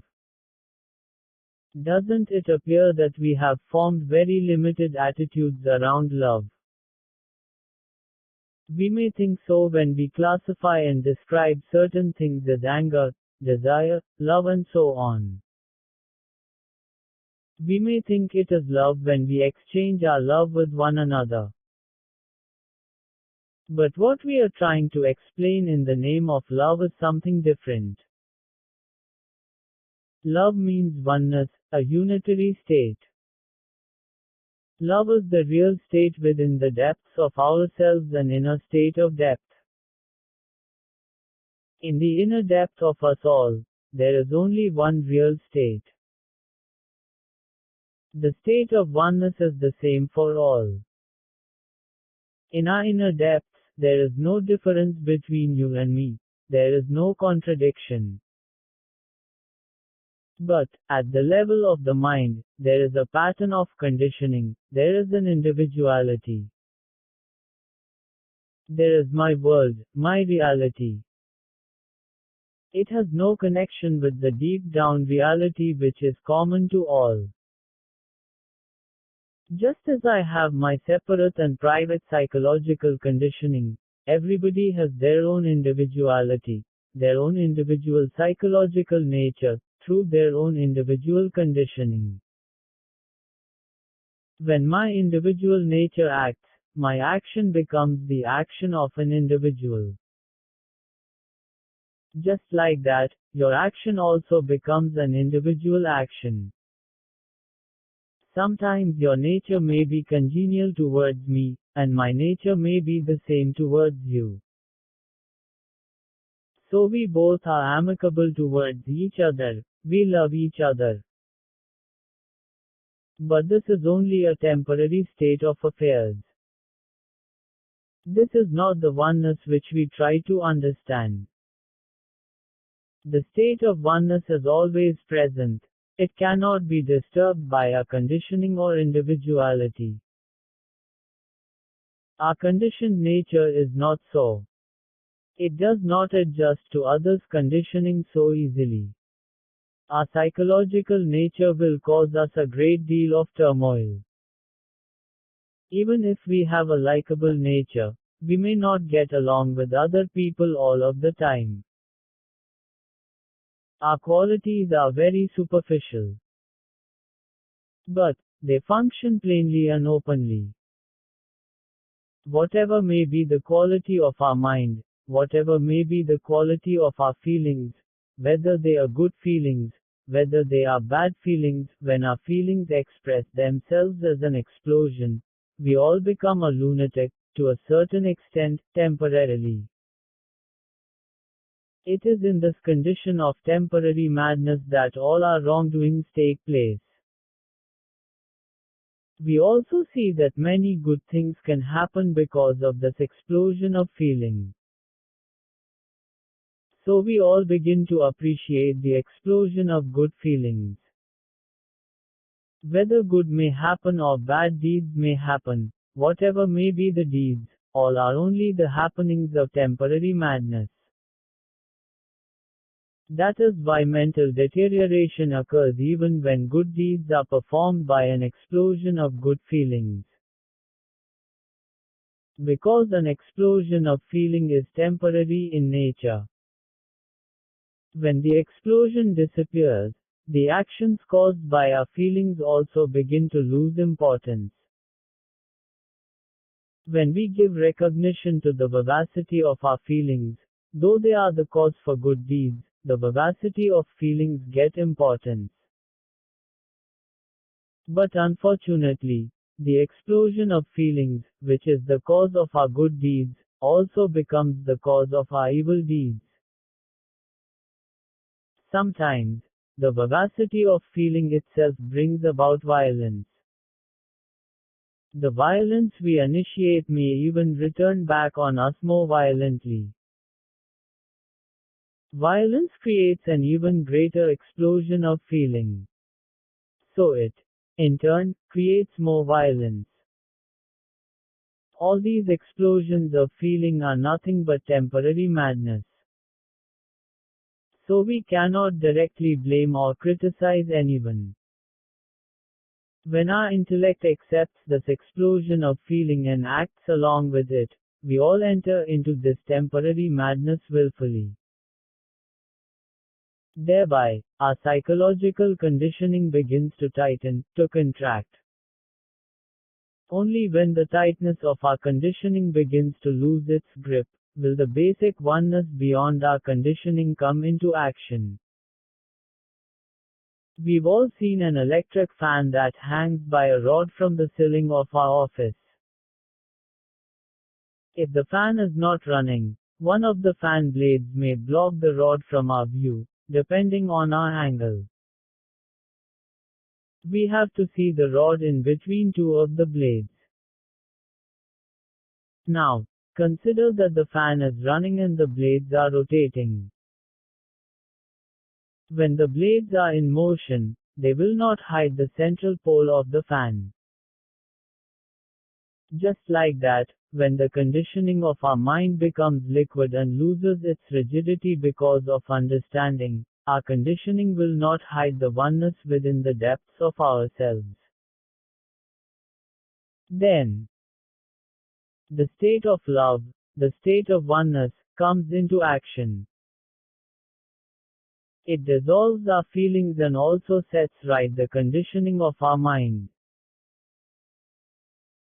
Speaker 1: Doesn't it appear that we have formed very limited attitudes around love? We may think so when we classify and describe certain things as anger, desire, love and so on. We may think it is love when we exchange our love with one another. But what we are trying to explain in the name of love is something different. Love means oneness, a unitary state. Love is the real state within the depths of ourselves, an inner state of depth. In the inner depth of us all, there is only one real state. The state of oneness is the same for all. In our inner depths, there is no difference between you and me. There is no contradiction. But, at the level of the mind, there is a pattern of conditioning, there is an individuality. There is my world, my reality. It has no connection with the deep down reality which is common to all. Just as I have my separate and private psychological conditioning, everybody has their own individuality, their own individual psychological nature, through their own individual conditioning. When my individual nature acts, my action becomes the action of an individual. Just like that, your action also becomes an individual action. Sometimes your nature may be congenial towards me, and my nature may be the same towards you. So we both are amicable towards each other, we love each other. But this is only a temporary state of affairs. This is not the oneness which we try to understand. The state of oneness is always present. It cannot be disturbed by our conditioning or individuality. Our conditioned nature is not so. It does not adjust to others' conditioning so easily. Our psychological nature will cause us a great deal of turmoil. Even if we have a likable nature, we may not get along with other people all of the time. Our qualities are very superficial. But, they function plainly and openly. Whatever may be the quality of our mind, whatever may be the quality of our feelings, whether they are good feelings, whether they are bad feelings, when our feelings express themselves as an explosion, we all become a lunatic, to a certain extent, temporarily. It is in this condition of temporary madness that all our wrongdoings take place. We also see that many good things can happen because of this explosion of feeling. So we all begin to appreciate the explosion of good feelings. Whether good may happen or bad deeds may happen, whatever may be the deeds, all are only the happenings of temporary madness. That is why mental deterioration occurs even when good deeds are performed by an explosion of good feelings. Because an explosion of feeling is temporary in nature. When the explosion disappears, the actions caused by our feelings also begin to lose importance. When we give recognition to the vivacity of our feelings, though they are the cause for good deeds, the vivacity of feelings get importance. But unfortunately, the explosion of feelings, which is the cause of our good deeds, also becomes the cause of our evil deeds. Sometimes, the vivacity of feeling itself brings about violence. The violence we initiate may even return back on us more violently. Violence creates an even greater explosion of feeling. So it, in turn, creates more violence. All these explosions of feeling are nothing but temporary madness. So we cannot directly blame or criticize anyone. When our intellect accepts this explosion of feeling and acts along with it, we all enter into this temporary madness willfully. Thereby, our psychological conditioning begins to tighten, to contract. Only when the tightness of our conditioning begins to lose its grip, will the basic oneness beyond our conditioning come into action. We've all seen an electric fan that hangs by a rod from the ceiling of our office. If the fan is not running, one of the fan blades may block the rod from our view, depending on our angle. We have to see the rod in between two of the blades. Now, consider that the fan is running and the blades are rotating. When the blades are in motion, they will not hide the central pole of the fan. Just like that, when the conditioning of our mind becomes liquid and loses its rigidity because of understanding, our conditioning will not hide the oneness within the depths of ourselves. Then, the state of love, the state of oneness, comes into action. It dissolves our feelings and also sets right the conditioning of our mind.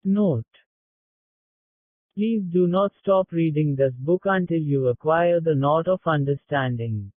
Speaker 1: Note: please do not stop reading this book until you acquire the knot of understanding.